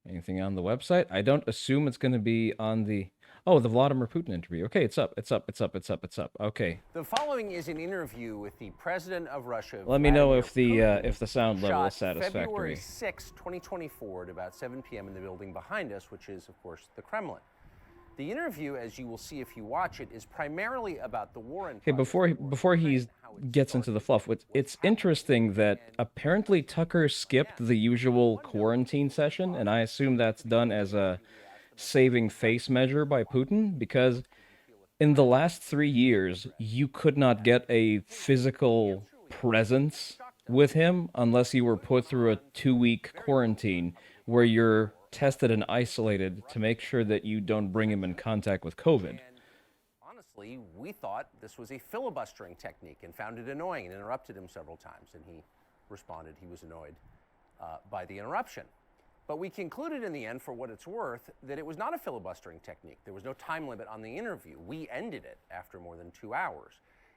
Anything on the website? I don't assume it's going to be on the. Oh, the Vladimir Putin interview. Okay, it's up. It's up. It's up. It's up. It's up. Okay. The following is an interview with the president of Russia, Let me know Vladimir if Putin, the sound level is shot February satisfactory. 6, 2024, at about 7 p.m. in the building behind us, which is, of course, the Kremlin. The interview, as you will see if you watch it, is primarily about the war in. Okay, before he gets into the fluff, it's interesting that apparently Tucker skipped the usual quarantine session, and I assume that's done as a saving face measure by Putin, because in the last 3 years, you could not get a physical presence with him unless you were put through a 2-week quarantine where you're tested and isolated to make sure that you don't bring him in contact with COVID. And honestly, we thought this was a filibustering technique and found it annoying and interrupted him several times. And he responded he was annoyed by the interruption. But we concluded in the end, for what it's worth, that it was not a filibustering technique. There was no time limit on the interview. We ended it after more than 2 hours.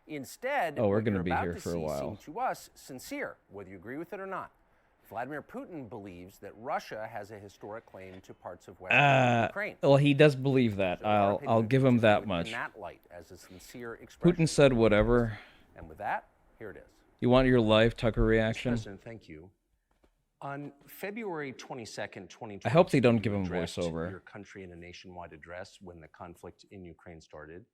Instead, we're going to be here for a while. Seemed to us sincere, whether you agree with it or not. Vladimir Putin believes that Russia has a historic claim to parts of Western Ukraine. Well, he does believe that. So I'll give him that much. In that light, as a sincere expression. Putin said whatever. And with that, here it is. You want your live Tucker reaction? President, thank you. On February 22nd, 2020, I hope they don't give him voiceover. Your country in a nationwide address when the conflict in Ukraine started.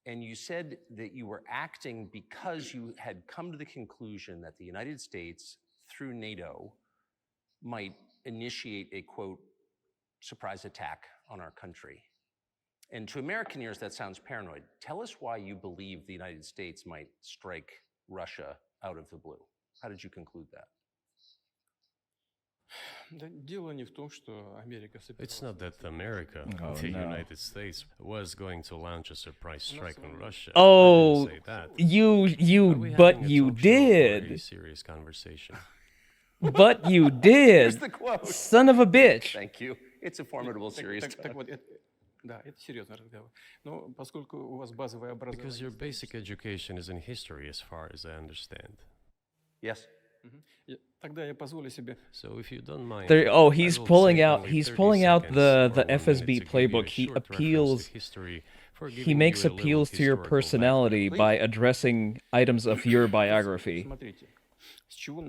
And you said that you were acting because you had come to the conclusion that the United States, through NATO, might initiate a, quote, surprise attack on our country. And to American ears, that sounds paranoid. Tell us why you believe the United States might strike Russia out of the blue. How did you conclude that? It's not that America, the United States, was going to launch a surprise strike on Russia. Oh, I didn't say that. But you did. Very serious conversation. But you did. Here's the quote. Son of a bitch. Thank you. It's a formidable, serious talk. Because your basic education is in history, as far as I understand. Yes. So if you don't mind, he's pulling out the FSB playbook. He makes appeals to your personality by addressing items of your biography.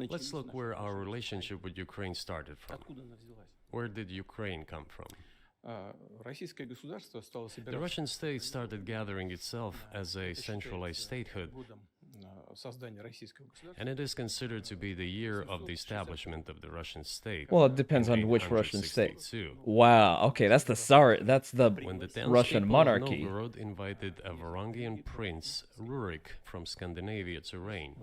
Let's look where our relationship with Ukraine started from. Where did Ukraine come from? The Russian state started gathering itself as a centralized statehood, and it is considered to be the year of the establishment of the Russian state. Well, it depends on which Russian state. 862. Wow. Okay, that's the When the Russian townspeople monarchy. of Novgorod invited a Varangian prince, Rurik, from Scandinavia to reign.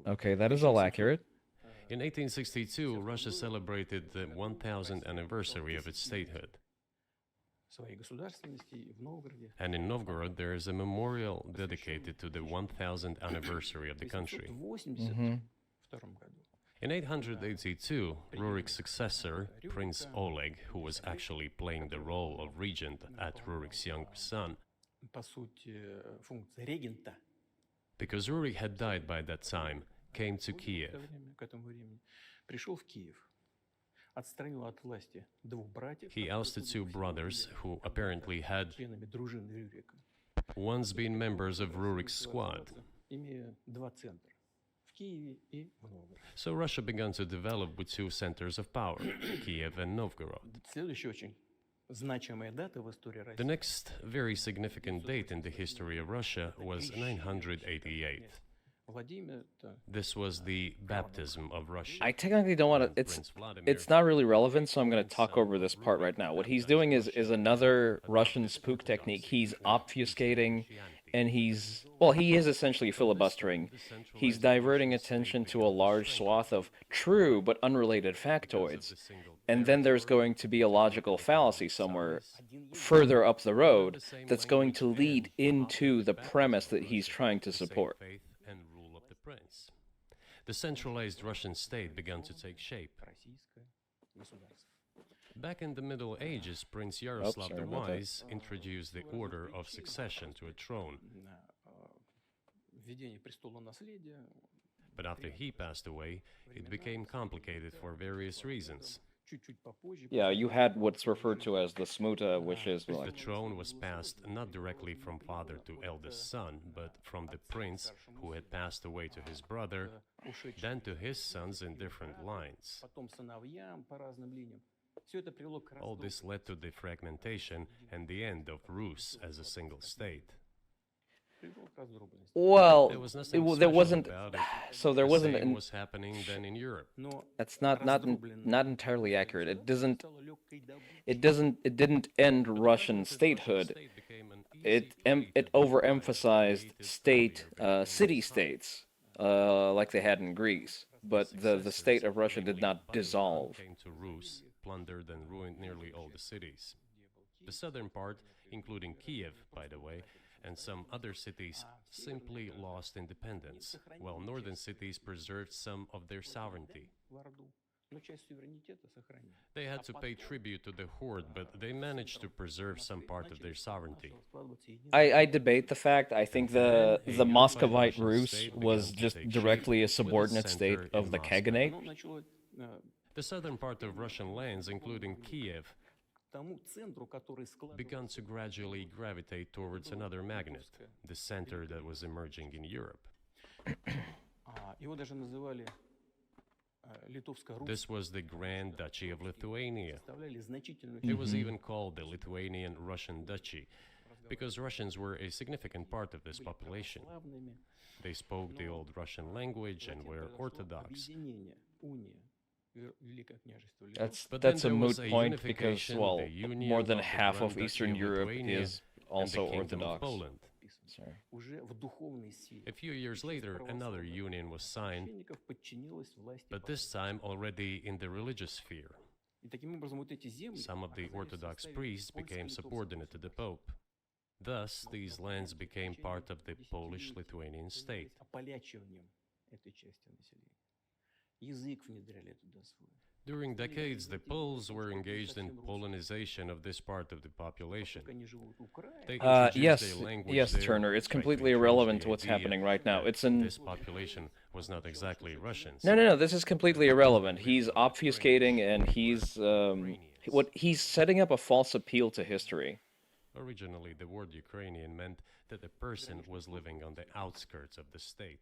Okay, that is all accurate. In 1862, Russia celebrated the 1000th anniversary of its statehood. And in Novgorod, there is a memorial dedicated to the 1000th anniversary of the country. In 882, Rurik's successor, Prince Oleg, who was actually playing the role of regent at Rurik's young son, because Rurik had died by that time, came to Kiev. He ousted two brothers who apparently had once been members of Rurik's squad. So Russia began to develop with two centers of power, Kiev and Novgorod. The next very significant date in the history of Russia was 988. This was the baptism of Russia. I technically don't want to. It's not really relevant, so I'm going to talk over this part right now. What he's doing is another Russian spook technique. He's obfuscating, and he is essentially filibustering. He's diverting attention to a large swath of true but unrelated factoids, and then there's going to be a logical fallacy somewhere further up the road that's going to lead into the premise that he's trying to support. And rule of the prince. The centralized Russian state began to take shape. Back in the Middle Ages, Prince Yaroslav the Wise introduced the order of succession to a throne. But after he passed away, it became complicated for various reasons. Yeah, you had what's referred to as the smuta, which is The like throne was passed not directly from father to eldest son, but from the prince who had passed away to his brother, then to his sons in different lines. All this led to the fragmentation and the end of Rus as a single state. well, There was nothing there special wasn't. about it. So there The wasn't. same was happening then in Europe. That's not entirely accurate. It didn't end Russian statehood. State became an It overemphasized city states, like they had in Greece. But the state of Russia did not dissolve. Came to Rus, plundered and ruined nearly all the cities. The southern part, including Kiev, by the way, and some other cities simply lost independence, while northern cities preserved some of their sovereignty. They had to pay tribute to the horde, but they managed to preserve some part of their sovereignty. I debate the fact. I think the unified Muscovite Russian Rus state was began to just take directly shape a with a subordinate state center of in the Moscow. Khaganate. The southern part of Russian lands, including Kiev, began to gradually gravitate towards another magnet, the center that was emerging in Europe. This was the Grand Duchy of Lithuania. It was even called the Lithuanian Russian Duchy, because Russians were a significant part of this population. They spoke the old Russian language and were Orthodox. But then That's a there was moot point because, unification, well, the union more than of the half Grand of Duchy Eastern of Europe Lithuania is and also the Kingdom of Orthodox. Poland. Sorry. A few years later, another union was signed, but this time already in the religious sphere. Some of the Orthodox priests became subordinate to the Pope. Thus, these lands became part of the Polish-Lithuanian state. During decades, the Poles were engaged in Polonization of this part of the population. They introduced Yes, a language yes, there, Turner. It's tried to completely entrench irrelevant the to what's idea happening right now. that It's an this population was not exactly Russians. no. This is completely irrelevant. He's obfuscating and he's setting up a false appeal to history. Originally, the word Ukrainian meant that a person was living on the outskirts of the state,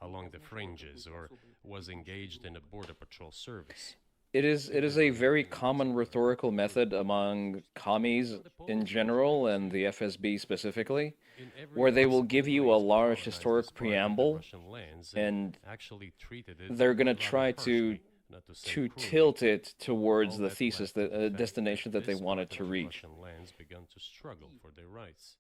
along the fringes, or was engaged in a border patrol service. It is a very common rhetorical method among commies in general and the FSB specifically, In every where they will possible give you way a to large colonize historic this part of the preamble, Russian lands and actually treated it they're gonna rather try to harshly, not to say to cruelly. tilt it towards All the that thesis, led to the fact destination that they this wanted part to of the reach. Russian lands began to struggle for their rights.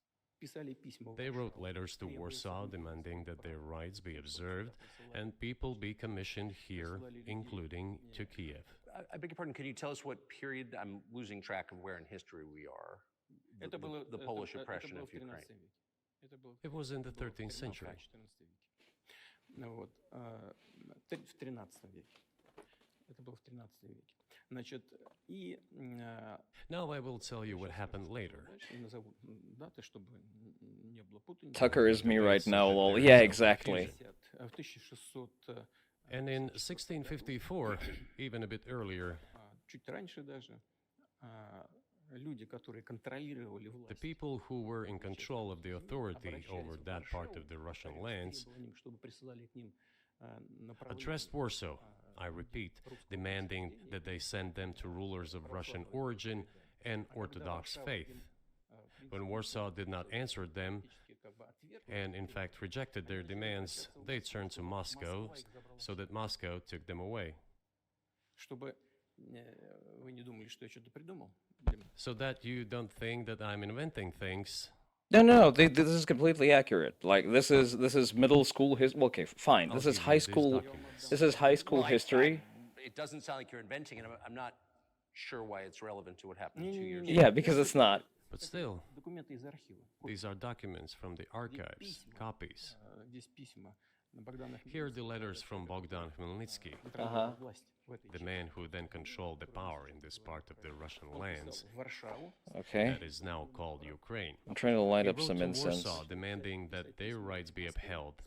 They wrote letters to Warsaw demanding that their rights be observed and people be commissioned here, including to Kiev. I beg your pardon, can you tell us what period? I'm losing track of where in history we are. The Polish oppression of Ukraine. It was in the 13th century. Now I will tell you what happened later. Tucker is me right so now, that lol. there is Yeah, no exactly. And in 1654, even a bit earlier, the people who were in control of the authority over that part of the Russian lands addressed Warsaw, I repeat, demanding that they send them to rulers of Russian origin and Orthodox faith. When Warsaw did not answer them, and in fact rejected their demands, they turned to Moscow so that Moscow took them away. So that you don't think that I'm inventing things. No. This is completely accurate. Like this is middle school history. Okay, fine. This I'll is give high you these school. documents. This is high school history. It doesn't sound like you're inventing it. I'm not sure why it's relevant to what happened 2 years ago. Yeah, because it's not. But still, these are documents from the archives, copies. Here are the letters from Bogdan Khmelnytsky, the man who then controlled the power in this part of the Russian lands Okay. that is now called Ukraine. I'm trying to light He up wrote some to incense. Warsaw demanding that their rights be upheld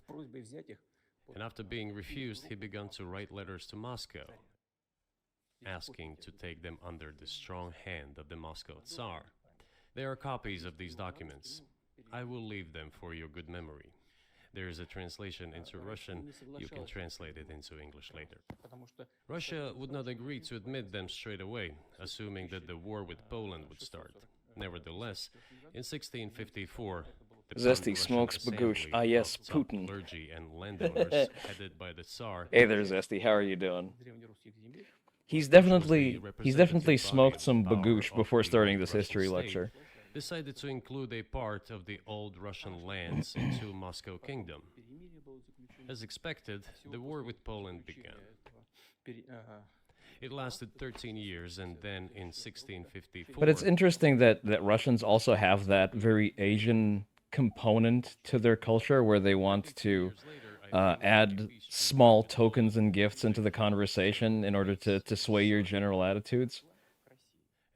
And after being refused, he began to write letters to Moscow, asking to take them under the strong hand of the Moscow Tsar. There are copies of these documents. I will leave them for your good memory. There is a translation into Russian. You can translate it into English later. Russia would not agree to admit them straight away, assuming that the war with Poland would start. Nevertheless, in 1654, the Zesty Pan-Russian smokes bagoosh. Assembly Ah, yes, of top Putin. clergy and landowners, headed by the Tsar, Hey there, Zesty. How are you doing? He's which was the definitely representative body smoked of some power bagoosh of before the starting old this Russian history state, lecture. decided to include a part of the old Russian lands into Moscow Kingdom. As expected, the war with Poland began. It lasted 13 years, and then in 1654... But it's interesting that Russians also have that very Asian component to their culture where they want to add small tokens and gifts into the conversation in order to sway your general attitudes.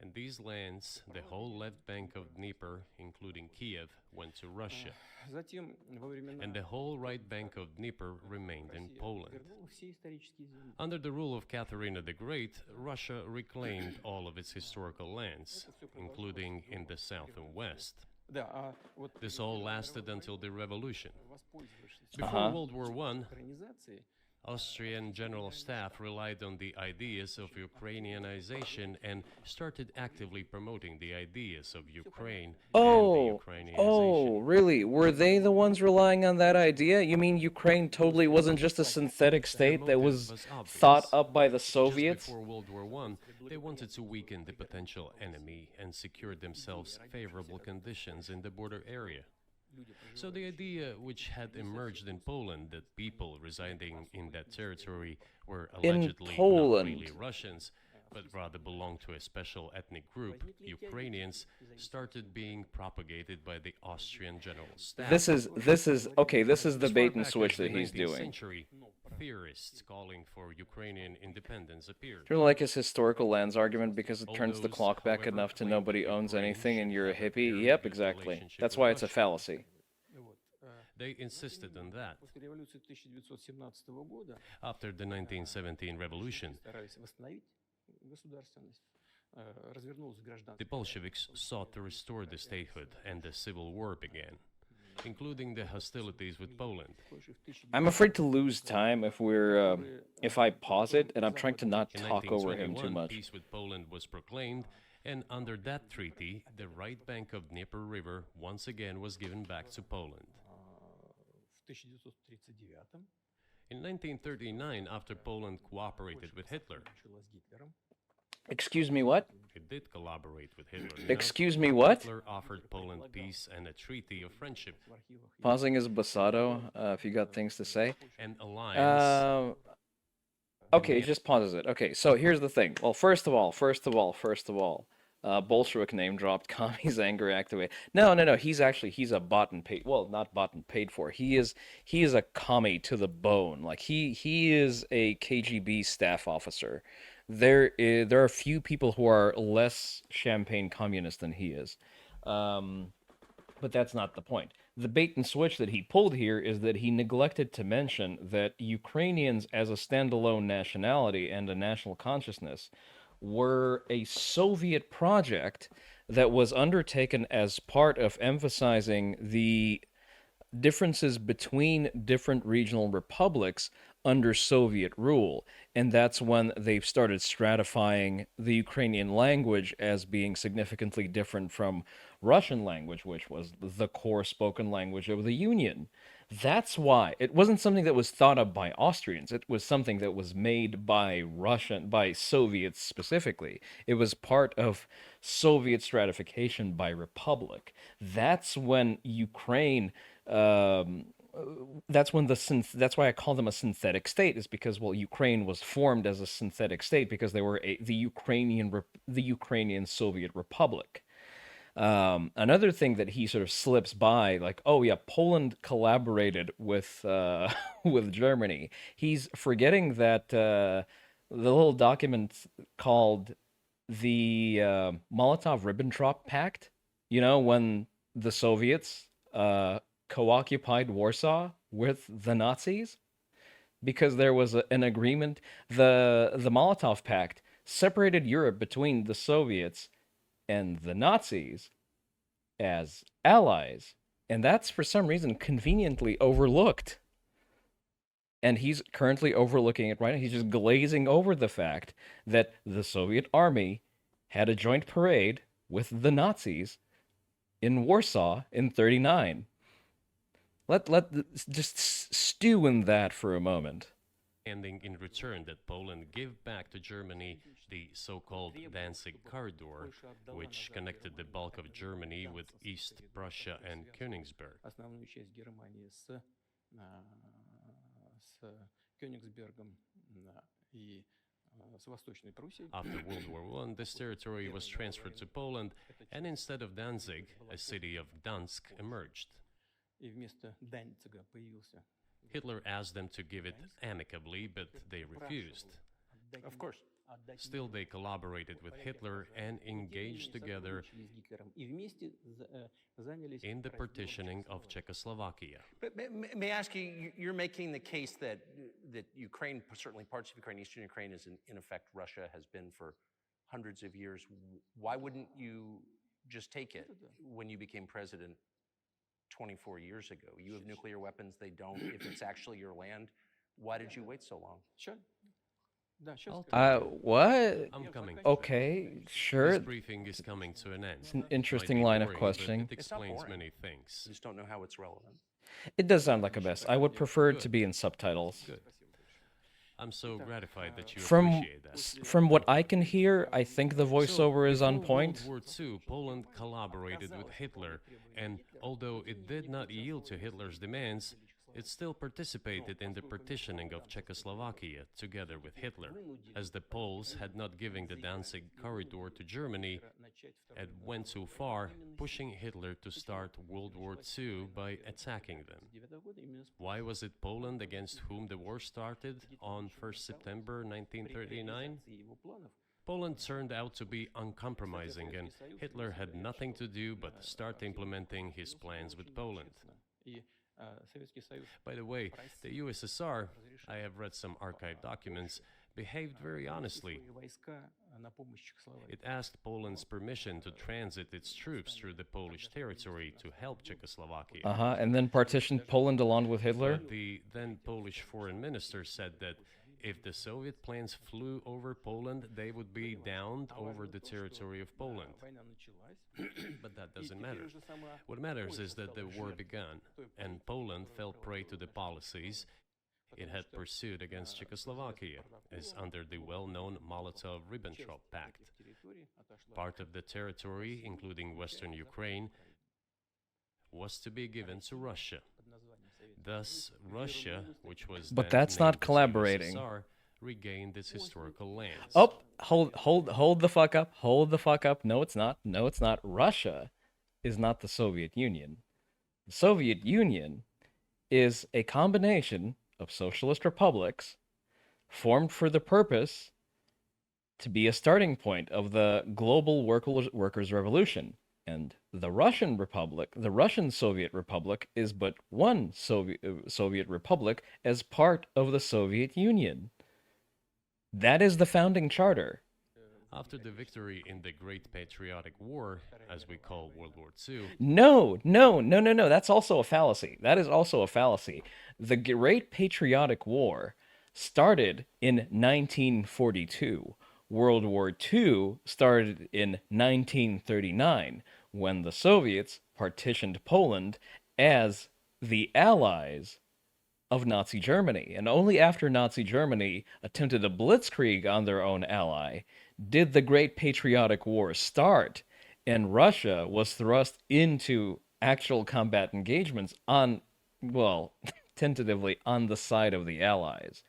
And these lands, the whole left bank of Dnieper, including Kiev, went to Russia. And the whole right bank of Dnieper remained in Poland. Under the rule of Catherine the Great, Russia reclaimed all of its historical lands, including in the south and west. This all lasted until the revolution. Before World War I, Austrian General Staff relied on the ideas of Ukrainianization and started actively promoting the ideas of Ukraine and the Ukrainianization. Really? Were they the ones relying on that idea? You mean Ukraine totally wasn't just a synthetic state that was thought up by the Soviets? Just before World War I, they wanted to weaken the potential enemy and secure themselves favorable conditions in the border area. So the idea which had emerged in Poland that people residing in that territory were allegedly not really Russians, but rather belonged to a special ethnic group, Ukrainians, started being propagated by the Austrian General Staff. This is the bait and switch that he's 19th doing. Century, theorists calling for Ukrainian independence appeared. Do you like his historical lands argument because it turns the clock back enough to nobody owns anything and you're a hippie? Yep, exactly. That's why it's a fallacy. They insisted on that. After the 1917 revolution, the Bolsheviks sought to restore the statehood and the civil war began, including the hostilities with Poland. I'm afraid to lose time if I pause it, and I'm trying to not In talk over him too 1921, much. peace with Poland was proclaimed, and under that treaty, the right bank of Dnieper River once again was given back to Poland. In 1939, after Poland cooperated with Hitler, Excuse me, what? it did collaborate with Hitler. Excuse me, what? Hitler offered Poland peace and a treaty of friendship, Pausing is Basado, if you got things to say. an alliance. Okay, just pauses it. Okay, so here's the thing. Well, first of all, Bolshevik name dropped, Commie's anger activated. No, he's a bought and paid, well, not bought and paid for. He is a commie to the bone. Like he is a KGB staff officer. There are few people who are less champagne communist than he is. But that's not the point. The bait and switch that he pulled here is that he neglected to mention that Ukrainians as a standalone nationality and a national consciousness were a Soviet project that was undertaken as part of emphasizing the differences between different regional republics under Soviet rule. And that's when they've started stratifying the Ukrainian language as being significantly different from Russian language, which was the core spoken language of the Union. That's why it wasn't something that was thought of by Austrians. It was something that was made by Soviets specifically. It was part of Soviet stratification by republic. That's when Ukraine. That's why I call them a synthetic state. Is because Ukraine was formed as a synthetic state because they were the Ukrainian Soviet Republic. Another thing that he sort of slips by, like, oh yeah, Poland collaborated with with Germany. He's forgetting that the little document called the Molotov-Ribbentrop Pact. You know, when the Soviets co-occupied Warsaw with the Nazis. because there was an agreement. The Molotov Pact separated Europe between the Soviets and the Nazis as allies, and that's for some reason conveniently overlooked. And he's currently overlooking it right now. He's just glazing over the fact that the Soviet army had a joint parade with the Nazis in Warsaw in 39. Let just stew in that for a moment. Demanding in return that Poland give back to Germany the so-called Danzig corridor, which connected the bulk of Germany with East Prussia and Königsberg. Основную часть Германии с Кёнигсбергом и с Восточной Пруссией. After World War I, this territory was transferred to Poland, and instead of Danzig, a city of Gdansk emerged. И вместо Данцига появился. Hitler asked them to give it amicably, but they refused. Of course. Still, they collaborated with Hitler and engaged together in the partitioning of Czechoslovakia. But may I ask you, you're making the case that Ukraine, certainly parts of Ukraine, Eastern Ukraine, is in effect Russia, has been for hundreds of years. Why wouldn't you just take it when you became president 24 years ago? You have nuclear weapons, they don't. If it's actually your land, why did you wait so long? Sure. Да, сейчас. What? I'm coming. Okay, sure. This briefing is coming to an end. It's an interesting Might be line of boring, questioning. but it It's not explains boring. many I things. just don't know how it's relevant. It does sound like a mess. I would prefer it to be in subtitles. Good. I'm so gratified that you From appreciate that. from what I can hear, I think the voiceover is on Before point. World War II, Poland collaborated with Hitler, and although it did not yield to Hitler's demands, it still participated in the partitioning of Czechoslovakia together with Hitler, as the Poles had not given the Danzig corridor to Germany and went too far, pushing Hitler to start World War II by attacking them. Why was it Poland against whom the war started on 1st September 1939? Poland turned out to be uncompromising, and Hitler had nothing to do but start implementing his plans with Poland. By the way, the USSR, I have read some archive documents, behaved very honestly. It asked Poland's permission to transit its troops through the Polish territory to help Czechoslovakia. And then partitioned Poland along with Hitler. But the then Polish foreign minister said that if the Soviet planes flew over Poland, they would be downed over the territory of Poland. But that doesn't matter. What matters is that the war began, and Poland fell prey to the policies it had pursued against Czechoslovakia, as under the well-known Molotov-Ribbentrop Pact. Part of the territory, including Western Ukraine, was to be given to Russia. Thus, Russia, which was But then that's not named as collaborating. USSR, regained its historical lands. Oh, hold the fuck up. Hold the fuck up. No, it's not. No, it's not. Russia is not the Soviet Union. The Soviet Union is a combination of socialist republics formed for the purpose to be a starting point of the global workers' revolution. And the Russian Republic, the Russian Soviet Republic, is but one Soviet Republic as part of the Soviet Union. That is the founding charter. After the victory in the Great Patriotic War, as we call World War II, No. That's also a fallacy. That is also a fallacy. The Great Patriotic War started in 1942. World War II started in 1939, when the Soviets partitioned Poland as the allies of Nazi Germany. And only after Nazi Germany attempted a blitzkrieg on their own ally did the Great Patriotic War start, and Russia was thrust into actual combat engagements on, well, tentatively on the side of the Allies.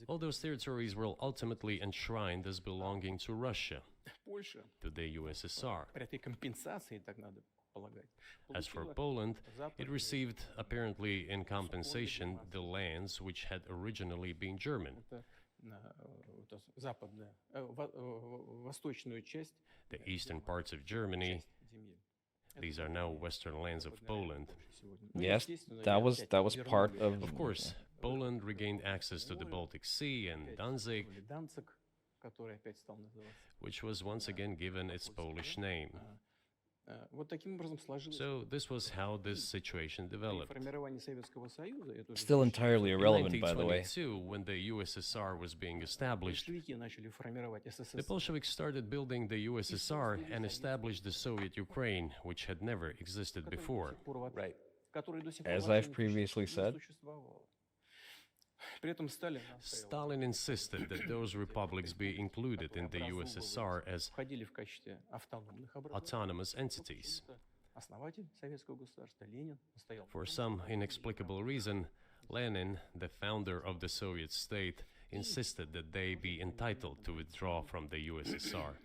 all those territories were ultimately enshrined as belonging to Russia, to the USSR. As for Poland, it received, apparently in compensation, the lands which had originally been German. The eastern parts of Germany These are now western lands of Poland. Yes, that was part of. Of course, Poland regained access to the Baltic Sea and Danzig, which was once again given its Polish name. So this was how this situation developed. Still entirely In irrelevant, by the way. 1922, when the USSR was being established, the Bolsheviks started building the USSR and established the Soviet Ukraine, which had never existed before. Right. As I've previously said. Stalin insisted that those republics be included in the USSR as autonomous entities. For some inexplicable reason, Lenin, the founder of the Soviet state, insisted that they be entitled to withdraw from the USSR.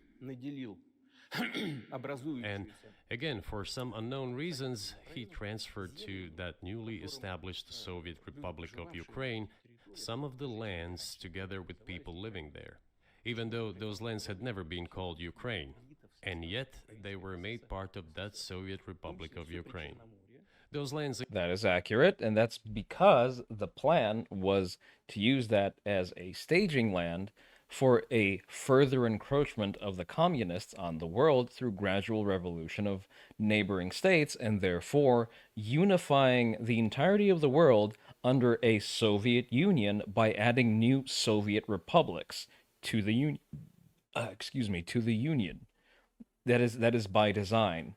And again, for some unknown reasons, he transferred to that newly established Soviet Republic of Ukraine some of the lands together with people living there, even though those lands had never been called Ukraine, and yet they were made part of that Soviet Republic of Ukraine. Those lands... That is accurate, and that's because the plan was to use that as a staging land for a further encroachment of the communists on the world through gradual revolution of neighboring states, and therefore unifying the entirety of the world under a Soviet Union by adding new Soviet republics to the Union. To the Union. That is by design.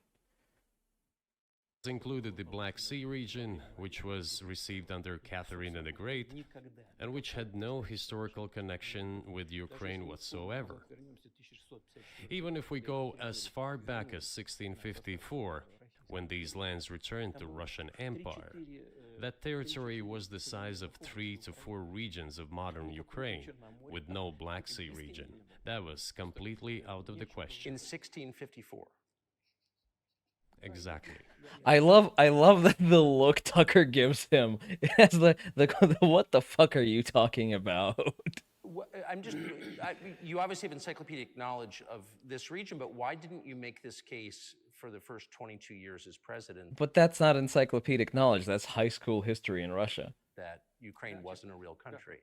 Included the Black Sea region, which was received under Catherine the Great, and which had no historical connection with Ukraine whatsoever. Even if we go as far back as 1654, when these lands returned to Russian Empire, that territory was the size of 3 to 4 regions of modern Ukraine, with no Black Sea region. That was completely out of the question. In 1654. Exactly. I love that the look Tucker gives him as the what the fuck are you talking about? You obviously have encyclopedic knowledge of this region, but why didn't you make this case for the first 22 years as president? But that's not encyclopedic knowledge, that's high school history in Russia. That Ukraine wasn't a real country.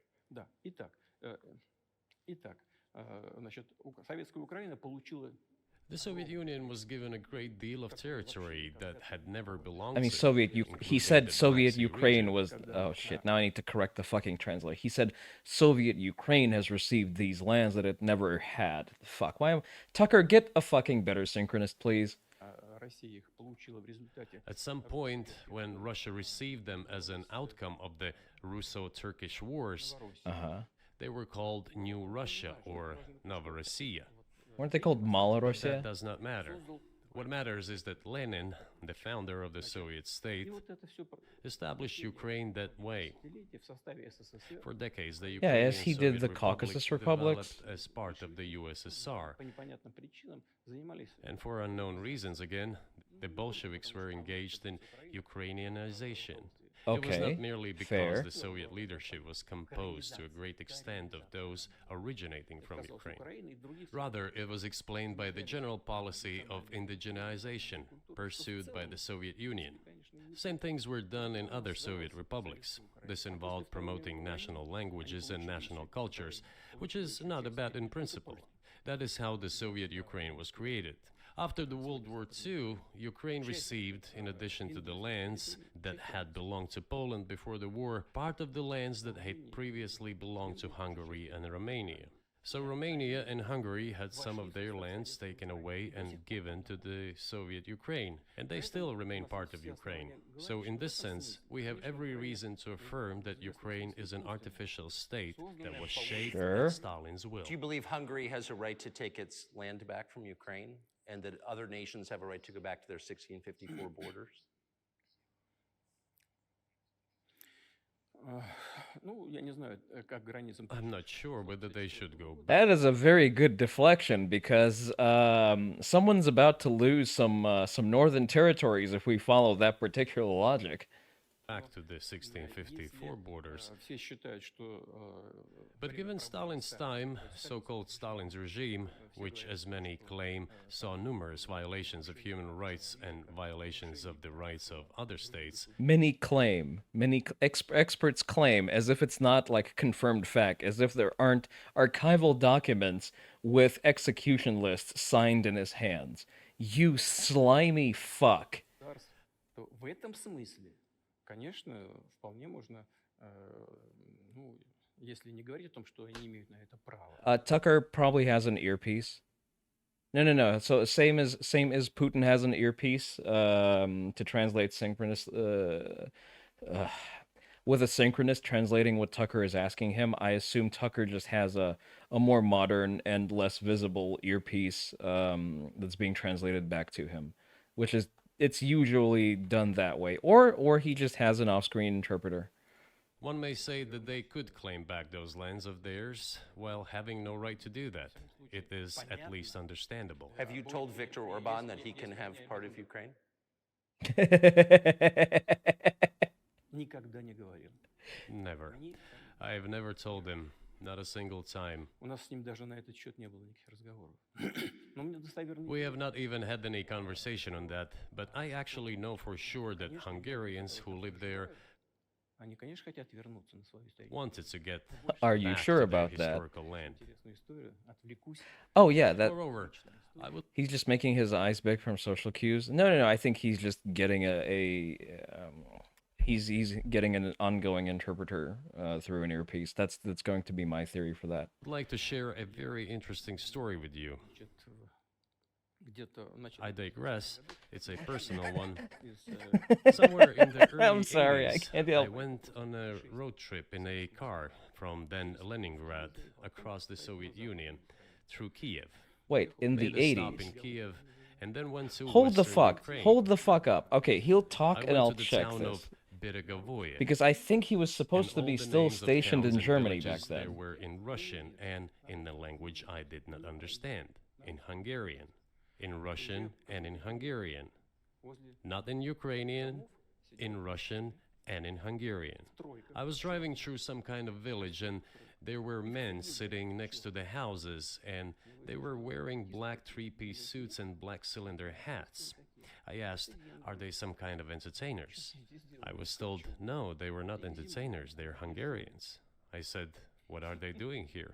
The Soviet Union was given a great deal of territory that had never belonged I mean, to he said Soviet Ukraine was... Oh, shit. Now I need to correct the fucking translate. He said Soviet Ukraine has received these lands that it never had. Fuck. Tucker, get a fucking better synchronist, please. At some point, when Russia received them as an outcome of the Russo-Turkish Wars, they were called New Russia or Novorossiya. Weren't they called Malorussia? That does not matter. What matters is that Lenin, the founder of the Soviet state, established Ukraine that way. For decades, the Ukrainian as he did Soviet the Caucasus republics. developed as part of the USSR. And for unknown reasons, again, the Bolsheviks were engaged in Ukrainianization. It was not merely because the Soviet leadership was composed to a great extent of those originating from Ukraine. Rather, it was explained by the general policy of indigenization pursued by the Soviet Union. Same things were done in other Soviet republics. This involved promoting national languages and national cultures, which is not bad in principle. That is how the Soviet Ukraine was created. After the World War II, Ukraine received, in addition to the lands that had belonged to Poland before the war, part of the lands that had previously belonged to Hungary and Romania. So Romania and Hungary had some of their lands taken away and given to the Soviet Ukraine, and they still remain part of Ukraine. So in this sense, we have every reason to affirm that Ukraine is an artificial state that was shaped by Stalin's will. Do you believe Hungary has a right to take its land back from Ukraine, and that other nations have a right to go back to their 1654 borders? I'm not sure whether they should go back. That is a very good deflection, because someone's about to lose some northern territories if we follow that particular logic. Back to the 1654 borders. But given Stalin's time, so-called Stalin's regime, which, as many claim, saw numerous violations of human rights and violations of the rights of other states. Many claim, experts claim, as if it's not like confirmed fact, as if there aren't archival documents with execution lists signed in his hands. You slimy fuck. То в этом смысле, конечно, вполне можно, ну, если не говорить о том, что они имеют на это право. Tucker probably has an earpiece. No. So same as Putin has an earpiece to translate synchronous with a synchronist translating what Tucker is asking him. I assume Tucker just has a more modern and less visible earpiece that's being translated back to him, which is it's usually done that way, or he just has an off-screen interpreter. One may say that they could claim back those lands of theirs while having no right to do that. It is at least understandable. Have you told Viktor Orban that he can have part of Ukraine? Никогда не говорил. Never. I've never told him, not a single time. У нас с ним даже на этот счет не было никаких разговоров. Но мне достоверно. We have not even had any conversation on that, but I actually know for sure that Hungarians who live there Они, конечно, хотят вернуться на свою историю. wanted to get Are you back sure to their about that? historical land. Интересную историю. Отвлекусь. Oh yeah, that Moreover, I would he's just making his eyes big from social cues. No. I think he's just getting he's getting an ongoing interpreter through an earpiece. That's going to be my theory for that. like to share a very interesting story with you. Значит, где-то I digress. It's a personal one. из, Somewhere in the early I'm sorry, I 80s, can't help. I went on a road trip in a car from then Leningrad across the Soviet Union through Kiev. Wait, in the Made a stop 80s. in Kiev and then went to Hold the Western fuck. Ukraine. Hold the fuck up. Okay, he'll I talk went and I'll to the check town this. of Beregovoye. Because I think he was and supposed to all be the still names of stationed towns in and Germany villages back there then. were in Russian and in a language I did not understand, in Hungarian, in Russian and in Hungarian, возле not in Ukrainian, in Russian and in Hungarian. стройка. I was driving through some kind of village and there were men sitting next to the houses and they were wearing black three-piece suits and black cylinder hats. I asked, are they some kind of entertainers? I was told, no, they were not entertainers, they're Hungarians. I said, what are they doing here?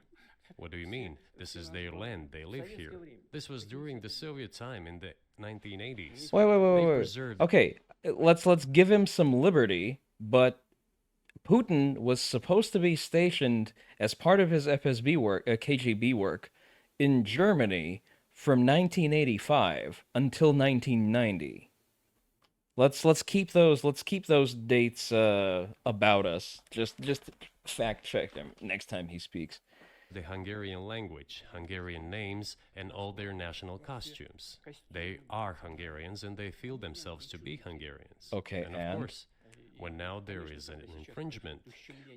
What do you mean? This is their land, they live here. This was during the Soviet time in the 1980s. Wait. They preserved Okay, let's give him some liberty, but Putin was supposed to be stationed as part of his FSB work, KGB work, in Germany from 1985 until 1990. Let's keep those dates about us. Just fact check him next time he speaks. the Hungarian language, Hungarian names, and all their national costumes. They are Hungarians and they feel themselves to be Hungarians. Okay, and and? of course, when now there is an infringement,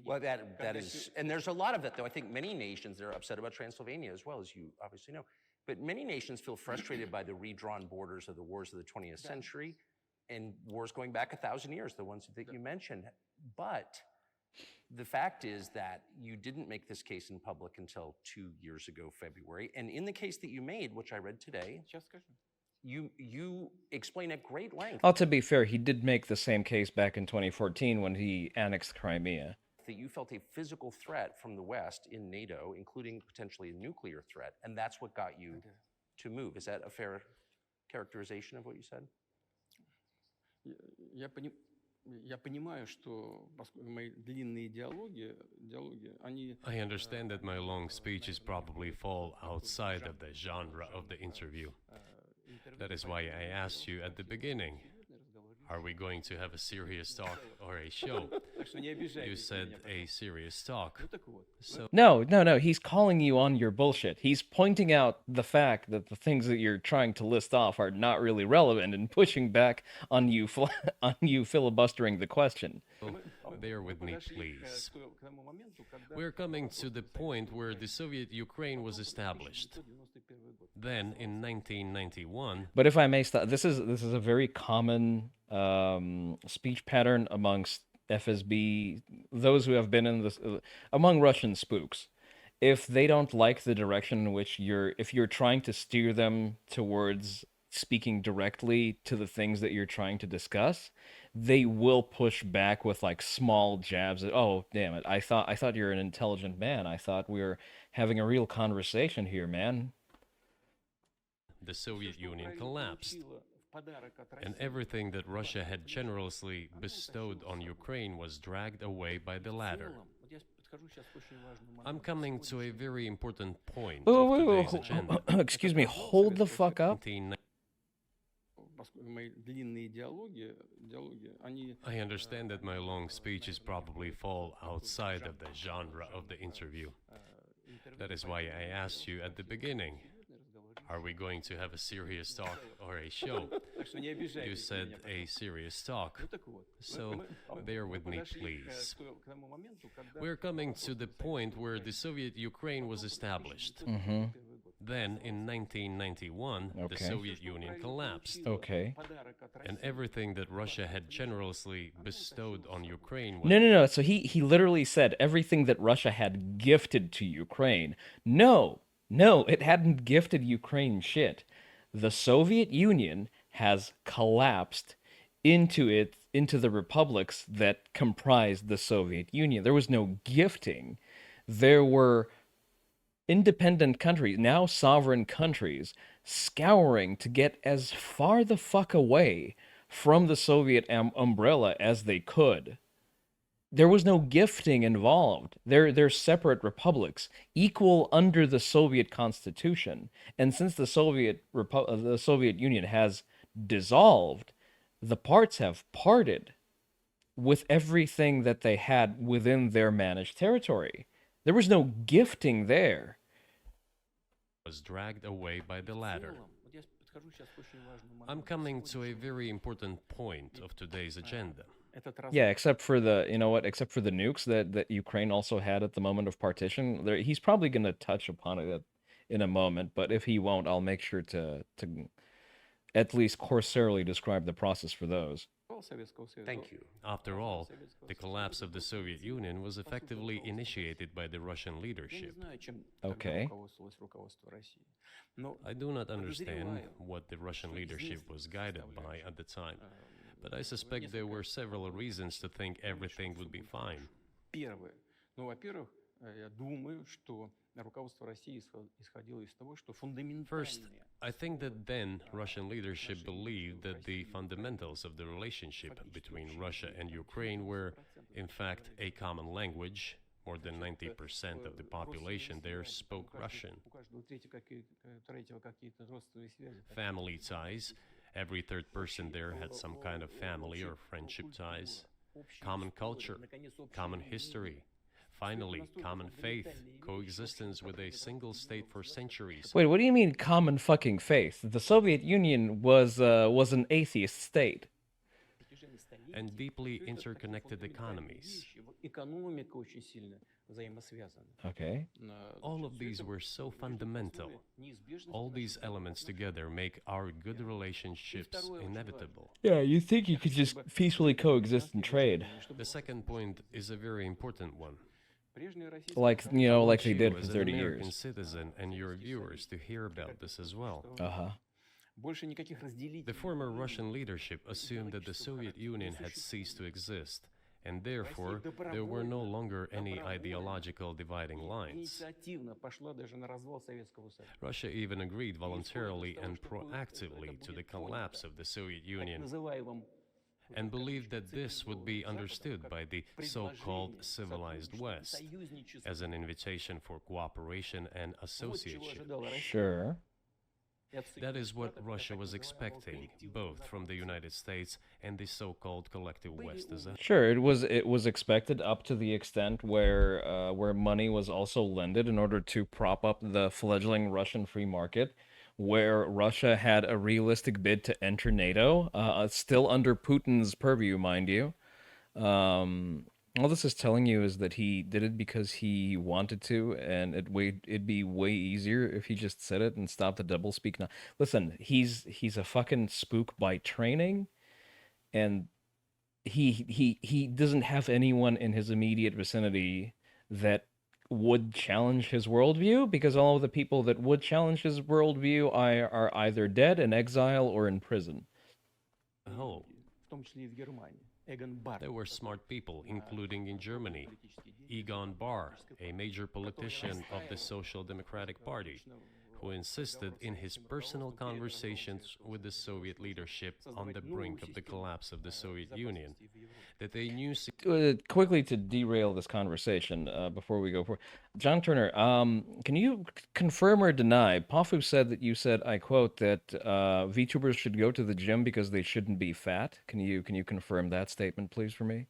Well, that is, and there's a lot of that, though. I think many nations, they're upset about Transylvania as well, as you obviously know. But many nations feel frustrated by the redrawn borders of the wars of the 20th century and wars going back 1,000 years, the ones that you mentioned. But the fact is that you didn't make this case in public until 2 years ago, February. And in the case that you made, which I read today, Сейчас скажу. you explain at great length Oh, to be fair, he did make the same case back in 2014 when he annexed Crimea. that you felt a physical threat from the West in NATO, including potentially a nuclear threat, and that's what got you to move. Is that a fair characterization of what you said? Я понимаю, что поскольку мои длинные диалоги, они... I understand that my long speeches probably fall outside of the genre of the interview. That is why I asked you at the beginning, are we going to have a serious talk or a show? Так что не обижайтесь You на said меня, a serious talk. Ну так вот. So No, he's calling you on your bullshit. He's pointing out the fact that the things that you're trying to list off are not really relevant and pushing back on you on you filibustering the question. bear with me, Подошли please. к тому моменту, когда... We're coming to the point where the Soviet Ukraine was established. 1991 год. Then, in 1991, But if I may stop, this is a very common speech pattern amongst FSB, those who have been in this among Russian spooks, if they don't like the direction in which if you're trying to steer them towards speaking directly to the things that you're trying to discuss, they will push back with like small jabs at, oh, damn it, I thought you're an intelligent man. I thought we were having a real conversation here, man. the Soviet Union collapsed, and everything that Russia had generously bestowed on Ukraine was dragged away by the latter. I'm coming to a very important point Wait, of wait, wait, today's agenda. excuse me, hold the fuck up. 19 Поскольку мои длинные диалоги, они I understand that my long speeches probably fall outside of the genre of the interview. That is why I asked you at the beginning, are we going to have a serious talk or a show? Так что не обижайтесь You said на меня, a пожалуйста. serious talk. Ну так вот, So bear with me, подошли please. к тому моменту, когда We're coming to the point where the Soviet Ukraine was established. Then, in 1991, the Okay. Soviet Union collapsed, Okay. подарок от and России everything that Russia had generously bestowed on Ukraine was No. So he literally said everything that Russia had gifted to Ukraine. No, it hadn't gifted Ukraine shit. The Soviet Union has collapsed into the republics that comprised the Soviet Union. There was no gifting. There were independent countries, now sovereign countries, scouring to get as far the fuck away from the Soviet umbrella as they could. There was no gifting involved. They're separate republics, equal under the Soviet Constitution. And since the Soviet Union has dissolved, the parts have parted with everything that they had within their managed territory. There was no gifting there. dragged away by the в latter. целом, вот я подхожу сейчас к очень важному I'm моменту. coming to a very important point of today's agenda. Этот Yeah, разрыв, except for except for the nukes that Ukraine also had at the moment of partition. He's probably going to touch upon it in a moment, but if he won't, I'll make sure to at least cursorily describe the process for those. распад Советского Союза. Thank you. After all, the collapse of the Soviet Union was effectively initiated by the Russian Я не leadership. знаю, чем Okay. тогда руководствовалось руководство России. Но I do not understand what the Russian leadership was guided by at the time, but I suspect there were several reasons to think everything would be fine. первое. Ну, во-первых, я думаю, что руководство России исходило из того, что First, фундаментальные I think that then Russian leadership believed that the fundamentals of the relationship between Russia and Ukraine were, in fact, a common language. More than 90% of the population there spoke Russian. у каждого третьего какие-то родственные связи. Family ties. Every third person there had some kind of family or friendship ties. Common culture, common history. Finally, common faith, coexistence with a single state for centuries. Wait, what do you mean common fucking faith? The Soviet Union was an atheist state. And deeply interconnected economies. Экономика очень сильно взаимосвязана. Okay. All of these were so fundamental. All these elements together make our good relationships inevitable. Yeah, you think you could just peacefully coexist and trade, The second point is a very important one. like like they did for As an 30 American years. citizen and your viewers to hear about this as well. Uh-huh. Больше никаких разделителей. The former Russian leadership assumed that the Soviet Union had ceased to exist, and therefore there were no longer any ideological dividing lines. Инициативно пошла даже на развал Советского Союза. Russia even agreed voluntarily and proactively to the collapse of the Soviet Так Union называемым and believed that this would be understood by the so-called civilized West as an invitation for cooperation and вот чего association. ожидала Россия. Sure. That is what Russia was expecting, both from the United States and the so-called collective West as a Sure, it was expected up to the extent where money was also lended in order to prop up the fledgling Russian free market, where Russia had a realistic bid to enter NATO, still under Putin's purview, mind you. All this is telling you is that he did it because he wanted to, and it'd be way easier if he just said it and stopped the doublespeak. Now, listen, he's a fucking spook by training, and he doesn't have anyone in his immediate vicinity that would challenge his worldview, because all of the people that would challenge his worldview are either dead, in exile, or in prison. whole. В том числе и в Германии. Эгон Барр. There were smart people, including in Germany. Egon Bahr, a major politician of the Social Democratic Party, who insisted in his personal conversations with the Soviet leadership on the brink of the collapse of the Soviet Union that they knew Quickly, to derail this conversation before we go forward, John Turner, can you confirm or deny? Pafu said that you said, I quote, that VTubers should go to the gym because they shouldn't be fat. Can you confirm that statement, please, for me?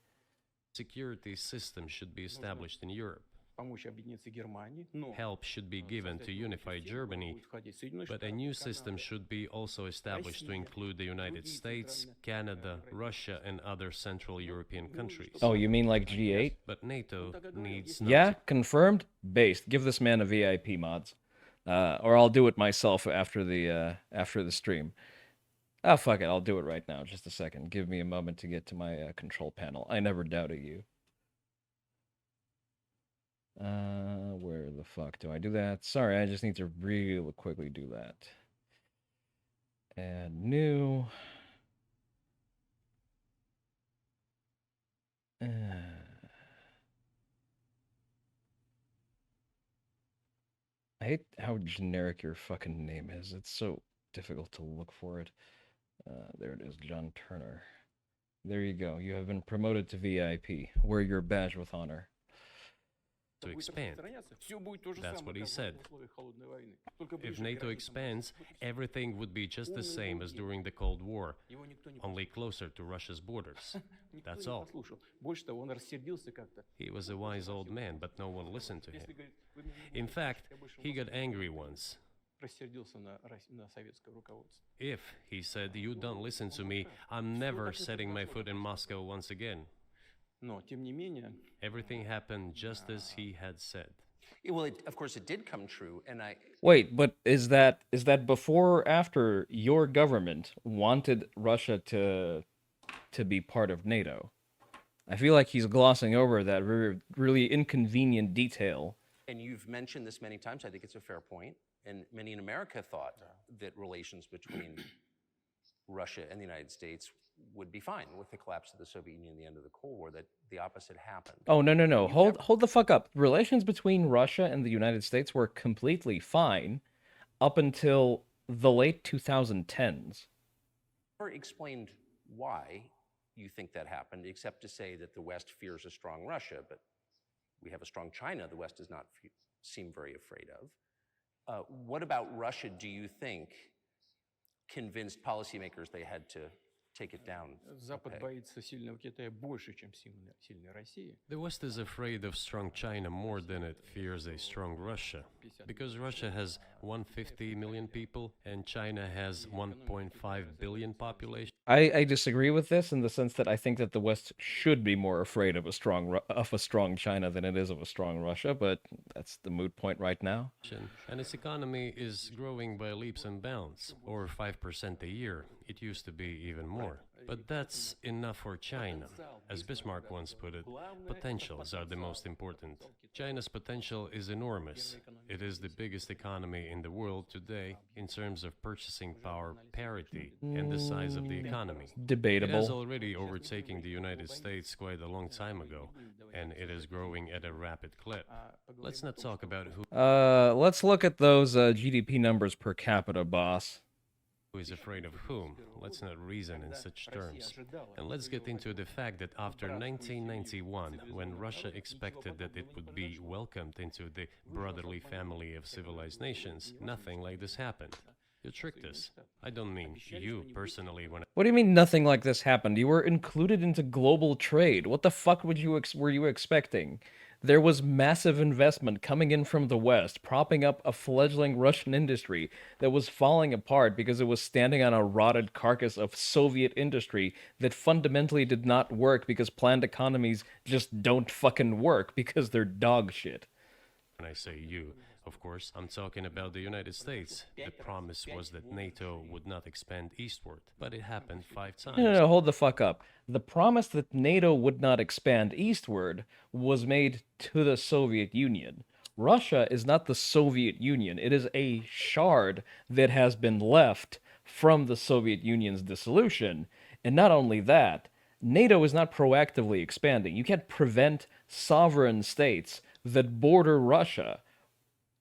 security system should be established in Europe. Помочь объединиться Германии, но Help should be given to unify Germany, будет входить Соединенные but a Штаты, new system should be also established to include the United States, Canada, Russia, and other Central European countries. Oh, you mean like G8? But NATO needs not Yeah, confirmed. Based. Give this man a VIP, mods, or I'll do it myself after the stream. Ah, fuck it. I'll do it right now. Just a second. Give me a moment to get to my control panel. I never doubted you. Where the fuck do I do that? Sorry, I just need to real quickly do that. Add new. I hate how generic your fucking name is. It's so difficult to look for it. There it is, John Turner. There you go. You have been promoted to VIP. Wear your badge with honor. to expand. Все будет то же That's самое, what he как said. в условиях холодной войны. Только If ближе к NATO границам expands, Москвы. everything would be just the same as during the Cold War, Его никто не only closer to Russia's borders. Никто That's не all. послушал. Больше того, он рассердился как-то. He was a wise old man, but no one listened to him. Если, говорит, вы меня не In будете fact, слушать, я больше he в got Москву не angry пойду. once. Рассердился на советское руководство. If, he said, you don't listen to me, I'm never setting my foot in Moscow once again. Но, тем не менее, Everything happened just as he had said. Well, of course, it did come true, and Wait, but is that before or after your government wanted Russia to be part of NATO? I feel like he's glossing over that really inconvenient detail. and you've mentioned this many times. I think it's a fair point, and many in America thought that relations between Russia and the United States would be fine with the collapse of the Soviet Union and the end of the Cold War. That the opposite happened. Oh, no. Hold the fuck up. Relations between Russia and the United States were completely fine up until the late 2010s. Never explained why you think that happened, except to say that the West fears a strong Russia, but we have a strong China the West does not seem very afraid of. What about Russia, do you think, convinced policymakers they had to take it down? Запад Okay. боится сильного Китая больше, чем сильной России. The West is afraid of strong China more than it fears a strong Russia. Because Russia has 150 million people and China has 1.5 billion population. I disagree with this in the sense that I think that the West should be more afraid of a strong China than it is of a strong Russia, but that's the moot point right now. And its economy is growing by leaps and bounds, or 5% a year. It used to be even more. But that's enough for China. As Bismarck once put it, potentials are the most important. China's potential is enormous. It is the biggest economy in the world today in terms of purchasing power parity and the size of the economy. It has Debatable. already overtaken the United States quite a long time ago, and it is growing at a rapid clip. Let's not talk about who Let's look at those GDP numbers per capita, boss. is afraid of whom. Let's not reason in such terms. And let's get into the fact that after 1991, when Russia expected that it would be welcomed into the brotherly family of civilized nations, nothing like this happened. You tricked us. I don't mean you personally when What do you mean nothing like this happened? You were included into global trade. What the fuck were you expecting? There was massive investment coming in from the West, propping up a fledgling Russian industry that was falling apart because it was standing on a rotted carcass of Soviet industry that fundamentally did not work because planned economies just don't fucking work because they're dog shit. I say you. Of course, I'm talking about the United States. The promise was that NATO would not expand eastward, but it happened 5 times. No, hold the fuck up. The promise that NATO would not expand eastward was made to the Soviet Union. Russia is not the Soviet Union. It is a shard that has been left from the Soviet Union's dissolution. And not only that, NATO is not proactively expanding. You can't prevent sovereign states that border Russia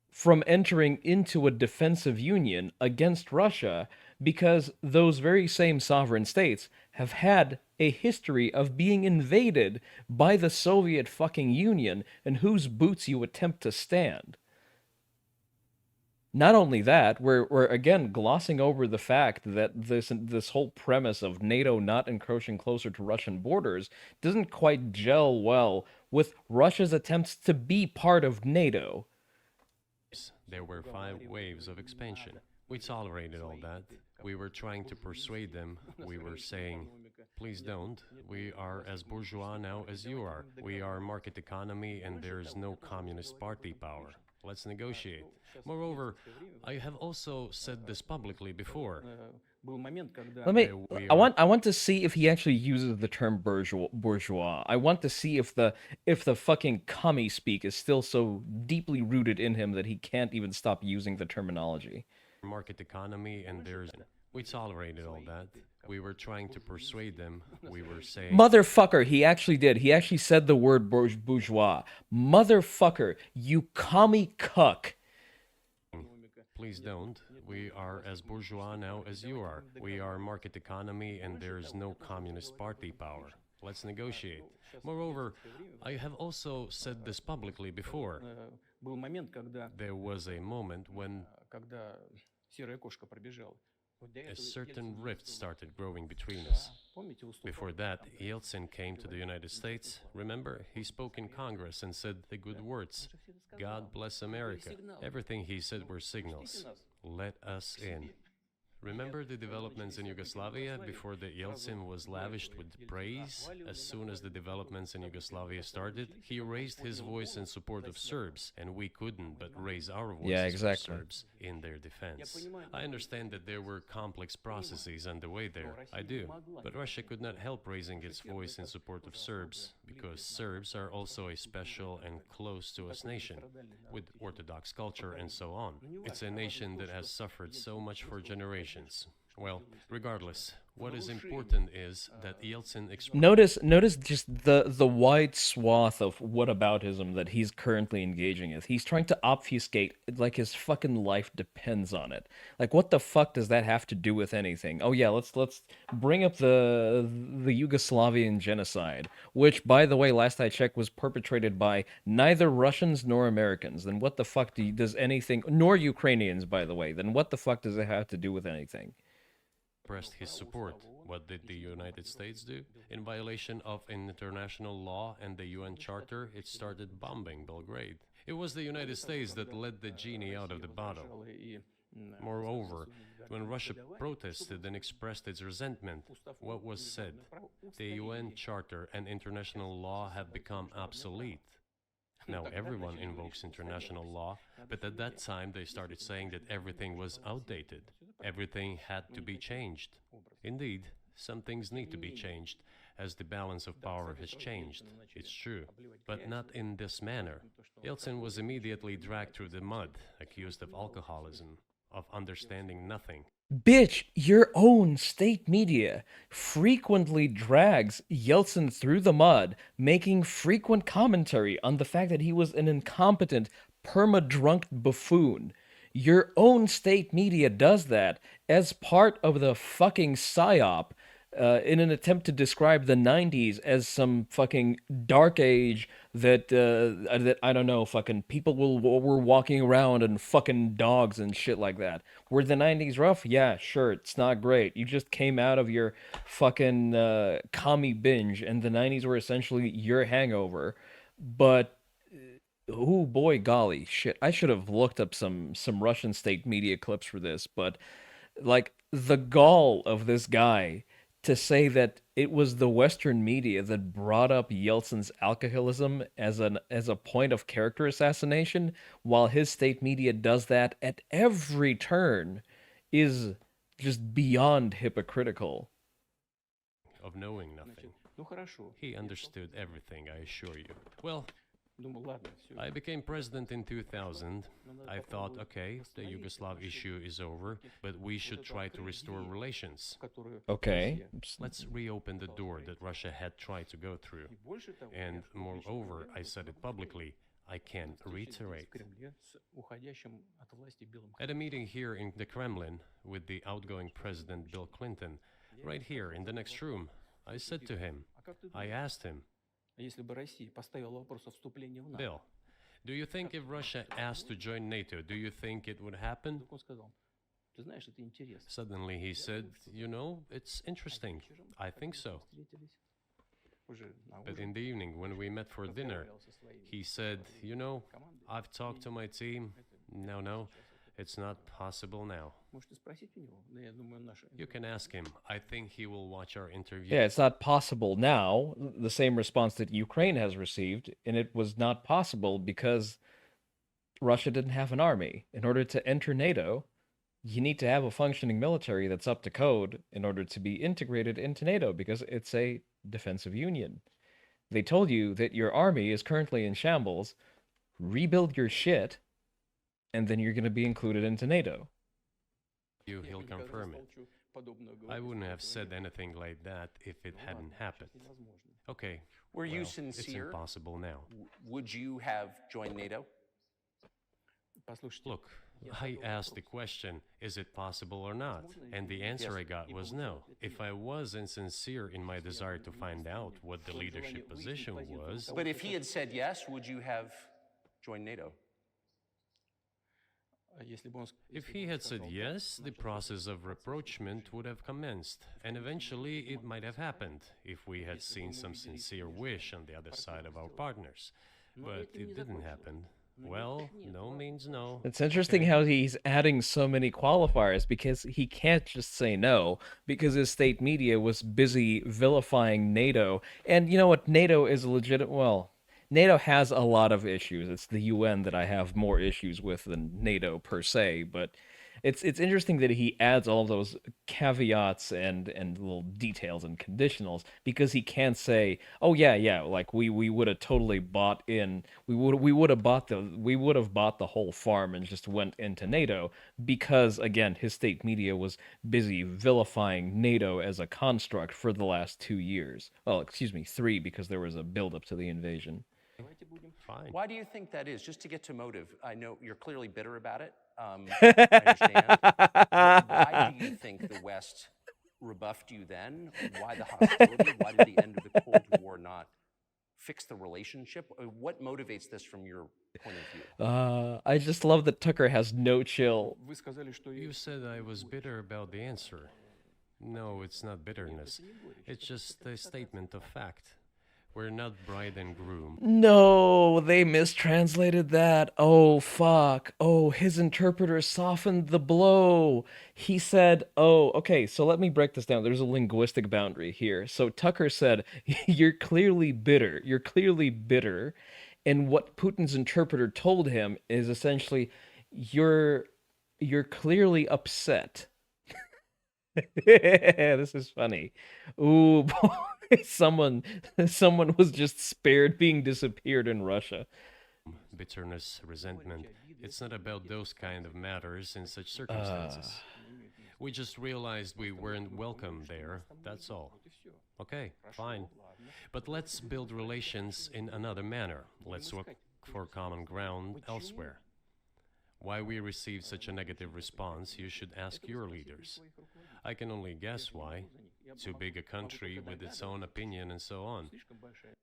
from entering into a defensive union against Russia because those very same sovereign states have had a history of being invaded by the Soviet fucking Union and whose boots you attempt to stand. Not only that, we're again glossing over the fact that this whole premise of NATO not encroaching closer to Russian borders doesn't quite gel well with Russia's attempts to be part of NATO. There were 5 waves of expansion. We tolerated all that. We were trying to persuade them. We were saying, please don't. We are as bourgeois now as you are. We are market economy and there is no communist party power. Let's negotiate. Moreover, I have also said this publicly before. I want to see if he actually uses the term bourgeois. I want to see if the fucking commie speak is still so deeply rooted in him that he can't even stop using the terminology. Market economy and there's we tolerated all that. We were trying to persuade them. We were saying, motherfucker, he actually did. He actually said the word bourgeois. Motherfucker, you commie cuck. please don't. We are as bourgeois now as you are. We are market economy and there is no communist party power. Let's negotiate. Moreover, I have also said this publicly before. There was a moment when a certain rift started growing between us. Before that, Yeltsin came to the United States. Remember, he spoke in Congress and said the good words. God bless America. Everything he said were signals. Let us in. Remember the developments in Yugoslavia before the Yeltsin was lavished with praise? As soon as the developments in Yugoslavia started, he raised his voice in support of Serbs, and we couldn't but raise our voices for Serbs in their defense. I understand that there were complex processes underway there, I do, but Russia could not help raising its voice in support of Serbs, because Serbs are also a special and close to us nation, with Orthodox culture and so on. It's a nation that has suffered so much for generations. Well, regardless, what is important is that Yeltsin notice just the wide swath of whataboutism that he's currently engaging in. He's trying to obfuscate like his fucking life depends on it. Like, what the fuck does that have to do with anything? Oh yeah, let's bring up the Yugoslavian genocide, which, by the way, last I checked, was perpetrated by neither Russians nor Americans. Then what the fuck does anything, nor Ukrainians, by the way, then what the fuck does it have to do with anything? Expressed his support. What did the United States do? In violation of international law and the UN Charter, it started bombing Belgrade. It was the United States that let the genie out of the bottle. Moreover, when Russia protested and expressed its resentment, what was said? The UN Charter and international law have become obsolete. Now everyone invokes international law, but at that time they started saying that everything was outdated. Everything had to be changed. Indeed, some things need to be changed, as the balance of power has changed. It's true, but not in this manner. Yeltsin was immediately dragged through the mud, accused of alcoholism, of understanding nothing. Bitch, your own state media frequently drags Yeltsin through the mud, making frequent commentary on the fact that he was an incompetent, perma-drunk buffoon. Your own state media does that as part of the fucking psyop in an attempt to describe the 90s as some fucking dark age that I don't know, fucking people were walking around and fucking dogs and shit like that. Were the 90s rough? Yeah, sure, it's not great. You just came out of your fucking commie binge, and the 90s were essentially your hangover. But oh boy, golly, shit! I should have looked up some Russian state media clips for this, but like the gall of this guy to say that it was the Western media that brought up Yeltsin's alcoholism as a point of character assassination, while his state media does that at every turn, is just beyond hypocritical. Of knowing nothing. He understood everything, I assure you. Well, Думаю, ладно, все. I became president in 2000. I thought, okay, the Yugoslav issue is over, but we should try to restore relations. Okay. Let's reopen the door that Russia had tried to go through. And moreover, I said it publicly, I can reiterate. At a meeting here in the Kremlin with the outgoing President Bill Clinton, right here in the next room, I said to him, I asked him, Bill, do you think if Russia asked to join NATO, do you think it would happen? Suddenly he said, you know, it's interesting. I think so. But in the evening, when we met for dinner, he said, you know, I've talked to my team. No, it's not possible now. You can ask him. I think he will watch our interview. Yeah, it's not possible now. The same response that Ukraine has received, and it was not possible because Russia didn't have an army. In order to enter NATO, you need to have a functioning military that's up to code in order to be integrated into NATO because it's a defensive union. They told you that your army is currently in shambles, rebuild your shit, and then you're going to be included into NATO. He'll confirm it. I wouldn't have said anything like that if it hadn't happened. Okay. Were you well, sincere? It's impossible now. Would you have joined NATO? Look, I asked the question, is it possible or not? And the answer I got was no. If I was insincere in my desire to find out what the leadership position was... But if he had said yes, would you have joined NATO? If he had said yes, the process of rapprochement would have commenced, and eventually it might have happened if we had seen some sincere wish on the other side of our partners. But it didn't happen. Well, no means no. It's interesting how he's adding so many qualifiers because he can't just say no because his state media was busy vilifying NATO. And you know what? NATO is a legit... Well, NATO has a lot of issues. It's the UN that I have more issues with than NATO per se, but it's interesting that he adds all of those caveats and little details and conditionals because he can't say, "Oh yeah, like we would have totally bought in. We would have bought the whole farm and just went into NATO," because again, his state media was busy vilifying NATO as a construct for the last 2 years. Well, excuse me, 3 because there was a build up to the invasion. Fine. Why do you think that is? Just to get to motive. I know you're clearly bitter about it. I understand. Why do you think the West rebuffed you then? Why the hostility? Why did the end of the Cold War not fix the relationship? What motivates this from your point of view? I just love that Tucker has no chill. You said I was bitter about the answer. No, it's not bitterness. It's just a statement of fact. We're not bride and groom. No, they mistranslated that. Oh, fuck. Oh, his interpreter softened the blow. He said, oh, okay, so let me break this down. There's a linguistic boundary here. So Tucker said, you're clearly bitter. You're clearly bitter. And what Putin's interpreter told him is essentially, you're clearly upset. This is funny. Ooh, boy. Someone was just spared being disappeared in Russia. Bitterness, resentment. It's not about those kind of matters in such circumstances. We just realized we weren't welcome there, that's all. Okay, fine. But let's build relations in another manner. Let's look for common ground elsewhere. Why we received such a negative response, you should ask your leaders. I can only guess why. Too big a country with its own opinion and so on.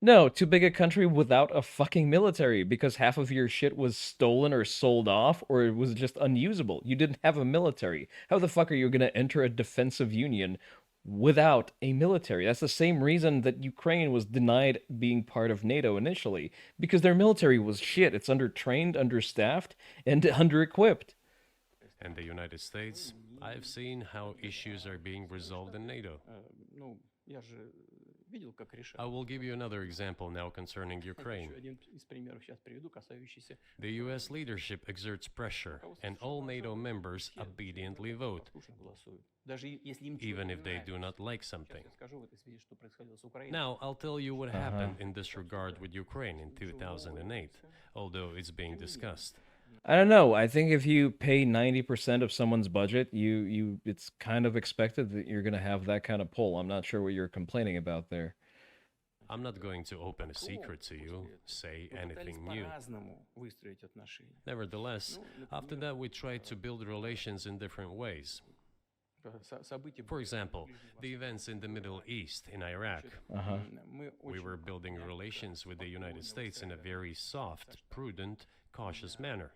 No, too big a country without a fucking military because half of your shit was stolen or sold off or it was just unusable. You didn't have a military. How the fuck are you going to enter a defensive union without a military? That's the same reason that Ukraine was denied being part of NATO initially, because their military was shit. It's undertrained, understaffed, and under-equipped. And the United States, I've seen how issues are being resolved in NATO. видел, как I решают. will give you another example now concerning Еще Ukraine. один из примеров сейчас приведу, касающийся The US leadership exerts pressure, and all NATO members obediently vote, голосуют. Даже если им even if they do not like Сейчас something. я скажу в этой связи, что происходило с Украиной. Now, I'll tell you what happened in this regard with Ukraine in 2008, although it's being discussed. I don't know. I think if you pay 90% of someone's budget, it's kind of expected that you're going to have that kind of pull. I'm not sure what you're complaining about there. I'm not going to open a secret to you, say Мы пытались anything new. по-разному выстроить отношения. Nevertheless, after that, we tried to build relations in different ways. События For example, the events in the Middle East, in Iraq. мы We очень were building relations with the United States in a very soft, prudent, cautious manner.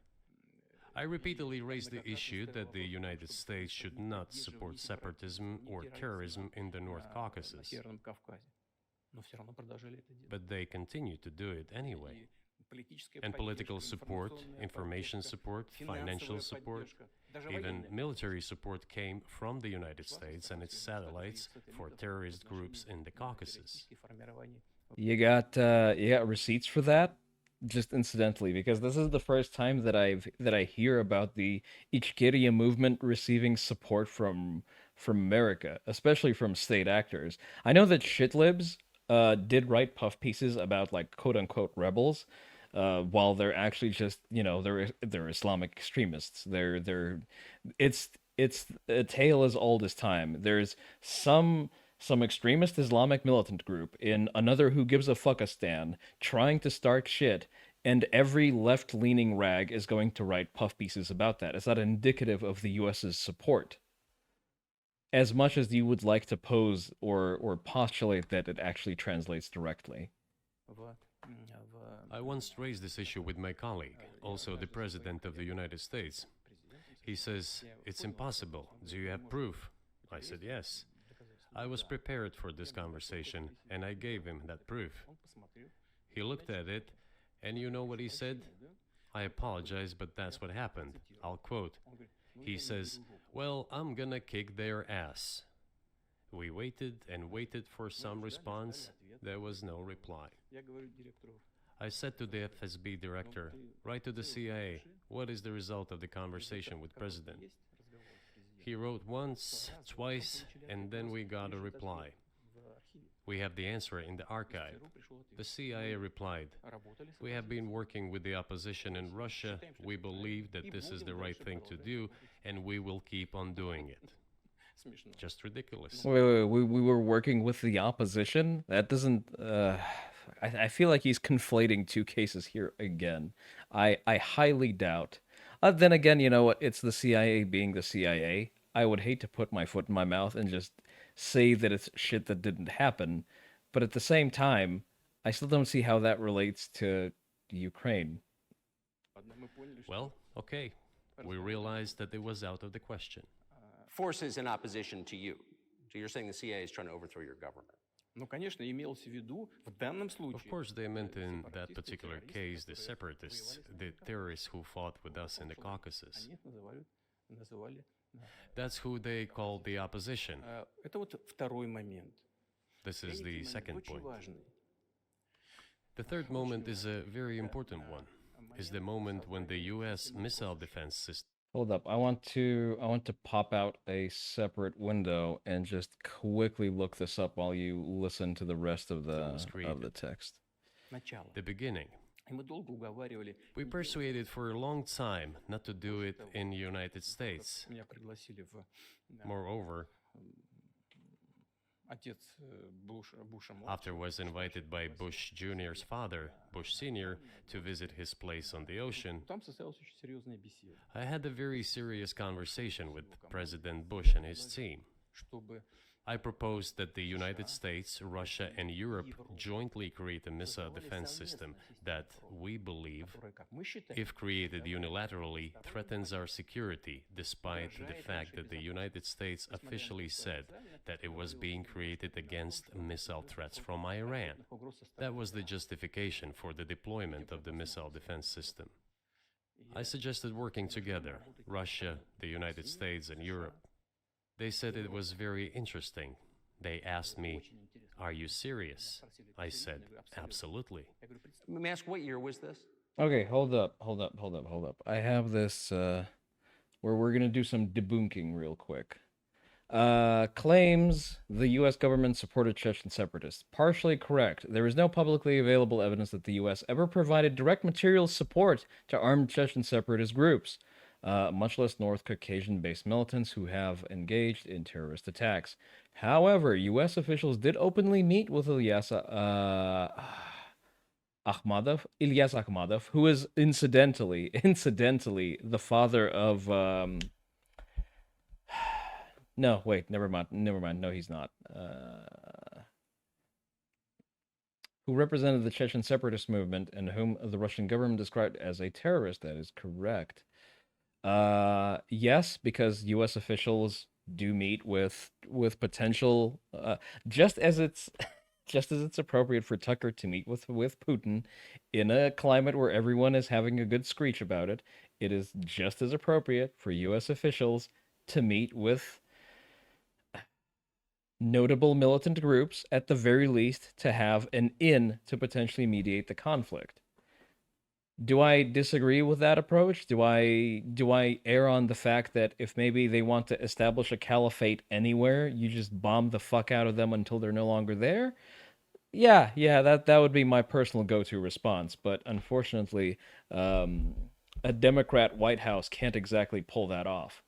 I repeatedly raised the issue that the United States should not support separatism or terrorism in the North на Caucasus, Северном Кавказе. Но все равно продолжали это делать. but they continue to do it anyway. И политическая And political поддержка, support, информационная information поддержка, support, financial финансовая support, поддержка, даже even военная. military support came from the United States and its satellites for terrorist groups in the Caucasus. Политические формирования. You got receipts for that? Just incidentally, because this is the first time that I hear about the Ichkeria movement receiving support from America, especially from state actors. I know that shitlibs did write puff pieces about like quote unquote rebels, while they're actually just they're Islamic extremists. It's a tale as old as time. There's some extremist Islamic militant group in another who gives a fuckistan trying to start shit, and every left-leaning rag is going to write puff pieces about that. Is that indicative of the US's support? As much as you would like to pose or postulate that it actually translates directly. I once raised this issue with my colleague, also the President of the United States. He says, "It's impossible. Do you have proof?" I said, "Yes." I was prepared for this conversation, and I gave him that proof. He looked at it, and you know what he said? "I apologize, but that's what happened." I'll quote. He says, "Well, I'm gonna kick their ass." We waited and waited for some response. There was no reply. I said to the FSB director, "Write to the CIA, what is the result of the conversation with President?" He wrote once, twice, and then we got a reply. We have the answer in the archive. The CIA replied, "We have been working with the opposition in Russia. We believe that this is the right thing to do, and we will keep on doing it." Just ridiculous. Wait, we were working with the opposition? That doesn't. I feel like he's conflating two cases here again. I highly doubt. Then again, you know what? It's the CIA being the CIA. I would hate to put my foot in my mouth and just say that it's shit that didn't happen, but at the same time, I still don't see how that relates to Ukraine. Well, okay. We realized that it was out of the question. Forces in opposition to you. So you're saying the CIA is trying to overthrow your government. Ну, конечно, имелось в виду в данном Of случае. course, they meant in that particular case the separatists, the terrorists who fought with us in the Caucasus. Они их называли. That's who they called the opposition. Это вот второй момент. This is the second Очень point. важный. The third moment is a very important one. Is the moment when the US missile defense system Hold up. I want to pop out a separate window and just quickly look this up while you listen to the rest of was the created. text. Начало. the beginning. И мы долго уговаривали. We persuaded for a long time not to do it in the United States. Меня пригласили в Moreover, отец Буша after was invited by Bush Jr.'s father, Bush Sr., to visit his place on the ocean, Там состоялась очень серьезная беседа, I had a very serious conversation with President Bush and his team. чтобы I proposed that the United States, Russia, and Europe jointly create a missile defense system that, we believe, которая, как мы считаем, if created unilaterally, threatens our security, despite the fact that the United States officially said that it was being created against missile threats from Iran. угроз со стороны. That was the justification for the deployment of the missile defense system. I suggested working together, Russia, the United States, and Europe. They said it was very interesting. They asked me, "Are you serious?" I said, "Absolutely." Let me ask, what year was this? Okay, hold up. I have this where we're gonna do some debunking real quick. Claims the U.S. government supported Chechen separatists. Partially correct. There is no publicly available evidence that the U.S. ever provided direct material support to armed Chechen separatist groups, much less North Caucasian-based militants who have engaged in terrorist attacks. However, U.S. officials did openly meet with Ilyas Akhmadov, who is incidentally the father of no, wait, never mind. No, he's not. Who represented the Chechen separatist movement and whom the Russian government described as a terrorist. That is correct. Yes, because U.S. officials do meet with potential, just as it's appropriate for Tucker to meet with Putin in a climate where everyone is having a good screech about it. It is just as appropriate for U.S. officials to meet with notable militant groups, at the very least, to have an in to potentially mediate the conflict. Do I disagree with that approach? Do I err on the fact that if maybe they want to establish a caliphate anywhere, you just bomb the fuck out of them until they're no longer there? Yeah, that would be my personal go-to response. But unfortunately, a Democrat White House can't exactly pull that off.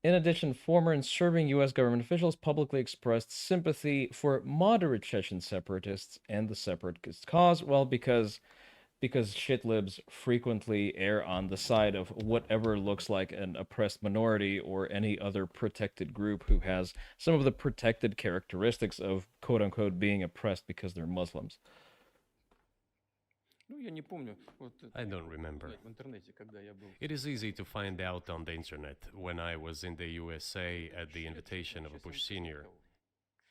In addition, former and serving U.S. government officials publicly expressed sympathy for moderate Chechen separatists and the separatist cause. Well, because shitlibs frequently err on the side of whatever looks like an oppressed minority or any other protected group who has some of the protected characteristics of quote-unquote being oppressed because they're Muslims. I don't remember. It is easy to find out on the internet when I was in the USA at the invitation of a Bush senior.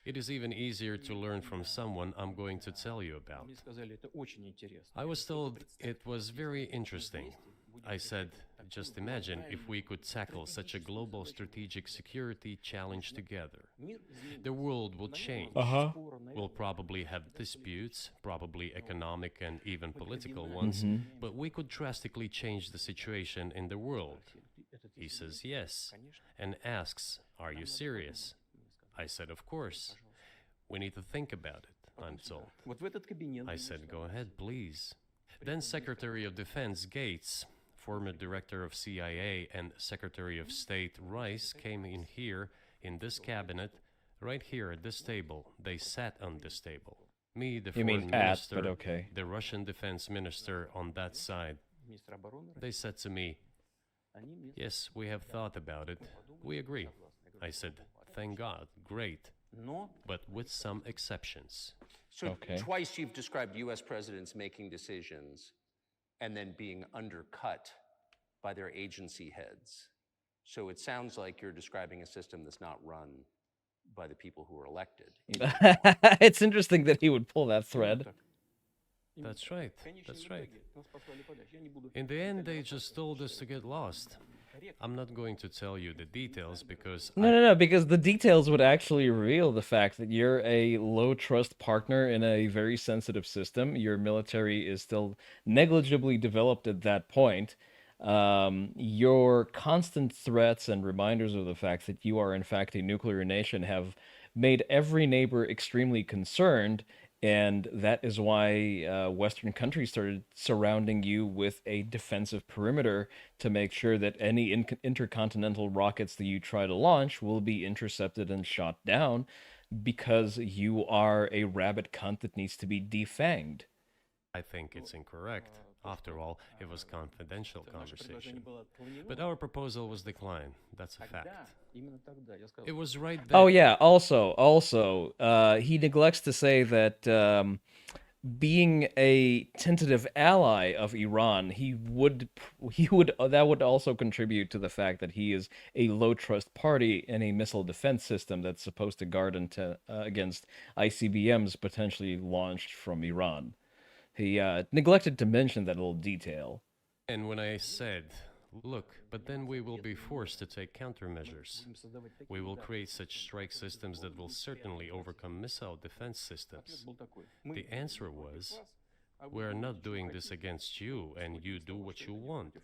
It is even easier to learn from someone I'm going to tell you about. I was told it was very interesting. I said, just imagine if we could tackle such a global strategic security challenge together. The world will change. We'll probably have disputes, probably economic and even political ones, but we could drastically change the situation in the world. He says yes, and asks, "Are you serious?" I said, "Of course. We need to think about it," I'm told. I said, "Go ahead, please." Then Secretary of Defense Gates, former director of CIA, and Secretary of State Rice came in here, in this cabinet, right here at this table. They sat on this table. Me, the foreign minister, but okay. the Russian defense minister on that side. They said to me, "Yes, we have thought about it. We agree." I said, "Thank God, great, but with some exceptions." So Okay. twice you've described U.S. presidents making decisions and then being undercut by their agency heads. So it sounds like you're describing a system that's not run by the people who are elected. It's interesting that he would pull that thread. That's right, that's right. In the end, they just told us to get lost. I'm not going to tell you the details because No, because the details would actually reveal the fact that you're a low-trust partner in a very sensitive system. Your military is still negligibly developed at that point. Your constant threats and reminders of the fact that you are, in fact, a nuclear nation have made every neighbor extremely concerned. And that is why Western countries started surrounding you with a defensive perimeter to make sure that any intercontinental rockets that you try to launch will be intercepted and shot down, because you are a rabid cunt that needs to be defanged. I think it's incorrect. After all, it was confidential conversation. But our proposal was declined. That's a fact. It was right there. Oh yeah. Also, he neglects to say that being a tentative ally of Iran, that would also contribute to the fact that he is a low trust party in a missile defense system that's supposed to guard against ICBMs potentially launched from Iran. He neglected to mention that little detail. And when I said, Look, but then we will be forced to take countermeasures. We will create such strike systems that will certainly overcome missile defense systems. The answer was, we are not doing this against you, and you do what you want,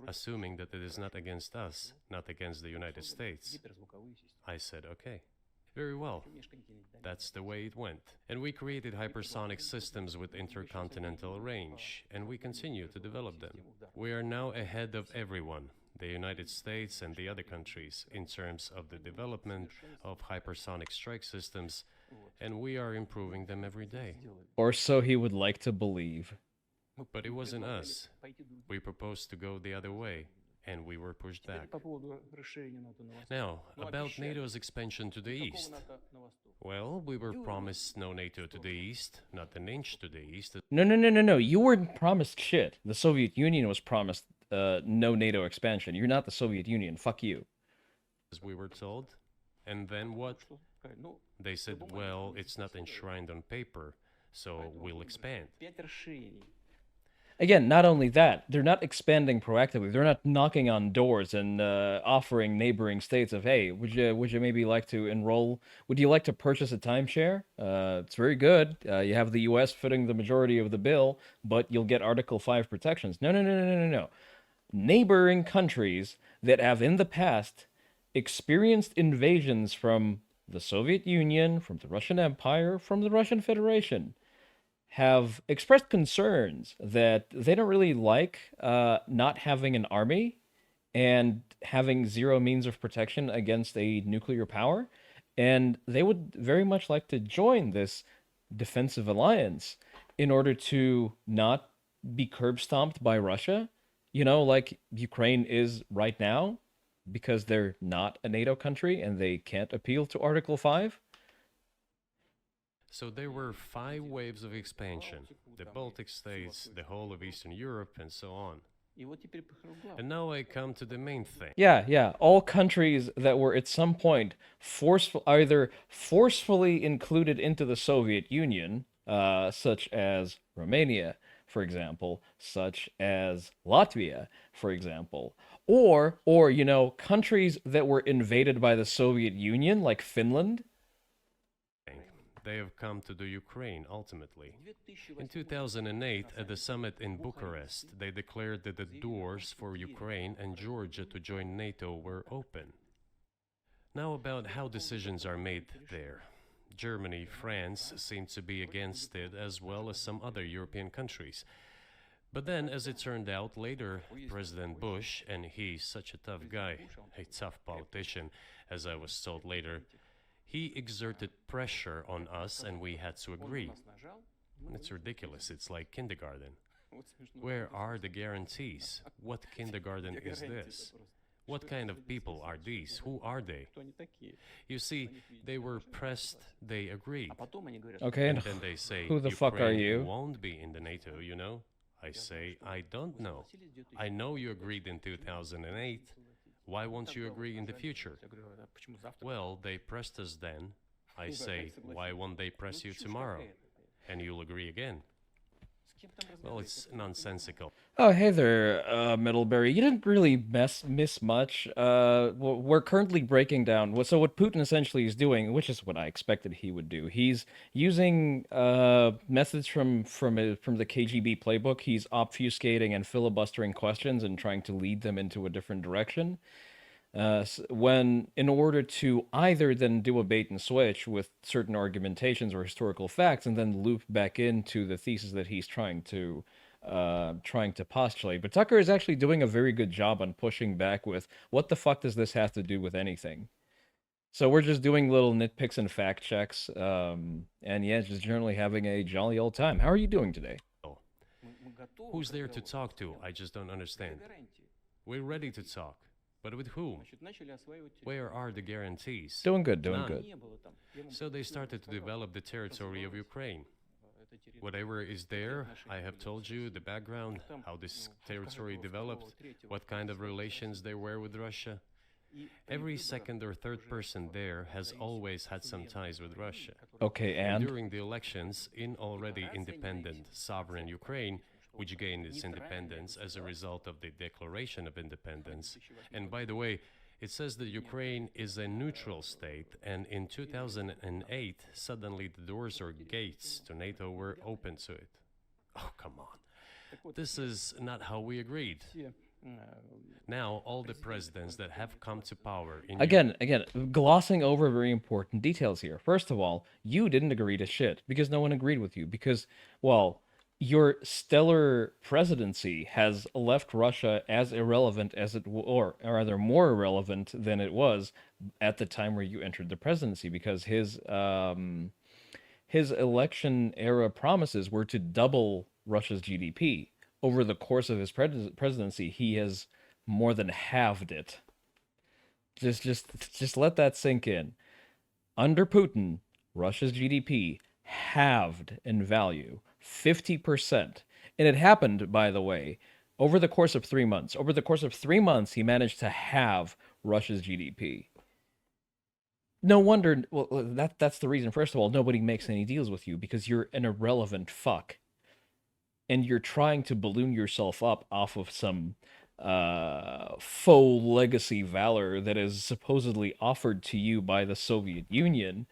assuming that it is not against us, not against the United States. I said, okay. Very well. That's the way it went. And we created hypersonic systems with intercontinental range, and we continue to develop them. We are now ahead of everyone, the United States and the other countries, in terms of the development of hypersonic strike systems, and we are improving them every day. Or so he would like to believe. But it wasn't us. We proposed to go the other way, and we were pushed back. Now, about NATO's expansion to the east. Well, we were promised no NATO to the east, not an inch to the east. No. You weren't promised shit. The Soviet Union was promised no NATO expansion. You're not the Soviet Union. Fuck you. As we were told. And then what? They said, well, it's not enshrined on paper, so we'll expand. Again, not only that, they're not expanding proactively. They're not knocking on doors and offering neighboring states of, hey, would you maybe like to enroll? Would you like to purchase a timeshare? It's very good. You have the U.S. footing the majority of the bill, but you'll get Article 5 protections. No. Neighboring countries that have in the past experienced invasions from the Soviet Union, from the Russian Empire, from the Russian Federation, have expressed concerns that they don't really like not having an army and having zero means of protection against a nuclear power. And they would very much like to join this defensive alliance in order to not be curb stomped by Russia, like Ukraine is right now, because they're not a NATO country and they can't appeal to Article 5. So there were 5 waves of expansion, the Baltic states, the whole of Eastern Europe, and so on. And now I come to the main thing. Yeah. All countries that were at some point either forcefully included into the Soviet Union, such as Romania, for example, such as Latvia, for example, or countries that were invaded by the Soviet Union, like Finland. They have come to the Ukraine, ultimately. In 2008, at the summit in Bucharest, they declared that the doors for Ukraine and Georgia to join NATO were open. Now about how decisions are made there. Germany, France seem to be against it, as well as some other European countries. But then, as it turned out later, President Bush, and he's such a tough guy, a tough politician, as I was told later, he exerted pressure on us and we had to agree. It's ridiculous, it's like kindergarten. Where are the guarantees? What kindergarten is this? What kind of people are these? Who are they? You see, they were pressed, they agreed. Okay, And then they say, who the fuck are Ukraine you? won't be in the NATO, I say, I don't know. I know you agreed in 2008. Why won't you agree in the future? Well, they pressed us then. I say, why won't they press you tomorrow? And you'll agree again. Well, it's nonsensical. Oh, hey there, Middlebury. You didn't really miss much. We're currently breaking down. So what Putin essentially is doing, which is what I expected he would do, he's using methods from the KGB playbook. He's obfuscating and filibustering questions and trying to lead them into a different direction. In order to either then do a bait and switch with certain argumentations or historical facts, and then loop back into the thesis that he's trying to postulate. But Tucker is actually doing a very good job on pushing back with, what the fuck does this have to do with anything? So we're just doing little nitpicks and fact checks, and yeah, just generally having a jolly old time. How are you doing today? Who's there to talk to? I just don't understand. We're ready to talk. But with whom? Where are the guarantees? Doing good. None. So they started to develop the territory of Ukraine. Whatever is there, I have told you the background, how this territory developed, what kind of relations there were with Russia. Every second or third person there has always had some ties with Russia. Okay, and? During the elections in already independent, sovereign Ukraine, which gained its independence as a result of the Declaration of Independence. And by the way, it says that Ukraine is a neutral state, and in 2008, suddenly the doors or gates to NATO were open to it. Oh, come on. This is not how we agreed. Now, all the presidents that have come to power in Again, glossing over very important details here. First of all, you didn't agree to shit because no one agreed with you because, well, your stellar presidency has left Russia as irrelevant as it or rather more irrelevant than it was at the time where you entered the presidency because his election era promises were to double Russia's GDP. Over the course of his presidency, he has more than halved it. Just let that sink in. Under Putin, Russia's GDP halved in value, 50%. And it happened, by the way, over the course of 3 months. Over the course of 3 months, he managed to halve Russia's GDP. No wonder, well, that's the reason. First of all, nobody makes any deals with you because you're an irrelevant fuck. And you're trying to balloon yourself up off of some faux legacy valor that is supposedly offered to you by the Soviet Union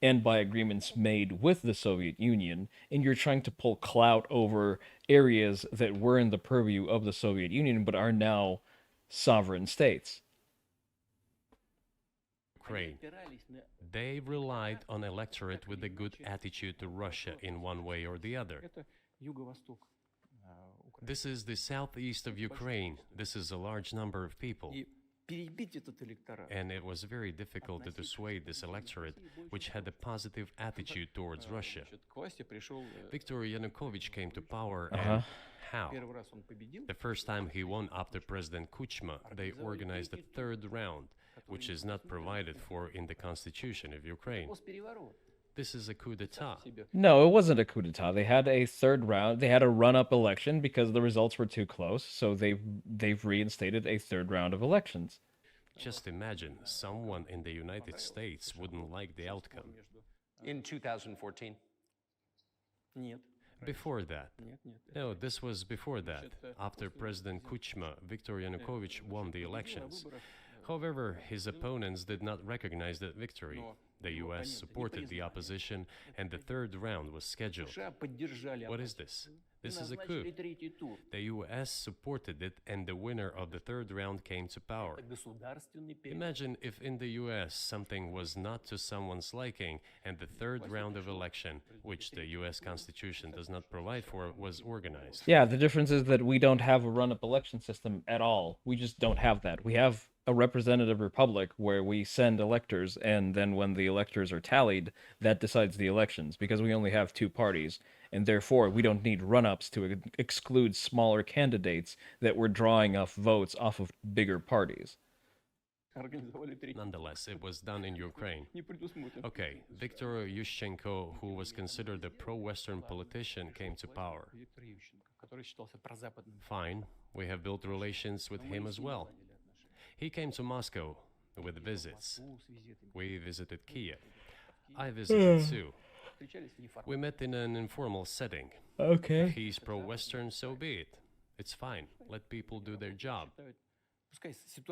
and by agreements made with the Soviet Union, and you're trying to pull clout over areas that were in the purview of the Soviet Union but are now sovereign states. Ukraine. They relied on electorate with a good attitude to Russia in one way or the other. This is the southeast of Ukraine. This is a large number of people. And it was very difficult to dissuade this electorate, which had a positive attitude towards Russia. Viktor Yanukovych came to power, and how? The first time he won after President Kuchma, they organized a third round, which is not provided for in the constitution of Ukraine. This is a coup d'etat. No, it wasn't a coup d'etat. They had a third round. They had a run-up election because the results were too close, so they've reinstated a third round of elections. Just imagine, someone in the United States wouldn't like the outcome. In 2014? Before that. No, this was before that. After President Kuchma, Viktor Yanukovych won the elections. However, his opponents did not recognize that victory. The US supported the opposition, and the third round was scheduled. What is this? This is a coup. The US supported it, and the winner of the third round came to power. Imagine if in the US something was not to someone's liking, and the third round of election, which the US Constitution does not provide for, was organized. Yeah, the difference is that we don't have a run-up election system at all. We just don't have that. We have a representative republic where we send electors, and then when the electors are tallied, that decides the elections, because we only have two parties, and therefore we don't need run-ups to exclude smaller candidates that were drawing off votes off of bigger parties. Nonetheless, it was done in Ukraine. Okay, Viktor Yushchenko, who was considered a pro-Western politician, came to power. Fine, we have built relations with him as well. He came to Moscow with visits. We visited Kiev. I visited too. We met in an informal setting. Okay. He's pro-Western, so be it. It's fine. Let people do their job.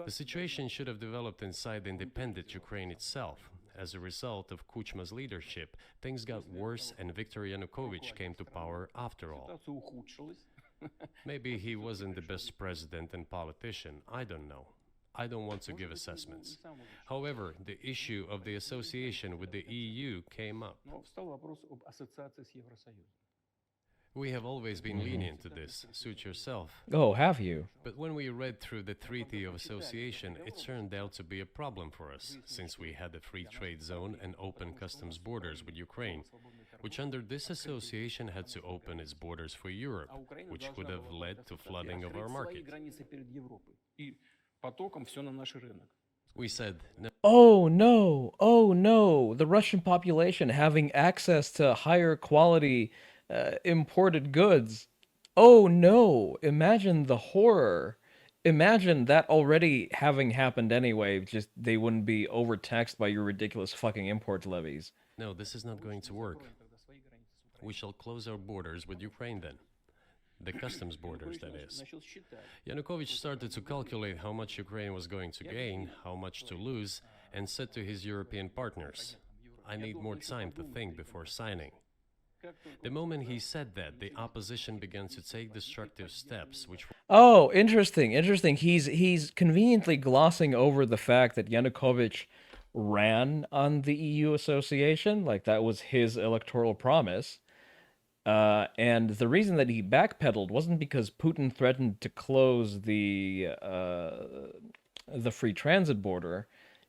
The situation should have developed inside the independent Ukraine itself. As a result of Kuchma's leadership, things got worse and Viktor Yanukovych came to power after all. Maybe he wasn't the best president and politician, I don't know. I don't want to give assessments. However, the issue of the association with the EU came up. We have always been lenient to this, suit yourself. Oh, have you? But when we read through the Treaty of Association, it turned out to be a problem for us, since we had a free trade zone and open customs borders with Ukraine, which under this association had to open its borders for Europe, which could have led to flooding of our market. We said, no. Oh no, the Russian population having access to higher quality imported goods. Oh no, imagine the horror. Imagine that already having happened anyway, just they wouldn't be overtaxed by your ridiculous fucking import levies. No, this is not going to work. We shall close our borders with Ukraine then. the customs borders, that is. Начал считать. Yanukovych started to calculate how much Ukraine was going to gain, how much to lose, and said to his European partners, "I need more time to think before signing." The moment he said that, the opposition began to take destructive steps, which Oh, interesting, interesting. He's conveniently glossing over the fact that Yanukovych ran on the EU association, like that was his electoral promise. And the reason that he backpedaled wasn't because Putin threatened to close the free transit border.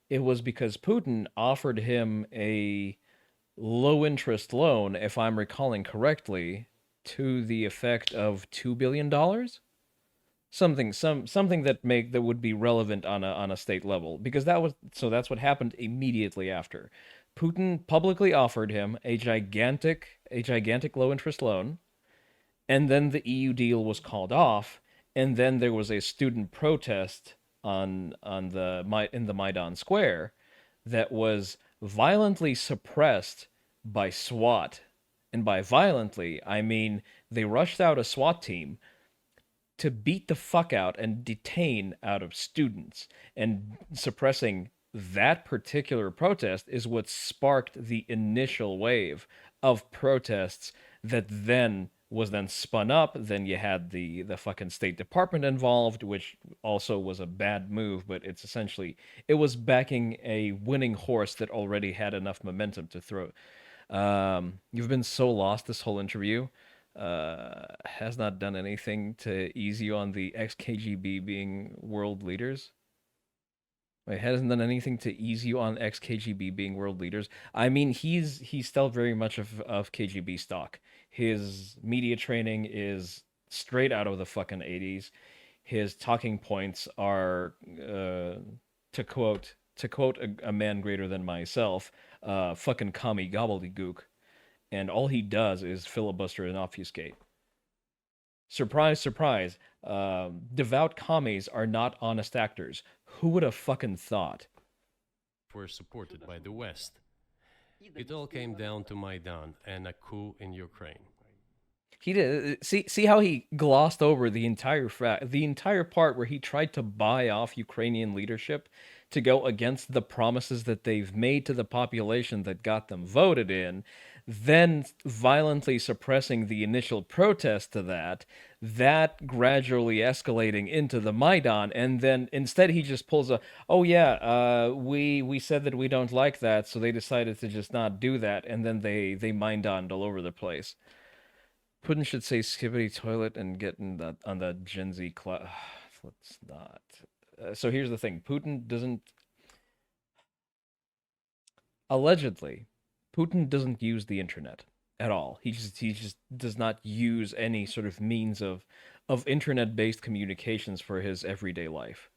It was because Putin offered him a low interest loan, if I'm recalling correctly, to the effect of $2 billion. Something that would be relevant on a state level, because that's what happened immediately after. Putin publicly offered him a gigantic low interest loan, and then the EU deal was called off, and then there was a student protest in the Maidan Square that was violently suppressed by SWAT. And by violently, I mean they rushed out a SWAT team to beat the fuck out and detain out of students. And suppressing that particular protest is what sparked the initial wave of protests that was then spun up. Then you had the fucking State Department involved, which also was a bad move, but it was backing a winning horse that already had enough momentum to throw. You've been so lost this whole interview. Has not done anything to ease you on the ex-KGB being world leaders. Wait, hasn't done anything to ease you on ex-KGB being world leaders. I mean, he's still very much of KGB stock. His media training is straight out of the fucking 80s. His talking points are, to quote a man greater than myself, fucking commie gobbledygook. And all he does is filibuster and obfuscate. Surprise, surprise. Devout commies are not honest actors. Who would have fucking thought? were supported by the West. It all came down to Maidan and a coup in Ukraine. He did see how he glossed over the entire part where he tried to buy off Ukrainian leadership to go against the promises that they've made to the population that got them voted in, then violently suppressing the initial protest to that gradually escalating into the Maidan, and then instead he just pulls we said that we don't like that, so they decided to just not do that, and then they Maidaned all over the place. Putin should say skibbity toilet and get on the Gen Z class. Let's not. So here's the thing. Putin doesn't... Allegedly, Putin doesn't use the internet at all. He just does not use any sort of means of internet-based communications for his everyday life.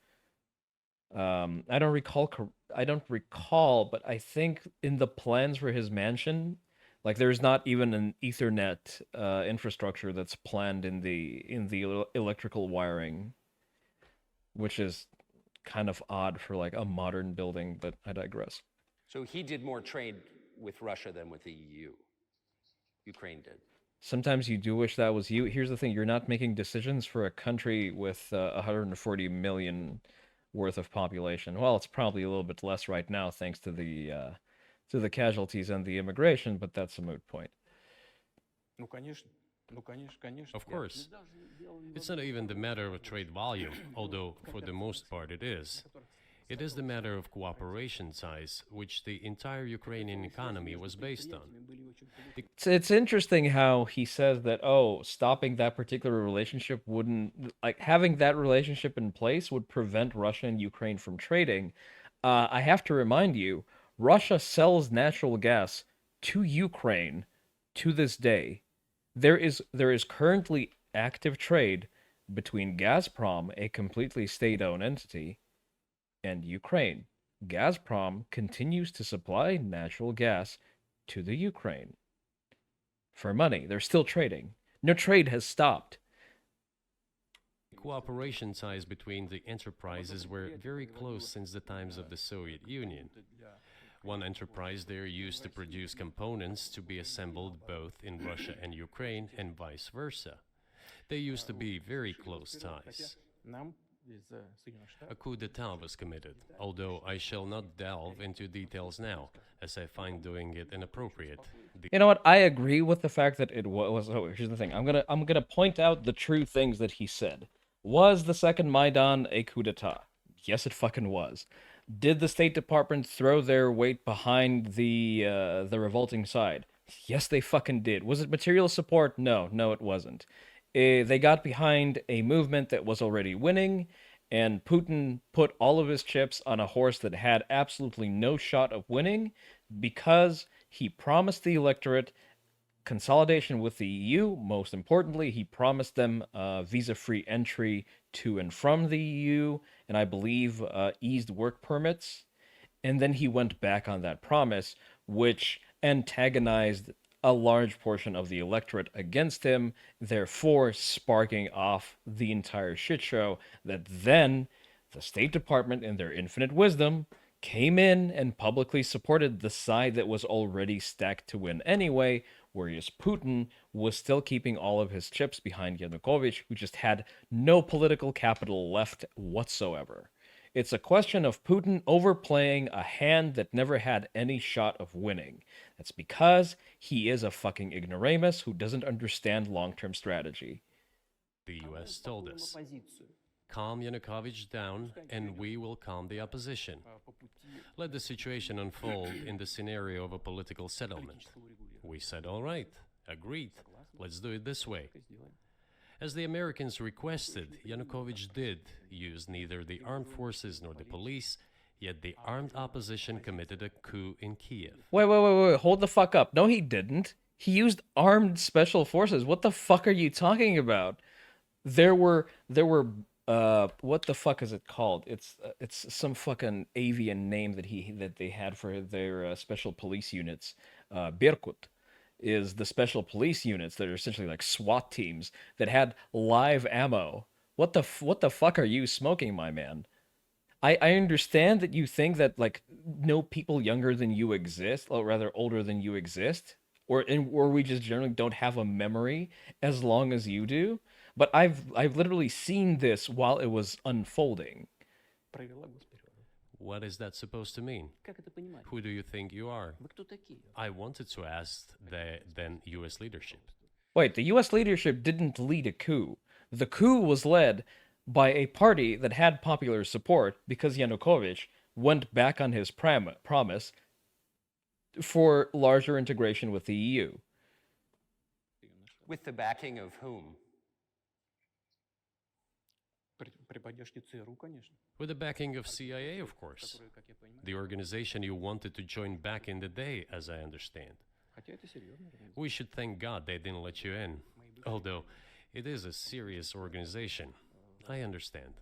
I don't recall, but I think in the plans for his mansion, like, there's not even an Ethernet infrastructure that's planned in the electrical wiring, which is kind of odd for like a modern building, but I digress. So he did more trade with Russia than with the EU. Ukraine did. Sometimes you do wish that was you. Here's the thing: you're not making decisions for a country with 140 million worth of population. Well, it's probably a little bit less right now, thanks to the casualties and the immigration, but that's a moot point. Of course. It's not even the matter of trade volume, although for the most part it is. It is the matter of cooperation ties, which the entire Ukrainian economy was based on. It's interesting how he says that, stopping that particular relationship wouldn't, like, having that relationship in place would prevent Russia and Ukraine from trading. I have to remind you, Russia sells natural gas to Ukraine to this day. There is currently active trade between Gazprom, a completely state-owned entity, and Ukraine. Gazprom continues to supply natural gas to the Ukraine for money. They're still trading. No trade has stopped. Cooperation ties between the enterprises were very close since the times of the Soviet Union. One enterprise there used to produce components to be assembled both in Russia and Ukraine, and vice versa. They used to be very close ties. Нам из Соединенных A Штатов coup d'etat was committed, although I shall not delve into details now, as I find doing it inappropriate. You know what? I agree with the fact that it was. Oh, here's the thing. I'm gonna point out the true things that he said. Was the second Maidan a coup d'état? Yes, it fucking was. Did the State Department throw their weight behind the revolting side? Yes, they fucking did. Was it material support? No, no, it wasn't. They got behind a movement that was already winning, and Putin put all of his chips on a horse that had absolutely no shot of winning because he promised the electorate consolidation with the EU. Most importantly, he promised them visa-free entry to and from the EU, and I believe eased work permits. And then he went back on that promise, which antagonized a large portion of the electorate against him, therefore sparking off the entire shit show that then the State Department, in their infinite wisdom, came in and publicly supported the side that was already stacked to win anyway, whereas Putin was still keeping all of his chips behind Yanukovych, who just had no political capital left whatsoever. It's a question of Putin overplaying a hand that never had any shot of winning. That's because he is a fucking ignoramus who doesn't understand long-term strategy. The US told us, позицию calm Yanukovych down and we will calm the opposition. по пути Let the situation unfold in the scenario of a political settlement. We said, all right, agreed, let's do it this way. сделаем. As the Americans requested, Yanukovych did use neither the armed forces nor the police, yet the armed opposition committed a coup in Kiev. Wait, hold the fuck up. No, he didn't. He used armed special forces. What the fuck are you talking about? There were what the fuck is it called? It's some fucking avian name that they had for their special police units. Berkut is the special police units that are essentially like SWAT teams that had live ammo. What the fuck are you smoking, my man? I understand that you think that like no people younger than you exist, or rather older than you exist, or we just generally don't have a memory as long as you do. But I've literally seen this while it was unfolding. Провела госперевод. What is that supposed to mean? Как это понимать? Who do you think you are? Вы кто такие? I wanted to ask the then US leadership. Wait, the US leadership didn't lead a coup. The coup was led by a party that had popular support because Yanukovych went back on his promise for larger integration with the EU. With the backing of whom? При поддержке ЦРУ, конечно. With the backing of CIA, of course. Которые, как я понимаю, The organization you wanted to join back in the day, as I understand. хотя это серьезно. We should thank God they didn't let you in. Although, it is a serious organization. I understand.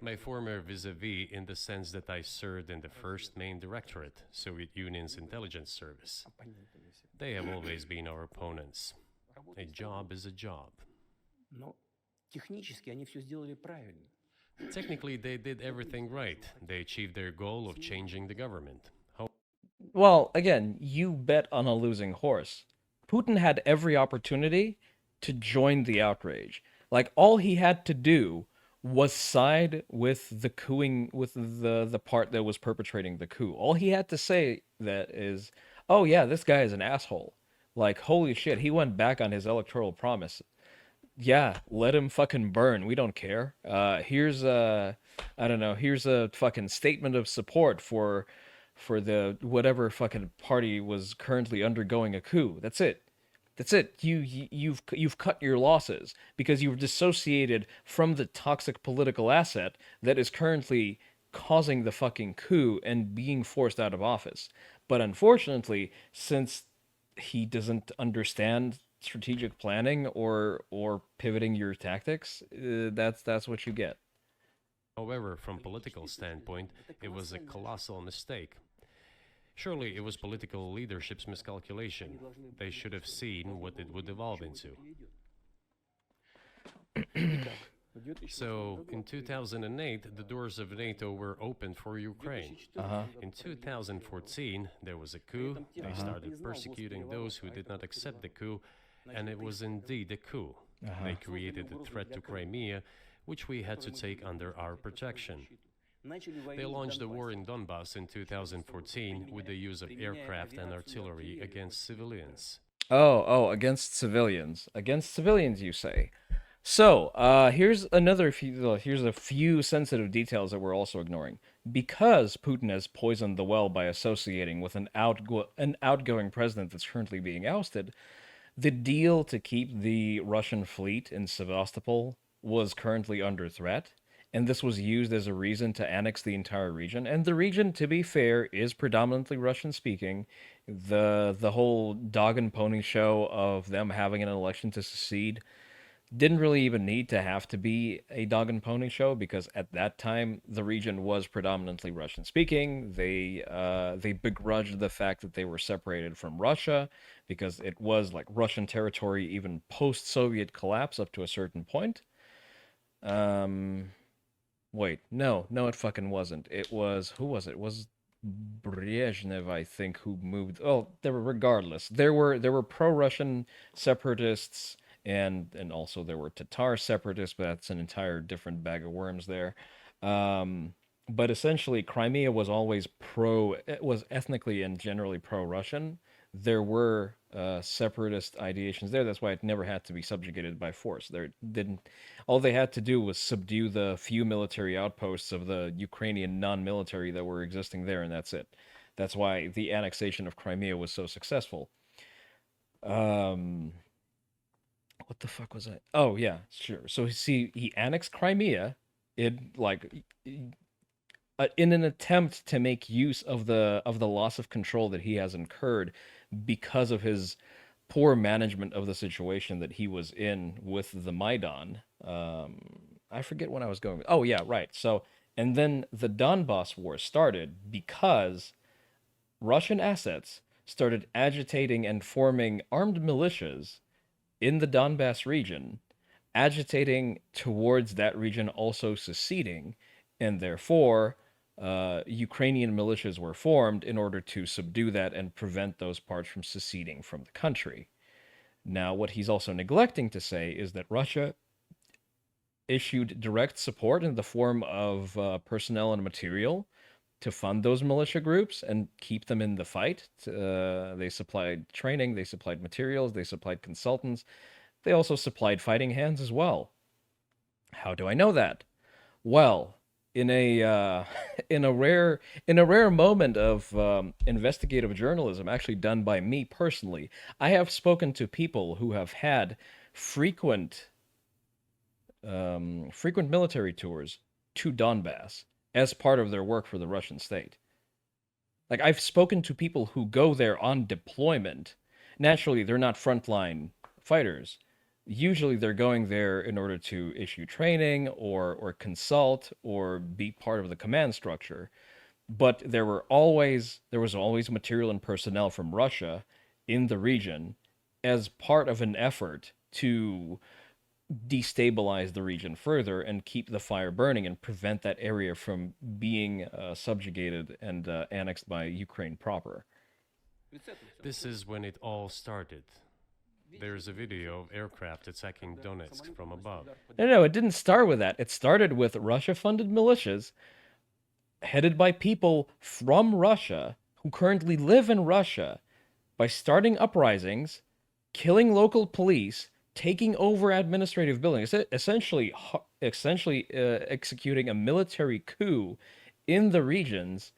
My former vis-a-vis in the sense that I served in the first main directorate, Soviet Union's intelligence service. Оппонентами все. They have always been our opponents. A job is a job. Но технически они все сделали правильно. Technically, they did everything right. They achieved their goal of changing the government. Well, again, you bet on a losing horse. Putin had every opportunity to join the outrage. Like all he had to do was side with the cooing with the part that was perpetrating the coup. All he had to say that is, "Oh yeah, this guy is an asshole." Like holy shit, he went back on his electoral promise. Yeah, let him fucking burn. We don't care. Here's a, I don't know. Here's a fucking statement of support for the whatever fucking party was currently undergoing a coup. That's it. That's it. You've cut your losses because you've dissociated from the toxic political asset that is currently causing the fucking coup and being forced out of office. But unfortunately, since he doesn't understand strategic planning or pivoting your tactics, that's what you get. However, from political standpoint, it was a colossal mistake. Surely it was political leadership's miscalculation. They should have seen what it would evolve into. So, in 2008, the doors of NATO were opened for Ukraine. In 2014, there was a coup. They started persecuting those who did not accept the coup, and it was indeed a coup. They created a threat to Crimea, which we had to take under our protection. They launched the war in Donbass in 2014 with the use of aircraft and artillery against civilians. Against civilians. Against civilians, you say. So, here's here's a few sensitive details that we're also ignoring. Because Putin has poisoned the well by associating with an outgoing president that's currently being ousted, the deal to keep the Russian fleet in Sevastopol was currently under threat, and this was used as a reason to annex the entire region. And the region, to be fair, is predominantly Russian speaking. The whole dog and pony show of them having an election to secede didn't really even need to have to be a dog and pony show, because at that time the region was predominantly Russian speaking. They begrudged the fact that they were separated from Russia, because it was like Russian territory even post Soviet collapse up to a certain point. Wait, no, it fucking wasn't. It was, who was it? It was Brezhnev, I think, who moved. Oh, regardless. There were pro-Russian separatists, and also there were Tatar separatists, but that's an entire different bag of worms there. But essentially, Crimea was always it was ethnically and generally pro-Russian. There were separatist ideations there. That's why it never had to be subjugated by force. There didn't. All they had to do was subdue the few military outposts of the Ukrainian non-military that were existing there, and that's it. That's why the annexation of Crimea was so successful. What the fuck was that? Oh yeah, sure. So see, he annexed Crimea, in an attempt to make use of the loss of control that he has incurred because of his poor management of the situation that he was in with the Maidan. I forget when I was going. Oh yeah, right. So, and then the Donbass war started because Russian assets started agitating and forming armed militias in the Donbass region, agitating towards that region also seceding, and therefore Ukrainian militias were formed in order to subdue that and prevent those parts from seceding from the country. Now, what he's also neglecting to say is that Russia issued direct support in the form of personnel and material to fund those militia groups and keep them in the fight. They supplied training, they supplied materials, they supplied consultants. They also supplied fighting hands as well. How do I know that? Well, in a in a rare moment of investigative journalism, actually done by me personally, I have spoken to people who have had frequent military tours to Donbass as part of their work for the Russian state. Like, I've spoken to people who go there on deployment. Naturally, they're not frontline fighters. Usually they're going there in order to issue training or consult or be part of the command structure. But there was always material and personnel from Russia in the region as part of an effort to destabilize the region further and keep the fire burning and prevent that area from being subjugated and annexed by Ukraine proper. This is when it all started. There's a video of aircraft attacking Donetsk from above. No, it didn't start with that. It started with Russia-funded militias headed by people from Russia who currently live in Russia by starting uprisings, killing local police, taking over administrative buildings, essentially executing a military coup in the regions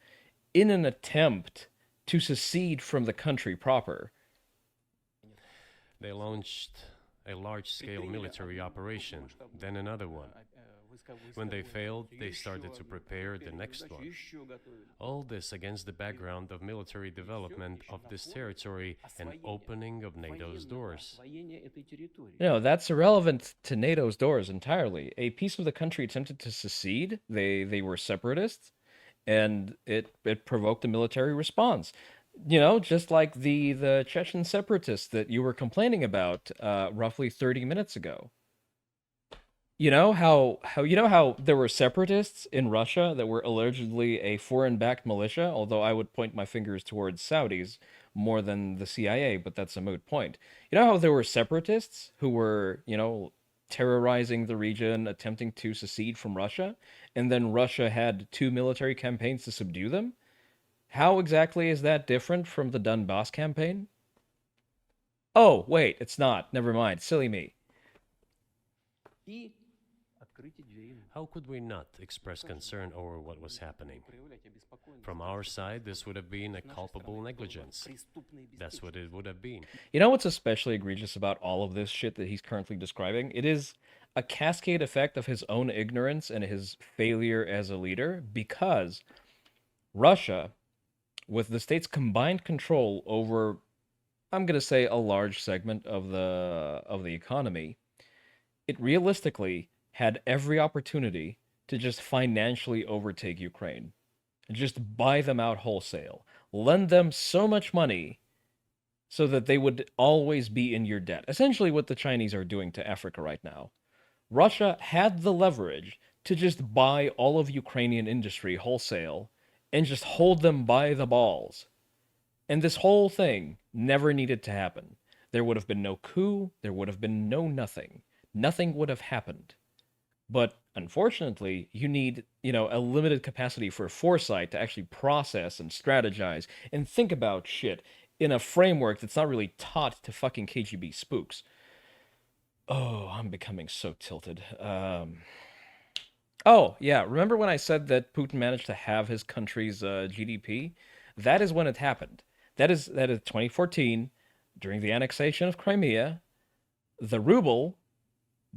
in an attempt to secede from the country proper. They launched a large-scale military operation, then another one. When they failed, they started to prepare the next one. All this against the background of military development of this territory and opening of NATO's doors. No, that's irrelevant to NATO's doors entirely. A piece of the country attempted to secede. They were separatists, and it provoked a military response. Just like the Chechen separatists that you were complaining about roughly 30 minutes ago. You know how there were separatists in Russia that were allegedly a foreign-backed militia, although I would point my fingers towards Saudis more than the CIA, but that's a moot point. You know how there were separatists who were, terrorizing the region, attempting to secede from Russia, and then Russia had two military campaigns to subdue them? How exactly is that different from the Donbass campaign? Oh, wait, it's not. Never mind. Silly me. И открыть двери. How could we not express concern over what was happening? Проявлять обеспокоенность. From our side, this would have been a culpable negligence. Преступное That's what it would have been. You know what's especially egregious about all of this shit that he's currently describing? It is a cascade effect of his own ignorance and his failure as a leader, because Russia, with the state's combined control over, I'm going to say, a large segment of the economy, it realistically had every opportunity to just financially overtake Ukraine, and just buy them out wholesale, lend them so much money so that they would always be in your debt. Essentially what the Chinese are doing to Africa right now. Russia had the leverage to just buy all of Ukrainian industry wholesale and just hold them by the balls. And this whole thing never needed to happen. There would have been no coup, there would have been no nothing. Nothing would have happened. But unfortunately, you need, a limited capacity for foresight to actually process and strategize and think about shit in a framework that's not really taught to fucking KGB spooks. Oh, I'm becoming so tilted. Oh, yeah, remember when I said that Putin managed to have his country's GDP? That is when it happened. That is 2014, during the annexation of Crimea. The ruble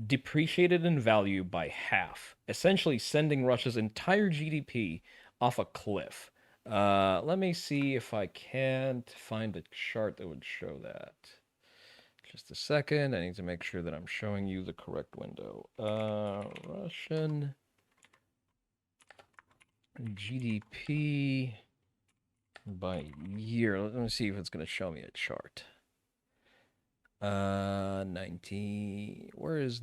depreciated in value by half, essentially sending Russia's entire GDP off a cliff. Let me see if I can't find a chart that would show that. Just a second. I need to make sure that I'm showing you the correct window. Russian GDP by year. Let me see if it's going to show me a chart. 19. Where is?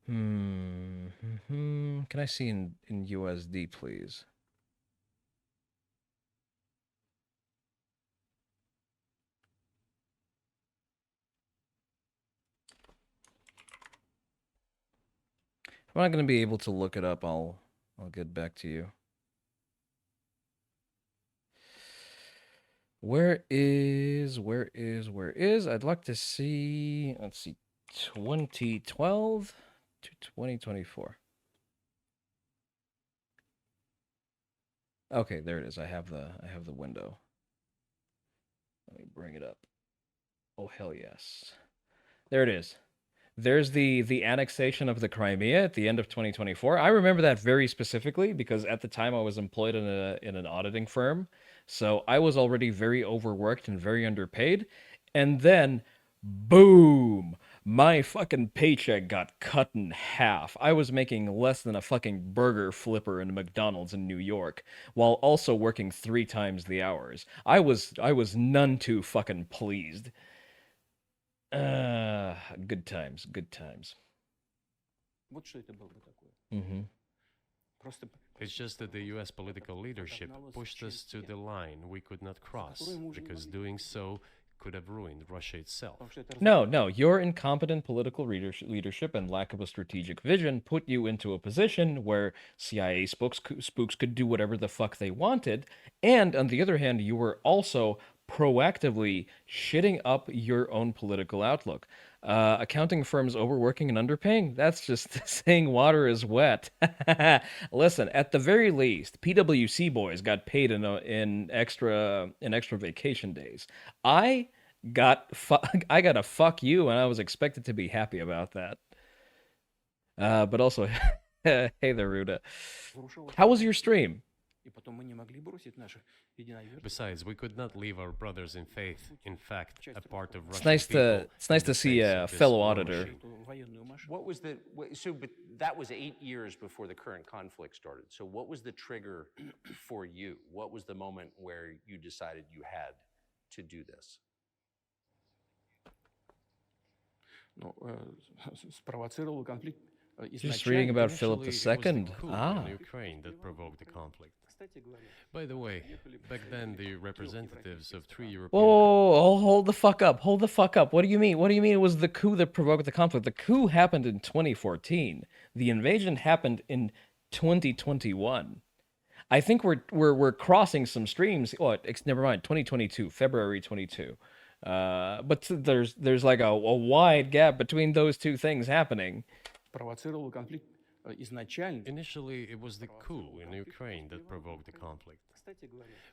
Can I see in USD, please? If I'm not going to be able to look it up, I'll get back to you. Where is? I'd like to see, let's see, 2012 to 2024. Okay, there it is. I have the window. Let me bring it up. Oh, hell yes. There it is. There's the annexation of the Crimea at the end of 2024. I remember that very specifically because at the time I was employed in an auditing firm. So I was already very overworked and very underpaid. And then, boom, my fucking paycheck got cut in half. I was making less than a fucking burger flipper in McDonald's in New York, while also working 3 times the hours. I was none too fucking pleased. Good times, good times. Вот что это было такое. Mm-hmm. Просто It's just that the US political leadership pushed us to the line we could not cross, because doing so could have ruined Russia itself. потому что это No, your incompetent political leadership and lack of a strategic vision put you into a position where CIA spooks could do whatever the fuck they wanted, and on the other hand, you were also proactively shitting up your own political outlook. Accounting firms overworking and underpaying, that's just saying water is wet. Listen, at the very least, PwC boys got paid in extra vacation days. I got a fuck you, and I was expected to be happy about that. But also, hey there, Ruda. разрушало. How was your stream? И потом мы не могли бросить наших единоверцев. Besides, we could not leave our brothers in faith, in fact, a part of It's Russian nice people, to in the see face a of this fellow war auditor. machine. Эту военную машину. What was the but that was 8 years before the current conflict started. So what was the trigger for you? What was the moment where you decided you had to do this? Ну, спровоцировал конфликт Just reading about Philip Initially, it was the II. coup Ah. in Ukraine that provoked the conflict. By the way, back then the representatives of three European Whoa, hold the fuck up. Hold the fuck up. What do you mean? What do you mean it was the coup that provoked the conflict? The coup happened in 2014. The invasion happened in 2021. I think we're crossing some streams. Oh, never mind. 2022, February 22. But there's like a wide gap between those two things happening. Провоцировал конфликт изначально. Initially, it was the coup in Ukraine that provoked the conflict.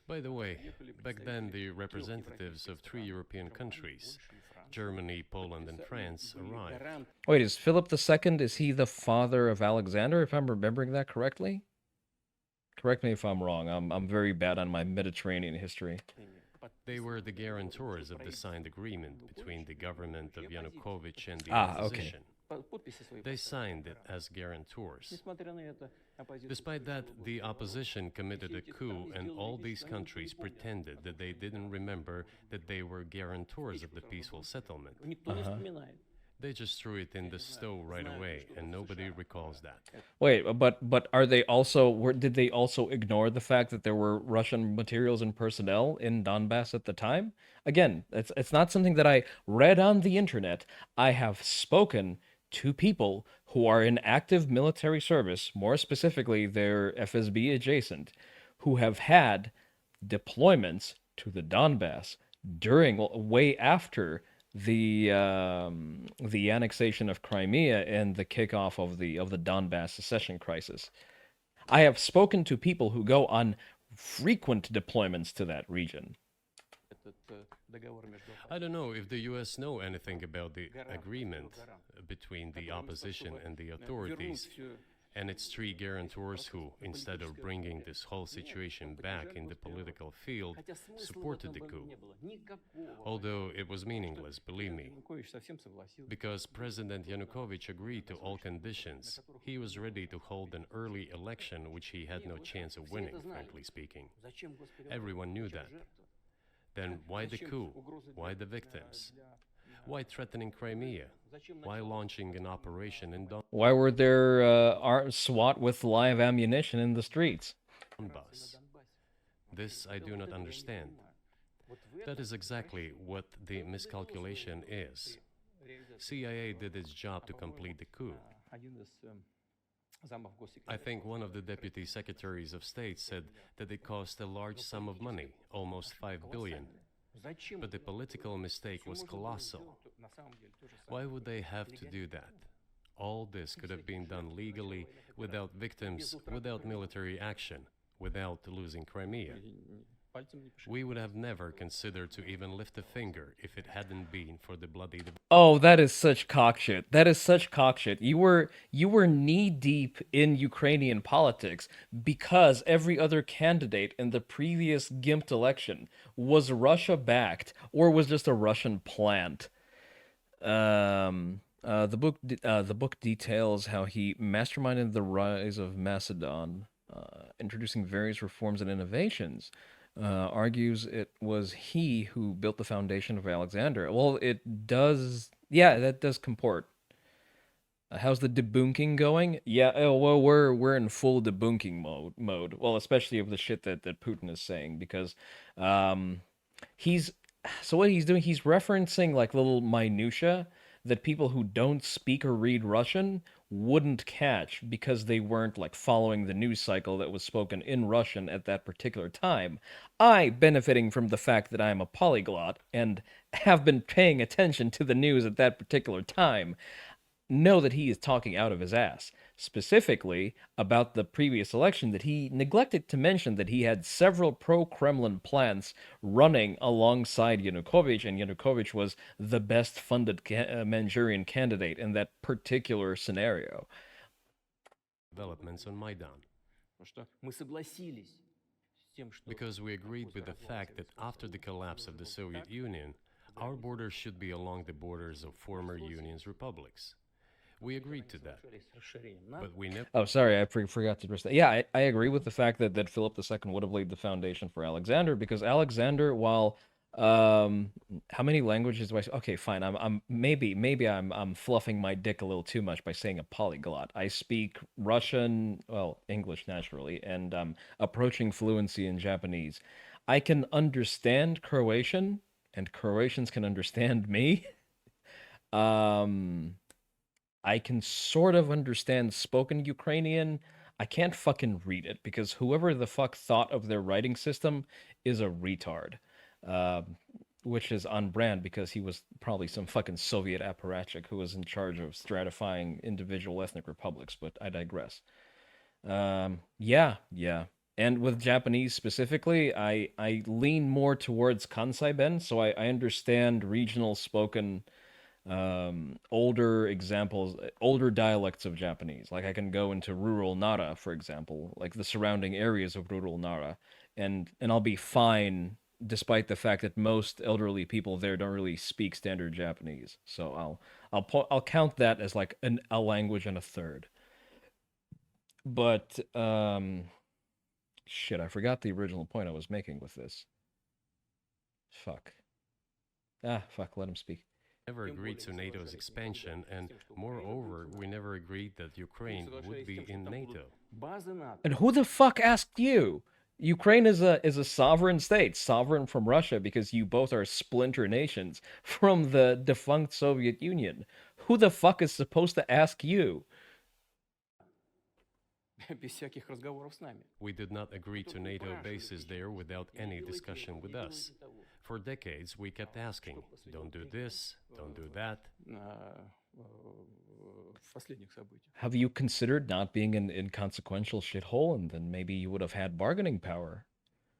By the way, back then the representatives of three European countries, Germany, Poland, and France, arrived. Wait, is Philip II, is he the father of Alexander, if I'm remembering that correctly? Correct me if I'm wrong. I'm very bad on my Mediterranean history. They were the guarantors of the signed agreement between the government of Yanukovych and the Okay. opposition. They signed it as guarantors. Despite that, the opposition committed a coup, and all these countries pretended that they didn't remember that they were guarantors of the peaceful settlement. They just threw it in the stove right away, and nobody recalls that. Wait, but are they also did they also ignore the fact that there were Russian materials and personnel in Donbass at the time? Again, it's not something that I read on the internet. I have spoken to people who are in active military service, more specifically they're FSB adjacent, who have had deployments to the Donbass during way after the annexation of Crimea and the kickoff of the Donbass secession crisis. I have spoken to people who go on frequent deployments to that region. I don't know if the US know anything about the agreement between the opposition and the authorities and its three guarantors who, instead of bringing this whole situation back in the political field, supported the coup. Although it was meaningless, believe me, because President Yanukovych agreed to all conditions. He was ready to hold an early election, which he had no chance of winning, frankly speaking. Everyone knew that. Then why the coup? Why the victims? Why threatening Crimea? Why launching an operation in Why were there SWAT with live ammunition in the streets? Donbass? This I do not understand. That is exactly what the miscalculation is. CIA did its job to complete the coup. I think one of the deputy secretaries of state said that it cost a large sum of money, almost 5 billion. But the political mistake was colossal. Why would they have to do that? All this could have been done legally, without victims, without military action, without losing Crimea. We would have never considered to even lift a finger if it hadn't been for the bloody... Oh, that is such cockshit. That is such cockshit. You were knee deep in Ukrainian politics because every other candidate in the previous GIMP election was Russia backed or was just a Russian plant. The book details how he masterminded the rise of Macedon, introducing various reforms and innovations. Argues it was he who built the foundation of Alexander. Well, it does. Yeah, that does comport. How's the debunking going? Yeah, well, we're in full debunking mode. Well, especially of the shit that Putin is saying, because so what he's doing, he's referencing like little minutia that people who don't speak or read Russian wouldn't catch because they weren't like following the news cycle that was spoken in Russian at that particular time. I, benefiting from the fact that I am a polyglot and have been paying attention to the news at that particular time, know that he is talking out of his ass. Specifically about the previous election, that he neglected to mention that he had several pro-Kremlin plans running alongside Yanukovych, and Yanukovych was the best funded Manchurian candidate in that particular scenario. Developments on Maidan. Because we agreed with the fact that after the collapse of the Soviet Union, our borders should be along the borders of former Union's republics. We agreed to that, but we never... Oh, sorry, I forgot to address that. Yeah, I agree with the fact that Philip II would have laid the foundation for Alexander, because Alexander, while How many languages do I? Okay, fine. Maybe I'm fluffing my dick a little too much by saying a polyglot. I speak Russian, well, English naturally, and approaching fluency in Japanese. I can understand Croatian, and Croatians can understand me. Um, I can sort of understand spoken Ukrainian. I can't fucking read it because whoever the fuck thought of their writing system is a retard. Um, which is on brand because he was probably some fucking Soviet apparatchik who was in charge of stratifying individual ethnic republics, but I digress. Yeah. And with Japanese specifically, I lean more towards Kansai Ben, so I understand regional spoken older examples, older dialects of Japanese. Like I can go into rural Nara, for example, like the surrounding areas of rural Nara, and I'll be fine despite the fact that most elderly people there don't really speak standard Japanese. So I'll count that as like a language and a third. But shit, I forgot the original point I was making with this. Fuck. Fuck, let him speak. Never agreed to NATO's expansion, and moreover, we never agreed that Ukraine would be in NATO. And who the fuck asked you? Ukraine is a sovereign state, sovereign from Russia because you both are splinter nations from the defunct Soviet Union. Who the fuck is supposed to ask you? Без всяких разговоров с нами. We did not agree to NATO bases there without any discussion with us. For decades, we kept asking, don't do this, don't do that. В последних событиях. Have you considered not being an inconsequential shithole and then maybe you would have had bargaining power?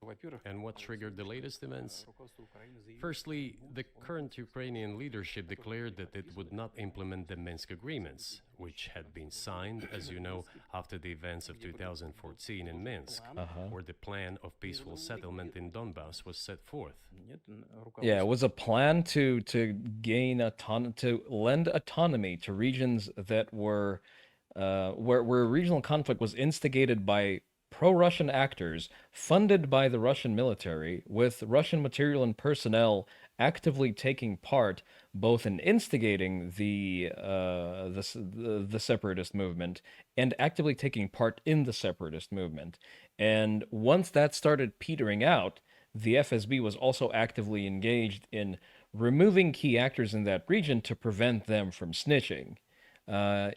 Во-первых, And what triggered the latest events? руководство Украины заявило, Firstly, the current Ukrainian leadership declared that it would not implement the Minsk agreements, which had been signed, as you know, after the events of 2014 in Minsk, where the plan of peaceful settlement in Donbass was set forth. нет, Yeah, it руководство was a plan to gain to lend autonomy to regions that were where regional conflict was instigated by pro-Russian actors funded by the Russian military, with Russian material and personnel actively taking part both in instigating the separatist movement and actively taking part in the separatist movement. And once that started petering out, the FSB was also actively engaged in removing key actors in that region to prevent them from snitching.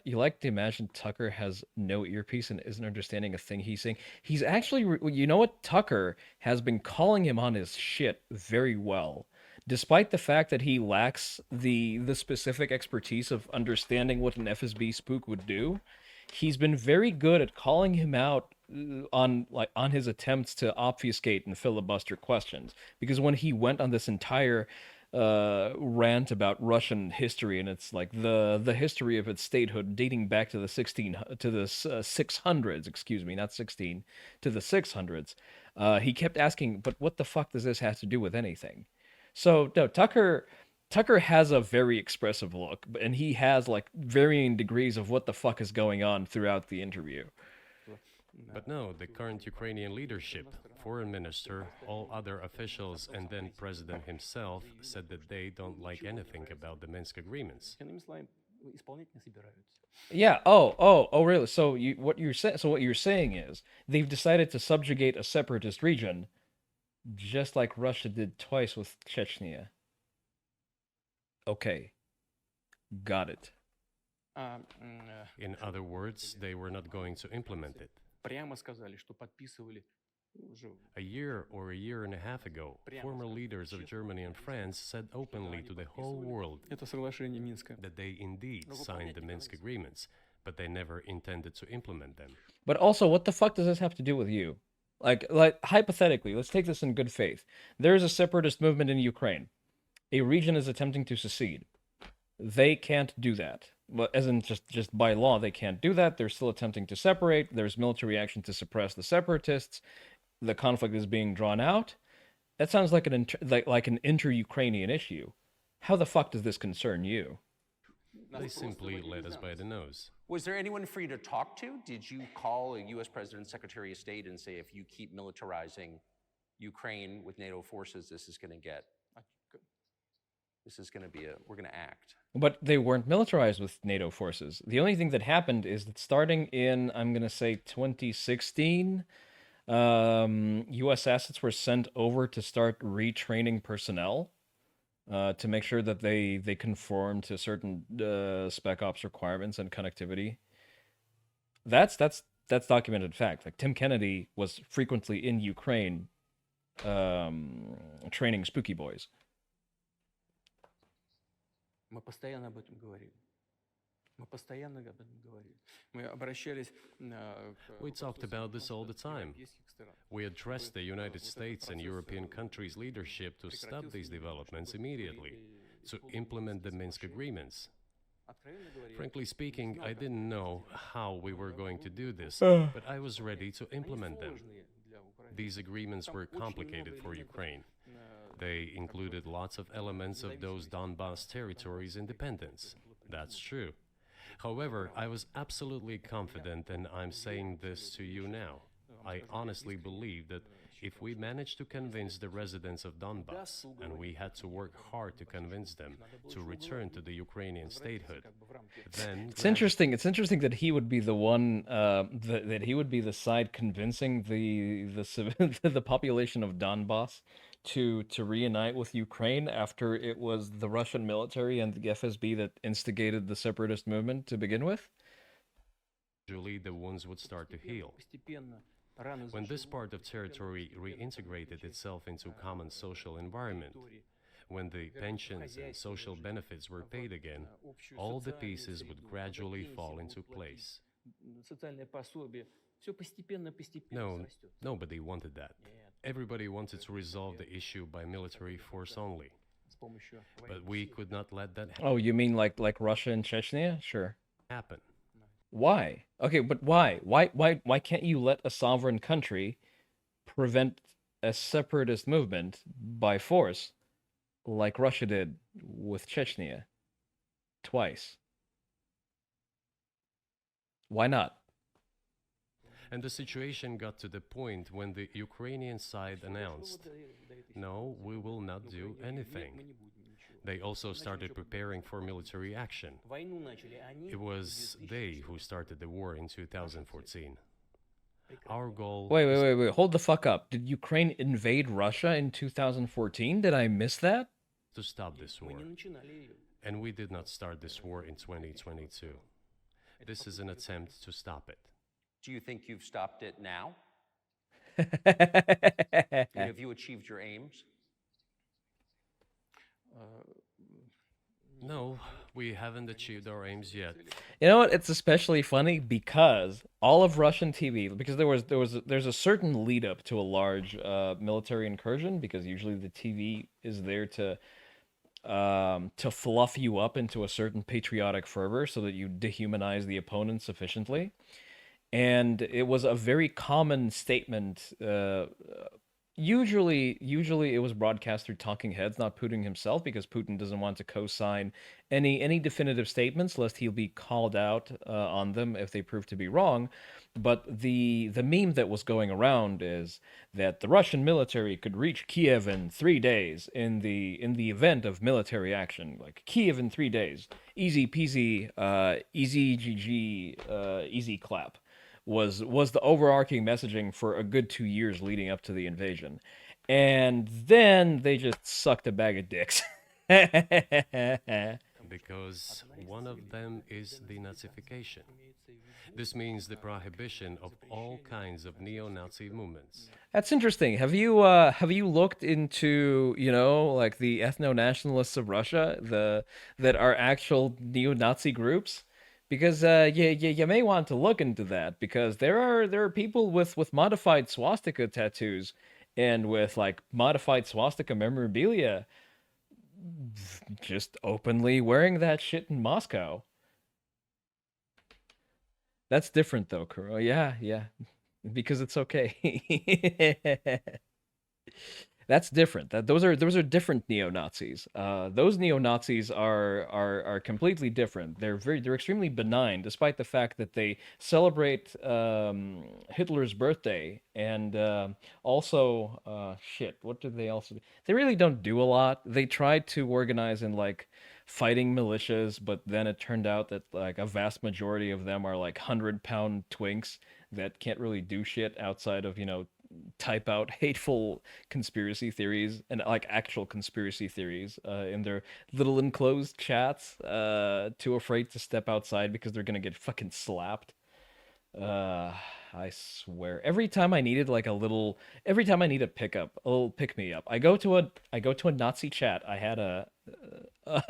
You like to imagine Tucker has no earpiece and isn't understanding a thing he's saying. He's actually, you know what? Tucker has been calling him on his shit very well, despite the fact that he lacks the specific expertise of understanding what an FSB spook would do. He's been very good at calling him out on his attempts to obfuscate and filibuster questions. Because when he went on this entire rant about Russian history, and it's like the history of its statehood dating back to the 600s, excuse me, not 16, to the 600s. He kept asking, but what the fuck does this have to do with anything? So no, Tucker has a very expressive look, and he has like varying degrees of what the fuck is going on throughout the interview. But no, the current Ukrainian leadership, foreign minister, all other officials, and then president himself said that they don't like anything about the Minsk agreements. иными словами, исполнять не собираются. Yeah. Really? So what you're saying is they've decided to subjugate a separatist region, just like Russia did twice with Chechnya. Okay, got it. In other words, they were not going to implement it. Прямо сказали, что подписывали уже A year or a year and a half ago, former leaders of Germany and France said openly to the whole world это соглашение Минска. that they indeed signed the Minsk agreements, but they never intended to implement them. But also, what the fuck does this have to do with you? Like hypothetically, let's take this in good faith. There is a separatist movement in Ukraine. A region is attempting to secede. They can't do that. Well, as in just by law, they can't do that. They're still attempting to separate. There's military action to suppress the separatists. The conflict is being drawn out. That sounds like an inter-Ukrainian issue. How the fuck does this concern you? They simply led us by the nose. Was there anyone for you to talk to? Did you call a U.S. President, Secretary of State, and say, if you keep militarizing Ukraine with NATO forces, this is going to get This is going to be we're going to act. But they weren't militarized with NATO forces. The only thing that happened is that starting in, I'm going to say 2016, U.S. assets were sent over to start retraining personnel to make sure that they conform to certain spec ops requirements and connectivity. That's documented fact. Like Tim Kennedy was frequently in Ukraine training spooky boys. Мы постоянно об этом говорили. Мы постоянно об этом говорили. Мы обращались We talked about this all the time. We addressed the United States and European countries' leadership to stop these developments immediately, to implement the Minsk agreements. Frankly speaking, I didn't know how we were going to do this, but I was ready to implement them. These agreements were complicated for Ukraine. They included lots of elements of those Donbas territories' independence. That's true. However, I was absolutely confident, and I'm saying this to you now. I honestly believe that if we managed to convince the residents of Donbas, and we had to work hard to convince them to return to the Ukrainian statehood, then It's interesting. It's interesting that he would be the one that he would be the side convincing the population of Donbas to reunite with Ukraine after it was the Russian military and the FSB that instigated the separatist movement to begin with. gradually the wounds would start to heal. When this part of territory reintegrated itself into common social environment, when the pensions and social benefits were paid again, all the pieces would gradually fall into place. No, nobody wanted that. Everybody wanted to resolve the issue by military force only. But we could not let that Oh, you mean like Russia and Chechnya? Sure. happen. Why? Okay, but why? Why can't you let a sovereign country prevent a separatist movement by force like Russia did with Chechnya twice? Why not? And the situation got to the point when the Ukrainian side announced, no, we will not do anything. They also started preparing for military action. It was they who started the war in 2014. Our goal Wait. Hold the fuck up. Did Ukraine invade Russia in 2014? Did I miss that? to stop this war. And we did not start this war in 2022. This is an attempt to stop it. Do you think you've stopped it now? Have you achieved your aims? No, we haven't achieved our aims yet. You know what? It's especially funny because all of Russian TV, because there's a certain lead up to a large military incursion, because usually the TV is there to fluff you up into a certain patriotic fervor so that you dehumanize the opponent sufficiently. And it was a very common statement. Usually it was broadcast through talking heads, not Putin himself, because Putin doesn't want to co-sign any definitive statements, lest he'll be called out on them if they prove to be wrong. But the meme that was going around is that the Russian military could reach Kiev in 3 days in the event of military action, like Kiev in 3 days, easy peasy, easy GG, easy clap. Was the overarching messaging for a good 2 years leading up to the invasion. And then they just sucked a bag of dicks. Because one of them is denazification. This means the prohibition of all kinds of neo-Nazi movements. That's interesting. Have you looked into, like the ethno-nationalists of Russia, that are actual neo-Nazi groups? Because you may want to look into that, because there are people with modified swastika tattoos and with like modified swastika memorabilia just openly wearing that shit in Moscow. That's different though, Kuro. Yeah. Because it's okay. That's different. Those are different neo Nazis. Those neo Nazis are completely different. They're extremely benign, despite the fact that they celebrate Hitler's birthday and also shit. What do they also do? They really don't do a lot. They tried to organize in like fighting militias, but then it turned out that like a vast majority of them are like 100-pound twinks that can't really do shit outside of type out hateful conspiracy theories and like actual conspiracy theories in their little enclosed chats, too afraid to step outside because they're gonna get fucking slapped. uh I swear, every time I need a little pick me up, I go to a Nazi chat. I had a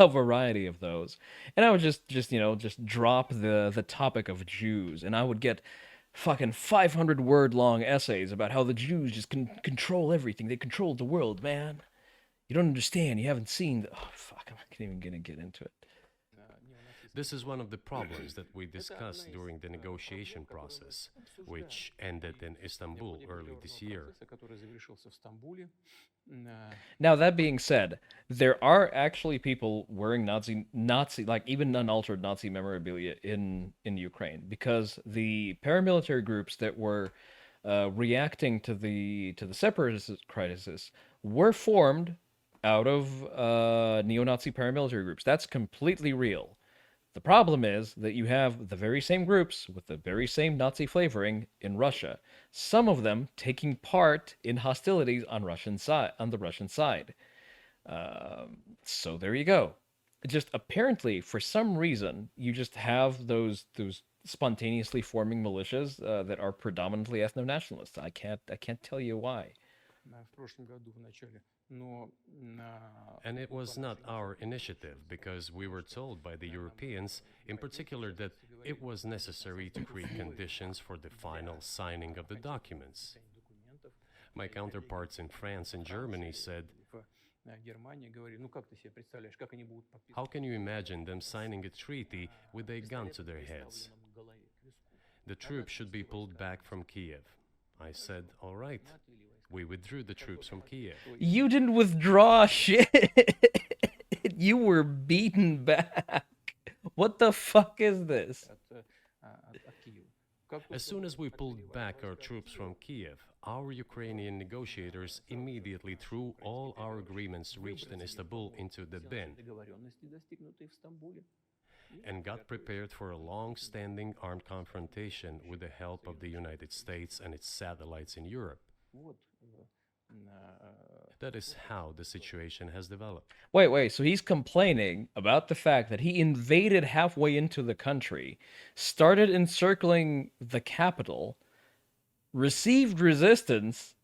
variety of those, and I would just drop the topic of Jews, and I would get fucking 500 word long essays about how the Jews just control everything. They control the world, man. You don't understand. You haven't seen. Oh fuck! I'm not even gonna get into it. This is one of the problems that we discussed during the negotiation process, which ended in Istanbul early this year. Now that being said, there are actually people wearing Nazi like even unaltered Nazi memorabilia in Ukraine, because the paramilitary groups that were reacting to the separatist crisis were formed out of neo-Nazi paramilitary groups. That's completely real. The problem is that you have the very same groups with the very same Nazi flavoring in Russia, some of them taking part in hostilities on the Russian side. So there you go. Just apparently, for some reason, you just have those spontaneously forming militias that are predominantly ethno-nationalists. I can't tell you why. And it was not our initiative because we were told by the Europeans, in particular, that it was necessary to create conditions for the final signing of the documents. My counterparts in France and Germany said, how can you imagine them signing a treaty with a gun to their heads? The troops should be pulled back from Kiev. I said, all right. We withdrew the troops from Kiev. You didn't withdraw shit. You were beaten back. What the fuck is this? As soon as we pulled back our troops from Kiev, our Ukrainian negotiators immediately threw all our agreements reached in Istanbul into the bin and got prepared for a long-standing armed confrontation with the help of the United States and its satellites in Europe. That is how the situation has developed. Wait. So he's complaining about the fact that he invaded halfway into the country, started encircling the capital, received resistance,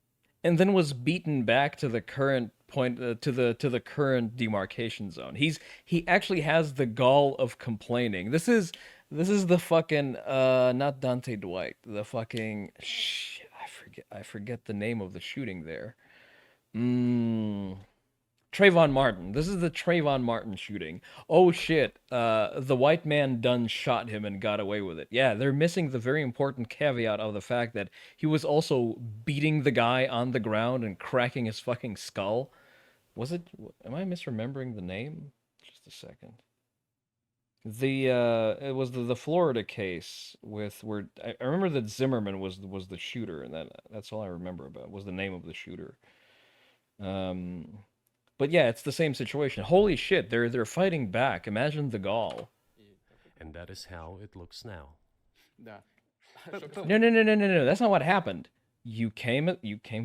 and then was beaten back to the current point to the current demarcation zone. He actually has the gall of complaining. This is the fucking not Dante Dwight. The fucking shit. I forget the name of the shooting there. Trayvon Martin. This is the Trayvon Martin shooting. Oh shit. The white man done shot him and got away with it. Yeah, they're missing the very important caveat of the fact that he was also beating the guy on the ground and cracking his fucking skull. Was it? Am I misremembering the name? Just a second. It was the Florida case with where I remember that Zimmerman was the shooter, and that's all I remember about was the name of the shooter. Um, but yeah, it's the same situation. Holy shit, they're fighting back. Imagine the gall. And that is how it looks now. No. That's not what happened. You came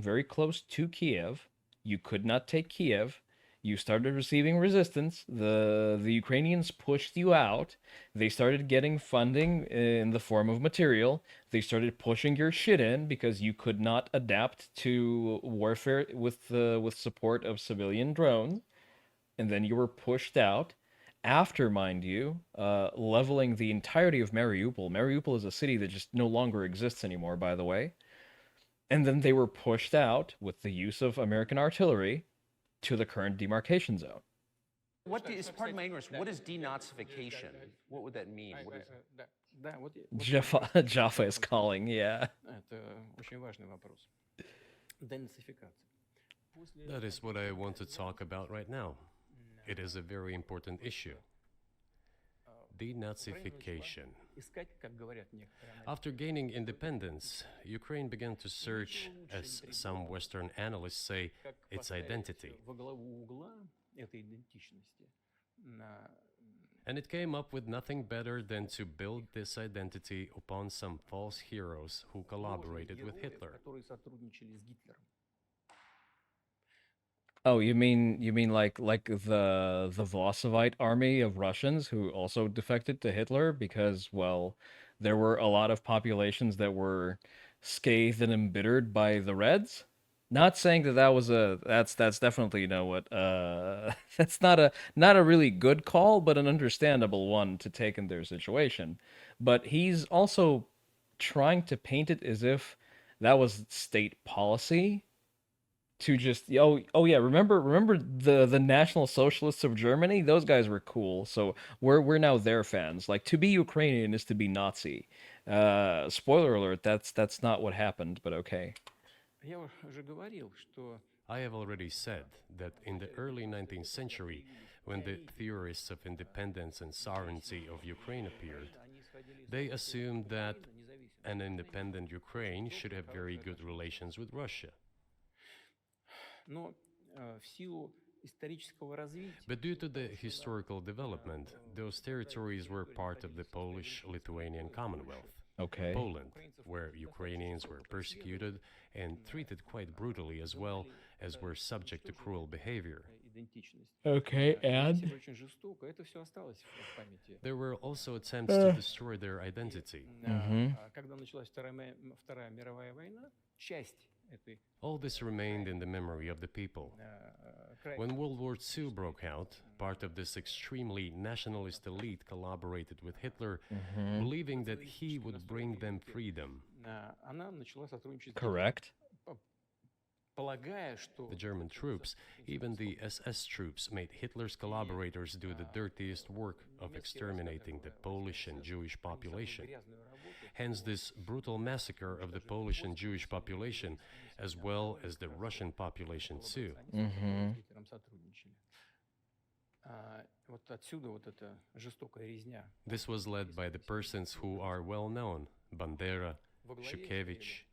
very close to Kiev. You could not take Kiev. You started receiving resistance. The Ukrainians pushed you out. They started getting funding in the form of material. They started pushing your shit in because you could not adapt to warfare with support of civilian drones. And then you were pushed out. After, mind you, leveling the entirety of Mariupol. Mariupol is a city that just no longer exists anymore, by the way. And then they were pushed out with the use of American artillery to the current demarcation zone. Pardon my ignorance, what is denazification? What would that mean? What is, Jaffa is calling, yeah. Это очень важный вопрос. Денацификация. That is what I want to talk about right now. It is a very important issue. Denazification. Искать, как говорят некоторые аналитики. After gaining independence, Ukraine began to search, as some Western analysts say, Как its поставить identity. во главу угла этой идентичности на And it came up with nothing better than to build this identity upon some false heroes who collaborated with героев, Hitler. которые сотрудничали с Гитлером. Oh, you mean like the Vlasovite army of Russians who also defected to Hitler because, well, there were a lot of populations that were scathed and embittered by the Reds? Not saying that that's definitely, you know what, that's not a really good call, but an understandable one to take in their situation. But he's also trying to paint it as if that was state policy to just, oh yeah, remember the National Socialists of Germany? Those guys were cool. So we're now their fans. Like, to be Ukrainian is to be Nazi. Spoiler alert, that's not what happened, but okay. Я уже говорил, что I have already said that in the early 19th century, when the theorists of independence and sovereignty of Ukraine appeared, they assumed that an independent Ukraine should have very good relations with Russia. но в силу исторического развития But due to the historical development, those territories were part of the Polish-Lithuanian Commonwealth. Okay. Poland, where Ukrainians were persecuted and treated quite brutally as well as were subject to cruel behavior. идентичность. Okay, Вели and себя очень жестоко. Это все осталось в памяти. There were also attempts to destroy their identity. Когда началась Вторая мировая война, часть этой All this remained in the memory of the people. When World War II broke out, part of this extremely nationalist elite collaborated with Hitler, believing that he would bring them freedom. она начала сотрудничать с correct. Гитлером, полагая, что The German troops, even the SS troops, made Hitler's collaborators do the dirtiest work of exterminating the Polish and Jewish population. грязную работу Hence, this brutal massacre of the Polish and Jewish population, as well as the Russian population too. они с Гитлером сотрудничали. Вот отсюда вот эта жестокая резня. This was led by the persons who are well known, Bandera, Во главе Shukevich.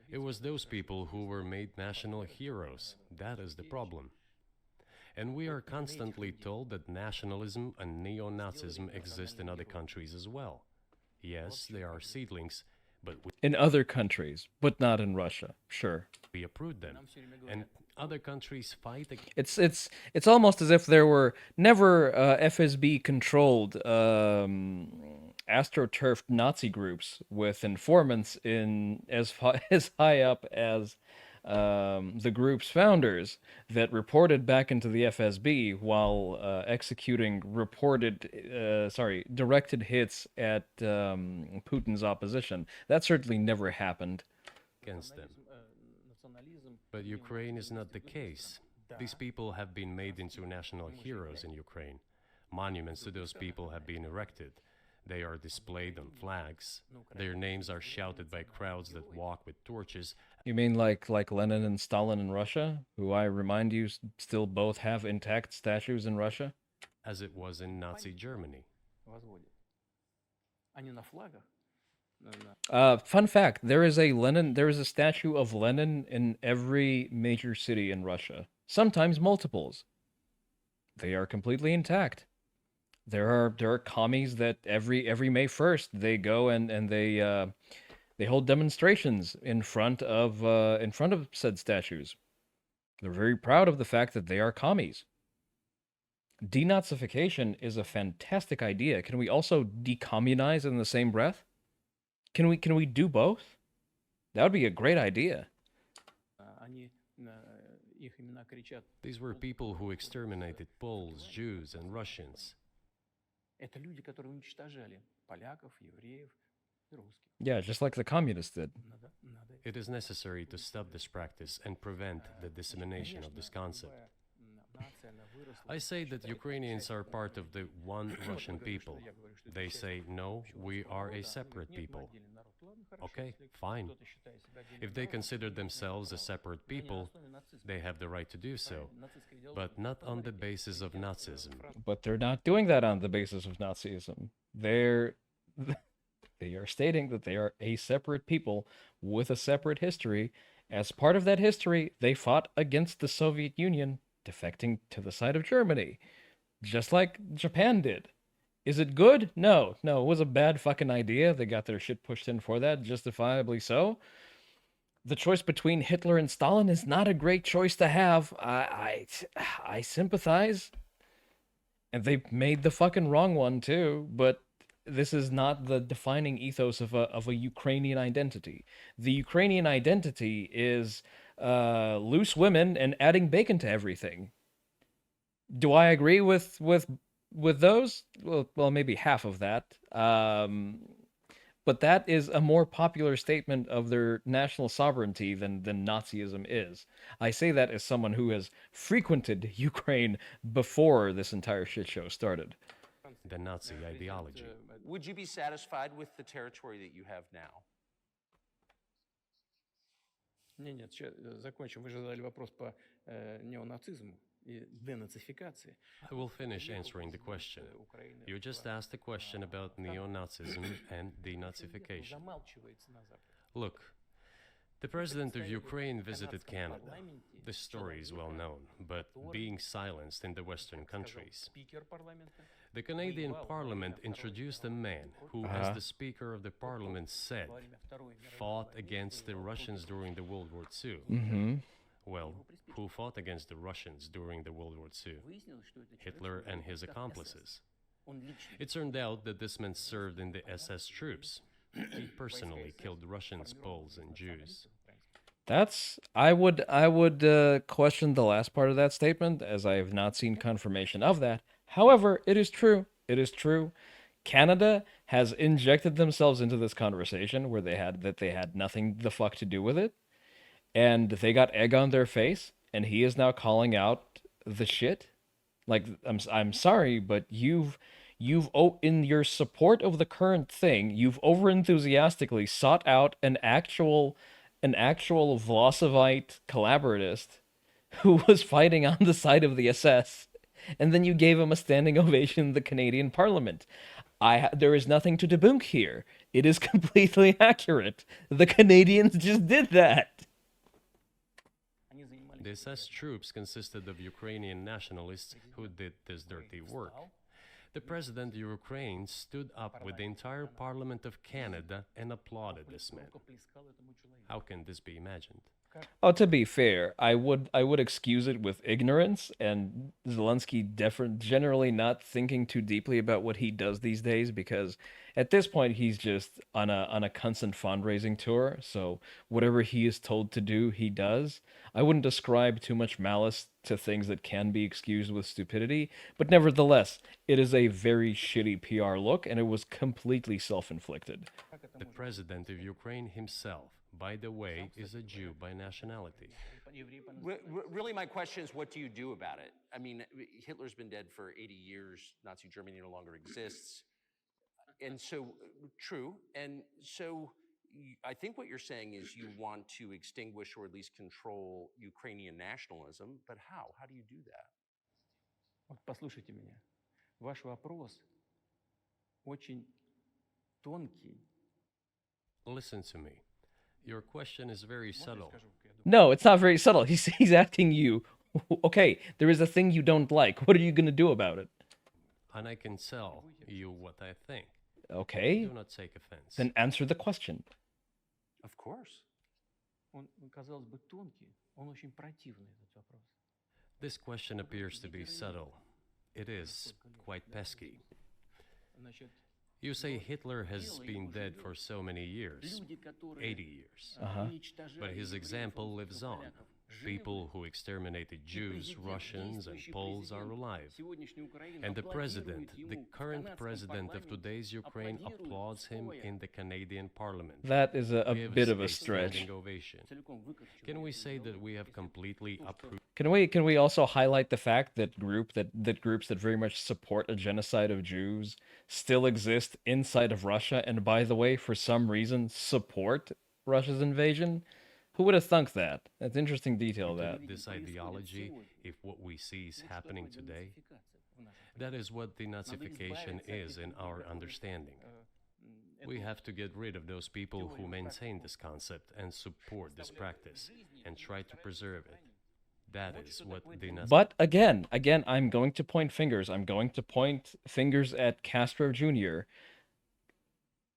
It was those people who were made national heroes. That is the problem. And we are constantly told that nationalism and neo-Nazism exist in other countries as well. Yes, they are seedlings, but In other countries, but not in Russia. Sure. we uproot them. Нам все время And говорят, other countries fight against It's almost as if there were never FSB controlled astroturfed Nazi groups with informants in as high up as the group's founders that reported back into the FSB while executing directed hits at Putin's opposition. That certainly never happened. them. национализм But Ukraine is not the case. These people have been made into national heroes in Ukraine. Monuments to those people have been erected. They are displayed on flags. Their names are shouted by crowds that walk with torches. You mean like Lenin and Stalin in Russia, who I remind you still both have intact statues in Russia? As it was in Nazi Germany. возводят. Они на флагах. на- Fun fact: there is a statue of Lenin in every major city in Russia. Sometimes multiples. They are completely intact. There are commies that every May 1st they go and they hold demonstrations in front of said statues. They're very proud of the fact that they are commies. Denazification is a fantastic idea. Can we also decommunize in the same breath? Can we do both? That would be a great idea. Они их имена кричат. These were people who exterminated Poles, Jews, and Russians. Это люди, которые уничтожали поляков, евреев и русских. Yeah, just like the communists did. Надо It is necessary to stop this practice and prevent the dissemination of this concept. нация, она выросла. I say that Ukrainians are part of the one Russian people. They say, no, we are a separate people. Отдельный народ. Ладно, Okay, fine. If they consider themselves a separate people, they have the right to do so, but not on the basis of Nazism. But they're not doing that on the basis of Nazism. They're they are stating that they are a separate people with a separate history. As part of that history, they fought against the Soviet Union, defecting to the side of Germany, just like Japan did. Is it good? No, no, it was a bad fucking idea. They got their shit pushed in for that, justifiably so. The choice between Hitler and Stalin is not a great choice to have. I sympathize, and they made the fucking wrong one too. But this is not the defining ethos of a Ukrainian identity. The Ukrainian identity is loose women and adding bacon to everything. Do I agree with those? Well, maybe half of that. But that is a more popular statement of their national sovereignty than Nazism is. I say that as someone who has frequented Ukraine before this entire shit show started. The Nazi ideology. Would you be satisfied with the territory that you have now? Нет, закончим. Вы же задали вопрос по неонацизму и денацификации. I will finish answering the question. You just asked a question about neo-Nazism and denazification. Look, the president of Ukraine visited Canada. This story is well known, but being silenced in the Western countries. The Canadian Parliament introduced a man who, as the Speaker of the Parliament said, fought against the Russians during the World War II. Well, who fought against the Russians during the World War II? Hitler and his accomplices. It turned out that this man served in the SS troops. He personally killed Russians, Poles, and Jews. I would question the last part of that statement, as I have not seen confirmation of that. However, it is true. It is true. Canada has injected themselves into this conversation where they had nothing the fuck to do with it, and they got egg on their face, and he is now calling out the shit. Like, I'm sorry, but you've in your support of the current thing, you've overenthusiastically sought out an actual Vlasovite collaboratist who was fighting on the side of the SS, and then you gave him a standing ovation in the Canadian Parliament. There is nothing to debunk here. It is completely accurate. The Canadians just did that. The SS troops consisted of Ukrainian nationalists who did this dirty work. The president of Ukraine stood up with the entire Parliament of Canada and applauded this man. How can this be imagined? Oh, to be fair, I would excuse it with ignorance and Zelensky generally not thinking too deeply about what he does these days, because at this point he's just on a constant fundraising tour. So whatever he is told to do, he does. I wouldn't ascribe too much malice to things that can be excused with stupidity, but nevertheless, it is a very shitty PR look, and it was completely self-inflicted. The president of Ukraine himself, by the way, is a Jew by nationality. Really, my question is, what do you do about it? I mean, Hitler's been dead for 80 years. Nazi Germany no longer exists. And so, true. And so, I think what you're saying is you want to extinguish or at least control Ukrainian nationalism. But how? How do you do that? Вот послушайте меня. Ваш вопрос очень тонкий. Listen to me. Your question is very subtle. No, it's not very subtle. He's asking you, okay, there is a thing you don't like. What are you going to do about it? And I can tell you what I think. Okay. Do not take offense. Then answer the question. Of course. Он, казалось бы, тонкий, он очень противный, этот вопрос. This question appears to be subtle. It is quite pesky. Значит, You say Hitler has been dead for so many years, 80 years. But his example lives on. People who exterminated Jews, Russians, and Poles are alive. And the president, the current president of today's Ukraine, applauds him in the Canadian Parliament. That is a Gives bit of a standing stretch. ovation. Can we say that we have completely uprooted? Can we also highlight the fact that groups that very much support a genocide of Jews still exist inside of Russia, and by the way, for some reason support Russia's invasion? Who would have thunk that? That's interesting detail, that. This ideology, if what we see is happening today, that is what denazification is in our understanding. We have to get rid of those people who maintain this concept and support this practice and try to preserve it. That is what denazification. But again, I'm going to point fingers. I'm going to point fingers at Castro Jr.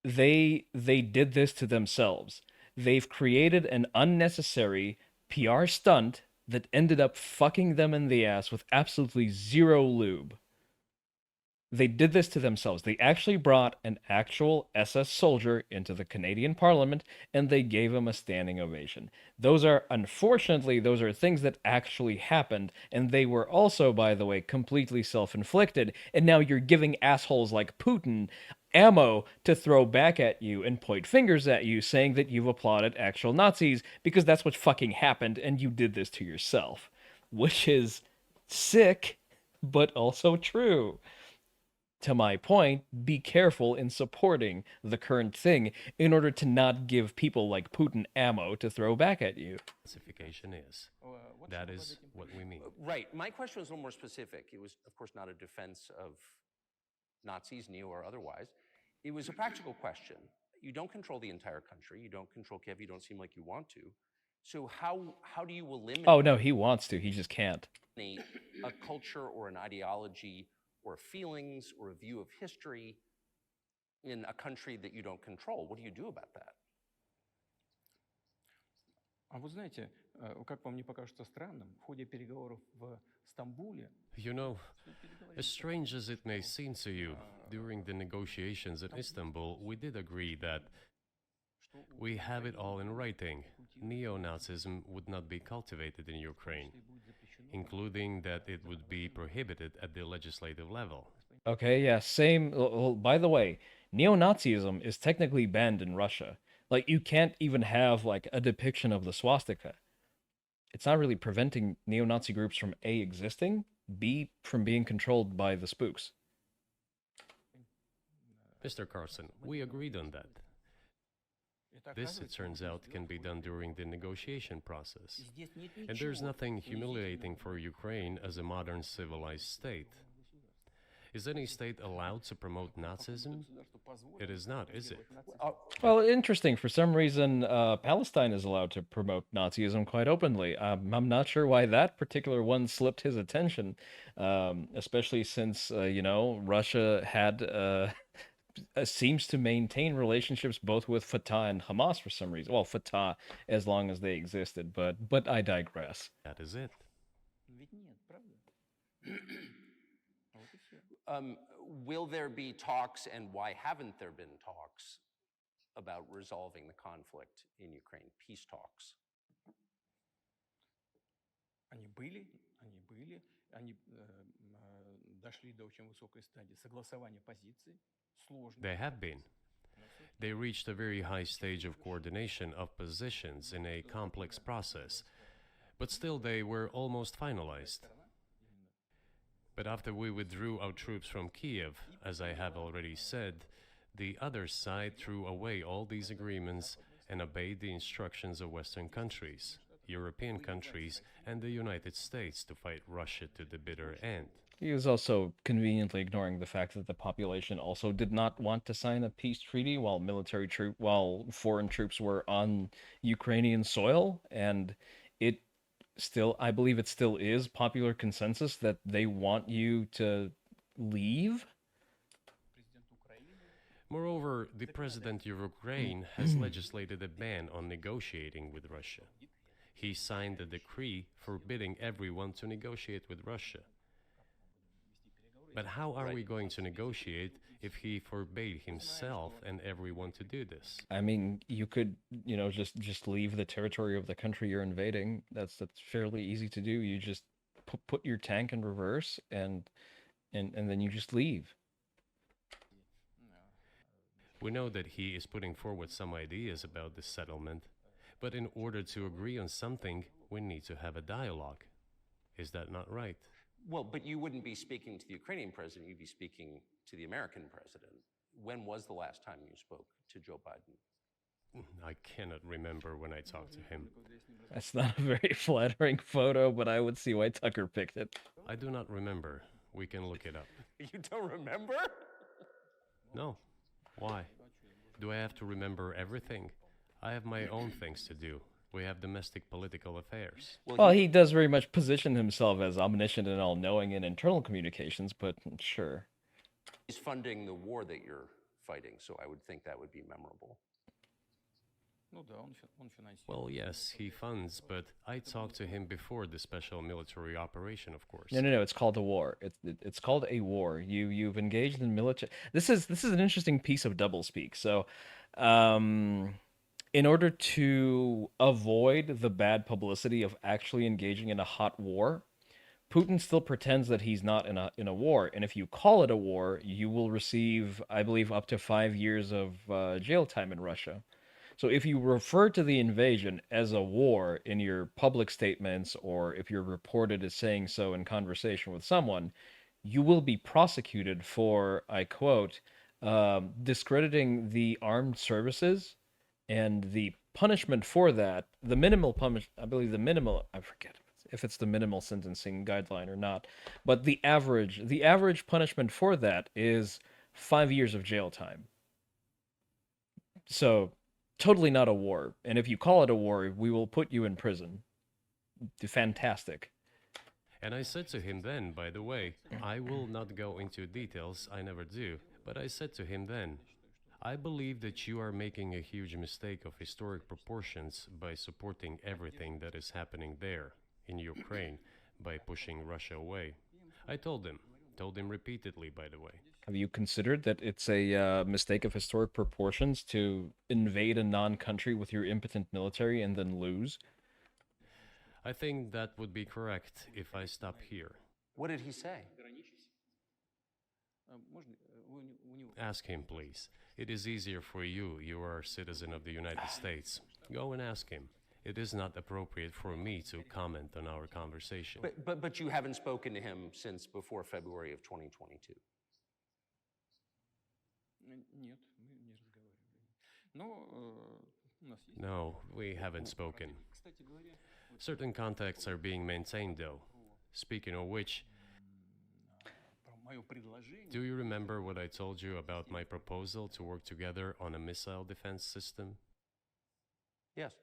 They did this to themselves. They've created an unnecessary PR stunt that ended up fucking them in the ass with absolutely zero lube. They did this to themselves. They actually brought an actual SS soldier into the Canadian Parliament, and they gave him a standing ovation. Unfortunately, those are things that actually happened, and they were also, by the way, completely self-inflicted, and now you're giving assholes like Putin ammo to throw back at you and point fingers at you, saying that you've applauded actual Nazis, because that's what fucking happened, and you did this to yourself. Which is sick, but also true. To my point, be careful in supporting the current thing in order to not give people like Putin ammo to throw back at you. Denazification is. That is what we mean. Right. My question was a little more specific. It was, of course, not a defense of Nazis, neo or otherwise. It was a practical question. You don't control the entire country. You don't control Kiev. You don't seem like you want to. So how do you eliminate? Oh no, he wants to. He just can't. A culture or an ideology or feelings or a view of history in a country that you don't control? What do you do about that? А вы знаете, как вам не покажется странным, в ходе переговоров в Стамбуле You know, as strange as it may seem to you, during the negotiations in Istanbul, we did agree that we have it all in writing. Neo-Nazism would not be cultivated in Ukraine, including that it would be prohibited at the legislative level. Okay, yeah, same. Well, by the way, neo-Nazism is technically banned in Russia. Like, you can't even have, like, a depiction of the swastika. It's not really preventing neo-Nazi groups from A, existing, B, from being controlled by the spooks. Mr. Carlson, we agreed on that. This, it turns out, can be done during the negotiation process. And there's nothing humiliating for Ukraine as a modern civilized state. Is any state allowed to promote Nazism? It is not, is it? Well, interesting. For some reason, Palestine is allowed to promote Nazism quite openly. I'm not sure why that particular one slipped his attention, especially since, Russia had seems to maintain relationships both with Fatah and Hamas for some reason. Well, Fatah, as long as they existed, but I digress. That is it. ведь нет, правда? Вот и всё. Will there be talks, and why haven't there been talks about resolving the conflict in Ukraine? Peace talks. Они были, они дошли до очень высокой стадии согласования позиций, сложно. They have been. They reached a very high stage of coordination of positions in a complex process, but still they were almost finalized. But after we withdrew our troops from Kiev, as I have already said, the other side threw away all these agreements and obeyed the instructions of Western countries, European countries, and the United States to fight Russia to the bitter end. He was also conveniently ignoring the fact that the population also did not want to sign a peace treaty while foreign troops were on Ukrainian soil, and I believe it still is popular consensus that they want you to leave. Moreover, the president of Ukraine has legislated a ban on negotiating with Russia. He signed a decree forbidding everyone to negotiate with Russia. But how are we going to negotiate if he forbade himself and everyone to do this? I mean, you could, just leave the territory of the country you're invading. That's fairly easy to do. You just put your tank in reverse and then you just leave. We know that he is putting forward some ideas about this settlement, but in order to agree on something, we need to have a dialogue. Is that not right? Well, but you wouldn't be speaking to the Ukrainian president, you'd be speaking to the American president. When was the last time you spoke to Joe Biden? I cannot remember when I talked to him. That's not a very flattering photo, but I would see why Tucker picked it. I do not remember. We can look it up. You don't remember? No. Why? Do I have to remember everything? I have my own things to do. We have domestic political affairs. Well, he does very much position himself as omniscient and all-knowing in internal communications, but sure. He's funding the war that you're fighting, so I would think that would be memorable. Well, yes, he funds, but I talked to him before the special military operation, of course. No. It's called a war. It's called a war. You've engaged in military. This is an interesting piece of doublespeak. So, in order to avoid the bad publicity of actually engaging in a hot war, Putin still pretends that he's not in a war. And if you call it a war, you will receive, I believe, up to 5 years of jail time in Russia. So if you refer to the invasion as a war in your public statements, or if you're reported as saying so in conversation with someone, you will be prosecuted for, I quote, discrediting the armed services, and the punishment for that, the minimal I believe the minimal, I forget if it's the minimal sentencing guideline or not, but the average punishment for that is 5 years of jail time. So totally not a war. And if you call it a war, we will put you in prison. Fantastic. And I said to him then, by the way, I will not go into details, I never do, but I said to him then, I believe that you are making a huge mistake of historic proportions by supporting everything that is happening there, in Ukraine, by pushing Russia away. I told him repeatedly, by the way. Have you considered that it's a mistake of historic proportions to invade a non-country with your impotent military and then lose? I think that would be correct if I stop here. What did he say? Ask him, please. It is easier for you. You are a citizen of the United States. Go and ask him. It is not appropriate for me to comment on our conversation. But you haven't spoken to him since before February of 2022. No, we haven't spoken. Certain contacts are being maintained, though. Speaking of which, do you remember what I told you about my proposal to work together on a missile defense system? Yes.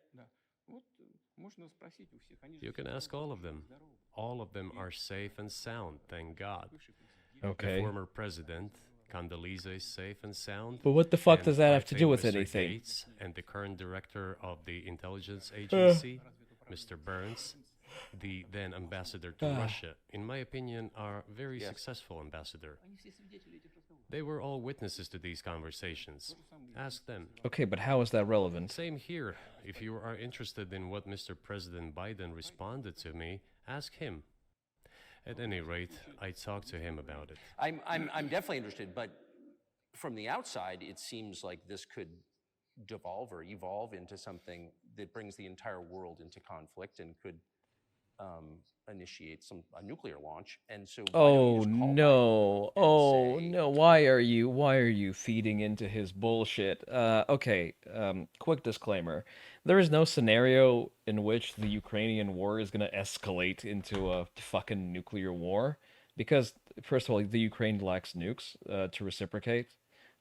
You can ask all of them. All of them are safe and sound, thank God. Okay. The former president, Condoleezza, is safe and sound. But what the fuck and does that I have to think do with Mr. anything? Gates and the current director of the intelligence agency, Mr. Burns, the then ambassador to Russia, in my opinion, are very successful ambassador. They were all witnesses to these conversations. Ask them. Okay, but how is that relevant? Same here. If you are interested in what Mr. President Biden responded to me, ask him. At any rate, I talked to him about it. I'm definitely interested, but from the outside, it seems like this could devolve or evolve into something that brings the entire world into conflict and could initiate a nuclear launch. And so, Oh no! Oh no! Why are you feeding into his bullshit? Okay. Quick disclaimer: there is no scenario in which the Ukrainian war is going to escalate into a fucking nuclear war, because first of all, the Ukraine lacks nukes to reciprocate.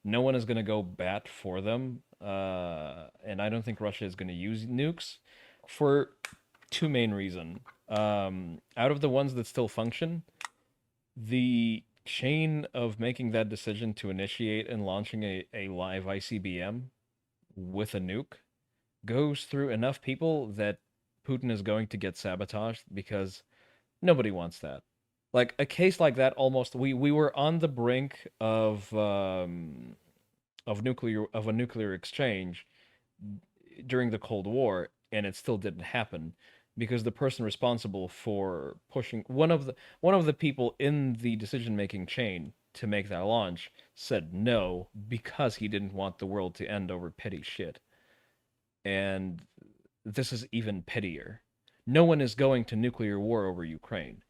No one is going to go bat for them, and I don't think Russia is going to use nukes for two main reasons. Out of the ones that still function, the chain of making that decision to initiate and launching a live ICBM with a nuke goes through enough people that Putin is going to get sabotaged, because nobody wants that. Like a case like that, almost we were on the brink of a nuclear exchange during the Cold War, and it still didn't happen because the person responsible for pushing one of the people in the decision making chain to make that launch said no because he didn't want the world to end over petty shit. And this is even pettier. No one is going to nuclear war over Ukraine,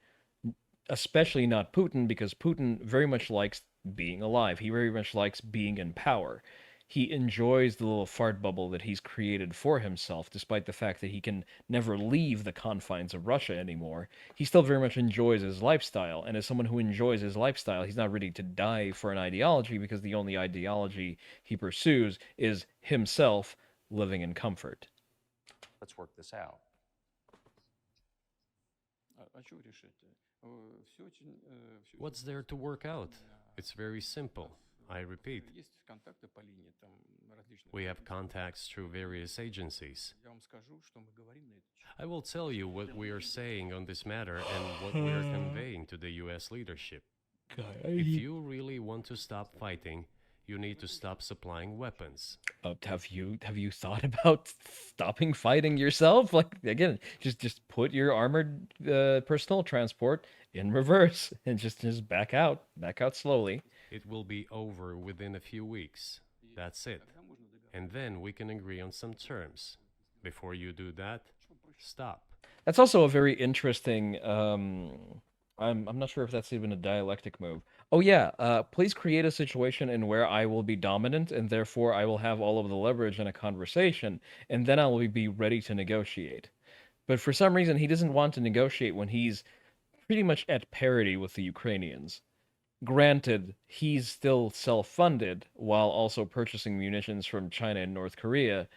especially not Putin, because Putin very much likes being alive. He very much likes being in power. He enjoys the little fart bubble that he's created for himself, despite the fact that he can never leave the confines of Russia anymore. He still very much enjoys his lifestyle, and as someone who enjoys his lifestyle, he's not ready to die for an ideology because the only ideology he pursues is himself living in comfort. Let's work this out. А что решить? Все очень, всё What's очень there to просто. work out? It's very simple. I repeat, Есть контакты по линии там различных. we have contacts through various agencies. Я вам скажу, что мы говорим на этот счет. I will tell you what we are saying on this matter and what we are conveying to the US leadership. If you really want to stop fighting, you need to stop supplying weapons. Have you thought about stopping fighting yourself? Like again, just put your armored personal transport in reverse and just back out slowly. It will be over within a few weeks. That's it. Тогда можно договориться. And then we can agree on some terms. Before you do that, stop. That's also a very interesting. I'm not sure if that's even a dialectic move. Oh yeah, please create a situation in where I will be dominant, and therefore I will have all of the leverage in a conversation, and then I will be ready to negotiate. But for some reason, he doesn't want to negotiate when he's pretty much at parity with the Ukrainians. Granted, he's still self-funded while also purchasing munitions from China and North Korea,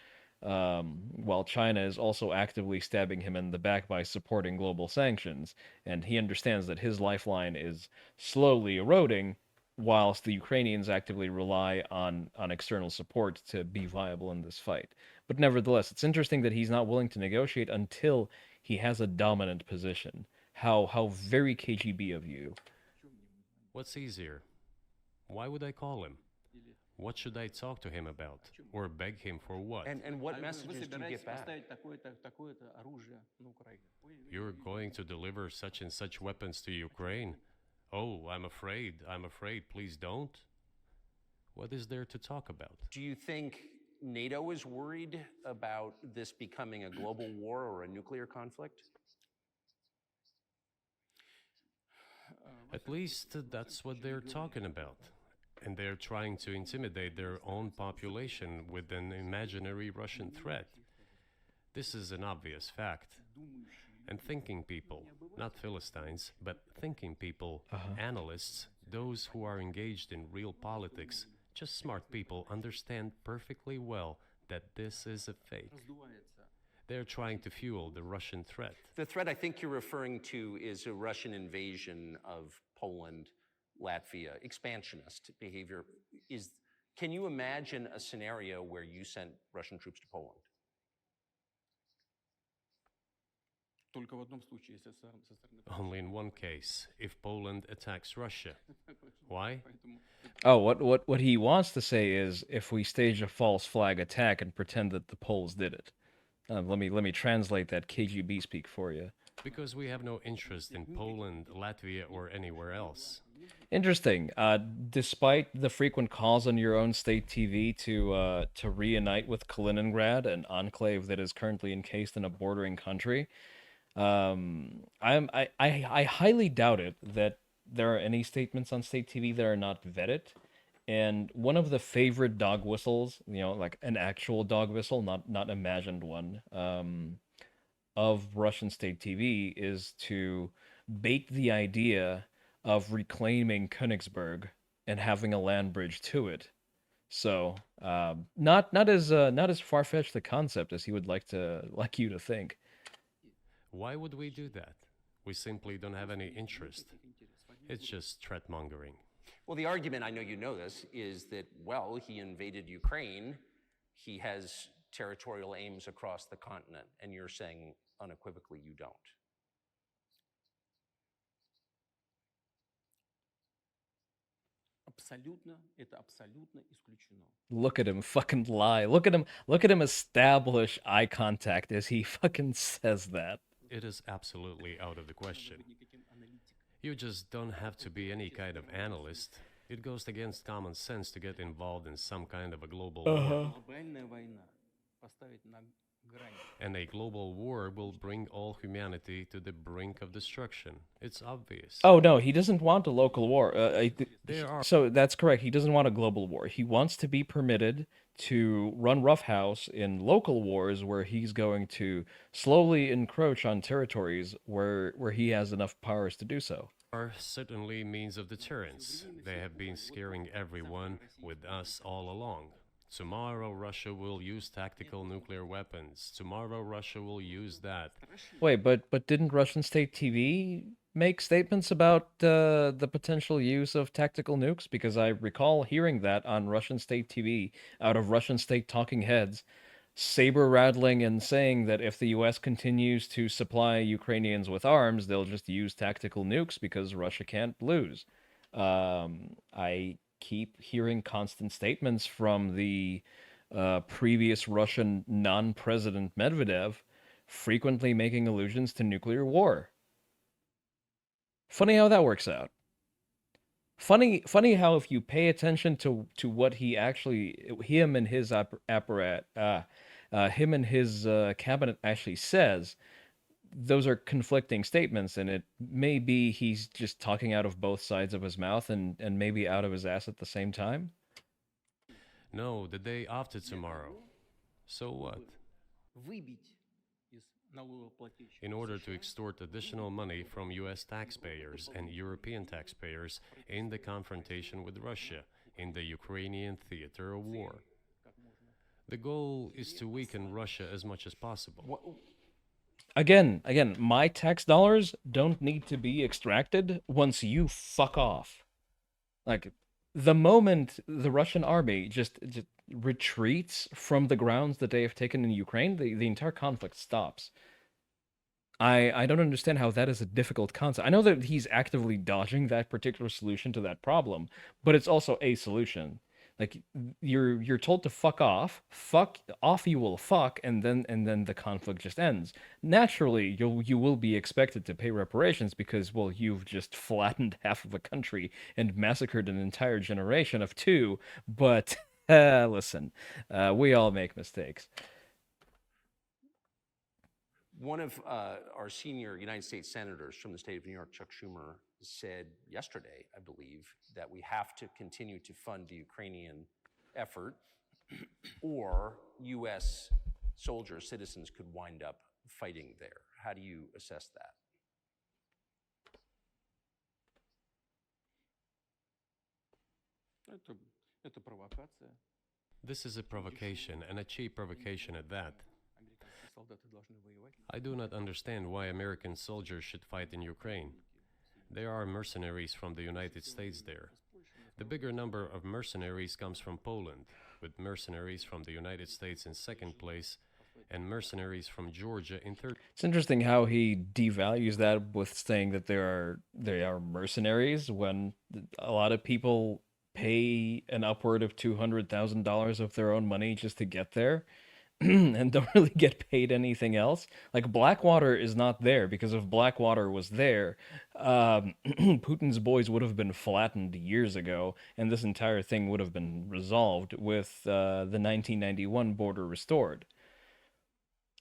while China is also actively stabbing him in the back by supporting global sanctions. And he understands that his lifeline is slowly eroding, whilst the Ukrainians actively rely on external support to be viable in this fight. But nevertheless, it's interesting that he's not willing to negotiate until he has a dominant position. How very KGB of you. What's easier? Why would I call him? What should I talk to him about? Or beg him for what? And what Вы messages do you собираетесь get back? поставить такое-то оружие на Украину. You're going to deliver such and such weapons to Ukraine? Oh, I'm afraid, please don't. What is there to talk about? Do you think NATO is worried about this becoming a global war or a nuclear conflict? At least that's what they're talking about. And they're trying to intimidate their own population with an imaginary Russian threat. This is an obvious fact. And thinking people, not Philistines, but thinking people, analysts, those who are engaged in real politics, just smart people understand perfectly well that this is a fake. Раздувается. They're trying to fuel the Russian threat. The threat I think you're referring to is a Russian invasion of Poland, Latvia, expansionist behavior. Can you imagine a scenario where you sent Russian troops to Poland? Только в одном случае, если со стороны. Only in one case, if Poland attacks Russia. Why? Поэтому Oh, what he wants to say is if we stage a false flag attack and pretend that the Poles did it. Let me translate that KGB speak for you. Because we have no interest in Poland, Latvia, or anywhere else. Interesting. Despite the frequent calls on your own state TV to reunite with Kaliningrad, an enclave that is currently encased in a bordering country, I highly doubt it that there are any statements on state TV that are not vetted. And one of the favorite dog whistles, like an actual dog whistle, not imagined one, of Russian state TV is to bait the idea of reclaiming Königsberg and having a land bridge to it. So, not as far fetched a concept as he would like you to think. Why would we do that? We simply don't have any interest. It's just threat mongering. Well, the argument, I know you know this, is that, well, he invaded Ukraine. He has territorial aims across the continent, and you're saying unequivocally you don't. Это абсолютно исключено. Look at him fucking lie. Look at him establish eye contact as he fucking says that. It is absolutely out of the Не question. должен быть никаким аналитиком. You just don't have to be any kind of analyst. It goes against common sense to get involved in some kind of a global war. Глобальная война поставить на грань. And a global war will bring all humanity to the brink of destruction. It's obvious. Oh no, he doesn't want a local war. There are So that's correct. He doesn't want a global war. He wants to be permitted to run roughhouse in local wars where he's going to slowly encroach on territories where he has enough powers to do so. are certainly means of deterrence. They have been scaring everyone with us all along. Tomorrow, Russia will use tactical nuclear weapons. Tomorrow, Russia will use that. Wait, but didn't Russian state TV make statements about the potential use of tactical nukes? Because I recall hearing that on Russian state TV out of Russian state talking heads, saber rattling and saying that if the US continues to supply Ukrainians with arms, they'll just use tactical nukes because Russia can't lose. I keep hearing constant statements from the previous Russian non-president Medvedev, frequently making allusions to nuclear war. Funny how that works out. Funny how if you pay attention to what he actually, him and his him and his cabinet actually says, those are conflicting statements, and it may be he's just talking out of both sides of his mouth and maybe out of his ass at the same time. No, the day after tomorrow. So what? Выбить из налогоплательщиков In order to США extort additional money from US taxpayers and European taxpayers in the confrontation with Russia in the Ukrainian theater of war. как можно The goal is to weaken Russia as much as possible. Again, my tax dollars don't need to be extracted once you fuck off. Like, the moment the Russian army just retreats from the grounds that they have taken in Ukraine, the entire conflict stops. I don't understand how that is a difficult concept. I know that he's actively dodging that particular solution to that problem, but it's also a solution. Like, you're told to fuck off you will fuck, and then the conflict just ends. Naturally, you will be expected to pay reparations because, well, you've just flattened half of a country and massacred an entire generation of two. But listen, we all make mistakes. One of our senior United States senators from the state of New York, Chuck Schumer, said yesterday, I believe, that we have to continue to fund the Ukrainian effort, or U.S. soldiers, citizens could wind up fighting there. How do you assess that? это провокация. This is a provocation, and a cheap provocation at that. Американские солдаты должны воевать. I do not understand why American soldiers should fight in Ukraine. There are mercenaries from the United States there. The bigger number of mercenaries comes from Poland, with mercenaries from the United States in second place, and mercenaries from Georgia in third. It's interesting how he devalues that with saying that they are mercenaries when a lot of people pay an upward of $200,000 of their own money just to get there and don't really get paid anything else. Like, Blackwater is not there because if Blackwater was there, Putin's boys would have been flattened years ago, and this entire thing would have been resolved with the 1991 border restored.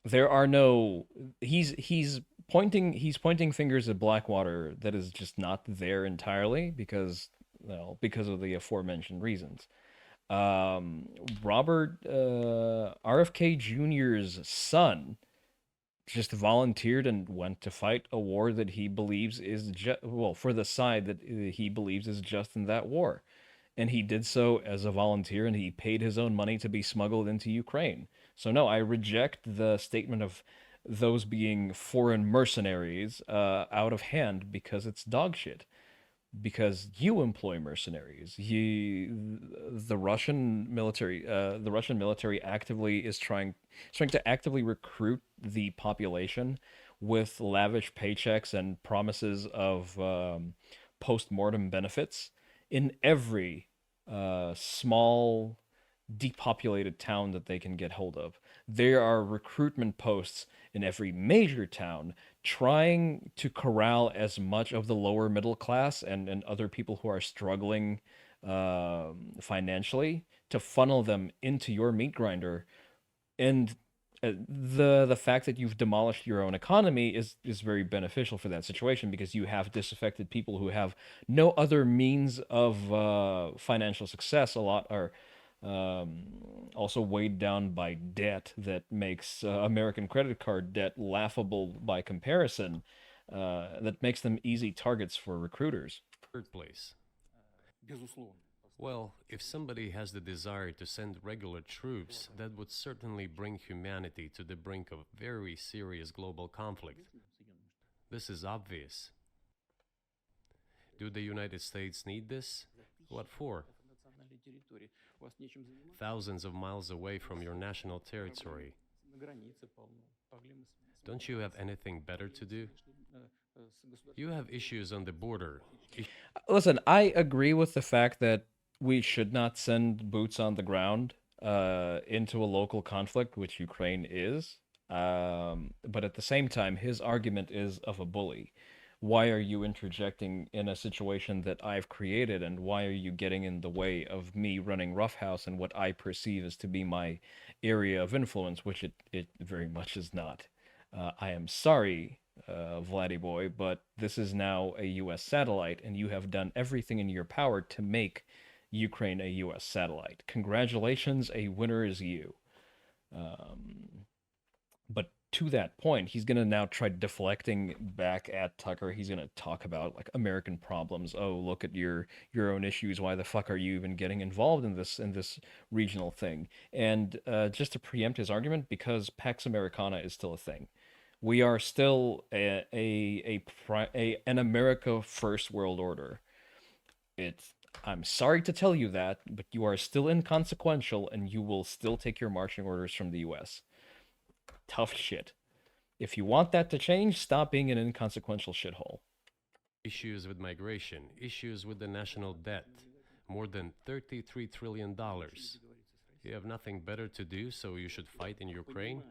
There are no he's pointing fingers at Blackwater that is just not there entirely because of the aforementioned reasons. Robert RFK Jr.'s son just volunteered and went to fight a war that he believes is for the side that he believes is just in that war. And he did so as a volunteer, and he paid his own money to be smuggled into Ukraine. So no, I reject the statement of those being foreign mercenaries out of hand because it's dog shit. Because you employ mercenaries. The Russian military actively is trying to actively recruit the population with lavish paychecks and promises of post-mortem benefits in every small, depopulated town that they can get hold of. There are recruitment posts in every major town trying to corral as much of the lower middle class and other people who are struggling financially to funnel them into your meat grinder. And the fact that you've demolished your own economy is very beneficial for that situation because you have disaffected people who have no other means of financial success. A lot are also weighed down by debt that makes American credit card debt laughable by comparison. That makes them easy targets for recruiters. Third place. Безусловно. Well, if somebody has the desire to send regular troops, that would certainly bring humanity to the brink of very serious global conflict. This is obvious. Do the United States need this? What for? Национальной территории. У вас нечем заниматься. Thousands of miles away from your national territory. На границе полно. Проблемы Don't you have anything better to do? с государством. You have issues on the border. Listen, I agree with the fact that we should not send boots on the ground into a local conflict, which Ukraine is. But at the same time, his argument is of a bully. Why are you interjecting in a situation that I've created, and why are you getting in the way of me running Roughhouse and what I perceive as to be my area of influence, which it very much is not. I am sorry, Vladdy boy, but this is now a U.S. satellite, and you have done everything in your power to make Ukraine a U.S. satellite. Congratulations, a winner is you. But to that point, he's going to now try deflecting back at Tucker. He's going to talk about like American problems. Oh, look at your own issues. Why the fuck are you even getting involved in this regional thing? And just to preempt his argument, because Pax Americana is still a thing. We are still an America first world order. I'm sorry to tell you that, but you are still inconsequential and you will still take your marching orders from the US. Tough shit. If you want that to change, stop being an inconsequential shithole. Issues with migration, issues with the national debt, more than $33 trillion. You have nothing better to do, so you should fight in Ukraine?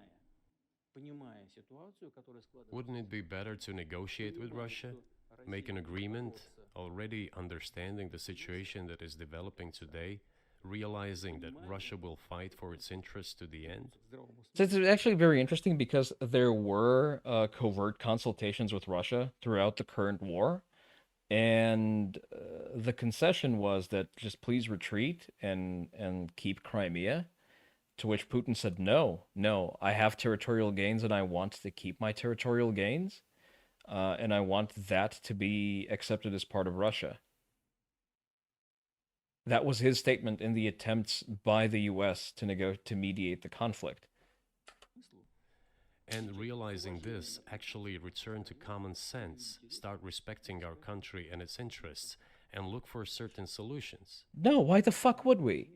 Понимая ситуацию, которая складывается. Wouldn't it be better to negotiate with Russia? Make an agreement, already understanding the situation that is developing today, realizing that Russia will fight for its interests to the end? So it's actually very interesting because there were covert consultations with Russia throughout the current war, and the concession was that just please retreat and keep Crimea. To which Putin said, no, I have territorial gains and I want to keep my territorial gains, and I want that to be accepted as part of Russia. That was his statement in the attempts by the U.S. to mediate the conflict. And realizing this, actually return to common sense, start respecting our country and its interests, and look for certain solutions. No, why the fuck would we?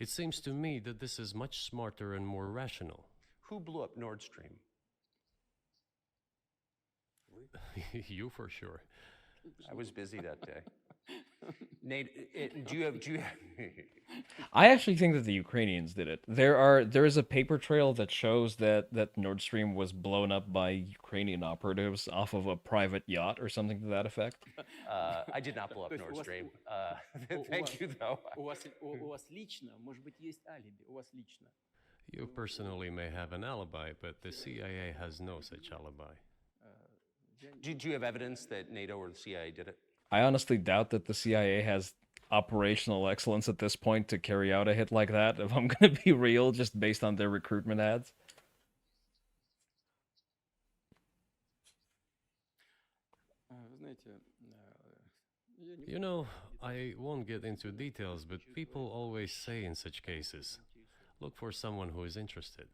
It seems to me that this is much smarter and more rational. Who blew up Nord Stream? You for sure. I was busy that day. Nate, do you have I actually think that the Ukrainians did it. There is a paper trail that shows that Nord Stream was blown up by Ukrainian operatives off of a private yacht or something to that effect. I did not blow up То есть Nord у вас- Stream. у Thank вас- you, though. У вас лично, может быть, есть алиби. У вас лично. You personally may have an alibi, but the CIA has no such alibi. Do you have evidence that NATO or the CIA did it? I honestly doubt that the CIA has operational excellence at this point to carry out a hit like that, if I'm going to be real, just based on their recruitment ads. Знаете, я не You know, I won't get into details, but people always say in such cases, look for someone who is interested.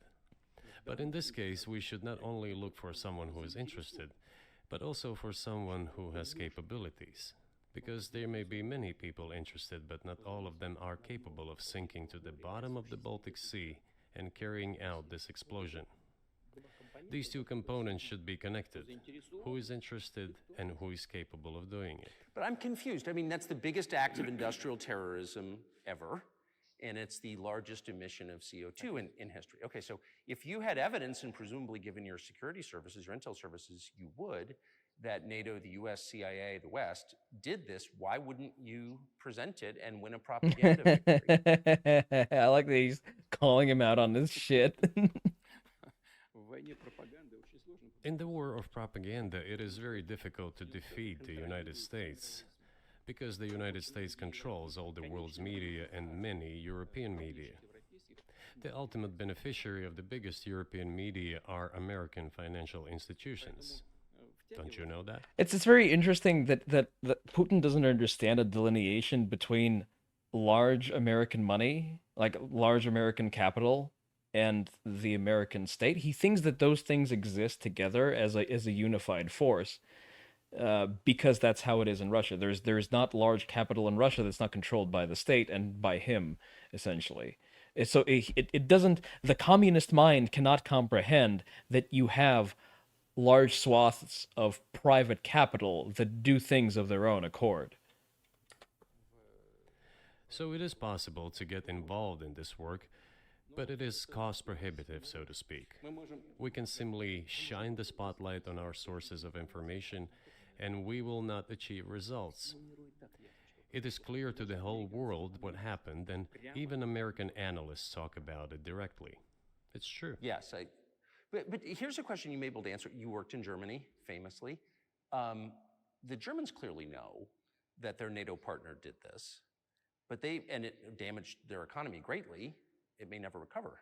But in this case, we should not only look for someone who is interested, but also for someone who has capabilities. Because there may be many people interested, but not all of them are capable of sinking to the bottom of the Baltic Sea and carrying out this explosion. These two components should be connected. Who is interested and who is capable of doing it? But I'm confused. I mean, that's the biggest act of industrial terrorism ever, and it's the largest emission of CO2 in history. Okay, so if you had evidence, and presumably given your security services, your intel services, you would, that NATO, the US, CIA, the West did this, why wouldn't you present it and win a propaganda victory? I like that he's calling him out on this shit. В войне пропаганды очень сложно. In the war of propaganda, it is very difficult to defeat the United States because the United States controls all the world's media and many European media. The ultimate beneficiary of the biggest European media are American financial institutions. Don't you know that? It's very interesting that Putin doesn't understand a delineation between large American money, like large American capital, and the American state. He thinks that those things exist together as a unified force, because that's how it is in Russia. There's not large capital in Russia that's not controlled by the state and by him, essentially. So it doesn't. The communist mind cannot comprehend that you have large swaths of private capital that do things of their own accord. So it is possible to get involved in this work, but it is cost prohibitive, so to speak. We can simply shine the spotlight on our sources of information, and we will not achieve results. It is clear to the whole world what happened, and even American analysts talk about it directly. It's true. Yes, but here's a question you may be able to answer. You worked in Germany, famously. The Germans clearly know that their NATO partner did this, and it damaged their economy greatly. It may never recover.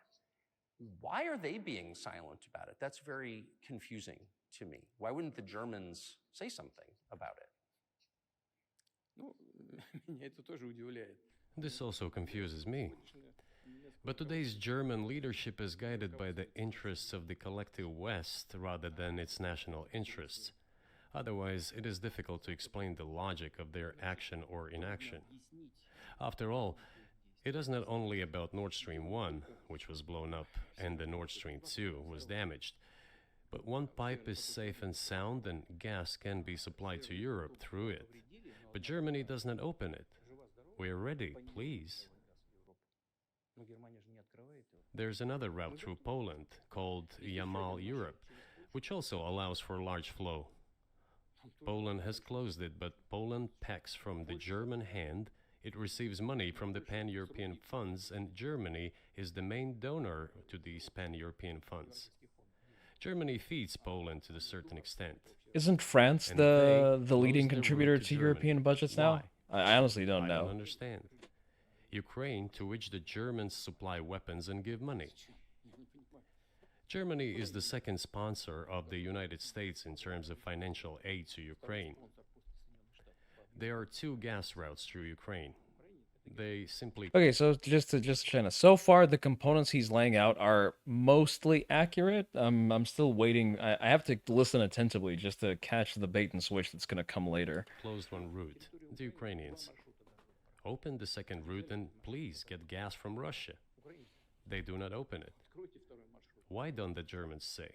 Why are they being silent about it? That's very confusing to me. Why wouldn't the Germans say something about it? Ну, меня это тоже удивляет. This also confuses me. But today's German leadership is guided by the interests of the collective West rather than its national interests. Otherwise, it is difficult to explain the logic of their action or inaction. After all, it is not only about Nord Stream 1, which was blown up, and the Nord Stream 2 was damaged, but one pipe is safe and sound and gas can be supplied to Europe through it. But Germany does not open it. We're ready, please. Но Германия же не открывает его. There's another route through Poland called Yamal Europe, which also allows for large flow. Poland has closed it, but Poland packs from the German hand. It receives money from the pan-European funds, and Germany is the main donor to these pan-European funds. Germany feeds Poland to a certain extent. Isn't France And the they leading close their contributor road to to European Germany. budgets now? Why? I honestly don't I know. don't understand. Ukraine, to which the Germans supply weapons and give money. Germany is the second sponsor of the United States in terms of financial aid to Ukraine. There are two gas routes through Ukraine. They simply Okay, so just China. So far, the components he's laying out are mostly accurate. I'm still waiting. I have to listen attentively just to catch the bait and switch that's going to come later. closed one route. The Ukrainians open the second route and please get gas from Russia. They do not open it. Why don't the Germans say,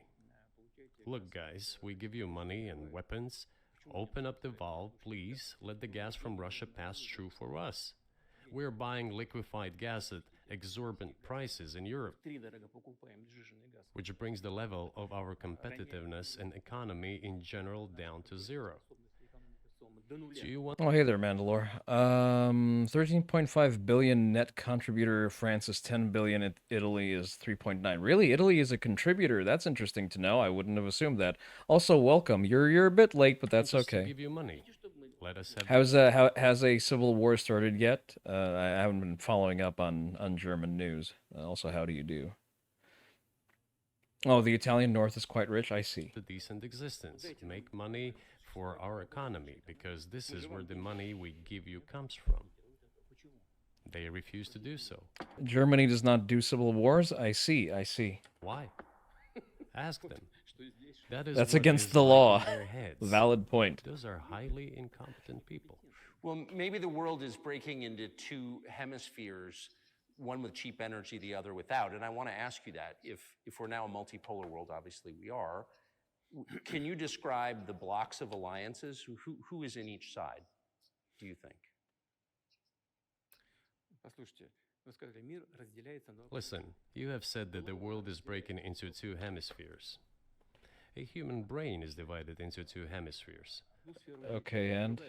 look guys, we give you money and weapons, open up the valve, please, let the gas from Russia pass through for us. We're buying liquefied gas at exorbitant prices in Europe, Втридорого покупаем сжиженный газ. which brings the level of our competitiveness and economy in general down to zero. До нуля. Do you want Oh, hey there, Mandalore. 13.5 billion net contributor. France is 10 billion. Italy is 3.9. Really, Italy is a contributor. That's interesting to know. I wouldn't have assumed that. Also, welcome. You're a bit late, but that's us to okay. give you money? Let us have Has a civil war started yet? I haven't been following up on German news. Also, how do you do? Oh, the Italian north is quite rich. I see. a decent existence, make money for our economy, because this is where the money we give you comes from. They refuse to do so. Germany does not do civil wars. I see. I see. Why? Ask them. That is That's what against is the lying law. in their heads. Valid point. Those are highly incompetent people. Well, maybe the world is breaking into two hemispheres one with cheap energy, the other without. And I want to ask you that if we're now a multipolar world, obviously we are. Can you describe the blocks of alliances? Who is in each side, do you think? Послушайте, вы сказали, мир разделяется на... Listen, you have said that the world is breaking into two hemispheres. A human brain is divided into two hemispheres. Okay, and?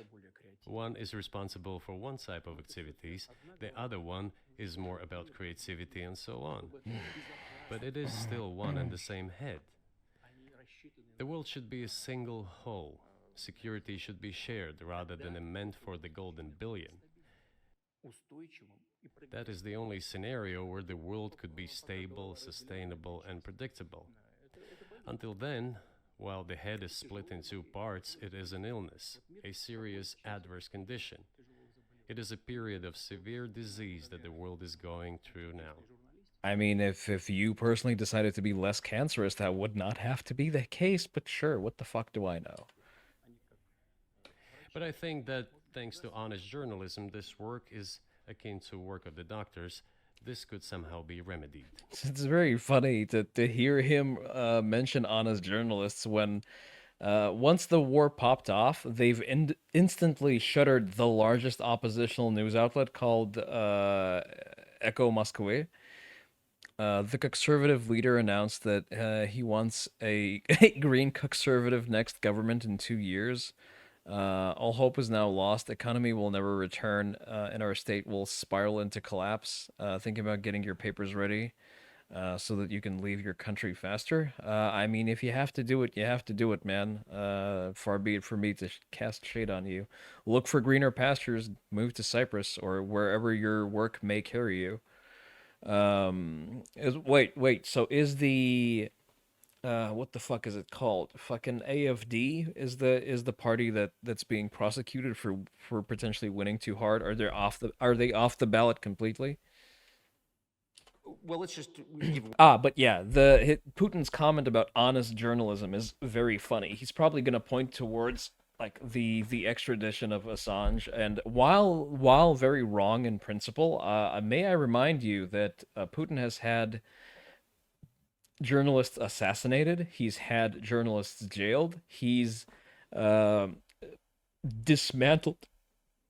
One is responsible for one type of activities, the other one is more about creativity and so on. But it is still one and the same head. The world should be a single whole. Security should be shared rather than meant for the golden billion. That is the only scenario where the world could be stable, sustainable, and predictable. Until then, while the head is split in two parts, it is an illness, a serious adverse condition. It is a period of severe disease that the world is going through now. I mean, if you personally decided to be less cancerous, that would not have to be the case, but sure, what the fuck do I know? But I think that thanks to honest journalism, this work is akin to work of the doctors. This could somehow be remedied. It's very funny to hear him mention honest journalists when once the war popped off, they've instantly shuttered the largest oppositional news outlet called Echo Moskwy. The conservative leader announced that he wants a green conservative next government in 2 years. All hope is now lost. Economy will never return, and our state will spiral into collapse. Thinking about getting your papers ready so that you can leave your country faster. I mean, if you have to do it, you have to do it, man. Far be it for me to cast shade on you. Look for greener pastures, move to Cyprus, or wherever your work may carry you. Wait, so is the what the fuck is it called? Fucking AFD is the party that's being prosecuted for potentially winning too hard? Are they off the ballot completely? Well, let's just give... But yeah, Putin's comment about honest journalism is very funny. He's probably going to point towards like the extradition of Assange, and while very wrong in principle, may I remind you that Putin has had journalists assassinated. He's had journalists jailed. He's dismantled.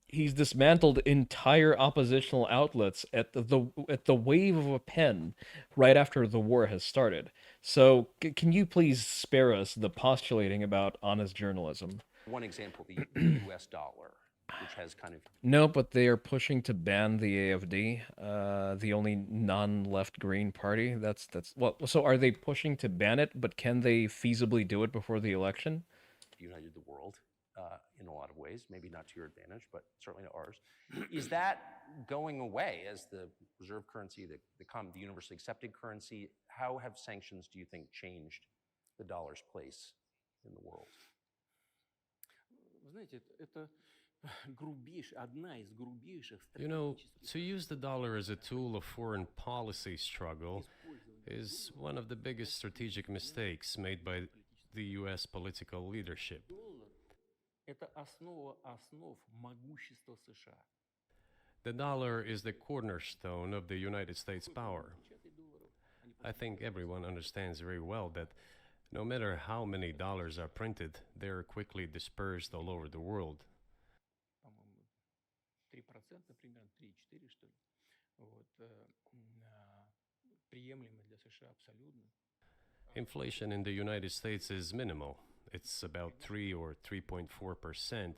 He's dismantled entire oppositional outlets at the wave of a pen, right after the war has started. So, can you please spare us the postulating about honest journalism? One example, the U.S. dollar, which has kind of... No, but they are pushing to ban the AFD, the only non-left green party. That's well. So are they pushing to ban it? But can they feasibly do it before the election? United the world in a lot of ways, maybe not to your advantage, but certainly to ours. Is that going away as the reserve currency, the universally accepted currency? How have sanctions, do you think, changed the dollar's place in the world? You know, to use the dollar as a tool of foreign policy struggle is one of the biggest strategic mistakes made by the US political leadership. The dollar is the cornerstone of the United States power. I think everyone understands very well that no matter how many dollars are printed, they are quickly dispersed all over the world. Inflation in the United States is minimal. It's about 3 or 3.4%,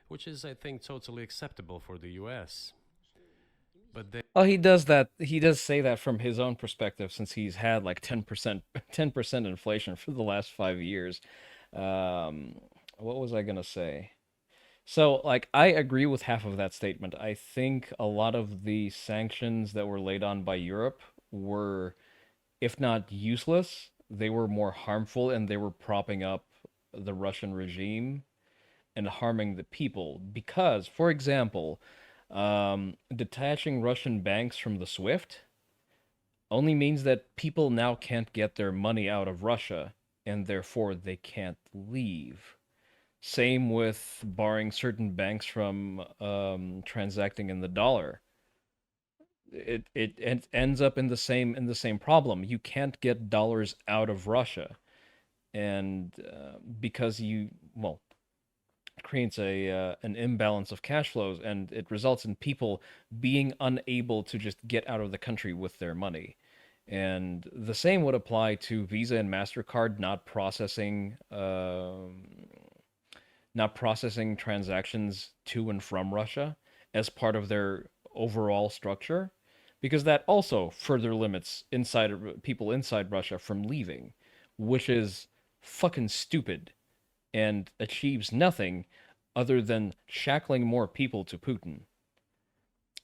which is, I think, totally acceptable for the US. But they... Oh, he does that. He does say that from his own perspective, since he's had like 10% inflation for the last 5 years. What was I gonna say? So, like, I agree with half of that statement. I think a lot of the sanctions that were laid on by Europe were, if not useless, they were more harmful, and they were propping up the Russian regime and harming the people. Because, for example, detaching Russian banks from the SWIFT only means that people now can't get their money out of Russia, and therefore they can't leave. Same with barring certain banks from transacting in the dollar. it ends up in the same problem. You can't get dollars out of Russia, and because well, it creates a an imbalance of cash flows, and it results in people being unable to just get out of the country with their money. And the same would apply to Visa and Mastercard not processing transactions to and from Russia as part of their overall structure, because that also further limits people inside Russia from leaving, which is fucking stupid and achieves nothing other than shackling more people to Putin.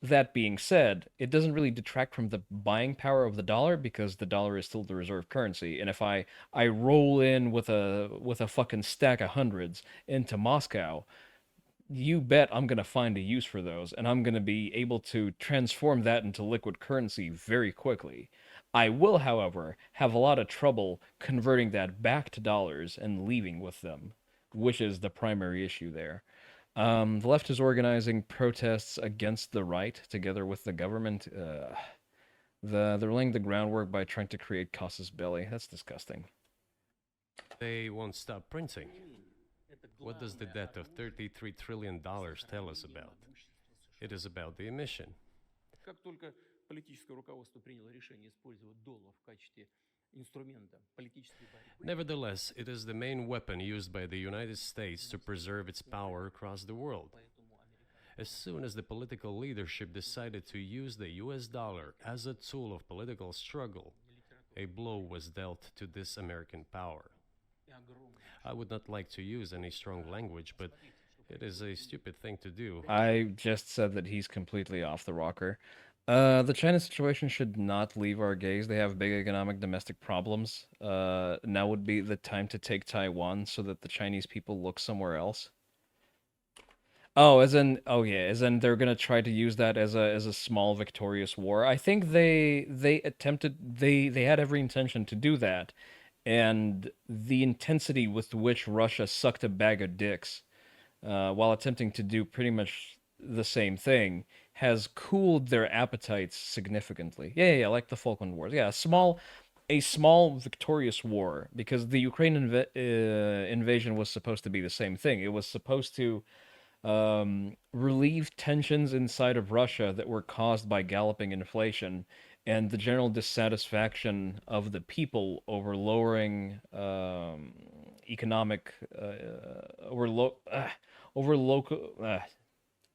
That being said, it doesn't really detract from the buying power of the dollar because the dollar is still the reserve currency. And if I roll in with a fucking stack of hundreds into Moscow, you bet I'm going to find a use for those, and I'm going to be able to transform that into liquid currency very quickly. I will, however, have a lot of trouble converting that back to dollars and leaving with them, which is the primary issue there. The left is organizing protests against the right together with the government. They're laying the groundwork by trying to create casus belli. That's disgusting. They won't stop printing. What does the debt of $33 trillion tell us about? It is about the emission. Как только политическое руководство приняло решение использовать доллар в качестве инструмента политической борьбы, Nevertheless, it is the main weapon used by the United States to preserve its power across the world. As soon as the political leadership decided to use the US dollar as a tool of political struggle, a blow was dealt to this American power. I would not like to use any strong language, but it is a stupid thing to do. I just said that he's completely off the rocker. The China situation should not leave our gaze. They have big economic domestic problems. Now would be the time to take Taiwan so that the Chinese people look somewhere else. Oh, as in they're gonna try to use that as a small victorious war. I think they had every intention to do that, and the intensity with which Russia sucked a bag of dicks while attempting to do pretty much the same thing has cooled their appetites significantly. Yeah, like the Falkland Wars. Yeah, a small victorious war, because the Ukraine invasion was supposed to be the same thing. It was supposed to relieve tensions inside of Russia that were caused by galloping inflation and the general dissatisfaction of the people over lowering economic over local.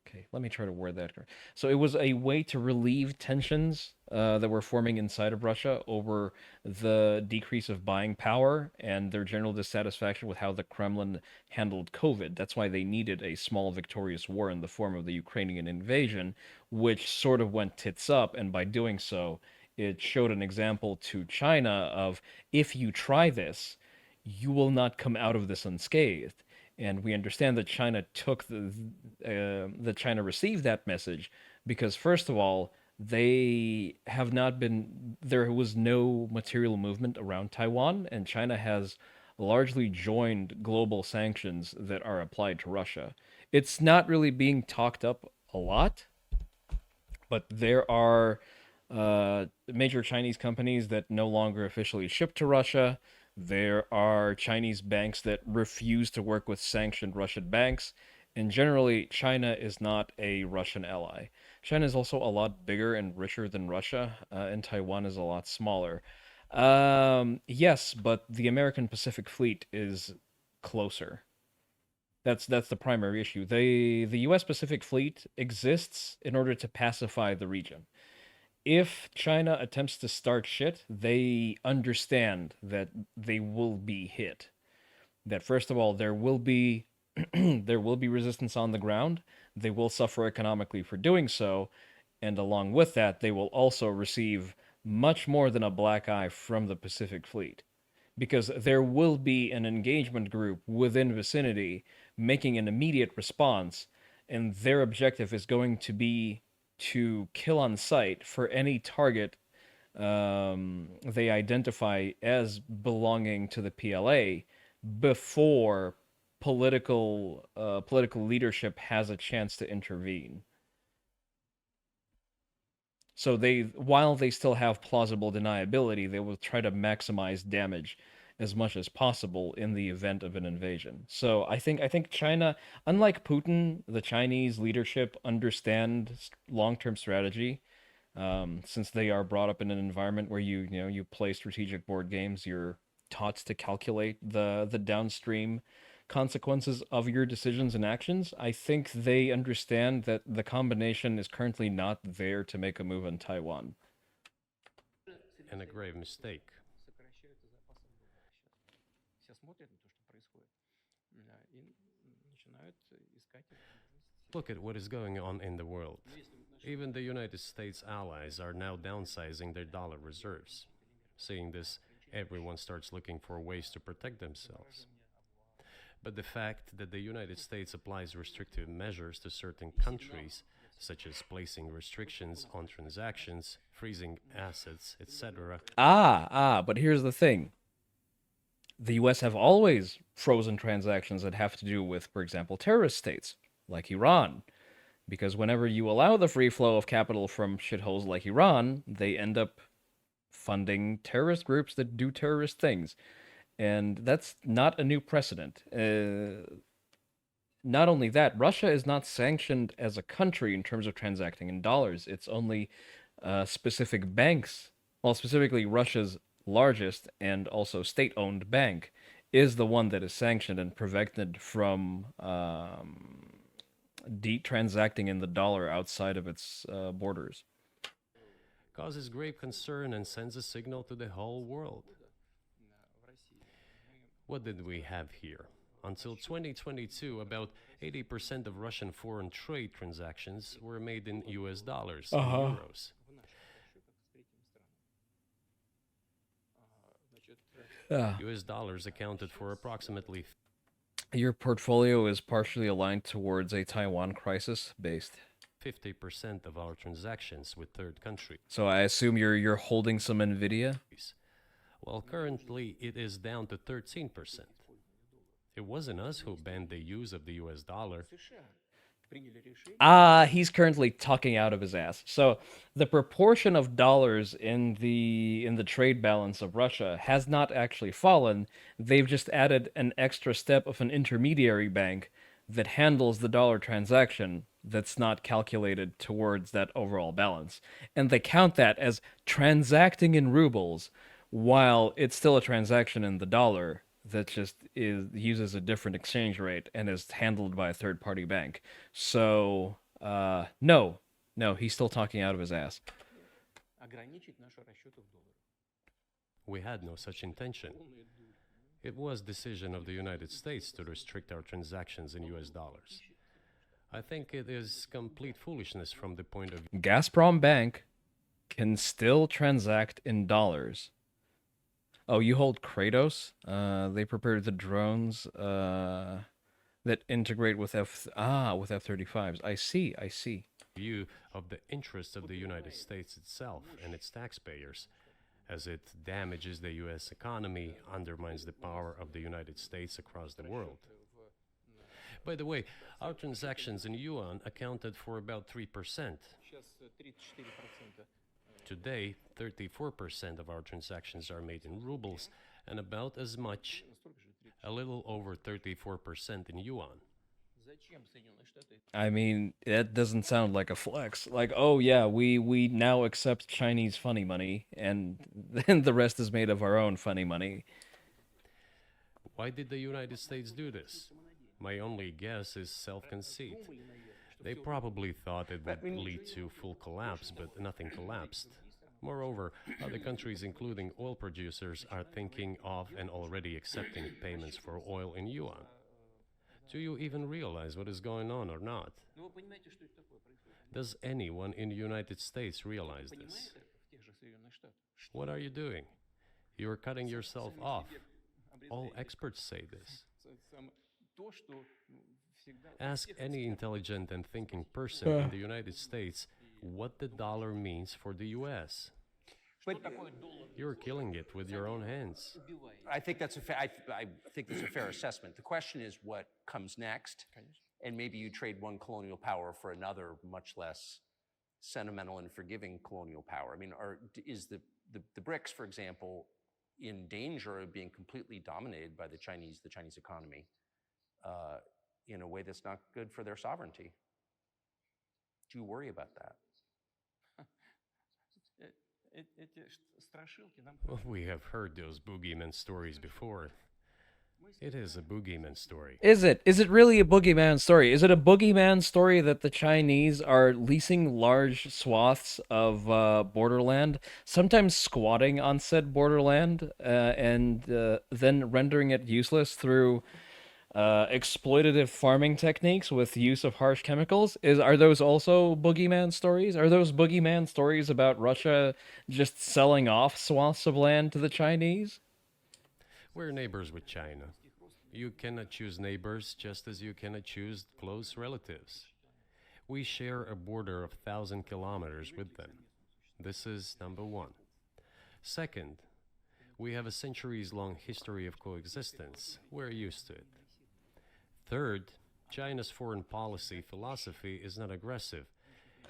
Okay, let me try to word that. So it was a way to relieve tensions that were forming inside of Russia over the decrease of buying power and their general dissatisfaction with how the Kremlin handled COVID. That's why they needed a small victorious war in the form of the Ukrainian invasion, which sort of went tits up, and by doing so, it showed an example to China of, if you try this, you will not come out of this unscathed. And we understand that China that China received that message because, first of all, there was no material movement around Taiwan, and China has largely joined global sanctions that are applied to Russia. It's not really being talked up a lot, but there are major Chinese companies that no longer officially ship to Russia. There are Chinese banks that refuse to work with sanctioned Russian banks. And generally, China is not a Russian ally. China is also a lot bigger and richer than Russia, and Taiwan is a lot smaller. Yes, but the American Pacific Fleet is closer. That's the primary issue. The U.S. Pacific Fleet exists in order to pacify the region. If China attempts to start shit, they understand that they will be hit. That first of all, there will be there will be resistance on the ground. They will suffer economically for doing so, and along with that, they will also receive much more than a black eye from the Pacific Fleet, because there will be an engagement group within vicinity making an immediate response, and their objective is going to be to kill on sight for any target they identify as belonging to the PLA before political leadership has a chance to intervene. So while they still have plausible deniability, they will try to maximize damage as much as possible in the event of an invasion. So I think China, unlike Putin, the Chinese leadership understand long-term strategy. Since they are brought up in an environment where you play strategic board games, you're taught to calculate the downstream consequences of your decisions and actions. I think they understand that the combination is currently not there to make a move on Taiwan. And a grave mistake. сокращают запасы доллара сейчас. Все смотрят на то, что происходит, и начинают искать возможность. Look at what is going on in the world. Even the United States allies are now downsizing their dollar reserves. Seeing this, everyone starts looking for ways to protect themselves. But the fact that the United States applies restrictive measures to certain countries, such as placing restrictions on transactions, freezing assets, etc., But here's the thing. The US have always frozen transactions that have to do with, for example, terrorist states, like Iran. Because whenever you allow the free flow of capital from shitholes like Iran, they end up funding terrorist groups that do terrorist things. And that's not a new precedent. Not only that, Russia is not sanctioned as a country in terms of transacting in dollars. It's only specific banks, well, specifically Russia's largest and also state-owned bank, is the one that is sanctioned and prevented from transacting in the dollar outside of its borders. causes grave concern and sends a signal to the whole world. What did we have here? Until 2022, about 80% of Russian foreign trade transactions were made in US dollars and euros. US dollars accounted for approximately Your portfolio is partially aligned towards a Taiwan crisis based. 50% of our transactions with third countries. So I assume you're holding some Nvidia? While currently it is down to 13%. It wasn't us who banned the use of the US dollar. He's currently talking out of his ass. So the proportion of dollars in the trade balance of Russia has not actually fallen. They've just added an extra step of an intermediary bank that handles the dollar transaction that's not calculated towards that overall balance. And they count that as transacting in rubles while it's still a transaction in the dollar that just uses a different exchange rate and is handled by a third party bank. So no, he's still talking out of his ass. We had no such intention. It was decision of the United States to restrict our transactions in US dollars. I think it is complete foolishness from the point of view. Gazprom Bank can still transact in dollars. Oh, you hold Kratos? They prepared the drones that integrate with F-35s. I see. View of the interests of the United States itself and its taxpayers, as it damages the US economy, undermines the power of the United States across the world. By the way, our transactions in yuan accounted for about 3%. Today, 34% of our transactions are made in rubles and about as much, a little over 34% in yuan. I mean, that doesn't sound like a flex. Like, oh yeah, we now accept Chinese funny money, and then the rest is made of our own funny money. Why did the United States do this? My only guess is self-conceit. They probably thought it would lead to full collapse, but nothing collapsed. Moreover, other countries, including oil producers, are thinking of and already accepting payments for oil in yuan. Do you even realize what is going on or not? Does anyone in the United States realize this? What are you doing? You are cutting yourself off. All experts say this. Ask any intelligent and thinking person in the United States what the dollar means for the US. But You're killing it with your own hands. I think that's I think that's a fair assessment. The question is what comes next, and maybe you trade one colonial power for another much less sentimental and forgiving colonial power? I mean, is the BRICS, for example, in danger of being completely dominated by the Chinese economy in a way that's not good for their sovereignty? Do you worry about that? Well, we have heard those boogeyman stories before. It is a boogeyman story. Is it? Is it really a boogeyman story? Is it a boogeyman story that the Chinese are leasing large swaths of borderland, sometimes squatting on said borderland, and then rendering it useless through exploitative farming techniques with use of harsh chemicals? Are those also boogeyman stories? Are those boogeyman stories about Russia just selling off swaths of land to the Chinese? We're neighbors with China. You cannot choose neighbors just as you cannot choose close relatives. We share a border of 1,000 kilometers with them. This is number one. Second, we have a centuries-long history of coexistence. We're used to it. Third, China's foreign policy philosophy is not aggressive.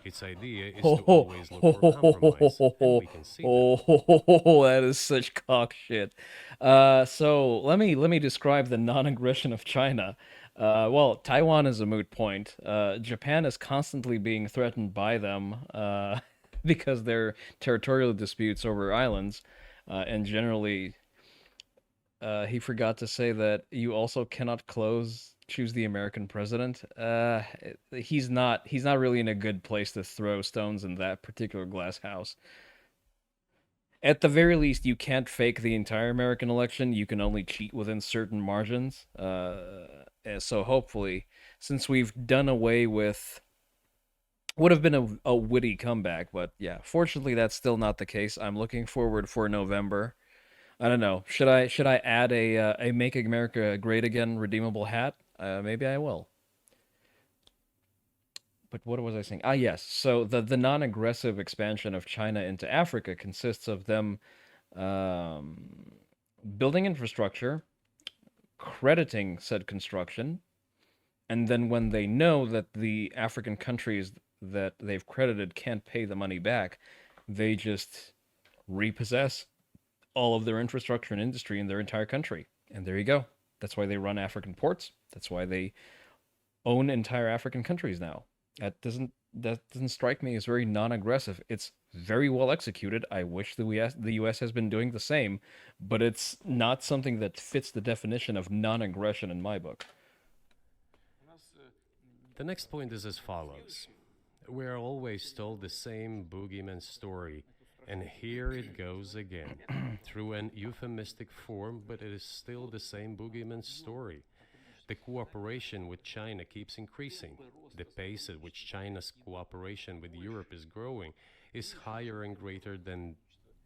Its idea is to always look for compromise, and we can see that. That is such cock shit. So let me describe the non-aggression of China. Well, Taiwan is a moot point. Japan is constantly being threatened by them because their territorial disputes over islands, and generally, he forgot to say that you also cannot choose the American president. He's not really in a good place to throw stones in that particular glass house. At the very least, you can't fake the entire American election. You can only cheat within certain margins. So hopefully, since we've done away with, would have been a witty comeback, but yeah, fortunately that's still not the case. I'm looking forward for November. I don't know. Should I add a Make America Great Again redeemable hat? Maybe I will. But what was I saying? Ah, yes. So the non-aggressive expansion of China into Africa consists of them um, building infrastructure, crediting said construction, and then when they know that the African countries that they've credited can't pay the money back, they just repossess all of their infrastructure and industry in their entire country. And there you go. That's why they run African ports. That's why they own entire African countries now. That doesn't strike me as very non-aggressive. It's very well executed. I wish the US has been doing the same, but it's not something that fits the definition of non-aggression in my book. The next point is as follows. We're always told the same boogeyman story, and here it goes again, through an euphemistic form, but it is still the same boogeyman story. The cooperation with China keeps increasing. The pace at which China's cooperation with Europe is growing is higher and greater than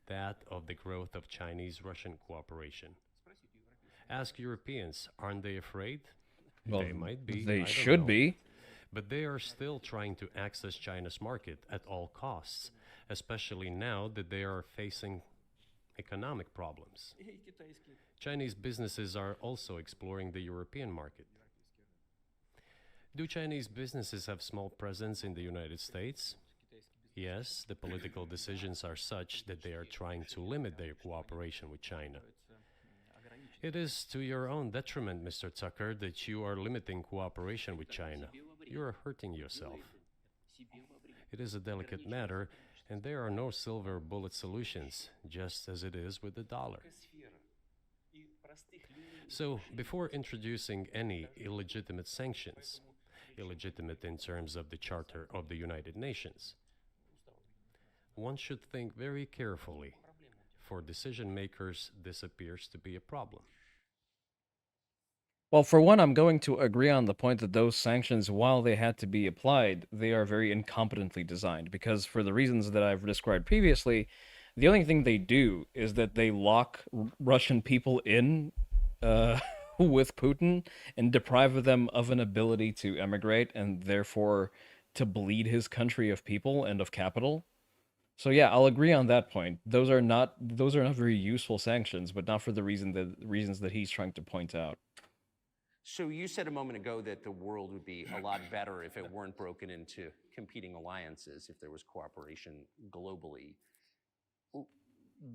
that of the growth of Chinese-Russian cooperation. Ask Europeans, aren't they afraid? Well, They might be, they I don't should know. be. But they are still trying to access China's market at all costs, especially now that they are facing economic problems. Chinese businesses are also exploring the European market. Do Chinese businesses have small presence in the United States? Yes, the political decisions are such that they are trying to limit their cooperation with China. It is to your own detriment, Mr. Tucker, that you are limiting cooperation with China. You are hurting yourself. It is a delicate matter, and there are no silver bullet solutions, just as it is with the dollar. So, before introducing any illegitimate sanctions, illegitimate in terms of the Charter of the United Nations, one should think very carefully. For decision makers, this appears to be a problem. Well, for one, I'm going to agree on the point that those sanctions, while they had to be applied, they are very incompetently designed. Because for the reasons that I've described previously, the only thing they do is that they lock Russian people in with Putin and deprive them of an ability to emigrate and therefore to bleed his country of people and of capital. So yeah, I'll agree on that point. Those are not very useful sanctions, but not for the reasons that he's trying to point out. So you said a moment ago that the world would be a lot better if it weren't broken into competing alliances, if there was cooperation globally.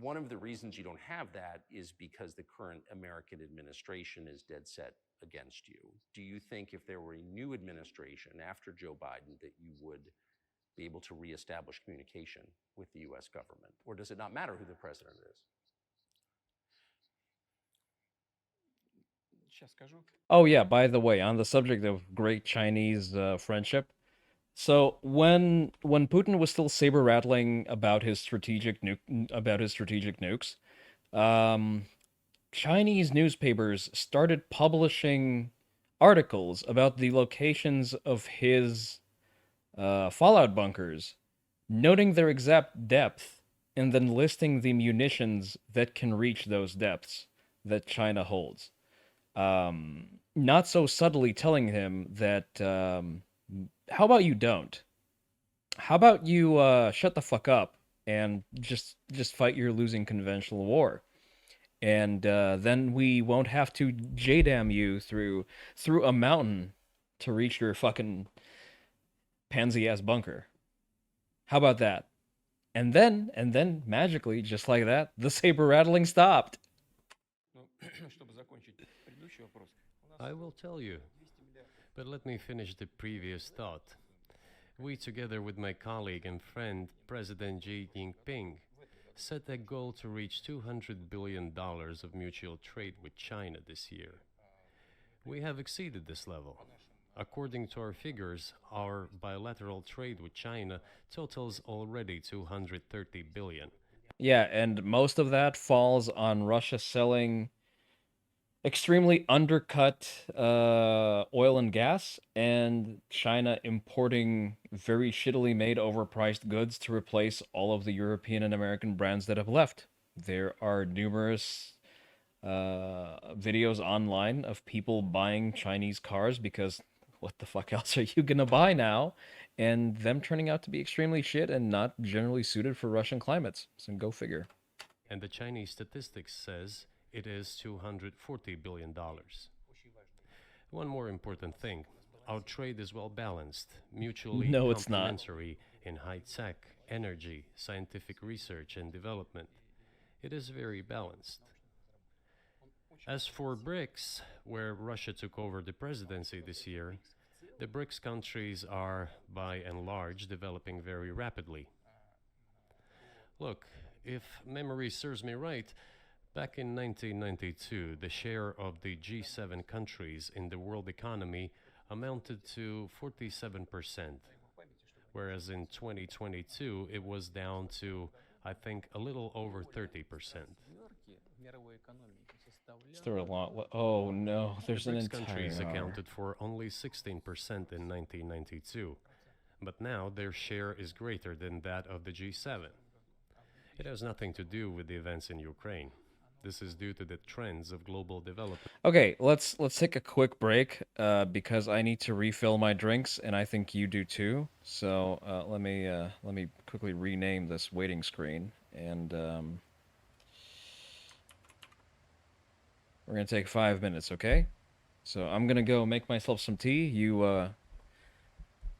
One of the reasons you don't have that is because the current American administration is dead set against you. Do you think if there were a new administration after Joe Biden that you would be able to reestablish communication with the US government? Or does it not matter who the president is? Сейчас скажу. Oh yeah, by the way, on the subject of great Chinese friendship, so when Putin was still saber rattling about his strategic nukes, um, Chinese newspapers started publishing articles about the locations of his fallout bunkers, noting their exact depth, and then listing the munitions that can reach those depths that China holds. Not so subtly telling him that, how about you don't? How about you shut the fuck up and just fight your losing conventional war? And then we won't have to JDAM you through a mountain to reach your fucking pansy ass bunker. How about that? And then magically, just like that, the saber rattling stopped. Ну, чтобы закончить предыдущий вопрос. У нас I will tell you, 200 миллиардов. but let me finish the previous thought. We, together with my colleague and friend, President Xi Jinping, set a goal to reach $200 billion of mutual trade with China this year. We have exceeded this level. According to our figures, our bilateral trade with China totals already 230 billion. Yeah, and most of that falls on Russia selling extremely undercut oil and gas, and China importing very shittily made overpriced goods to replace all of the European and American brands that have left. There are numerous videos online of people buying Chinese cars because what the fuck else are you gonna buy now? And them turning out to be extremely shit and not generally suited for Russian climates. So go figure. And the Chinese statistics says it is $240 billion. Очень важно. One more important thing, our trade is well balanced, mutually No, it's not. complementary in high tech, energy, scientific research and development. It is very balanced. As for BRICS, where Russia took over the presidency this year, the BRICS countries are, by and large, developing very rapidly. Look, if memory serves me right, back in 1992, the share of the G7 countries in the world economy amounted to 47%, whereas in 2022 it was down to, I think, a little over 30%. Нью-Йорке мировой экономики Is there a составляла lot? Oh no, there's The an BRICS entire. countries accounted for only 16% in 1992, but now their share is greater than that of the G7. It has nothing to do with the events in Ukraine. This is due to the trends of global development. Okay, let's take a quick break because I need to refill my drinks, and I think you do too. So let me quickly rename this waiting screen, and we're gonna take 5 minutes, okay? So I'm gonna go make myself some tea. You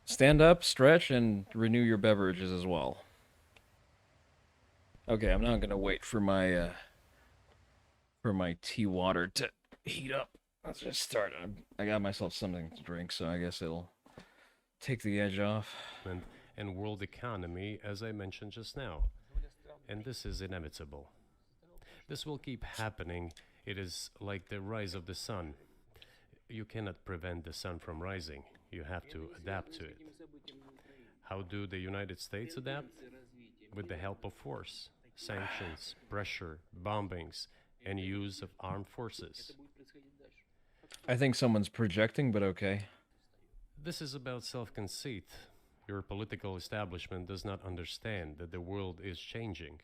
stand up, stretch, and renew your beverages as well. Okay, I'm not gonna wait for my tea water to heat up. Let's just start. I got myself something to drink, so I guess it'll take the edge off. And world economy, as I mentioned just now. And this is inevitable. This will keep happening. It is like the rise of the sun. You cannot prevent the sun from rising. You have to adapt to it. How do the United States adapt? With the help of force, sanctions, pressure, bombings, and use of armed forces. I think someone's projecting, but okay. This is about self-conceit. Your political establishment does not understand that the world is changing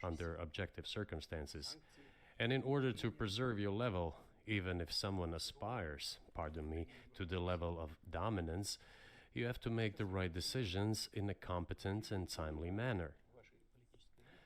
under objective circumstances. And in order to preserve your level, even if someone aspires, pardon me, to the level of dominance, you have to make the right decisions in a competent and timely manner.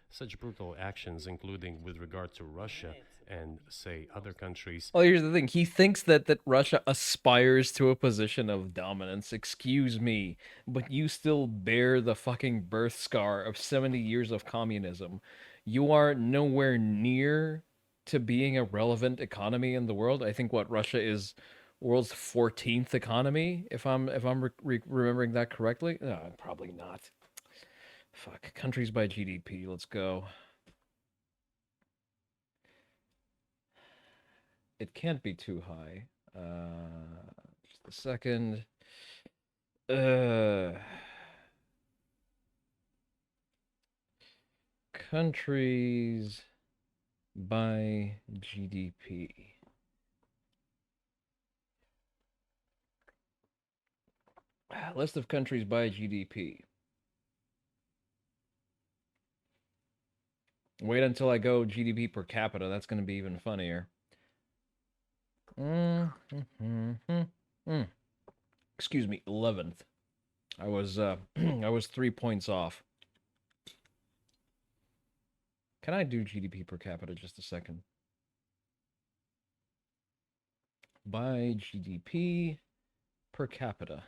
Such brutal actions, including with regard to Russia, and say other countries. Well, here's the thing. He thinks that Russia aspires to a position of dominance. Excuse me, but you still bear the fucking birth scar of 70 years of communism. You are nowhere near to being a relevant economy in the world. I think what Russia is world's 14th economy, if I'm remembering that correctly. Probably not. Fuck. Countries by GDP. Let's go. It can't be too high. Just a second. Uh, countries by GDP. List of countries by GDP. Wait until I go GDP per capita. That's going to be even funnier. Excuse me, 11th. I was I was 3 points off. Can I do GDP per capita just a second? By GDP per capita.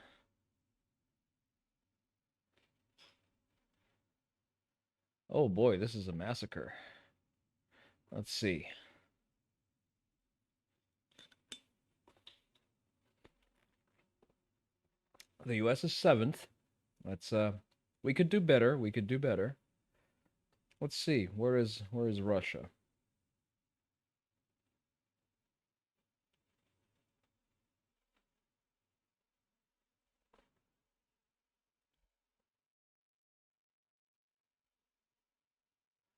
Oh boy, this is a massacre. Let's see. The US is 7th. That's we could do better. We could do better. Let's see. Where is Russia?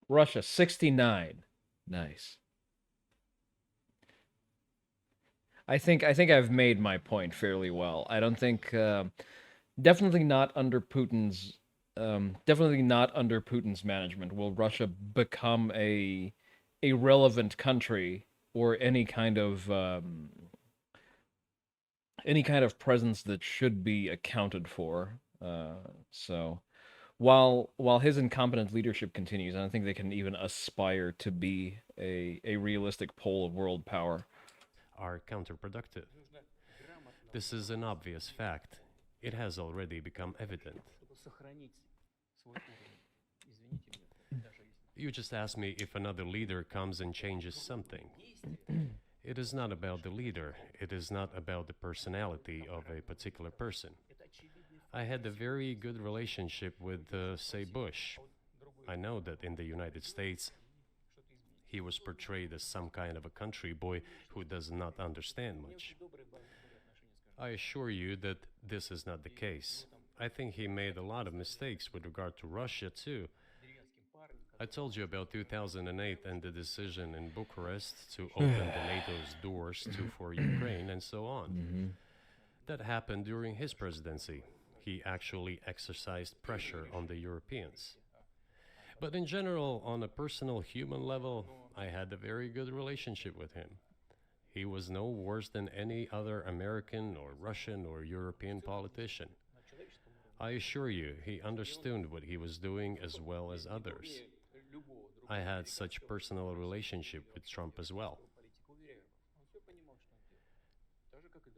Russia 69. Nice. I think I've made my point fairly well. I don't think definitely not under Putin's management will Russia become a relevant country or any kind of presence that should be accounted for. So while his incompetent leadership continues, I don't think they can even aspire to be a realistic pole of world power. Are counterproductive. This is an obvious fact. It has already become evident. You just asked me if another leader comes and changes something. It is not about the leader. It is not about the personality of a particular person. I had a very good relationship with, say, Bush. I know that in the United States, he was portrayed as some kind of a country boy who does not understand much. I assure you that this is not the case. I think he made a lot of mistakes with regard to Russia, too. I told you about 2008 and the decision in Bucharest to open the NATO's doors for Ukraine and so on. That happened during his presidency. He actually exercised pressure on the Europeans. But in general, on a personal human level, I had a very good relationship with him. He was no worse than any other American or Russian or European politician. I assure you, he understood what he was doing as well as others. I had such personal relationship with Trump as well.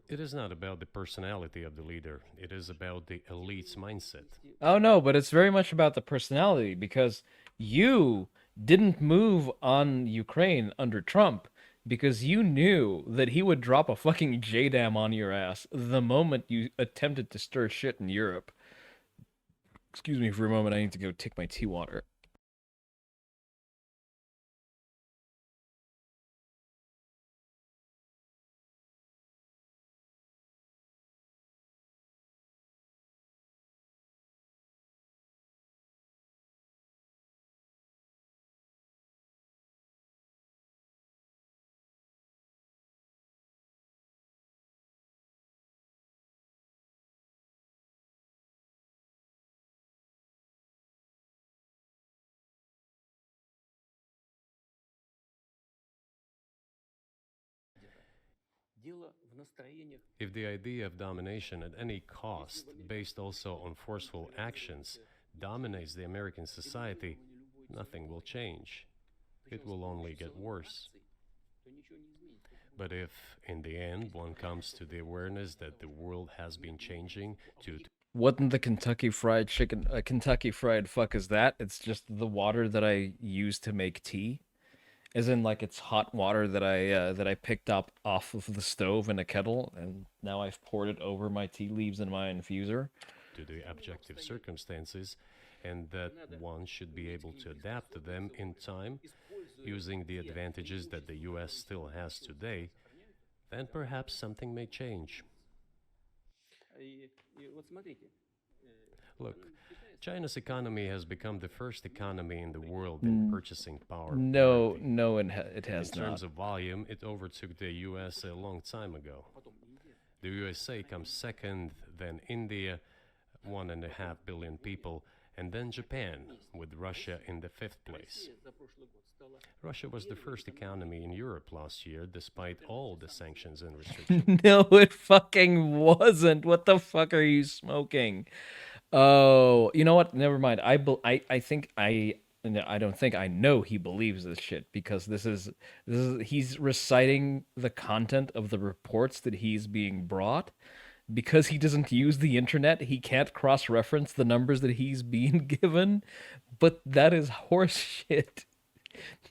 It is not about the personality of the leader. It is about the elite's mindset. Oh no, but it's very much about the personality because you didn't move on Ukraine under Trump because you knew that he would drop a fucking JDAM on your ass the moment you attempted to stir shit in Europe. Excuse me for a moment, I need to go take my tea water. If the idea of domination at any cost, based also on forceful actions, dominates the American society, nothing will change. It will only get worse. But if, in the end, one comes to the awareness that the world has been changing to What in the Kentucky Fried Chicken, Kentucky Fried fuck is that? It's just the water that I use to make tea. As in, like, it's hot water that I picked up off of the stove in a kettle, and now I've poured it over my tea leaves in my infuser. the objective circumstances, and that one should be able to adapt to them in time, using the advantages that the US still has today, then perhaps something may change. Вот смотрите, Look, China's economy has become the first economy in the world in purchasing power No, parity. no, it In has terms not. of volume, it overtook the US a long time ago. The USA comes second, then India, 1.5 billion people, and then Japan, with Russia in the fifth place. за прошлый год стало Russia was the first economy in Europe last year, despite all the sanctions and restrictions. No, it fucking wasn't. What the fuck are you smoking? Oh, you know what? Never mind. I think no, I don't think I know he believes this shit because he's reciting the content of the reports that he's being brought. Because he doesn't use the internet, he can't cross-reference the numbers that he's being given. But that is horse shit.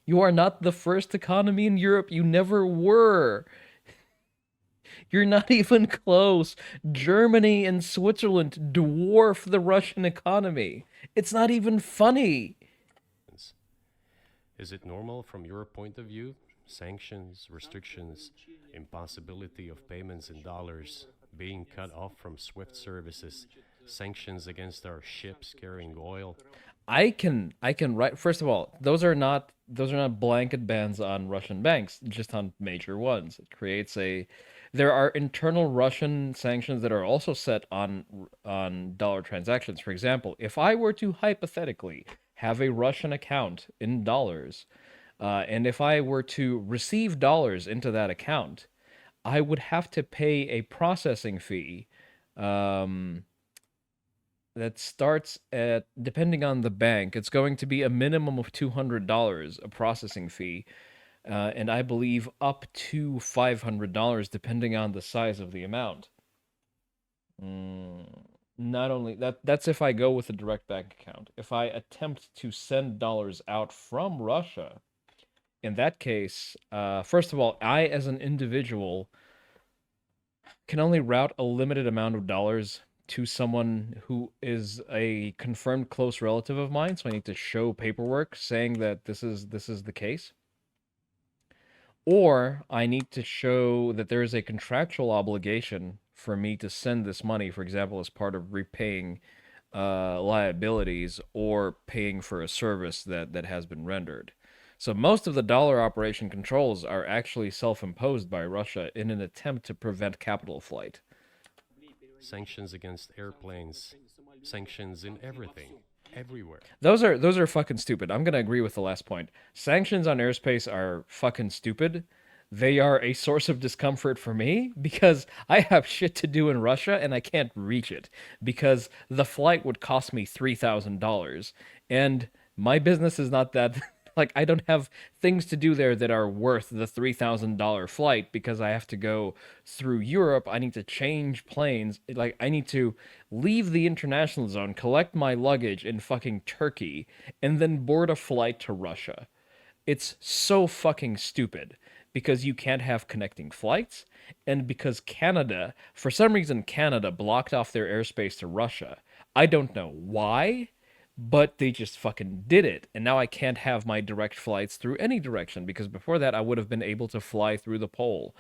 You are not the first economy in Europe. You never were. You're not even close. Germany and Switzerland dwarf the Russian economy. It's not even funny. Is it normal from your point of view? Sanctions, restrictions, impossibility of payments in dollars, being cut off from SWIFT services, sanctions against our ships carrying oil. I can write. First of all, those are not blanket bans on Russian banks, just on major ones. It creates a there are internal Russian sanctions that are also set on dollar transactions. For example, if I were to hypothetically have a Russian account in dollars, and if I were to receive dollars into that account, I would have to pay a processing fee. Um, that starts at, depending on the bank, it's going to be a minimum of $200, a processing fee, and I believe up to $500 depending on the size of the amount. Not only that's if I go with a direct bank account. If I attempt to send dollars out from Russia, in that case, first of all, I as an individual can only route a limited amount of dollars to someone who is a confirmed close relative of mine, so I need to show paperwork saying that this is the case. Or I need to show that there is a contractual obligation for me to send this money, for example, as part of repaying liabilities or paying for a service that has been rendered. So most of the dollar operation controls are actually self-imposed by Russia in an attempt to prevent capital flight. Sanctions against airplanes, sanctions in everything, everywhere. Those are fucking stupid. I'm gonna agree with the last point. Sanctions on airspace are fucking stupid. They are a source of discomfort for me because I have shit to do in Russia and I can't reach it because the flight would cost me $3,000 and my business is not that like I don't have things to do there that are worth the $3,000 flight because I have to go through Europe. I need to change planes. Like I need to leave the international zone, collect my luggage in fucking Turkey, and then board a flight to Russia. It's so fucking stupid because you can't have connecting flights and because Canada, for some reason Canada blocked off their airspace to Russia. I don't know why, but they just fucking did it. And now I can't have my direct flights through any direction because before that I would have been able to fly through the pole.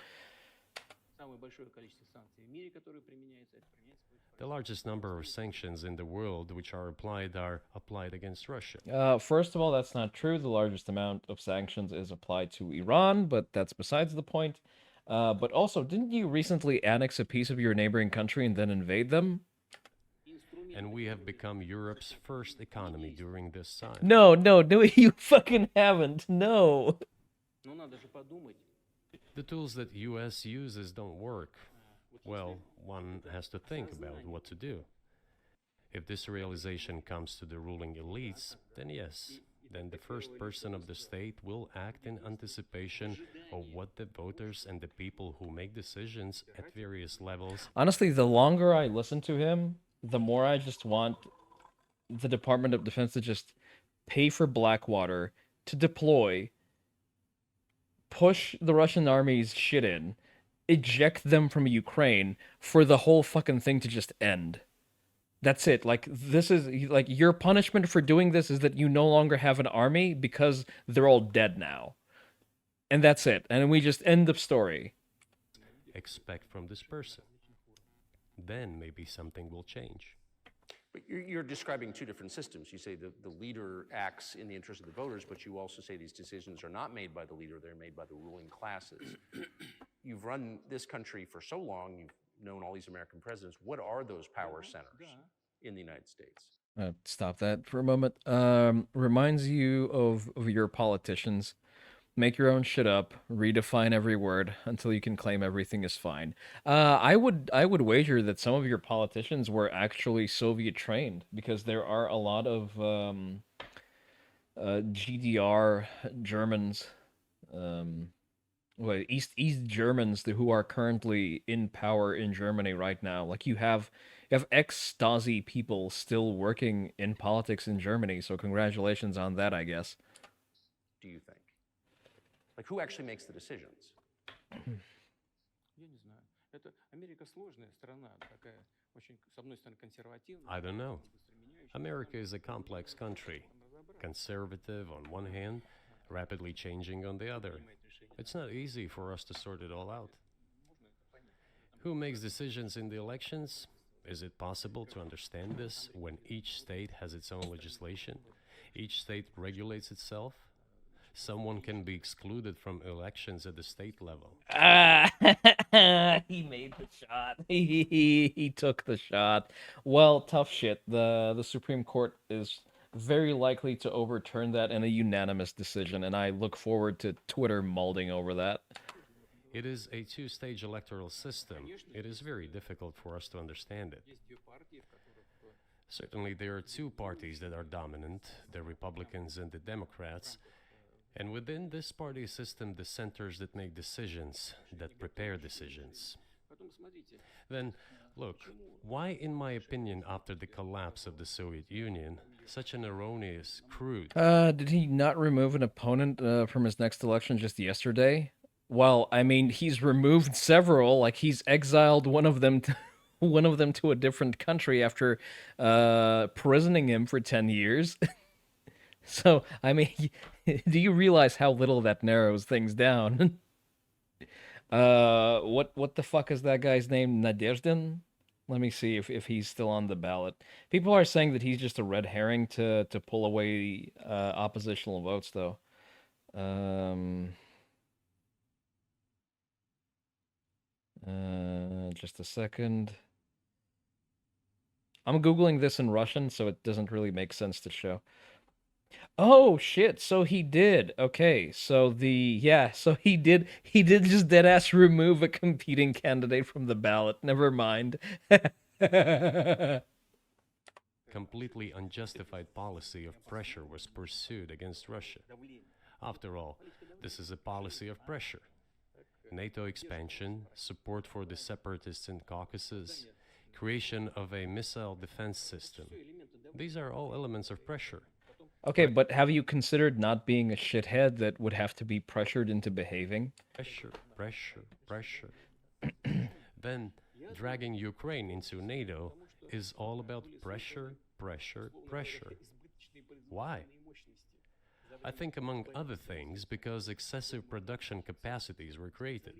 самое большое количество санкций в мире, которые применяются, это применяется против The largest number of sanctions in the world which are applied against Russia. First of all, that's not true. The largest amount of sanctions is applied to Iran, but that's besides the point. But also, didn't you recently annex a piece of your neighboring country and then invade them? And we have become Europe's first economy during this time. No, you fucking haven't. No. Ну, надо же подумать. The tools that US uses don't work. Well, one has to think about what to do. If this realization comes to the ruling elites, then yes, then the first person of the state will act in anticipation of what the voters and the people who make decisions at various levels. Honestly, the longer I listen to him, the more I just want the Department of Defense to just pay for Blackwater to deploy, push the Russian army's shit in, eject them from Ukraine for the whole fucking thing to just end. That's it. Like, this is like your punishment for doing this is that you no longer have an army because they're all dead now. And that's it. And we just end the story. Expect from this person. Then maybe something will change. But you're describing two different systems. You say the leader acts in the interest of the voters, but you also say these decisions are not made by the leader, they're made by the ruling classes. You've run this country for so long, you've known all these American presidents. What are those power centers in the United States? Stop that for a moment. Reminds you of your politicians. Make your own shit up, redefine every word until you can claim everything is fine. I would wager that some of your politicians were actually Soviet trained because there are a lot of GDR Germans, East Germans who are currently in power in Germany right now. Like you have ex-Stasi people still working in politics in Germany, so congratulations on that, I guess. Do you think? Like, who actually makes the decisions? Я не знаю. Это Америка сложная страна, такая очень, с одной стороны, консервативная. I don't know. America is a complex country, conservative on one hand, rapidly changing on the other. It's not easy for us to sort it all out. Who makes decisions in the elections? Is it possible to understand this when each state has its own legislation? Each state regulates itself? Someone can be excluded from elections at the state level. He made the shot. He took the shot. Well, tough shit. The Supreme Court is very likely to overturn that in a unanimous decision, and I look forward to Twitter molding over that. It is a two-stage electoral system. It is very difficult for us to understand it. Certainly, there are two parties that are dominant, the Republicans and the Democrats. And within this party system, the centers that make decisions, that prepare decisions. Then, look, why, in my opinion, after the collapse of the Soviet Union, such an erroneous, crude... Did he not remove an opponent from his next election just yesterday? Well, I mean, he's removed several, like he's exiled one of them to a different country after prisoning him for 10 years. So, I mean, do you realize how little that narrows things down? What the fuck is that guy's name? Nadezhdin? Let me see if he's still on the ballot. People are saying that he's just a red herring to pull away oppositional votes, though. Just a second. I'm Googling this in Russian, so it doesn't really make sense to show. Oh shit, so he did. Okay, so so he did just deadass remove a competing candidate from the ballot. Never mind. Completely unjustified policy of pressure was pursued against Russia. After all, this is a policy of pressure. NATO expansion, support for the separatists in Caucasus, creation of a missile defense system. These are all elements of pressure. Okay, but have you considered not being a shithead that would have to be pressured into behaving? Pressure, pressure, pressure. Then, dragging Ukraine into NATO is all about pressure, pressure, pressure. Why? I think, among other things, because excessive production capacities were created.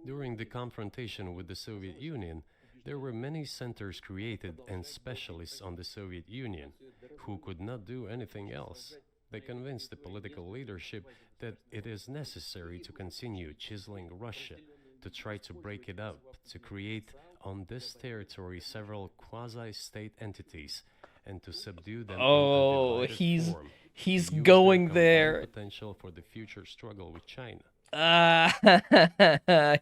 During the confrontation with the Soviet Union, there were many centers created and specialists on the Soviet Union who could not do anything else. They convinced the political leadership that it is necessary to continue chiseling Russia, to try to break it up, to create on this territory several quasi-state entities, and to subdue them. Oh, he's going there. Potential for the future struggle with China.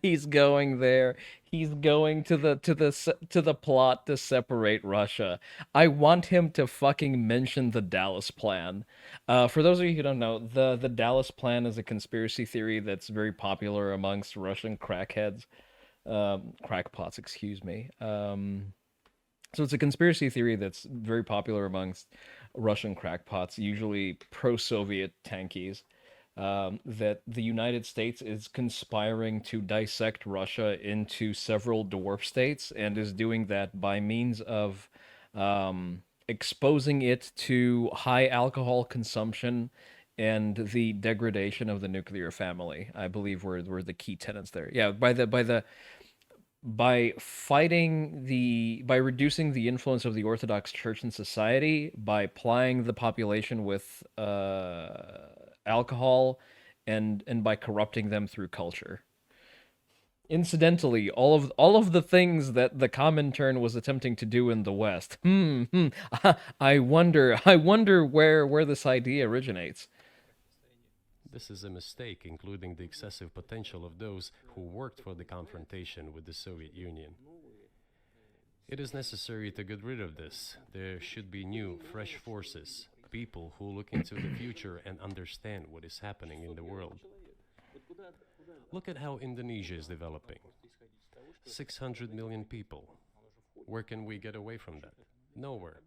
He's going there. He's going to the plot to separate Russia. I want him to fucking mention the Dallas Plan. For those of you who don't know, the Dallas Plan is a conspiracy theory that's very popular amongst Russian crackheads, crackpots, excuse me. So it's a conspiracy theory that's very popular amongst Russian crackpots, usually pro-Soviet tankies, that the United States is conspiring to dissect Russia into several dwarf states and is doing that by means of exposing it to high alcohol consumption and the degradation of the nuclear family. I believe were the key tenets there. Yeah, by reducing the influence of the Orthodox Church in society, by plying the population with alcohol, and by corrupting them through culture. Incidentally, all of the things that the Comintern was attempting to do in the West. I wonder where this idea originates. This is a mistake, including the excessive potential of those who worked for the confrontation with the Soviet Union. It is necessary to get rid of this. There should be new, fresh forces, people who look into the future and understand what is happening in the world. Look at how Indonesia is developing. 600 million people. Where can we get away from that? Nowhere.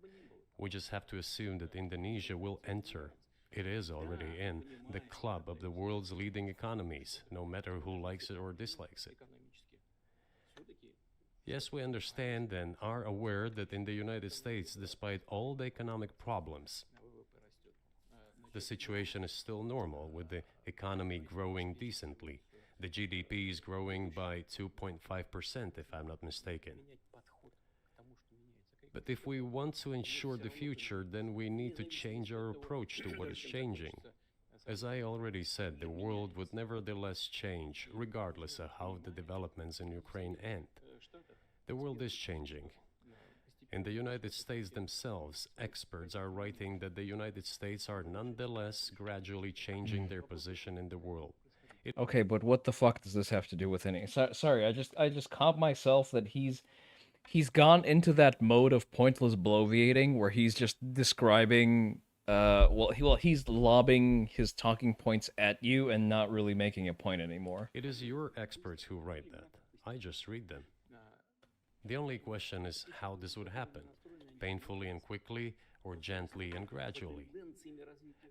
We just have to assume that Indonesia will enter. It is already in the club of the world's leading economies, no matter who likes it or dislikes it. Yes, we understand and are aware that in the United States, despite all the economic problems, the situation is still normal, with the economy growing decently. The GDP is growing by 2.5%, if I'm not mistaken. But if we want to ensure the future, then we need to change our approach to what is changing. As I already said, the world would nevertheless change, regardless of how the developments in Ukraine end. The world is changing. In the United States themselves, experts are writing that the United States are nonetheless gradually changing their position in the world. Okay, but what the fuck does this have to do with any? Sorry, I just caught myself that he's gone into that mode of pointless bloviating where he's just describing he's lobbing his talking points at you and not really making a point anymore. It is your experts who write that. I just read them. The only question is how this would happen, painfully and quickly, or gently and gradually.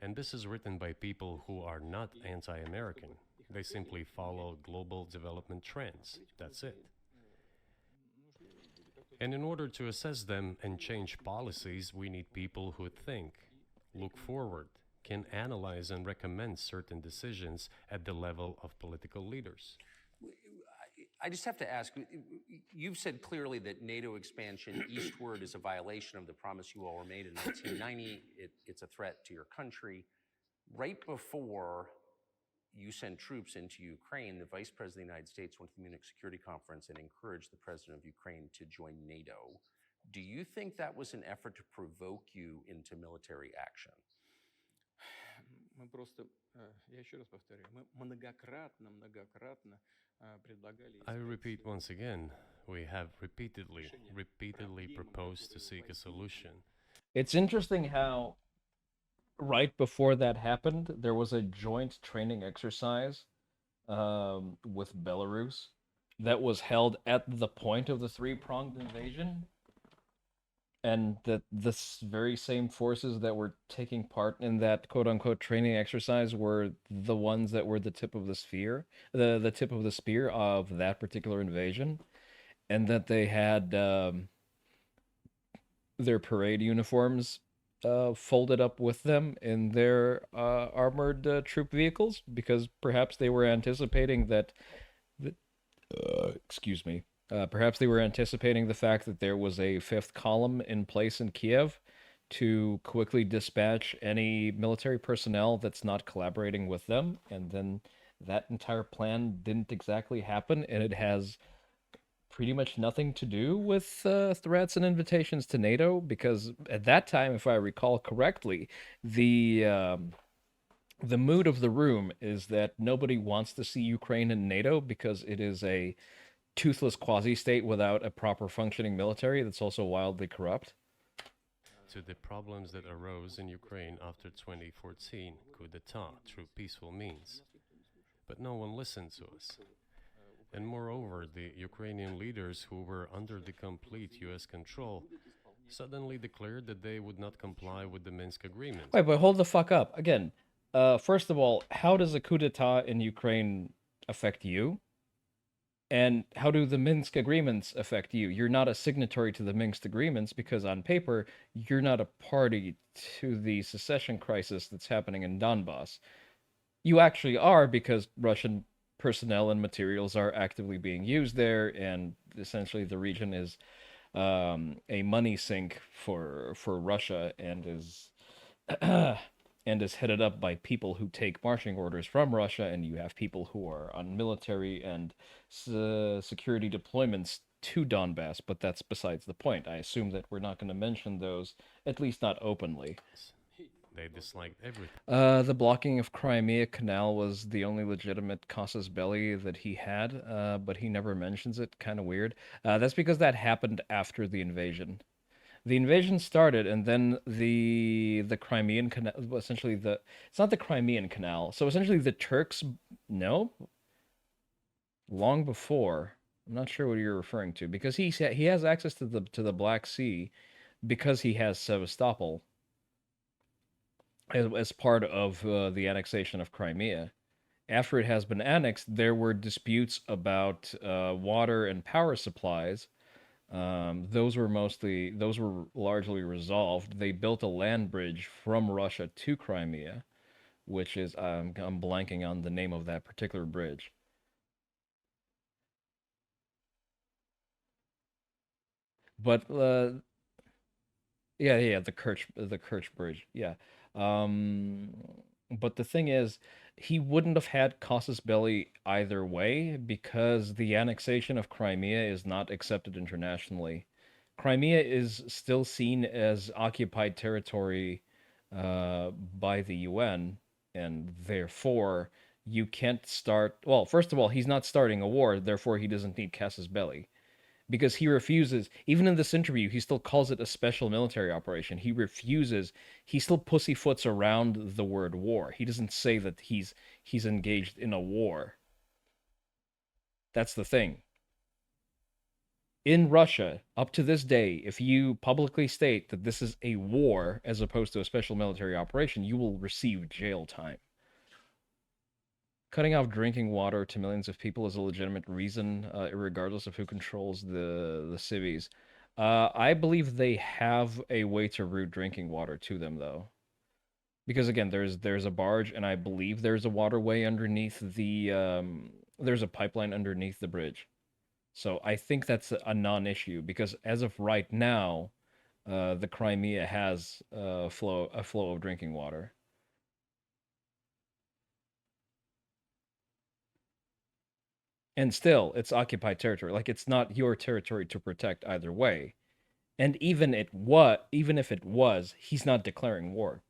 And this is written by people who are not anti-American. They simply follow global development trends. That's it. And in order to assess them and change policies, we need people who think, look forward, can analyze and recommend certain decisions at the level of political leaders. I just have to ask, you've said clearly that NATO expansion eastward is a violation of the promise you all were made in 1990. It's a threat to your country. Right before you send troops into Ukraine, the Vice President of the United States went to the Munich Security Conference and encouraged the President of Ukraine to join NATO. Do you think that was an effort to provoke you into military action? Мы просто, я еще раз повторяю, мы многократно предлагали... I repeat once again, we have repeatedly proposed to seek a solution. It's interesting how right before that happened, there was a joint training exercise with Belarus that was held at the point of the three-pronged invasion, and that this very same forces that were taking part in that quote-unquote training exercise were the ones that were the tip of the spear, the tip of the spear of that particular invasion, and that they had their parade uniforms folded up with them in their armored troop vehicles, because perhaps they were anticipating that excuse me. Perhaps they were anticipating the fact that there was a fifth column in place in Kiev to quickly dispatch any military personnel that's not collaborating with them, and then that entire plan didn't exactly happen, and it has pretty much nothing to do with threats and invitations to NATO, because at that time, if I recall correctly, the The mood of the room is that nobody wants to see Ukraine in NATO because it is a toothless quasi state without a proper functioning military that's also wildly corrupt. To the problems that arose in Ukraine after 2014 coup d'etat through peaceful means. But no one listened to us. And moreover, the Ukrainian leaders who were under the complete US control suddenly declared that they would not comply with the Minsk agreement. Wait, but hold the fuck up. Again, first of all, how does a coup d'etat in Ukraine affect you? And how do the Minsk agreements affect you? You're not a signatory to the Minsk agreements because, on paper, you're not a party to the secession crisis that's happening in Donbass. You actually are because Russian personnel and materials are actively being used there, and essentially the region is a money sink for Russia and is headed up by people who take marching orders from Russia, and you have people who are on military and security deployments to Donbass, but that's besides the point. I assume that we're not going to mention those, at least not openly. They disliked everything. The blocking of Crimea Canal was the only legitimate casus belli that he had, but he never mentions it. Kind of weird. That's because that happened after the invasion. The invasion started, and then the Crimean Canal, essentially it's not the Crimean Canal. So essentially the Turks, no, long before. I'm not sure what you're referring to because he has access to the Black Sea because he has Sevastopol as part of the annexation of Crimea. After it has been annexed, there were disputes about water and power supplies. Those were largely resolved. They built a land bridge from Russia to Crimea, which is I'm blanking on the name of that particular bridge. But yeah, the Kerch Bridge. Yeah. Um, but the thing is, he wouldn't have had casus belli either way because the annexation of Crimea is not accepted internationally. Crimea is still seen as occupied territory by the UN, and therefore you can't start. Well, first of all, he's not starting a war, therefore he doesn't need casus belli because he refuses. Even in this interview, he still calls it a special military operation. He refuses. He still pussyfoots around the word war. He doesn't say that he's engaged in a war. That's the thing. In Russia, up to this day, if you publicly state that this is a war as opposed to a special military operation, you will receive jail time. Cutting off drinking water to millions of people is a legitimate reason, regardless of who controls the cities. I believe they have a way to route drinking water to them, though, because again, there's a barge, and I believe there's a waterway underneath there's a pipeline underneath the bridge. So I think that's a non-issue because as of right now, the Crimea has a flow of drinking water. And still, it's occupied territory. Like it's not your territory to protect either way. And even if it was, he's not declaring war.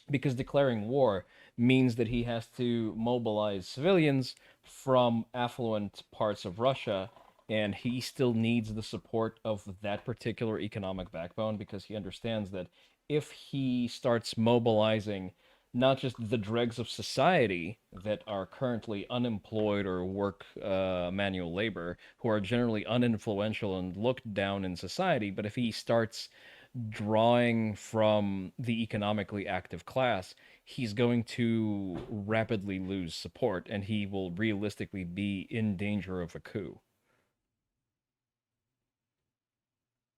Because declaring war means that he has to mobilize civilians from affluent parts of Russia, and he still needs the support of that particular economic backbone because he understands that if he starts mobilizing not just the dregs of society that are currently unemployed or work manual labor, who are generally uninfluential and looked down in society, but if he starts drawing from the economically active class, he's going to rapidly lose support and he will realistically be in danger of a coup.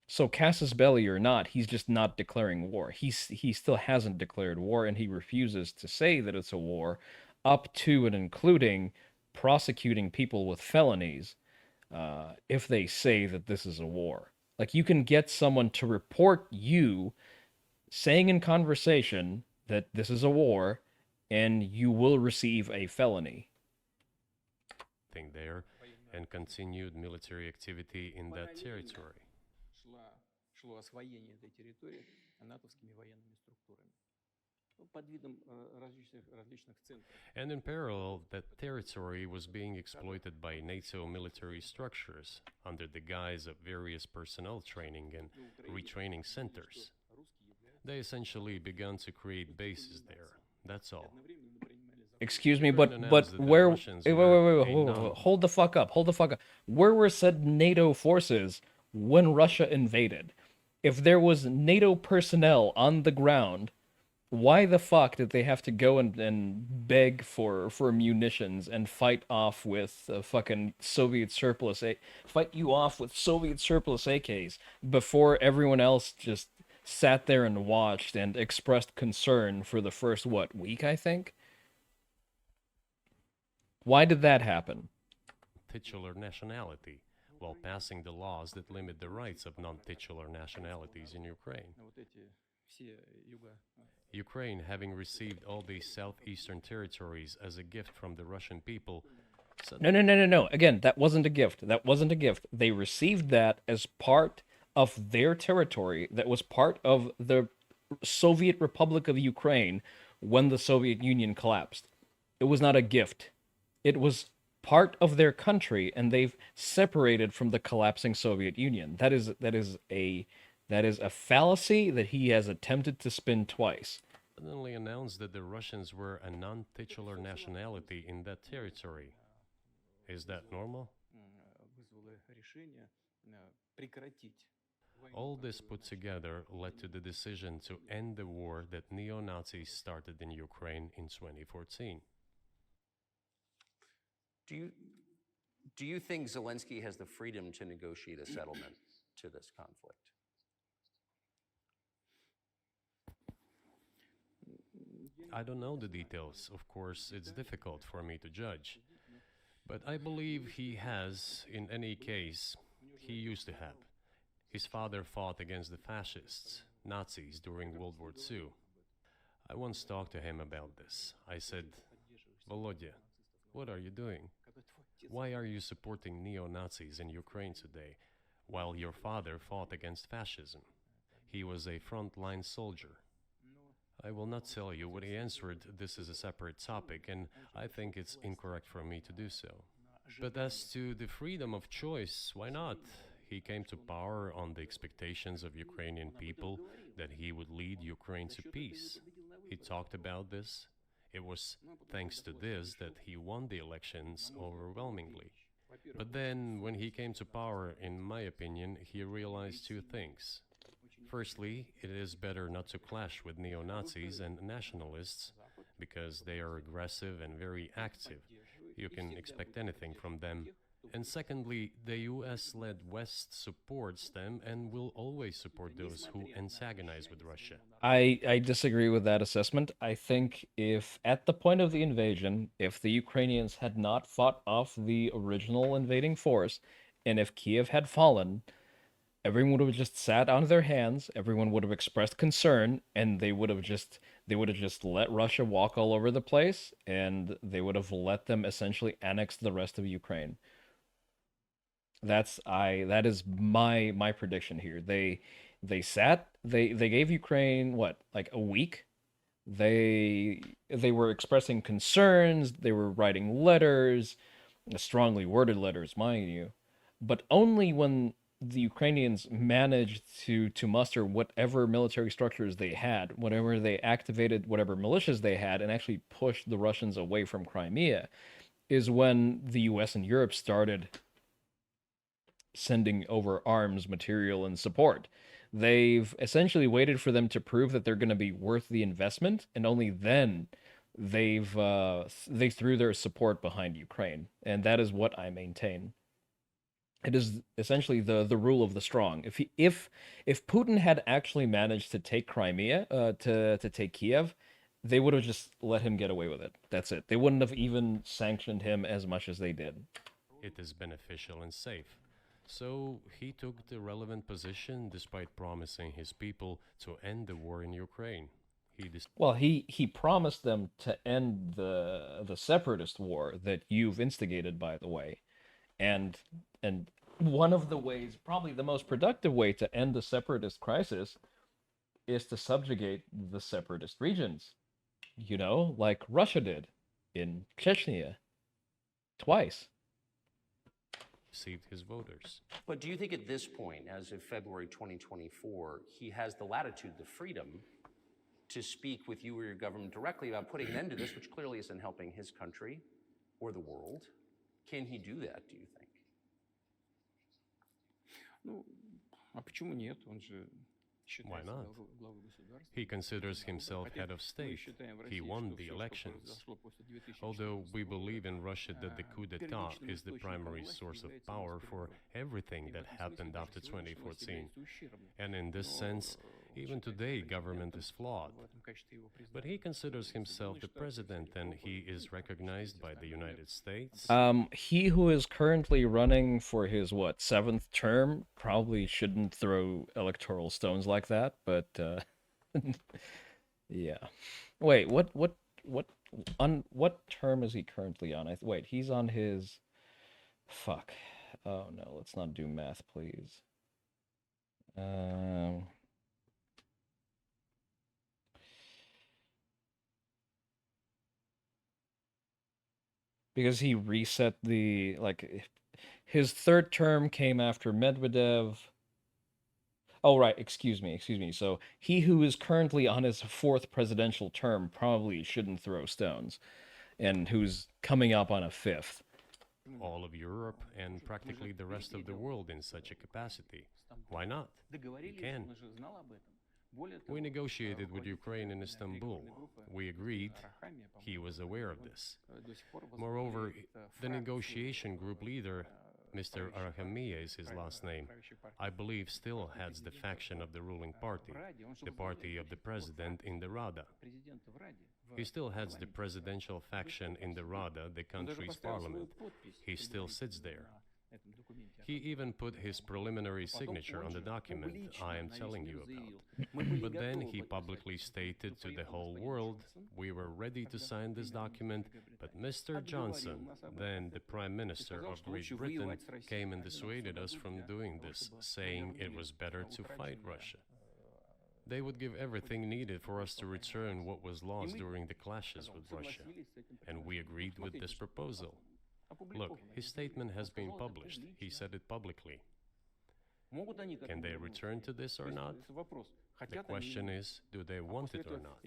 So casus belli or not, he's just not declaring war. He still hasn't declared war, and he refuses to say that it's a war, up to and including prosecuting people with felonies if they say that this is a war. Like you can get someone to report you saying in conversation that this is a war, and you will receive a felony. There and continued military activity in that territory. Шло освоение этой территории натовскими военными структурами. под видом различных центров. And in parallel, that territory was being exploited by NATO military structures under the guise of various personnel training and retraining centers. They essentially began to create bases there. That's all. Excuse me, Ukraine but announced that the where? Russians Wait, were wait, a non- hold the fuck up, hold the fuck up. Where were said NATO forces when Russia invaded? If there was NATO personnel on the ground, why the fuck did they have to go and beg for munitions and fight off with fucking Soviet surplus fight you off with Soviet surplus AKs before everyone else just sat there and watched and expressed concern for the first week, I think? Why did that happen? titular nationality, while passing the laws that limit the rights of non-titular nationalities in Ukraine. Вот эти все Ukraine, having received all these southeastern territories as a gift from the Russian people, No. Again, that wasn't a gift. That wasn't a gift. They received that as part of their territory that was part of the Soviet Republic of Ukraine when the Soviet Union collapsed. It was not a gift. It was part of their country, and they've separated from the collapsing Soviet Union. That is a fallacy that he has attempted to spin twice. suddenly announced that the Russians were a non-titular nationality in that territory. Is that normal? вызвало решение прекратить. All this put together led to the decision to end the war that neo-Nazis started in Ukraine in 2014. Do you think Zelensky has the freedom to negotiate a settlement to this conflict? I don't know the details. Of course, it's difficult for me to judge. But I believe he has, in any case, he used to have. His father fought against the fascists, Nazis, during World War II. I once talked to him about this. I said, Volodya, what are you doing? Why are you supporting neo-Nazis in Ukraine today, while your father fought against fascism? He was a frontline soldier. I will not tell you what he answered. This is a separate topic, and I think it's incorrect for me to do so. But as to the freedom of choice, why not? He came to power on the expectations of Ukrainian people that he would lead Ukraine to peace. He talked about this. It was thanks to this that he won the elections overwhelmingly. But then, when he came to power, in my opinion, he realized two things. Firstly, it is better not to clash with neo-Nazis and nationalists because they are aggressive and very active. You can expect anything from them. And secondly, the US-led West supports them and will always support those who antagonize with Russia. I disagree with that assessment. I think if at the point of the invasion, if the Ukrainians had not fought off the original invading force, and if Kiev had fallen, everyone would have just sat on their hands, everyone would have expressed concern, and they would have just let Russia walk all over the place, and they would have let them essentially annex the rest of Ukraine. That is my prediction here. They gave Ukraine what, like a week? They were expressing concerns, they were writing letters, strongly worded letters, mind you, but only when the Ukrainians managed to muster whatever military structures they had, whatever they activated, whatever militias they had, and actually pushed the Russians away from Crimea, is when the US and Europe started sending over arms, material, and support. They've essentially waited for them to prove that they're going to be worth the investment, and only then they threw their support behind Ukraine, and that is what I maintain. It is essentially the rule of the strong. If Putin had actually managed to take Crimea, to take Kiev, they would have just let him get away with it. That's it. They wouldn't have even sanctioned him as much as they did. It is beneficial and safe. So he took the relevant position despite promising his people to end the war in Ukraine. Well, he promised them to end the separatist war that you've instigated, by the way, and one of the ways, probably the most productive way to end the separatist crisis, is to subjugate the separatist regions. You know, like Russia did in Chechnya twice. Deceived his voters. But do you think at this point, as of February 2024, he has the latitude, the freedom to speak with you or your government directly about putting an end to this, which clearly isn't helping his country or the world? Can he do that, do you think? Ну, а почему нет? Он же Why считается not? главой государства. He considers himself head of state. He won the elections. Although we believe in Russia that the coup d'etat is the primary source of power for everything that happened after 2014. And in this sense, even today, government is flawed. But he considers himself the president and he is recognized by the United States. He who is currently running for his what, 7th term probably shouldn't throw electoral stones like that, but yeah. Wait, what on what term is he currently on? Wait, he's on his fuck. Oh no, let's not do math, please. Because he reset the, like, his 3rd term came after Medvedev. Oh, right, excuse me. So he who is currently on his 4th presidential term probably shouldn't throw stones, and who's coming up on a 5th. All of Europe and practically the rest of the world in such a capacity. Why not? You can. We negotiated with Ukraine in Istanbul. We agreed. He was aware of this. Moreover, the negotiation group leader, Mr. Arahamiya is his last name, I believe still heads the faction of the ruling party, the party of the president in the Rada. He still heads the presidential faction in the Rada, the country's parliament. He still sits there. He even put his preliminary signature on the document I am telling you about. But then he publicly stated to the whole world, we were ready to sign this document, but Mr. Johnson, then the Prime Minister of Great Britain, came and dissuaded us from doing this, saying it was better to fight Russia. They would give everything needed for us to return what was lost during the clashes with Russia, and we agreed with this proposal. Look, his statement has been published. He said it publicly. Can they return to this or not? The question is, do they want it or not?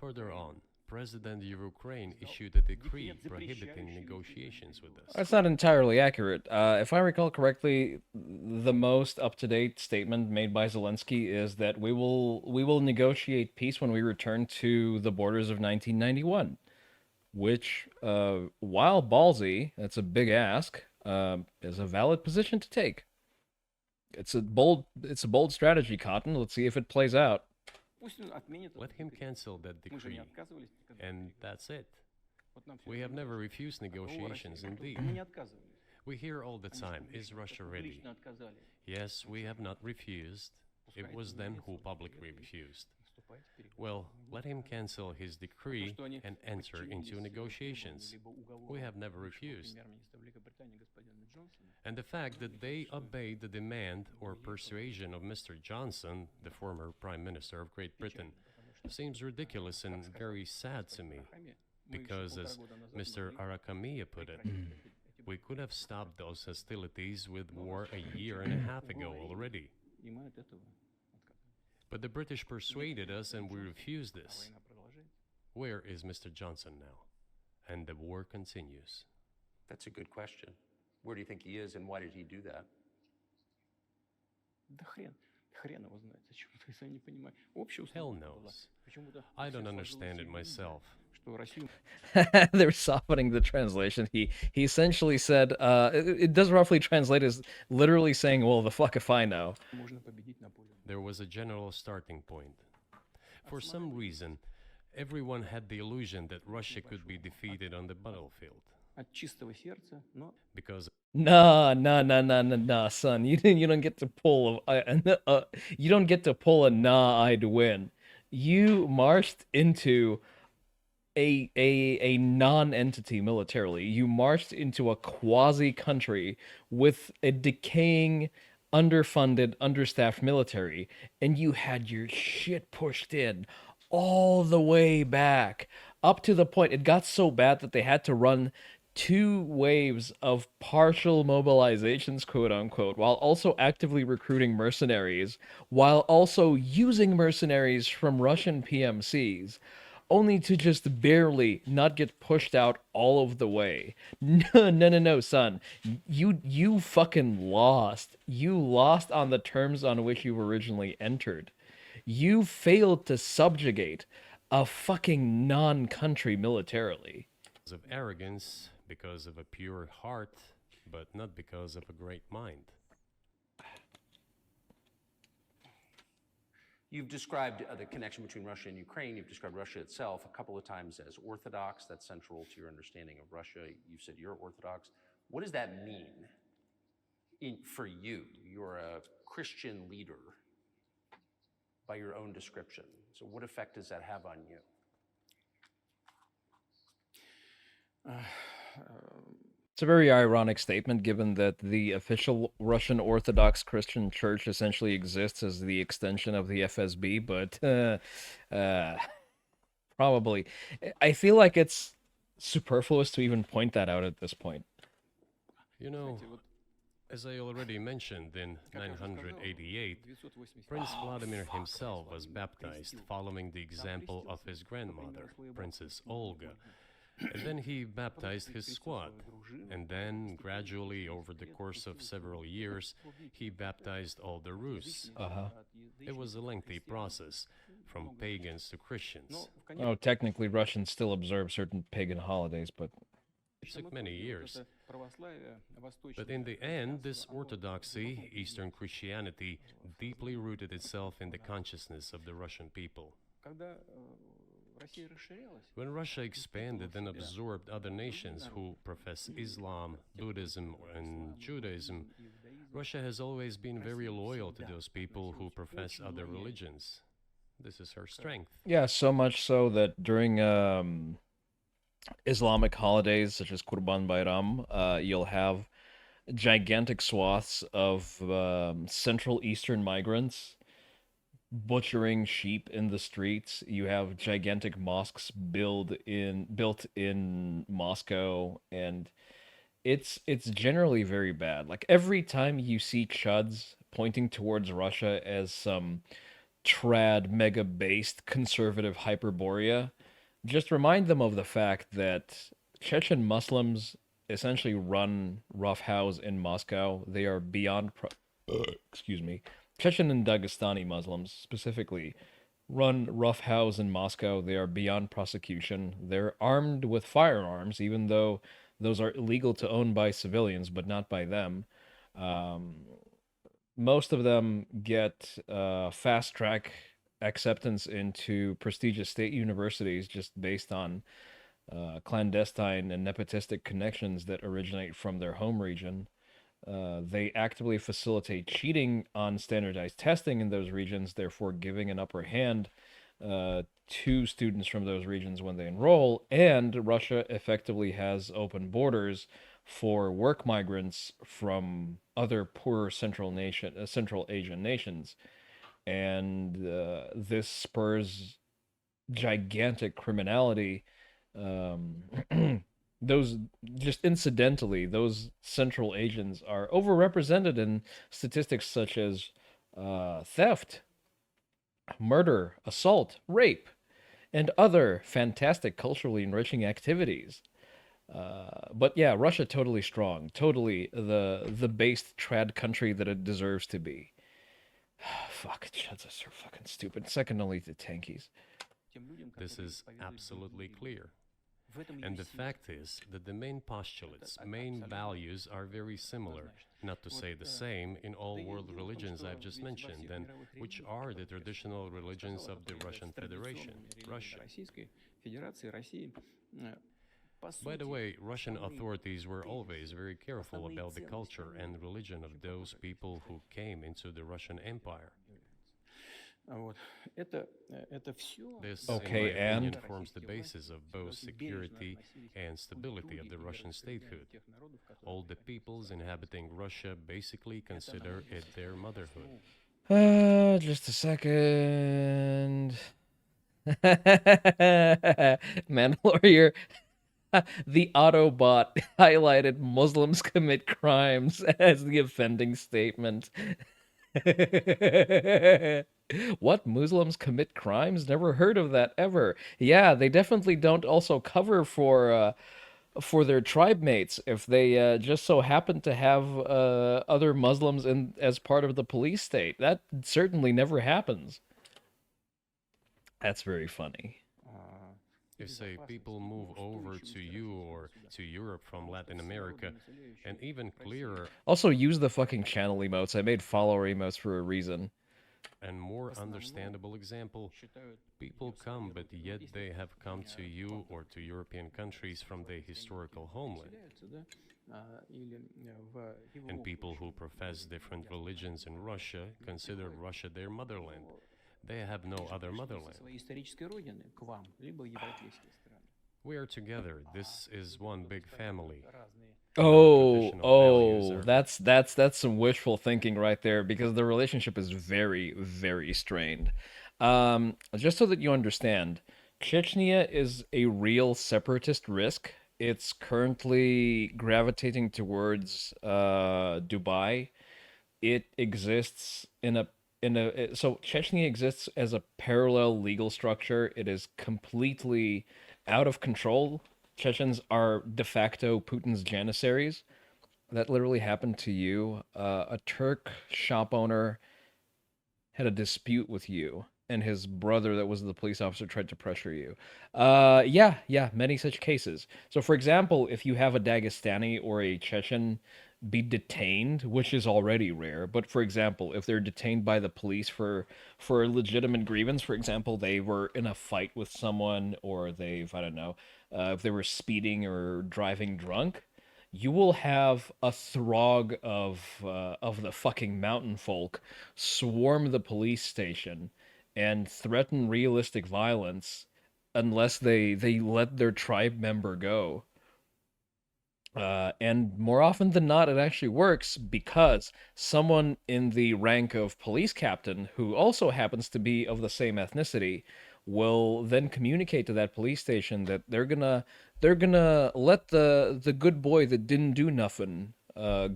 Further on, President of Ukraine issued a decree prohibiting negotiations with us. That's not entirely accurate. If I recall correctly, the most up-to-date statement made by Zelensky is that we will negotiate peace when we return to the borders of 1991. Which, while ballsy, that's a big ask, is a valid position to take. It's a bold strategy, Cotton. Let's see if it plays out. Let him cancel that decree, and that's it. We have never refused negotiations, indeed. We hear all the time, is Russia ready? Yes, we have not refused. It was them who publicly refused. Well, let him cancel his decree and enter into negotiations. We have never refused. And the fact that they obeyed the demand or persuasion of Mr. Johnson, the former Prime Minister of Great Britain, seems ridiculous and very sad to me. Because, as Mr. Arahamiya put it, we could have stopped those hostilities with war a year and a half ago already. But the British persuaded us and we refused this. Where is Mr. Johnson now? And the war continues. That's a good question. Where do you think he is and why did he do that? Hell knows. I don't understand it myself. They're softening the translation. He essentially said, it does roughly translate as literally saying, well, the fuck if I know. There was a general starting point. For some reason, everyone had the illusion that Russia could be defeated on the battlefield. Because Nah, son. You don't get to pull you don't get to pull a nah, I'd win. You marched into a non-entity militarily. You marched into a quasi-country with a decaying, underfunded, understaffed military, and you had your shit pushed in all the way back, up to the point it got so bad that they had to run two waves of partial mobilizations, quote unquote, while also actively recruiting mercenaries, while also using mercenaries from Russian PMCs, only to just barely not get pushed out all of the way. No, no, no, no, son. You fucking lost. You lost on the terms on which you originally entered. You failed to subjugate a fucking non-country militarily. Because of arrogance, because of a pure heart, but not because of a great mind. You've described the connection between Russia and Ukraine. You've described Russia itself a couple of times as orthodox. That's central to your understanding of Russia. You've said you're orthodox. What does that mean for you? You're a Christian leader by your own description. So what effect does that have on you? It's a very ironic statement given that the official Russian Orthodox Christian Church essentially exists as the extension of the FSB, but probably. I feel like it's superfluous to even point that out at this point. You know, as I already mentioned, in 988, Prince Vladimir himself was baptized following the example of his grandmother, Princess Olga. And then he baptized his squad. And then, gradually, over the course of several years, he baptized all the Rus. It was a lengthy process, from pagans to Christians. Oh, technically, Russians still observe certain pagan holidays, but It took many years. But in the end, this orthodoxy, Eastern Christianity, deeply rooted itself in the consciousness of the Russian people. When Russia expanded and absorbed other nations who profess Islam, Buddhism, and Judaism, Russia has always been very loyal to those people who profess other religions. This is her strength. yeah, so much so that during Islamic holidays such as Qurban Bayram, you'll have gigantic swaths of Central Eastern migrants butchering sheep in the streets. You have gigantic mosques built in Moscow, and it's generally very bad. Like every time you see chuds pointing towards Russia as some trad mega based conservative hyperborea, just remind them of the fact that Chechen Muslims essentially run roughhouse in Moscow. They are beyond excuse me. Chechen and Dagestani Muslims specifically run roughhouse in Moscow. They are beyond prosecution. They're armed with firearms, even though those are illegal to own by civilians, but not by them. Most of them get fast track acceptance into prestigious state universities just based on clandestine and nepotistic connections that originate from their home region. They actively facilitate cheating on standardized testing in those regions, therefore giving an upper hand to students from those regions when they enroll. And Russia effectively has open borders for work migrants from other poorer Central Asian nations, and this spurs gigantic criminality. Those just incidentally, those Central Asians are overrepresented in statistics such as theft, murder, assault, rape, and other fantastic culturally enriching activities. But yeah, Russia totally strong, totally the based trad country that it deserves to be. Fuck, Chuds are so fucking stupid. Second only to tankies. This is absolutely clear. And the fact is that the main postulates, main values are very similar, not to say the same, in all world religions I've just mentioned, and which are the traditional religions of the Russian Federation, Russia. By the way, Russian authorities were always very careful about the culture and religion of those people who came into the Russian Empire. This, Okay, in my opinion, and? forms the basis of both security and stability of the Russian statehood. All the peoples inhabiting Russia basically consider it their motherhood. Just a second. Mandalorian, the Autobot highlighted Muslims commit crimes as the offending statement. What? Muslims commit crimes? Never heard of that ever. Yeah, they definitely don't also cover for their tribe mates if they just so happen to have other Muslims in as part of the police state. That certainly never happens. That's very funny. If, say, people move over to you or to Europe from Latin America, and even clearer Also, use the fucking channel emotes. I made follower emotes for a reason. and more understandable example, people come, but yet they have come to you or to European countries from their historical homeland. And people who profess different religions in Russia consider Russia their motherland. They have no other motherland. We are together. This is one big family. That's some wishful thinking right there because the relationship is very, very strained. Just so that you understand, Chechnya is a real separatist risk. It's currently gravitating towards Dubai. It exists so Chechnya exists as a parallel legal structure. It is completely out of control. Chechens are de facto Putin's janissaries. That literally happened to you. A Turk shop owner had a dispute with you, and his brother, that was the police officer, tried to pressure you. Yeah, many such cases. So, for example, if you have a Dagestani or a Chechen be detained, which is already rare, but for example, if they're detained by the police for a legitimate grievance, for example, they were in a fight with someone, or they've, I don't know, if they were speeding or driving drunk, you will have a throg of the fucking mountain folk swarm the police station and threaten realistic violence unless they let their tribe member go. And more often than not, it actually works because someone in the rank of police captain, who also happens to be of the same ethnicity, will then communicate to that police station that they're gonna let the good boy that didn't do nothing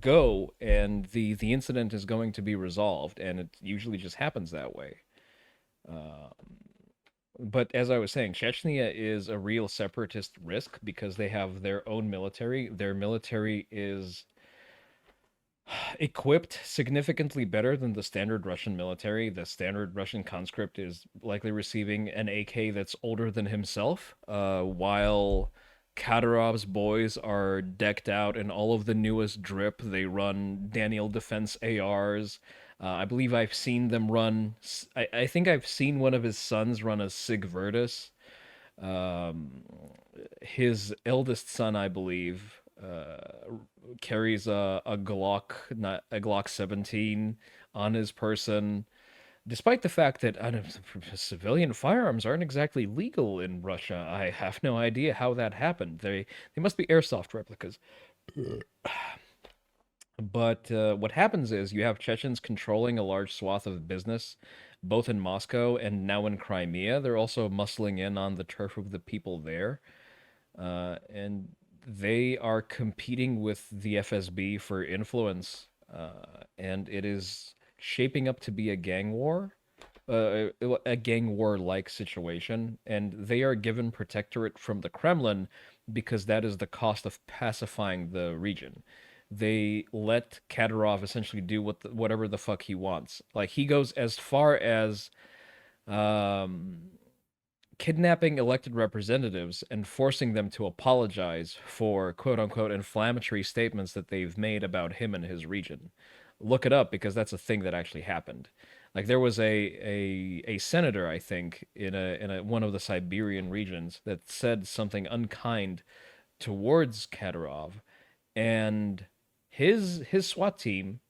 go, and the incident is going to be resolved, and it usually just happens that way. Uh, but as I was saying, Chechnya is a real separatist risk because they have their own military. Their military is equipped significantly better than the standard Russian military. The standard Russian conscript is likely receiving an AK that's older than himself, while Kadyrov's boys are decked out in all of the newest drip. They run Daniel Defense ARs. I believe I've seen them run. I think I've seen one of his sons run a Sig Virtus. Um, his eldest son, I believe, carries a Glock, not a Glock 17 on his person, despite the fact that civilian firearms aren't exactly legal in Russia. I have no idea how that happened. They must be airsoft replicas. But what happens is you have Chechens controlling a large swath of business, both in Moscow and now in Crimea. They're also muscling in on the turf of the people there. And they are competing with the FSB for influence, and it is shaping up to be a gang war, a gang war-like situation, and they are given protectorate from the Kremlin because that is the cost of pacifying the region. They let Kadyrov essentially do whatever the fuck he wants. Like he goes as far as um, kidnapping elected representatives and forcing them to apologize for quote unquote inflammatory statements that they've made about him and his region. Look it up because that's a thing that actually happened. Like there was a senator, I think, in one of the Siberian regions that said something unkind towards Kadyrov, and his SWAT team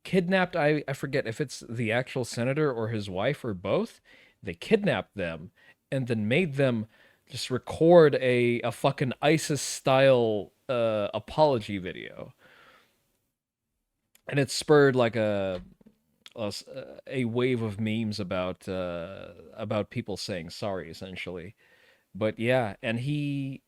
kidnapped, I forget if it's the actual senator or his wife or both. They kidnapped them and then made them just record a fucking ISIS style apology video. And it spurred like a wave of memes about people saying sorry, essentially. But yeah, and he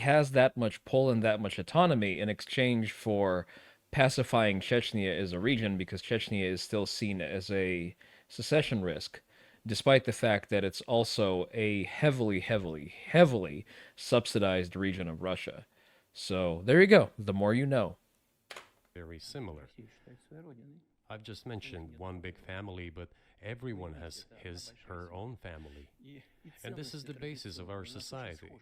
has that much pull and that much autonomy in exchange for pacifying Chechnya as a region, because Chechnya is still seen as a secession risk, despite the fact that it's also a heavily, heavily, heavily subsidized region of Russia. So there you go. The more you know. Very similar. Россию считает своей родиной. I've just mentioned one big family, but everyone has his, her own family. И And this is ценности the basis of традиционные our у нас очень society. схожи.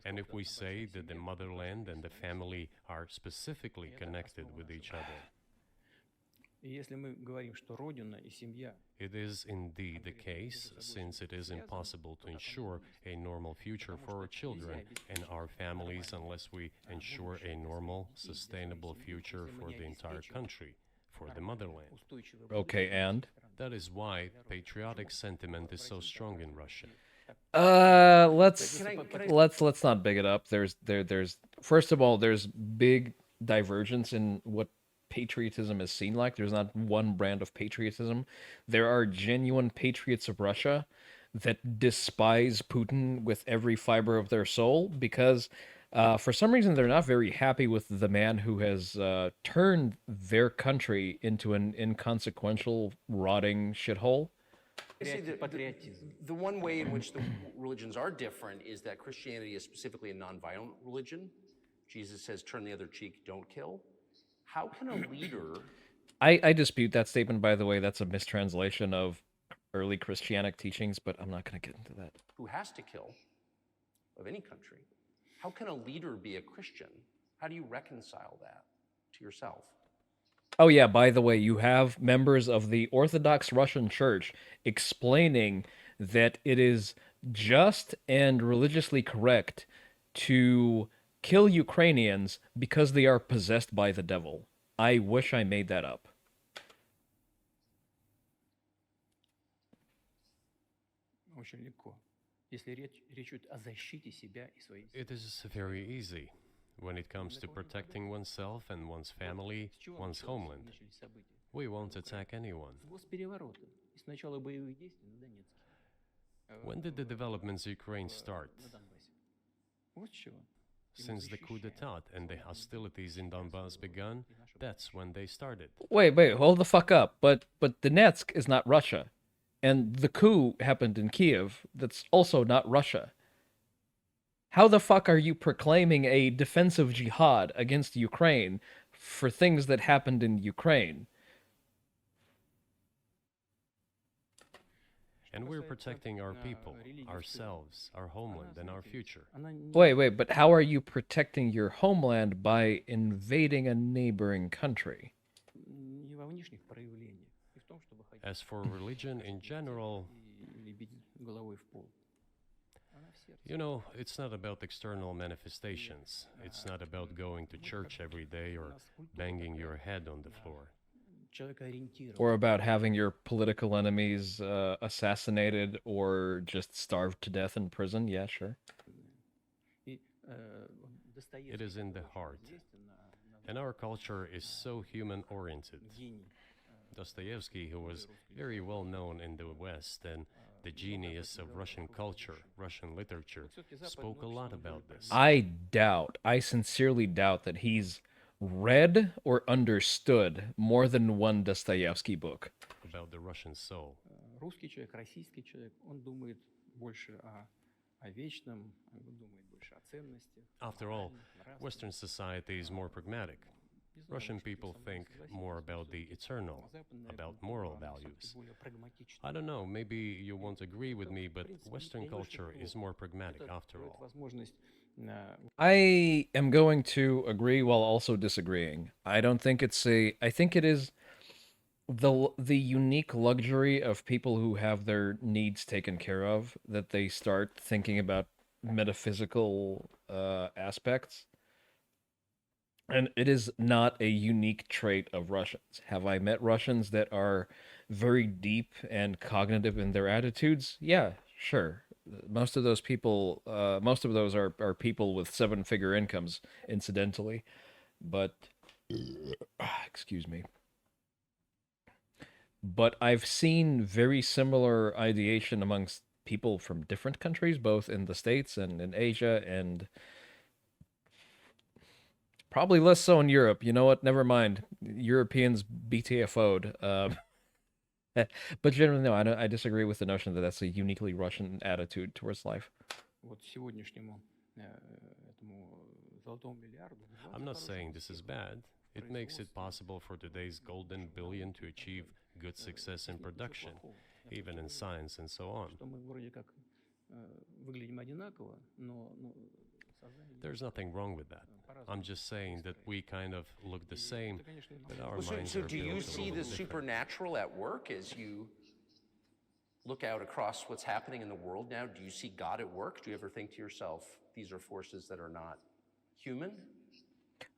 And if we say that the motherland and the family are specifically connected with each other, И если мы говорим, что родина и семья it is indeed the case, since it is impossible to ensure a normal future for our children and our families unless we ensure a normal, sustainable future for the entire country, for the motherland. устойчивое Okay, and That is why patriotic sentiment is so strong in Russia. let's Can I- let's not big it up. There's first of all, there's big divergence in what patriotism is seen like. There's not one brand of patriotism. There are genuine patriots of Russia that despise Putin with every fiber of their soul because for some reason they're not very happy with the man who has turned their country into an inconsequential, rotting shithole. See, патриотизм. the one way in which the religions are different is that Christianity is specifically a nonviolent religion. Jesus says, turn the other cheek, don't kill. How can a leader I dispute that statement, by the way. That's a mistranslation of early Christianic teachings, but I'm not going to get into that. who has to kill of any country, how can a leader be a Christian? How do you reconcile that to yourself? Oh, yeah, by the way, you have members of the Orthodox Russian Church explaining that it is just and religiously correct to kill Ukrainians because they are possessed by the devil. I wish I made that up. Очень легко. Если речь идет о защите себя и своей It is very easy when it comes to protecting oneself and one's family, С чего one's homeland. начались события? We won't attack anyone. С госпереворота и с начала боевых действий на Донецке. When did the developments in Ukraine start? На Донбассе. Вот с чего. Since the coup d'etat and the hostilities in Donbass begun, that's when they started. Wait, hold the fuck up. But Donetsk is not Russia. And the coup happened in Kiev. That's also not Russia. How the fuck are you proclaiming a defensive jihad against Ukraine for things that happened in Ukraine? And we're protecting our people, ourselves, our homeland, and our future. Она не Wait, but how are you protecting your homeland by invading a neighboring country? не во внешних проявлениях, и в том, чтобы ходить As for religion in general, или бить головой в пол. Она в сердце. you know, it's not about external manifestations. It's not about going to church every day or banging your head on the floor. Человек ориентирован. Or about having your political enemies assassinated or just starved to death in prison? Yeah, sure. И It is in the heart. And our culture is so human oriented. гений. Dostoevsky, who was very well known in the West and the genius of Russian culture, Russian literature, spoke a lot about this. I sincerely doubt that he's read or understood more than one Dostoevsky book. About the Russian soul. Русский человек, российский человек, он думает больше о вечном, он думает больше о ценностях. After all, Western society is more pragmatic. Russian people think more about the eternal, about moral values. I don't know, maybe you won't agree with me, but Western culture is more pragmatic after all. Возможность I am going to agree while also disagreeing. I don't think it's a. I think it is the unique luxury of people who have their needs taken care of that they start thinking about metaphysical aspects. And it is not a unique trait of Russians. Have I met Russians that are very deep and cognitive in their attitudes? Yeah, sure. Most of those people, most of those are people with seven-figure incomes, incidentally. But, excuse me. but I've seen very similar ideation amongst people from different countries, both in the States and in Asia, and probably less so in Europe. You know what? Never mind. Europeans BTFO'd. But generally, no, I disagree with the notion that that's a uniquely Russian attitude towards life. Вот сегодняшнему этому золотому миллиарду I'm not saying this is bad. It makes it possible for today's golden billion to achieve good success in production, even in science and so on. что мы вроде как выглядим одинаково, но сознание There's nothing wrong with that. I'm just saying that we kind of look the same, but our Well, minds so are do you built a see little the different. supernatural at work as you look out across what's happening in the world now? Do you see God at work? Do you ever think to yourself, these are forces that are not human?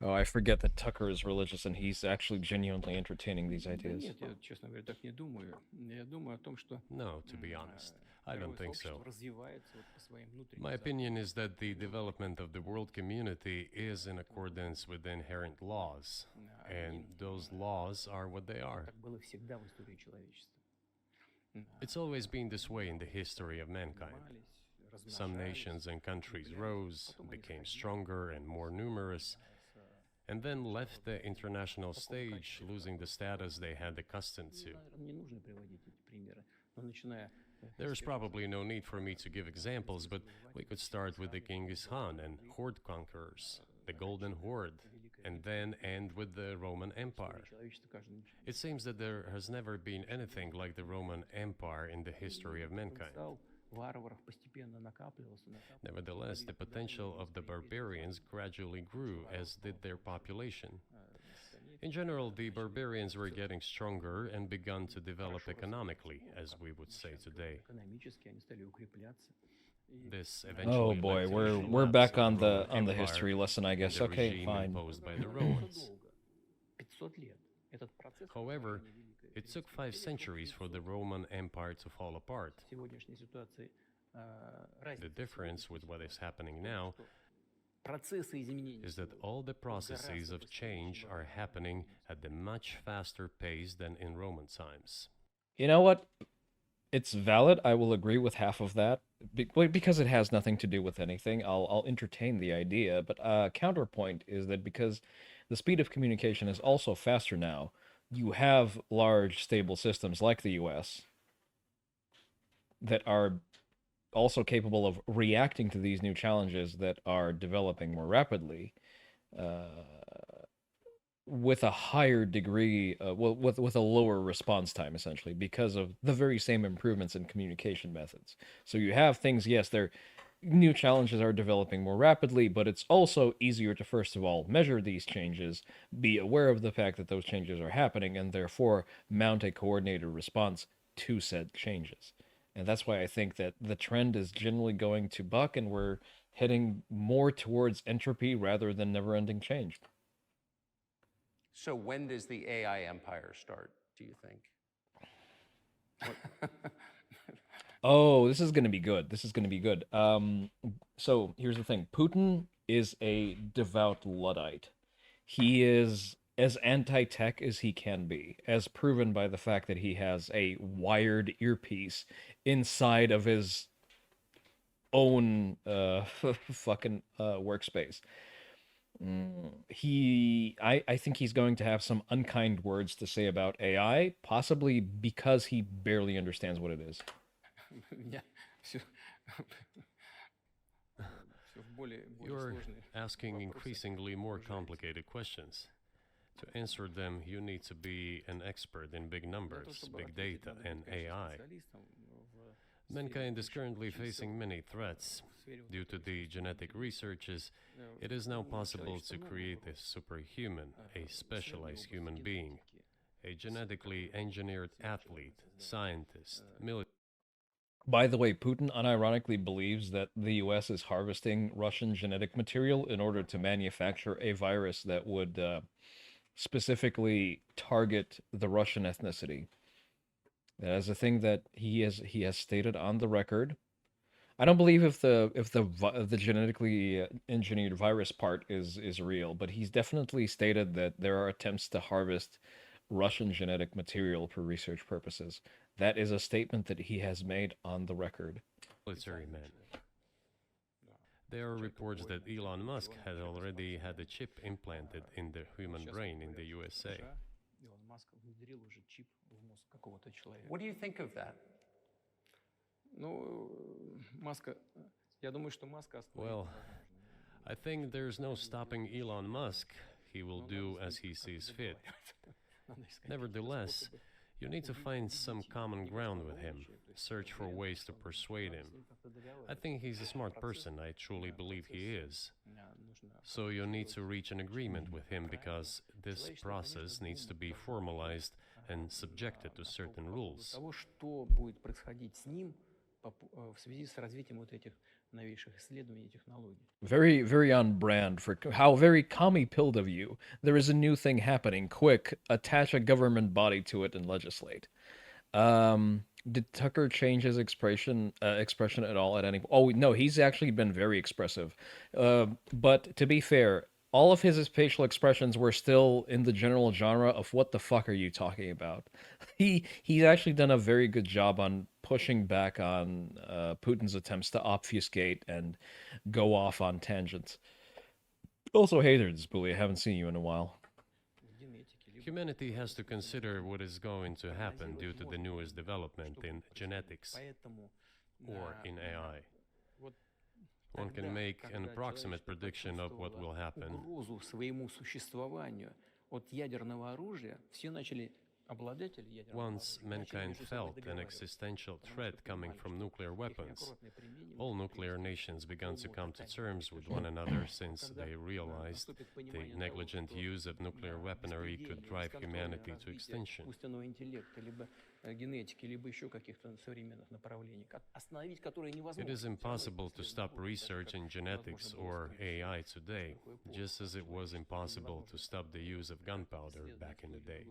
Oh, I forget that Tucker is religious and he's actually genuinely entertaining these Да ideas. нет, я, честно говоря, так не думаю. Я думаю о том, что No, to be honest, I don't мировое think so. сообщество развивается вот по своим внутренним My законам. opinion is that the development of the world community is in accordance with the inherent laws, and those laws are what they are. Так было всегда в истории человечества. It's always been this way in the history of mankind. Развивались, Some размножались, nations and countries rose, became stronger and more numerous, and then left the international stage, losing the status they had accustomed to. Наверное, не нужно приводить эти примеры, но начиная There's probably no need for me to give examples, but we could start with the Genghis Khan and horde conquerors, the Golden Horde, and then end with the Roman Empire. человечества каждый It seems that there has never been anything like the Roman Empire in the history of mankind. потенциал варваров постепенно накапливался. Nevertheless, the potential of the barbarians gradually grew, as did their population. In general, the barbarians were getting stronger and begun to develop economically, as we would say today. Экономически они стали укрепляться. И This Oh eventually led boy, to the we're collapse back of on the Roman history Empire lesson, I and guess. the Okay, regime fine. imposed by the это Romans. долго. 500 лет. Этот процесс However, ускорения Великой it took 5 centuries for the Roman Empire to fall apart. В сегодняшней ситуации The разница difference with what is happening now процессы изменений is that all the processes of change are happening at a much faster pace than in Roman times. You know what? It's valid. I will agree with half of that because it has nothing to do with anything. I'll entertain the idea, but counterpoint is that because the speed of communication is also faster now, you have large stable systems like the US that are also capable of reacting to these new challenges that are developing more rapidly with a higher degree, with a lower response time, essentially, because of the very same improvements in communication methods. So you have things, yes, new challenges are developing more rapidly, but it's also easier to, first of all, measure these changes, be aware of the fact that those changes are happening, and therefore mount a coordinated response to said changes. And that's why I think that the trend is generally going to buck, and we're heading more towards entropy rather than never-ending change. So when does the AI empire start, do you think? Oh, this is going to be good. This is going to be good. So here's the thing. Putin is a devout Luddite. He is as anti-tech as he can be, as proven by the fact that he has a wired earpiece inside of his own fucking workspace. I think he's going to have some unkind words to say about AI, possibly because he barely understands what it is. У меня всё в более You're сложные asking вопросы. increasingly more complicated questions. To answer them, you need to be an expert in big Для того, numbers, чтобы big ответить, data, надо быть, and конечно, AI. специалистом в Mankind is currently очень facing many threats. в сфере вот Due to the genetic researches, it is now possible to create a superhuman, a specialized human being, a genetically engineered athlete, scientist, military. By the way, Putin unironically believes that the US is harvesting Russian genetic material in order to manufacture a virus that would specifically target the Russian ethnicity. That is a thing that he has stated on the record. I don't believe if the genetically engineered virus part is real, but he's definitely stated that there are attempts to harvest Russian genetic material for research purposes. That is a statement that he has made on the record. Military man. There are reports that Elon Musk has already had a chip implanted in the human brain in the USA. Илон Маск внедрил уже чип в мозг какого-то человека. What do you think of that? Ну, Маска, я думаю, что Маска остановить Well, невозможно. I think there's no stopping Elon Musk. He will do as he sees fit. Надо искать Nevertheless, способы you need to find some common ground with him, search for ways to persuade him. I think he's a smart person, I truly believe he is. So you need to reach an agreement with him because this process needs to be formalized and subjected to certain rules. того, что будет происходить с ним в связи с развитием вот этих новейших исследований и технологий. Very, very on brand for how very commie-pilled of you. There is a new thing happening. Quick, attach a government body to it and legislate. Did Tucker change his expression at all at any? Oh no, he's actually been very expressive. But to be fair, all of his facial expressions were still in the general genre of "What the fuck are you talking about?" He's actually done a very good job on pushing back on Putin's attempts to obfuscate and go off on tangents. Also, hey there, Bully. I haven't seen you in a while. Humanity has to consider what is going to happen due to the newest development in genetics or in AI. One can make an approximate prediction of what will happen. Угрозу своему существованию от ядерного оружия все начали обладатели ядерного Once mankind felt an existential threat coming from nuclear weapons, all nuclear nations began to come to terms with one another since they realized the negligent use of nuclear weaponry could drive humanity to extinction. искусственного интеллекта, либо генетики, либо еще каких-то современных направлений, остановить которые It невозможно. is impossible to stop research in genetics or AI today, just as it was impossible to stop the use of gunpowder back in the day.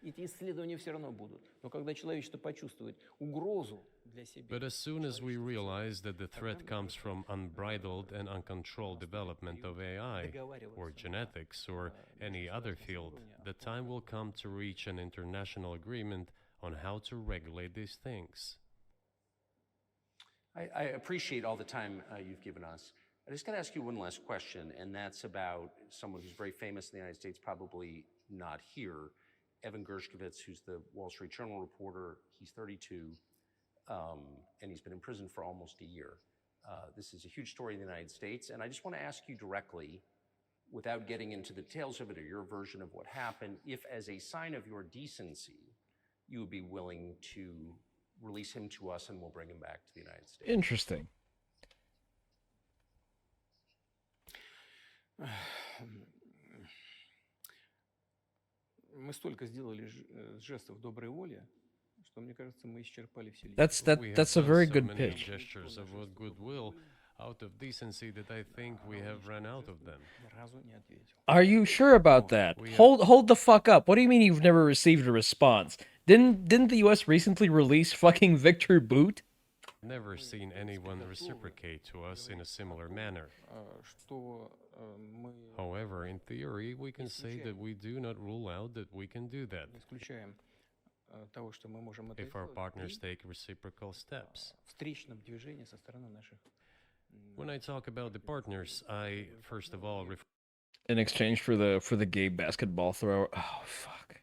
Эти исследования все равно будут. Но когда человечество почувствует угрозу для себя, But as soon as we realize that the threat comes from unbridled and uncontrolled development of AI, or genetics, or any other field, the time will come to reach an international agreement on how to regulate these things. I appreciate all the time you've given us. I just got to ask you one last question, and that's about someone who's very famous in the United States, probably not here, Evan Gershkovich, who's the Wall Street Journal reporter. He's 32, and he's been in prison for almost a year. This is a huge story in the United States, and I just want to ask you directly, without getting into the details of it or your version of what happened, if as a sign of your decency, you would be willing to release him to us and we'll bring him back to the United States. Interesting. мы столько сделали жестов доброй воли, что мне кажется, мы исчерпали все линии. That's a very good many pitch. gestures of what goodwill out of decency that I think we have run out of them. Ни разу не ответил. Are you sure about that? Hold the fuck up. What do you mean you've never received a response? Didn't the US recently release fucking Victor Boot? Never seen anyone reciprocate to us in a similar manner. Что мы However, in theory, we can say that we do not rule out that we can do that не исключаем того, что мы можем это if our сделать partners при take reciprocal steps. встречном движении со стороны наших. When I talk about the partners, I first of all refer In exchange for the gay basketball thrower. Oh fuck.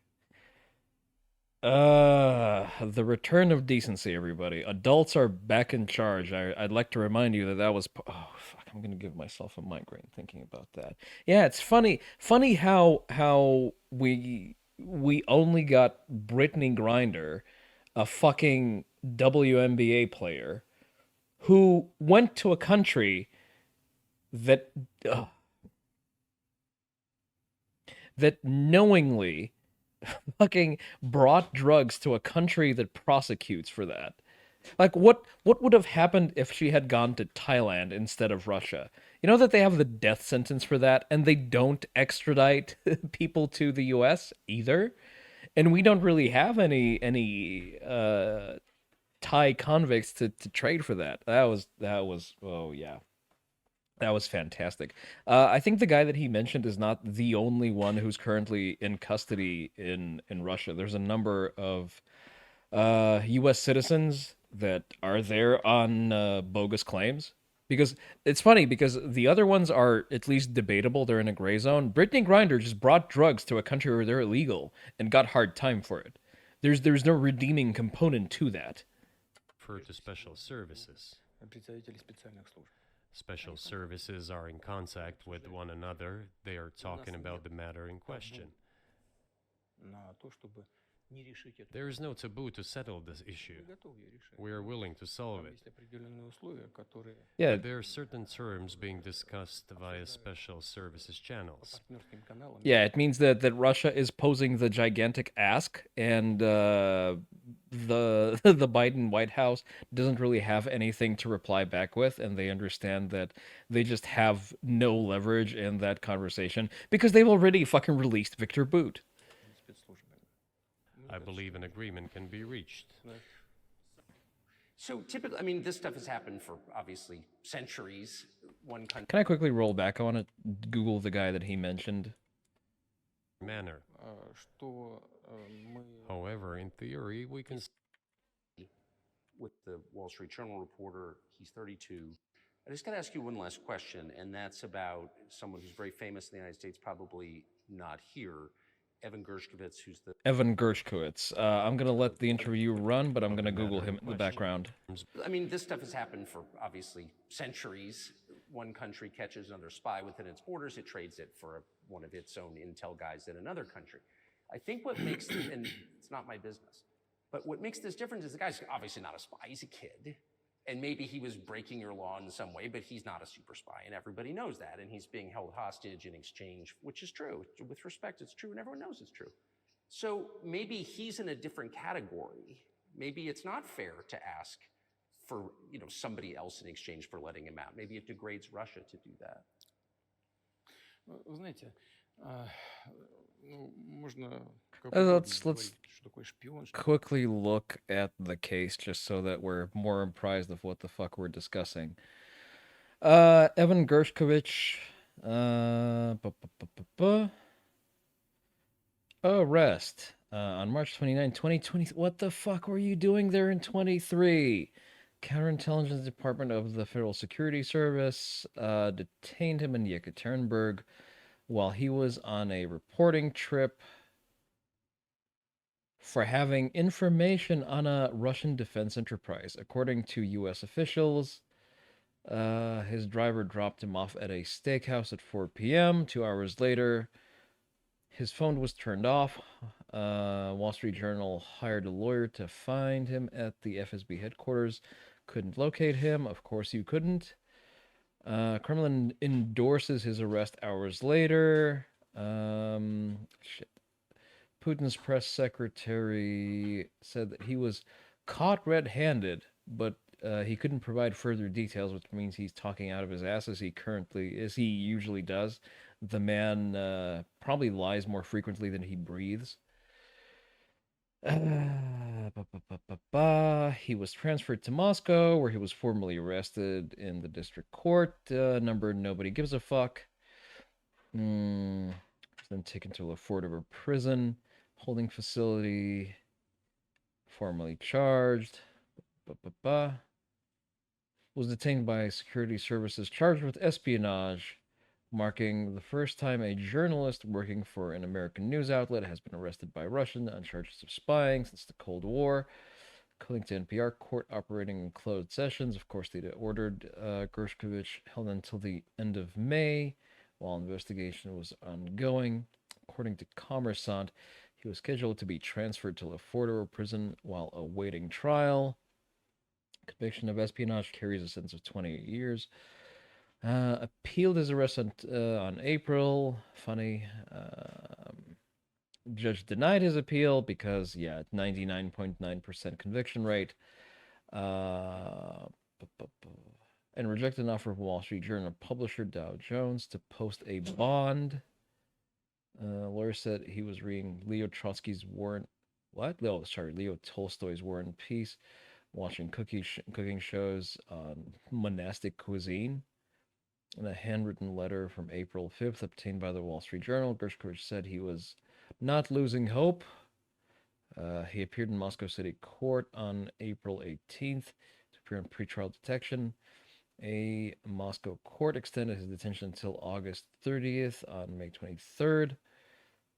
The return of decency, everybody. Adults are back in charge. I'd like to remind you that was. Oh fuck! I'm gonna give myself a migraine thinking about that. Yeah, it's funny how we only got Brittany Griner, a fucking WNBA player, who went to a country that that knowingly fucking brought drugs to a country that prosecutes for that. Like, what would have happened if she had gone to Thailand instead of Russia? You know that they have the death sentence for that, and they don't extradite people to the U.S. either, and we don't really have any Thai convicts to trade for that. That was oh yeah. That was fantastic. I think the guy that he mentioned is not the only one who's currently in custody in Russia. There's a number of U.S. citizens that are there on bogus claims. Because it's funny because the other ones are at least debatable. They're in a gray zone. Brittany Grinder just brought drugs to a country where they're illegal and got hard time for it. There's no redeeming component to that. Refer to special services. Представители специальных служб. Special services are in contact with one another. They are talking about the matter in question. На то, чтобы не решить эту There is no taboo to settle this issue. Мы готовы её решать. We are willing to solve Там it. есть определенные условия, которые Yeah, But there are certain terms being discussed via special services по channels. партнерским каналам. yeah, it means that Russia is posing the gigantic ask, and the the Biden White House doesn't really have anything to reply back with, and they understand that they just have no leverage in that conversation because they've already fucking released Victor Boot. Спецслужбами. I believe an agreement can be reached. So typically, I mean, this stuff has happened for obviously centuries. One country. Can I quickly roll back? I want to Google the guy that he mentioned. Manner. Что мы However, in theory, we can With the Wall Street Journal reporter, he's 32. I just got to ask you one last question, and that's about someone who's very famous in the United States, probably not here, Evan Gershkovich, who's the. Evan Gershkovich. I'm gonna let the interview run, but I'm gonna Google him in the background. I mean, this stuff has happened for obviously centuries. One country catches another spy within its borders, it trades it for one of its own intel guys in another country. I think what makes, and it's not my business, but what makes this different is the guy's obviously not a spy, he's a kid. And maybe he was breaking your law in some way, but he's not a super spy, and everybody knows that. And he's being held hostage in exchange, which is true. With respect, it's true, and everyone knows it's true. So maybe he's in a different category. Maybe it's not fair to ask for somebody else in exchange for letting him out. Maybe it degrades Russia to do that. Вы знаете, ну, можно как Let's угодно говорить, что такое шпион, что quickly look at the case just so that we're more apprised of what the fuck we're discussing. Evan Gershkovich, arrest on March 29, 2020. What the fuck were you doing there in 23? Counterintelligence Department of the Federal Security Service detained him in Yekaterinburg while he was on a reporting trip for having information on a Russian defense enterprise. According to U.S. officials, his driver dropped him off at a steakhouse at 4 p.m. 2 hours later, his phone was turned off. Wall Street Journal hired a lawyer to find him at the FSB headquarters. Couldn't locate him. Of course you couldn't. Kremlin endorses his arrest hours later. Shit. Putin's press secretary said that he was caught red-handed, but he couldn't provide further details, which means he's talking out of his ass as he usually does. The man probably lies more frequently than he breathes. He was transferred to Moscow, where he was formally arrested in the district court. Number nobody gives a fuck. Then taken to a Fort prison holding facility. Formally charged. Was detained by security services charged with espionage, marking the first time a journalist working for an American news outlet has been arrested by Russia on charges of spying since the Cold War. According to NPR, court operating in closed sessions. Of course, they ordered Gershkovich held until the end of May while investigation was ongoing. According to Commerçant, he was scheduled to be transferred to Lefort prison while awaiting trial. Conviction of espionage carries a sentence of 28 years. Appealed his arrest on April. Funny. Judge denied his appeal because, 99.9% conviction rate. And rejected an offer from Wall Street Journal publisher Dow Jones to post a bond. Lawyer said he was reading Leo Trotsky's War Leo Tolstoy's War and Peace, watching cooking shows on monastic cuisine. In a handwritten letter from April 5th obtained by the Wall Street Journal, Gershkovich said he was not losing hope. He appeared in Moscow City Court on April 18th to appear in pretrial detection. A Moscow court extended his detention until August 30th. On May 23rd,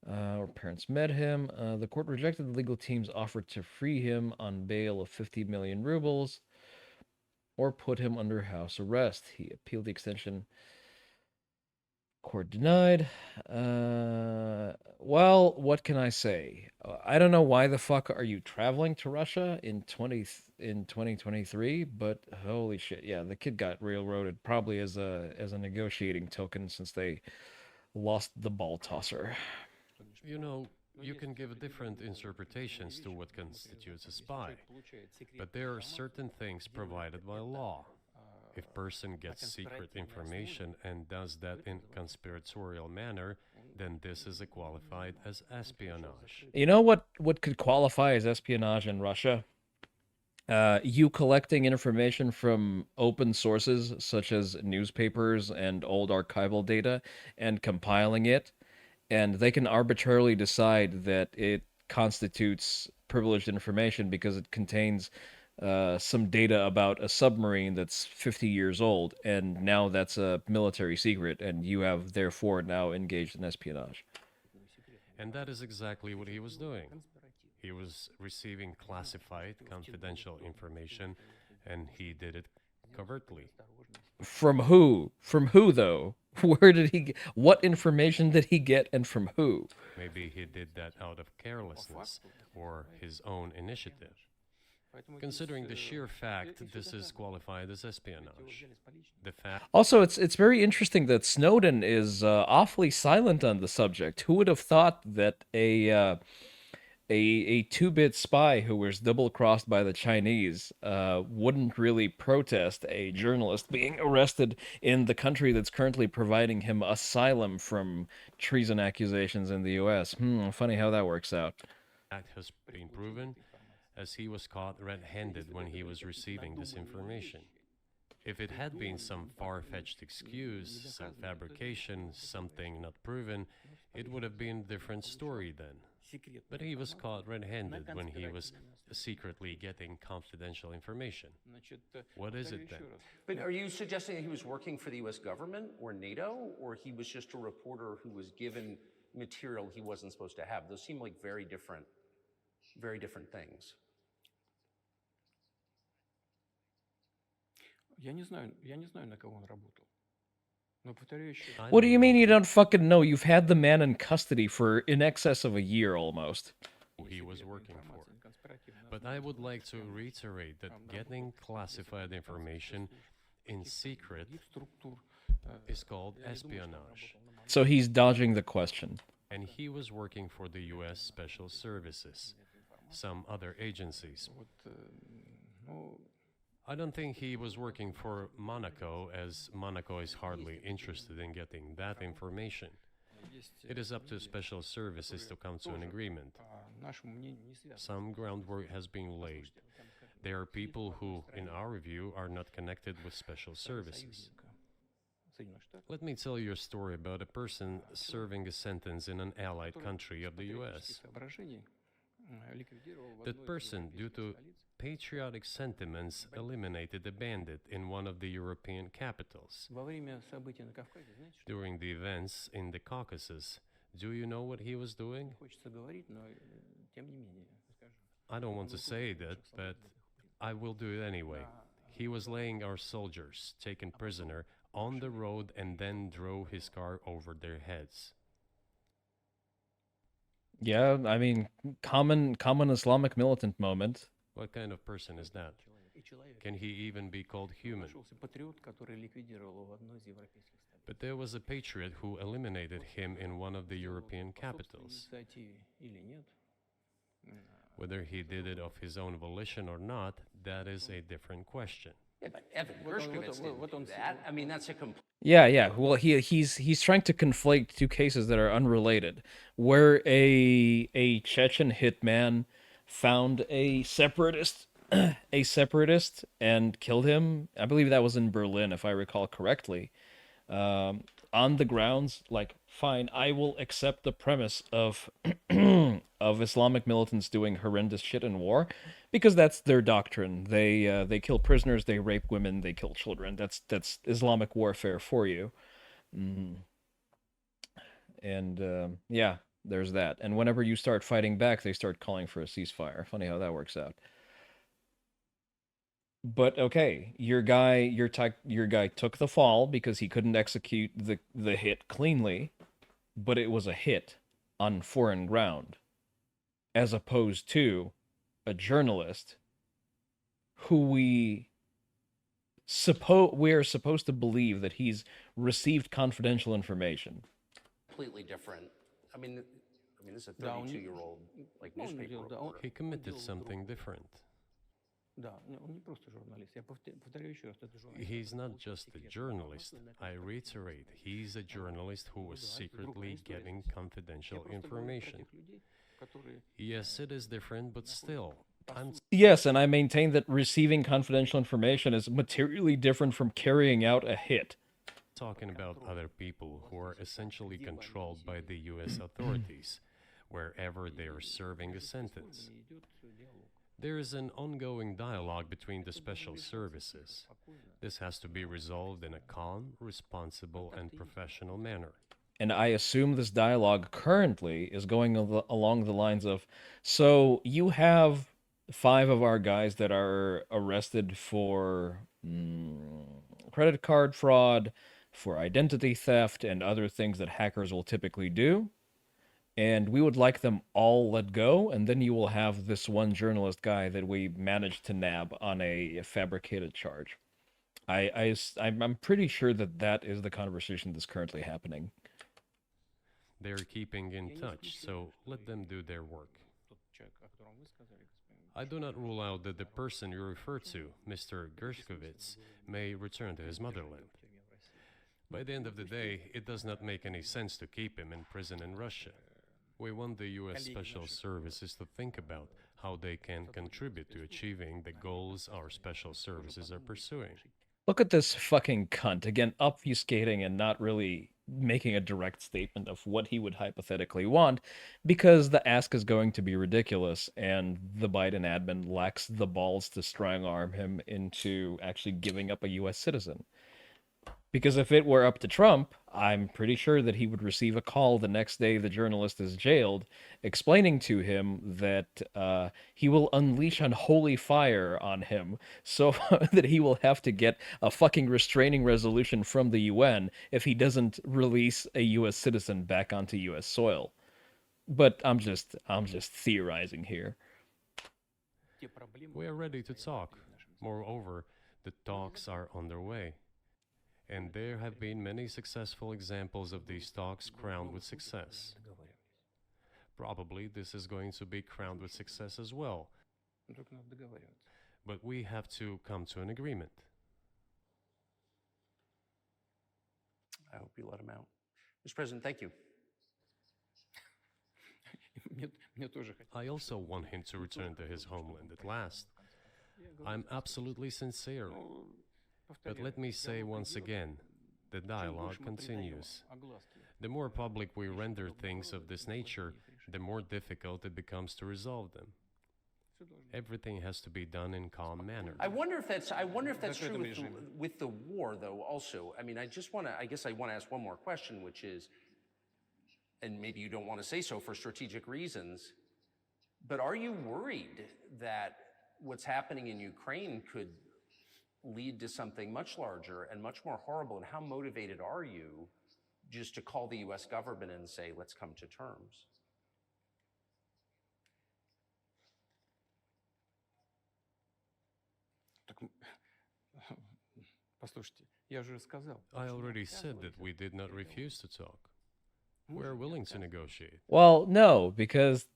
where parents met him. The court rejected the legal team's offer to free him on bail of 50 million rubles or put him under house arrest. He appealed the extension. Court denied. Well, what can I say? I don't know why the fuck are you traveling to Russia in 2023, but holy shit, yeah, the kid got railroaded probably as a negotiating token since they lost the ball tosser. You know, you can give different interpretations to what constitutes a spy, but there are certain things provided by law. If person gets secret information and does that in conspiratorial manner, then this is qualified as espionage. You know what could qualify as espionage in Russia? You collecting information from open sources such as newspapers and old archival data and compiling it, and they can arbitrarily decide that it constitutes privileged information because it contains some data about a submarine that's 50 years old, and now that's a military secret, and you have therefore now engaged in espionage. And that is exactly what he was doing. He was receiving classified, confidential information, and he did it covertly. From who? From who, though? Where did he? What information did he get, and from who? Maybe he did that out of carelessness or his own initiative. Considering the sheer fact this is qualified as espionage, the fact Also, it's very interesting that Snowden is awfully silent on the subject. Who would have thought that a two-bit spy who was double-crossed by the Chinese wouldn't really protest a journalist being arrested in the country that's currently providing him asylum from treason accusations in the U.S. Funny how that works out. has been proven, as he was caught red-handed when he was receiving this information. If it had been some far-fetched excuse, some fabrication, something not proven, it would have been a different story then. But he was caught red-handed when he was secretly getting confidential information. What is it then? But are you suggesting that he was working for the US government or NATO, or he was just a reporter who was given material he wasn't supposed to have? Those seem like very different things. Я не знаю, на кого он работал. Но повторю еще. What do you mean you don't fucking know? You've had the man in custody for in excess of a year almost. Who he was working for. But I would like to reiterate that getting classified information in secret is called espionage. So he's dodging the question. And he was working for the US Special Services, some other agencies. I don't think he was working for Monaco, as Monaco is hardly interested in getting that information. It is up to special services to come to an agreement. Some groundwork has been laid. There are people who, in our view, are not connected with special services. Let me tell you a story about a person serving a sentence in an allied country of the US. That person, due to patriotic sentiments, eliminated a bandit in one of the European capitals. During the events in the Caucasus, do you know what he was doing? I don't want to say that, but I will do it anyway. He was laying our soldiers, taken prisoner, on the road and then drove his car over their heads. Yeah, I mean, common Islamic militant moment. What kind of person is that? Can he even be called human? But there was a patriot who eliminated him in one of the European capitals. Whether he did it of his own volition or not, that is a different question. Yeah, but Evan Gershkovich didn't do that. I mean, that's a complete. Yeah. Well, he's trying to conflate two cases that are unrelated, where a Chechen hitman found a separatist and killed him. I believe that was in Berlin, if I recall correctly. on the grounds, like, fine, I will accept the premise of of Islamic militants doing horrendous shit in war, because that's their doctrine. They kill prisoners, they rape women, they kill children. That's Islamic warfare for you. Mm. And yeah, there's that. And whenever you start fighting back, they start calling for a ceasefire. Funny how that works out. But okay, your guy took the fall because he couldn't execute the hit cleanly, but it was a hit on foreign ground, as opposed to a journalist who we're supposed to believe that he's received confidential information. Completely different. I mean, this is a Да, он не- 32-year-old like ну, он newspaper делал- да, он- reporter. He committed делал something другое. different. Да, он не просто журналист. Я повторяю еще раз, это журналист. He's который not получил just a секретную journalist. информацию на I этом reiterate, he's a journalist who was secretly getting Я confidential просто говорю про information. тех людей, которые Yes, it is different, but still, I'm Yes, and I maintain that receiving confidential information is materially different from carrying out a hit. talking about other people who are essentially controlled by the US authorities, wherever they are serving a sentence. идет диалог. There is an ongoing dialogue between the special services. This has to be resolved in a calm, responsible, and professional manner. And I assume this dialogue currently is going along the lines of, so you have 5 of our guys that are arrested for credit card fraud, for identity theft, and other things that hackers will typically do. And we would like them all let go, and then you will have this one journalist guy that we managed to nab on a fabricated charge. I'm pretty sure that is the conversation that's currently happening. They're keeping in touch, so let them do their work. Тот человек, о котором вы сказали, господин. I do not rule out that the person you refer to, Mr. Gershkovitz, may return to his motherland. By the end of the day, it does not make any sense to keep him in prison in Russia. We want the US Special Services to think about how they can contribute to achieving the goals our special services are pursuing. Look at this fucking cunt, again, obfuscating and not really making a direct statement of what he would hypothetically want, because the ask is going to be ridiculous, and the Biden admin lacks the balls to strong arm him into actually giving up a US citizen. Because if it were up to Trump, I'm pretty sure that he would receive a call the next day the journalist is jailed, explaining to him that he will unleash unholy fire on him, so that he will have to get a fucking restraining resolution from the UN if he doesn't release a US citizen back onto US soil. But I'm just theorizing here. Те проблемы, We are ready to которые talk. стоят перед нашим Moreover, the talks are underway. And there have been many successful examples of these talks crowned with success. договаривались. Probably this is going to be crowned with success as well, Ну, только надо договариваться. but we have to come to an agreement. I hope you let him out. Mr. President, thank you. Мне тоже хотелось. I also want him to return to his homeland at last. Я говорю, I'm absolutely sincere. ну, But повторяю, let me say диалог once идет. again, the Чем dialogue больше мы придаем continues. огласки, The more public we render things of this nature, the more difficult it becomes to resolve them. всё должно быть. Everything has to be done in calm manner. I wonder if that's В true закрытом режиме. with the war, though. Also, I mean, I guess I want to ask one more question, which is, and maybe you don't want to say so for strategic reasons, but are you worried that what's happening in Ukraine could lead to something much larger and much more horrible? And how motivated are you just to call the US government and say, let's come to terms? Так, послушайте, я же сказал. I already said that we did not refuse to talk. We're willing to negotiate. Well, no, because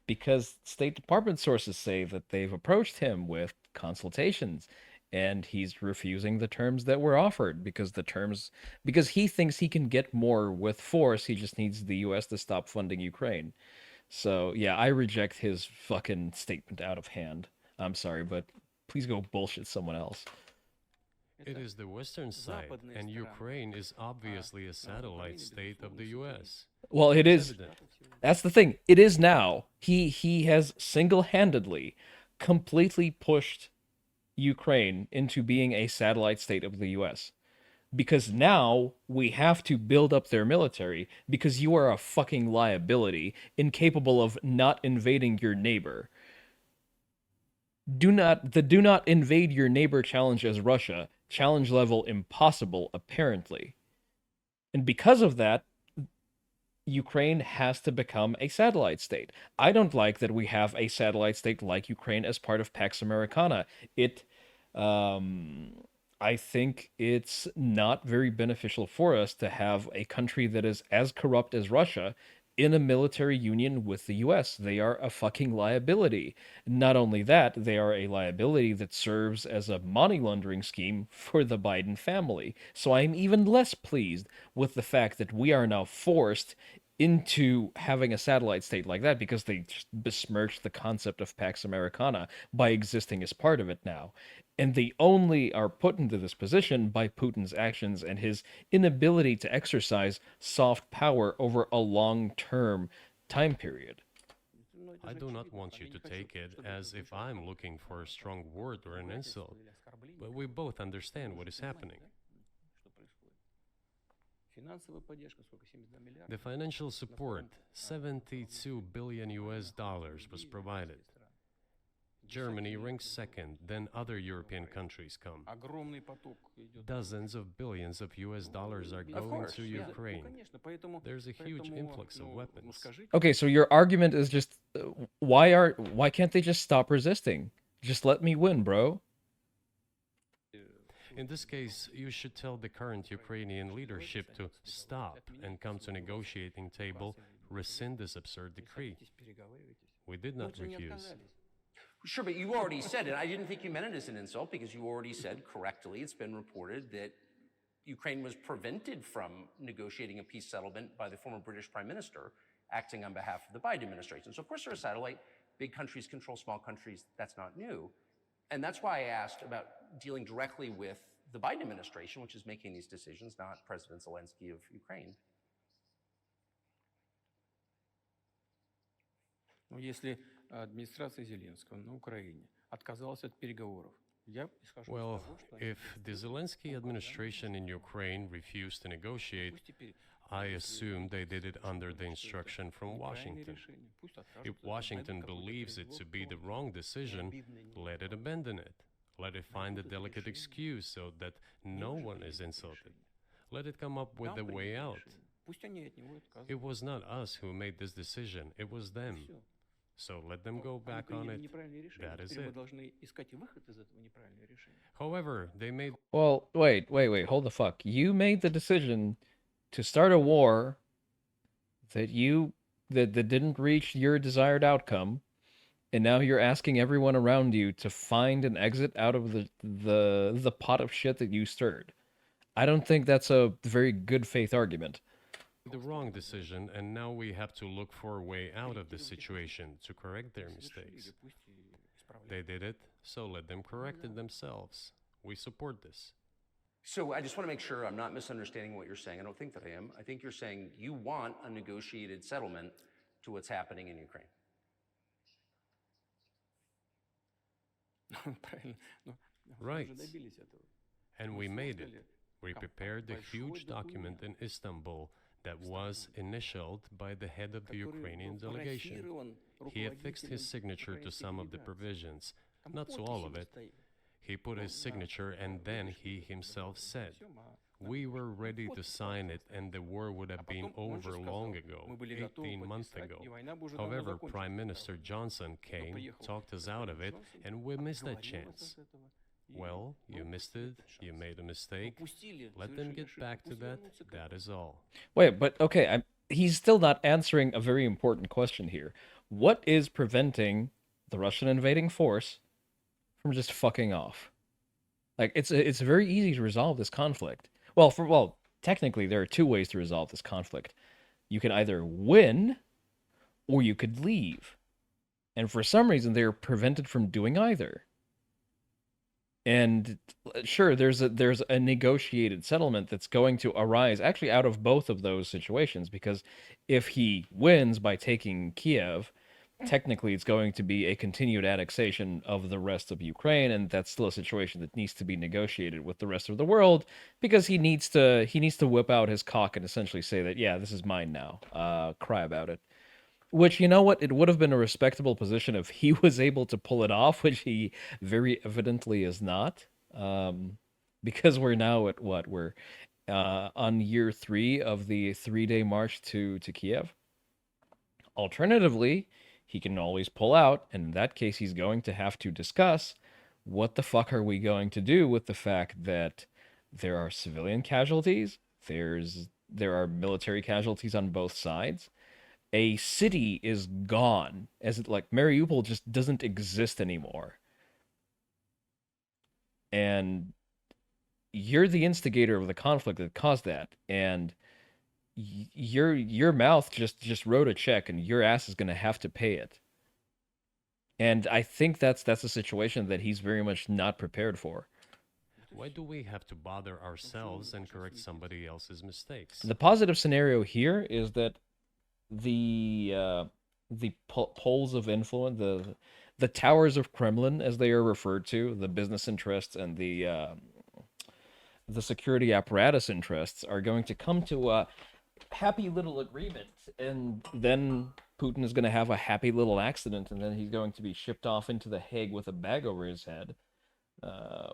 because State Department sources say that they've approached him with consultations, and he's refusing the terms that were offered because he thinks he can get more with force. He just needs the US to stop funding Ukraine. So yeah, I reject his fucking statement out of hand. I'm sorry, but please go bullshit someone else. It is the Western side, and Ukraine is obviously a satellite state of the US. Well, it It's is. evident. That's the thing. It is now. He has single-handedly, completely pushed Ukraine into being a satellite state of the US. Because now we have to build up their military because you are a fucking liability, incapable of not invading your neighbor. Do not invade your neighbor challenge as Russia, challenge level impossible, apparently. And because of that, Ukraine has to become a satellite state. I don't like that we have a satellite state like Ukraine as part of Pax Americana. It, I think it's not very beneficial for us to have a country that is as corrupt as Russia in a military union with the US. They are a fucking liability. Not only that, they are a liability that serves as a money laundering scheme for the Biden family. So I'm even less pleased with the fact that we are now forced into having a satellite state like that because they just besmirched the concept of Pax Americana by existing as part of it now. And they only are put into this position by Putin's actions and his inability to exercise soft power over a long-term time period. I do not want you to take it as if I'm looking for a strong word or an insult, but we both understand what is happening. The financial support, 72 billion US dollars, was provided. Germany ranks second, then other European countries come. Dozens of billions of US dollars are going to Ukraine. There's a huge influx of weapons. Okay, so your argument is just why can't they just stop resisting? Just let me win, bro. In this case, you should tell the current Ukrainian leadership to stop and come to negotiating table, rescind this absurd decree. We did not refuse. Sure, but you already said it. I didn't think you meant it as an insult because you already said correctly, it's been reported that Ukraine was prevented from negotiating a peace settlement by the former British Prime Minister acting on behalf of the Biden administration. So of course they're a satellite. Big countries control small countries. That's not new. And that's why I asked about dealing directly with the Biden administration, which is making these decisions, not President Zelensky of Ukraine. Ну, если администрация Зеленского на Украине отказалась от переговоров, я исхожу Well, из того, что if the Zelensky administration in Ukraine refused to negotiate, I assume they did it under the instruction from Washington. If Washington believes it to be the wrong decision, let it abandon it. Let it find a delicate excuse so that no one is insulted. Let it come up with a way out. It was not us who made this decision, it was them. So let them go back on it. That is it. However, they made... Well, wait, hold the fuck. You made the decision to start a war that didn't reach your desired outcome, and now you're asking everyone around you to find an exit out of the pot of shit that you stirred. I don't think that's a very good faith argument. The wrong decision, and now we have to look for a way out of the situation to correct their mistakes. They did it, so let them correct it themselves. We support this. So I just want to make sure I'm not misunderstanding what you're saying. I don't think that I am. I think you're saying you want a negotiated settlement to what's happening in Ukraine. Right. And we made it. We prepared a huge document in Istanbul that was initialed by the head of the Ukrainian delegation. He affixed his signature to some of the provisions, not to all of it. He put his signature and then he himself said, we were ready to sign it and the war would have been over long ago, 18 months ago. However, Prime Minister Johnson came, talked us out of it, and we missed that chance. Well, you missed it, you made a mistake. Let them get back to that, that is all. Wait, but okay, he's still not answering a very important question here. What is preventing the Russian invading force from just fucking off? Like, it's very easy to resolve this conflict. Well, technically, there are two ways to resolve this conflict. You can either win, or you could leave. And for some reason, they're prevented from doing either. And sure, there's a negotiated settlement that's going to arise actually out of both of those situations, because if he wins by taking Kiev, technically it's going to be a continued annexation of the rest of Ukraine, and that's still a situation that needs to be negotiated with the rest of the world, because he needs to whip out his cock and essentially say that, yeah, this is mine now. Cry about it. Which, you know what, it would have been a respectable position if he was able to pull it off, which he very evidently is not. Because we're now at what? We're on year 3 of the 3-day march to Kiev. Alternatively, he can always pull out, and in that case, he's going to have to discuss what the fuck are we going to do with the fact that there are civilian casualties, there are military casualties on both sides. A city is gone, as it, like, Mariupol just doesn't exist anymore. And you're the instigator of the conflict that caused that, and your mouth just wrote a check, and your ass is going to have to pay it. And I think that's a situation that he's very much not prepared for. Why do we have to bother ourselves and correct somebody else's mistakes? The positive scenario here is that the poles of influence, the towers of Kremlin, as they are referred to, the business interests and the security apparatus interests, are going to come to a happy little agreement, and then Putin is going to have a happy little accident, and then he's going to be shipped off into the Hague with a bag over his head,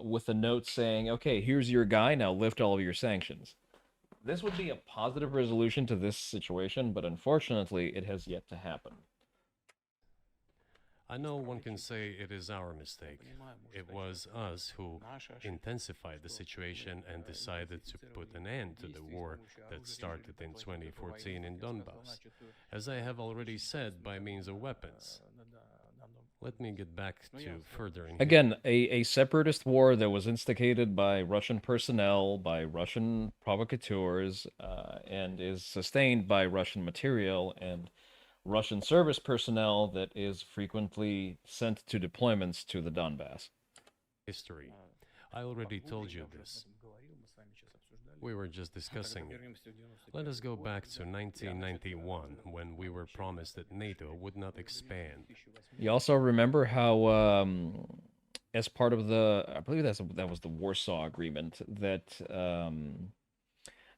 with a note saying, "Okay, here's your guy. Now lift all of your sanctions." This would be a positive resolution to this situation, but unfortunately, it has yet to happen. I know one can say it is our mistake. It was us who intensified the situation and decided to put an end to the war that started in 2014 in Donbass, as I have already said, by means of weapons. Let me get back to furthering. Again, a separatist war that was instigated by Russian personnel, by Russian provocateurs, and is sustained by Russian material and Russian service personnel that is frequently sent to deployments to the Donbass. History. I already told you this. We were just discussing it. Let us go back to 1991, when we were promised that NATO would not expand. You also remember how, as part of I believe that was the Warsaw Agreement, that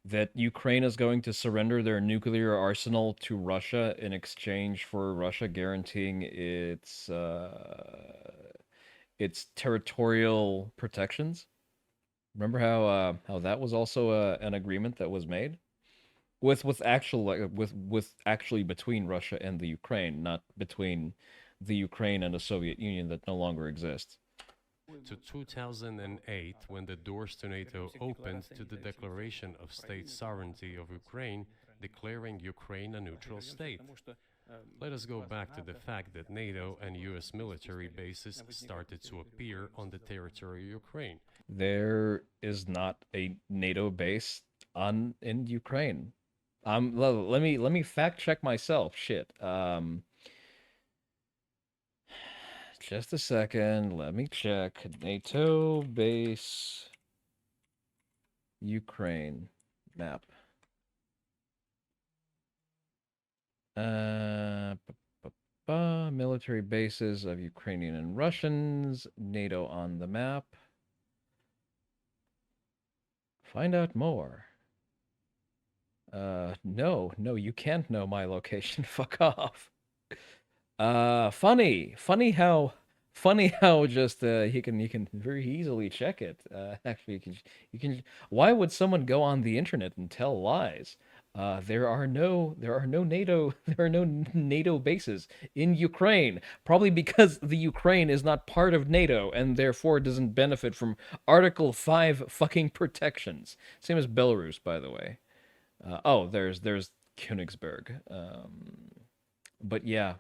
that Ukraine is going to surrender their nuclear arsenal to Russia in exchange for Russia guaranteeing its territorial protections. Remember how that was also an agreement that was made with actually between Russia and the Ukraine, not between the Ukraine and the Soviet Union that no longer exists. To 2008, when the doors to NATO opened to the declaration of state sovereignty of Ukraine, declaring Ukraine a neutral state. Let us go back to the fact that NATO and US military bases started to appear on the territory of Ukraine. There is not a NATO base in Ukraine. Let me fact check myself. Shit. Just a second. Let me check. NATO base Ukraine map. Military bases of Ukrainian and Russians. NATO on the map. Find out more. No, you can't know my location. Fuck off. Funny how just you can very easily check it. Actually, you can. Why would someone go on the internet and tell lies? There are no NATO bases in Ukraine. Probably because the Ukraine is not part of NATO and therefore doesn't benefit from Article 5 fucking protections. Same as Belarus, by the way. There's Königsberg. But yeah.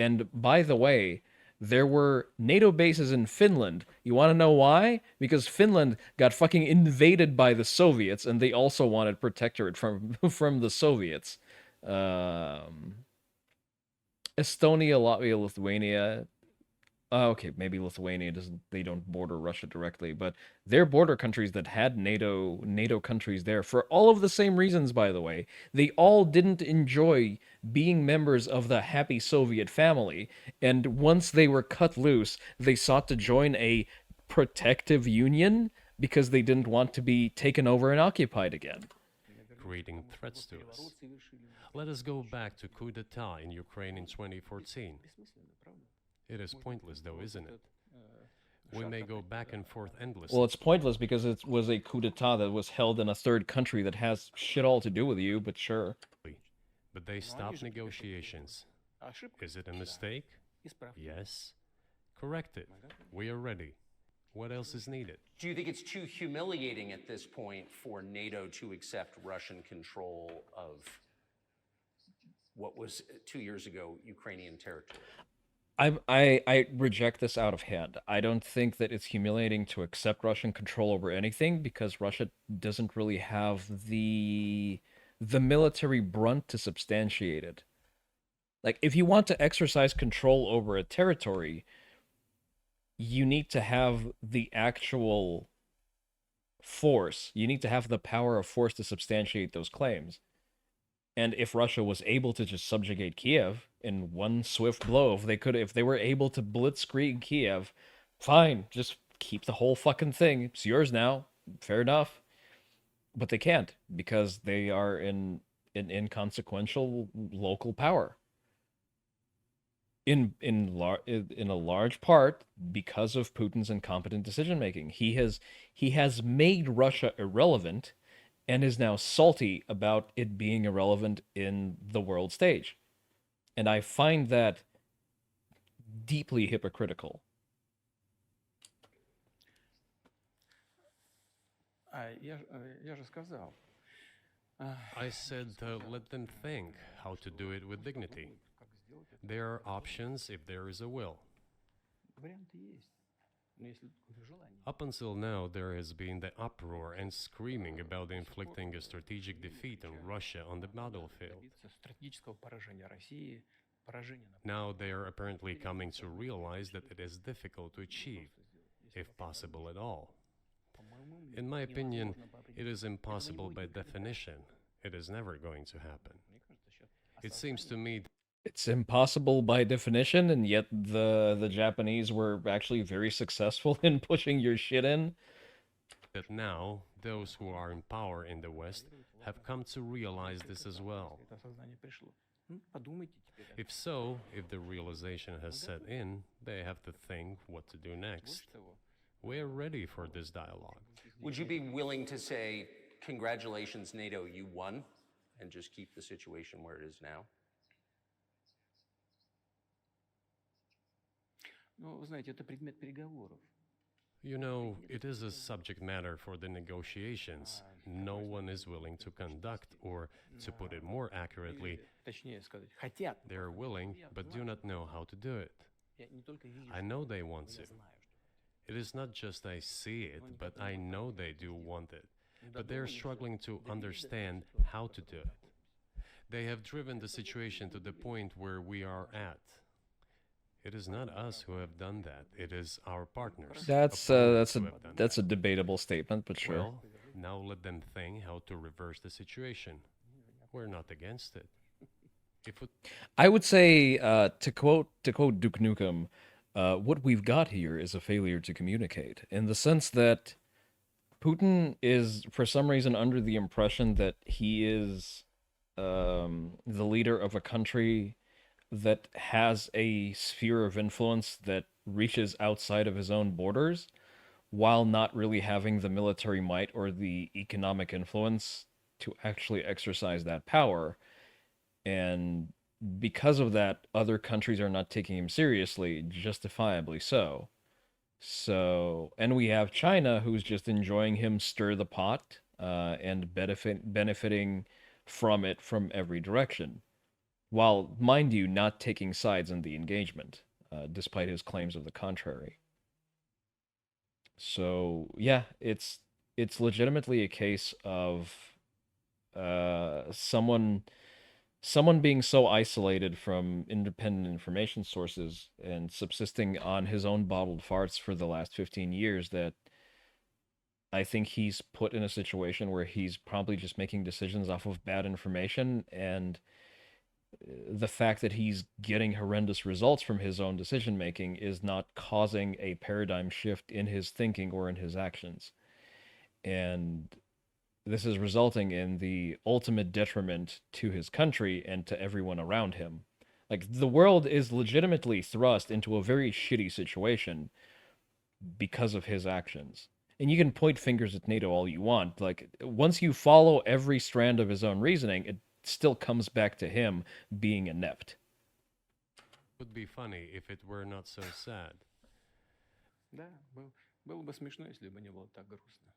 And by the way, there were NATO bases in Finland. You want to know why? Because Finland got fucking invaded by the Soviets, and they also wanted protectorate from the Soviets. Estonia, Latvia, Lithuania, Okay, maybe Lithuania doesn't, they don't border Russia directly, but they're border countries that had NATO countries there for all of the same reasons, by the way. They all didn't enjoy being members of the happy Soviet family, and once they were cut loose, they sought to join a protective union because they didn't want to be taken over and occupied again. creating threats to us. Let us go back to coup d'etat in Ukraine in 2014. It is pointless, though, isn't it? We may go back and forth endlessly. Well, it's pointless because it was a coup d'etat that was held in a third country that has shit all to do with you, but sure. But they stopped negotiations. Is it a mistake? Yes. Correct it. We are ready. What else is needed? Do you think it's too humiliating at this point for NATO to accept Russian control of what was 2 years ago Ukrainian territory? I reject this out of hand. I don't think that it's humiliating to accept Russian control over anything because Russia doesn't really have the military brunt to substantiate it. Like if you want to exercise control over a territory, you need to have the actual force. You need to have the power of force to substantiate those claims. And if Russia was able to just subjugate Kiev in one swift blow, if they were able to blitzkrieg Kiev, fine, just keep the whole fucking thing. It's yours now. Fair enough. But they can't because they are in an inconsequential local power. In a large part because of Putin's incompetent decision making. He has made Russia irrelevant and is now salty about it being irrelevant in the world stage. And I find that deeply hypocritical. Я же сказал. I said let them think how to do it with dignity. There are options if there is a will. Варианты есть. Но если желание. Up until now, there has been the uproar and screaming about inflicting a strategic defeat on Russia on the battlefield. Стратегического поражения России, поражения на Now they are apparently coming to realize that it is difficult to achieve, if possible at all. In my opinion, it is impossible by definition. It is never going to happen. It seems to me It's impossible by definition, and yet the Japanese were actually very successful in pushing your shit in. that now those who are in power in the West have come to realize this as well. это осознание пришло. Подумайте теперь. If so, if the realization has set in, they have to think what to do next. We are ready for this dialogue. Would you be willing to say, congratulations, NATO, you won, and just keep the situation where it is now? Ну, вы знаете, это предмет переговоров. You know, it is a subject matter for the negotiations. No one is willing to conduct, or to put it more accurately, Точнее сказать, хотят. they are willing but do not know how to do it. Я не только вижу, I know they want но я to. знаю, что It is not just I see it, but I know they do want it. But they are struggling to understand how to do it. They have driven the situation to the point where we are at. It is not us who have done that. It is our partners. That's opponents who have done that's that. a debatable statement, but sure. Well, now let them think how to reverse the situation. We're not against it. If it, I would say, to quote Duke Nukem, what we've got here is a failure to communicate, in the sense that Putin is, for some reason, under the impression that he is the leader of a country that has a sphere of influence that reaches outside of his own borders, while not really having the military might or the economic influence to actually exercise that power. And because of that, other countries are not taking him seriously, justifiably so. So, and we have China who's just enjoying him stir the pot, and benefiting from it from every direction, while, mind you, not taking sides in the engagement, despite his claims of the contrary. So, yeah, it's legitimately a case of someone someone being so isolated from independent information sources and subsisting on his own bottled farts for the last 15 years that I think he's put in a situation where he's probably just making decisions off of bad information, and the fact that he's getting horrendous results from his own decision making is not causing a paradigm shift in his thinking or in his actions. And this is resulting in the ultimate detriment to his country and to everyone around him. Like, the world is legitimately thrust into a very shitty situation because of his actions. And you can point fingers at NATO all you want. Like, once you follow every strand of his own reasoning, it still comes back to him being inept. Would be funny if it were not so sad. Да, было бы смешно, если бы не было так грустно.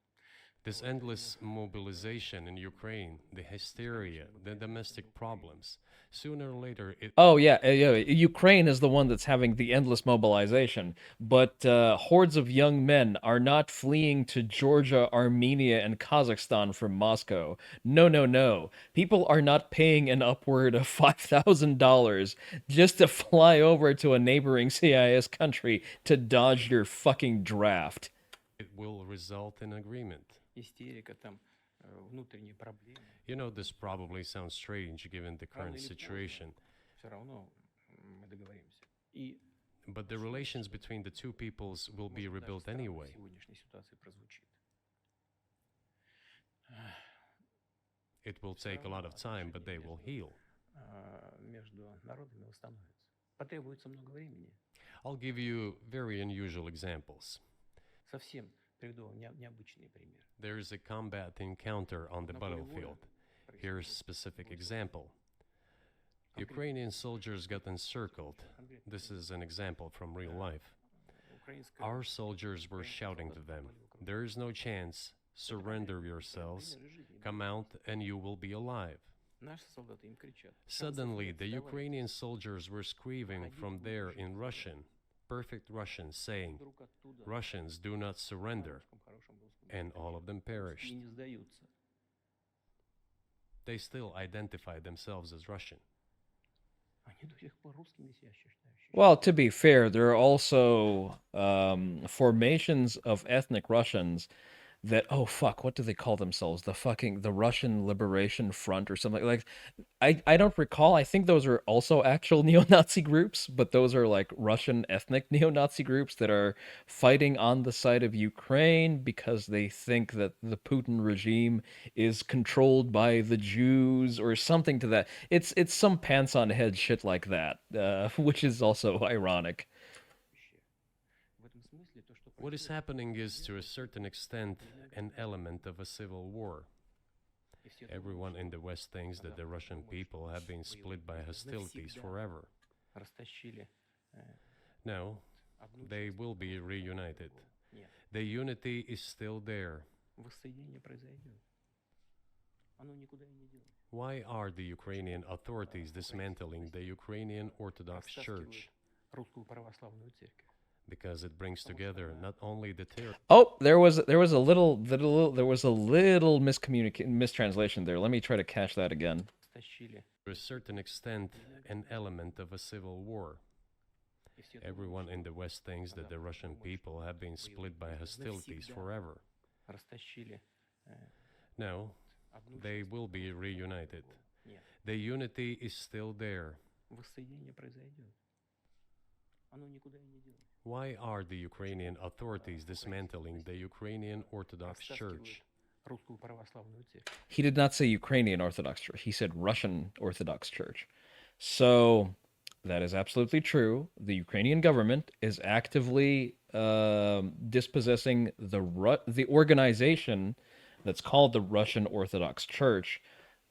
This endless mobilization in Ukraine, the hysteria, the domestic problems, sooner or later it. Oh yeah, Ukraine is the one that's having the endless mobilization, but hordes of young men are not fleeing to Georgia, Armenia, and Kazakhstan from Moscow. No, no, no. People are not paying an upward of $5,000 just to fly over to a neighboring CIS country to dodge your fucking draft. It will result in agreement. Истерика, там, внутренние проблемы. You know, this probably sounds strange given the current situation, Все равно мы договоримся. И but the relations between the two peoples will be может, даже rebuilt странно в anyway. сегодняшней ситуации прозвучит. It will take a lot of time, but they will heal. Между народами восстановится. Потребуется много времени. I'll give you very unusual examples. Совсем приведу вам необычный пример. There is a combat encounter on the На поле боя battlefield. происходит Here's a specific война. example. Ukrainian soldiers got encircled. This is an example from real life. Украинская Our soldiers were shouting to them, "There is no chance. Surrender yourselves. Come out and you will be alive." Наши солдаты им кричат. Suddenly, the Ukrainian soldiers were screaming from there in Russian, perfect Russian, saying, Вдруг оттуда "Russians, do not surrender." на хорошем русском And all of them и perished. не сдаются. They still identified themselves as Russian. Они до сих пор русскими себя считают. Well, to be fair, there are also formations of ethnic Russians that, oh fuck, what do they call themselves? The Russian Liberation Front or something like. I don't recall. I think those are also actual neo-Nazi groups, but those are like Russian ethnic neo-Nazi groups that are fighting on the side of Ukraine because they think that the Putin regime is controlled by the Jews or something to that. It's some pants on head shit like that, which is also ironic. В этом смысле то, что What is happening is, to a certain extent, an element of a civil war. и все думают, Everyone что in the West thinks that the Russian people have been split by hostilities forever. растащили No, одну they часть. will be reunited. Нет, The unity is still there. воссоединение произойдет. Оно никуда и не делось. Why are the Ukrainian authorities dismantling the Ukrainian Orthodox Church? Растаскивают русскую православную церковь. Because it brings together not only the territory. Oh, there was a little mistranslation there. Let me try to catch that again. Стащили. To a certain extent, an element of a civil war. И все думают, Everyone что in the West thinks that the Russian people have been split by hostilities forever. растащили No, одну they часть. will be reunited. Нет, The unity is still there. воссоединение произойдет. Оно никуда и не делось. Why are the Ukrainian authorities dismantling the Ukrainian Orthodox Church? Растаскивают русскую православную церковь. He did not say Ukrainian Orthodox Church. He said Russian Orthodox Church. So that is absolutely true. The Ukrainian government is actively dispossessing the organization that's called the Russian Orthodox Church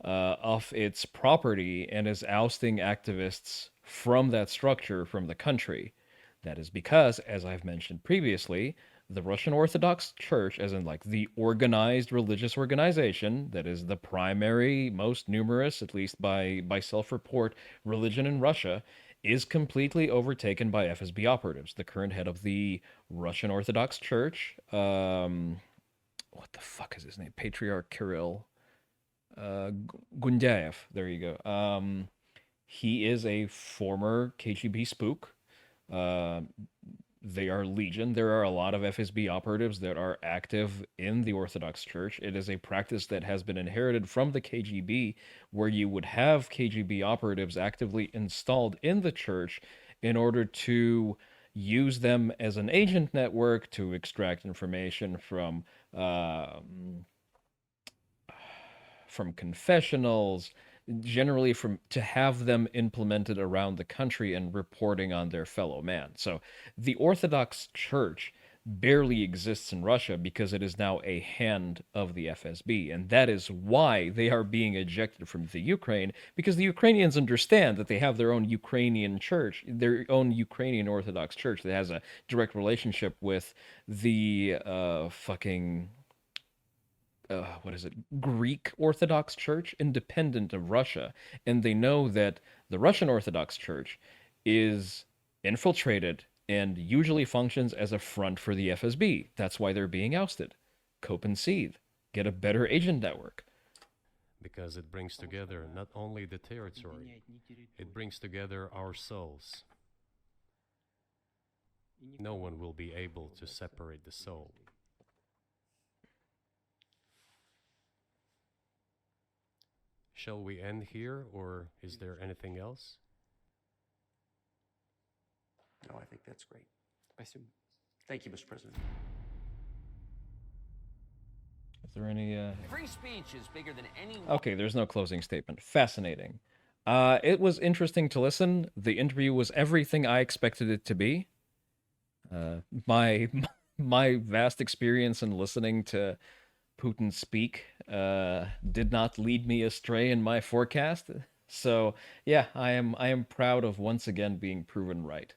of its property and is ousting activists from that structure from the country. That is because, as I've mentioned previously, the Russian Orthodox Church, as in like the organized religious organization that is the primary, most numerous, at least by self-report, religion in Russia, is completely overtaken by FSB operatives. The current head of the Russian Orthodox Church, what the fuck is his name? Patriarch Kirill. Gundyaev. There you go. He is a former KGB spook. Uh, they are legion. There are a lot of FSB operatives that are active in the Orthodox Church. It is a practice that has been inherited from the KGB, where you would have KGB operatives actively installed in the church in order to use them as an agent network to extract information from confessionals, generally from to have them implemented around the country and reporting on their fellow man. So the Orthodox Church barely exists in Russia because it is now a hand of the FSB, and that is why they are being ejected from the Ukraine, because the Ukrainians understand that they have their own Ukrainian church, their own Ukrainian Orthodox Church that has a direct relationship with the fucking what is it, Greek Orthodox Church, independent of Russia. And they know that the Russian Orthodox Church is infiltrated and usually functions as a front for the FSB. That's why they're being ousted. Cope and seethe. Get a better agent network. Because it brings together not only the territory, it brings together our souls. No one will be able to separate the soul. Shall we end here, or is there anything else? No, I think that's great. Спасибо. Thank you, Mr. President. Is there any Free speech is bigger than any. Okay, there's no closing statement. Fascinating. It was interesting to listen. The interview was everything I expected it to be. My my vast experience in listening to Putin speak did not lead me astray in my forecast. So yeah, I am proud of once again being proven right.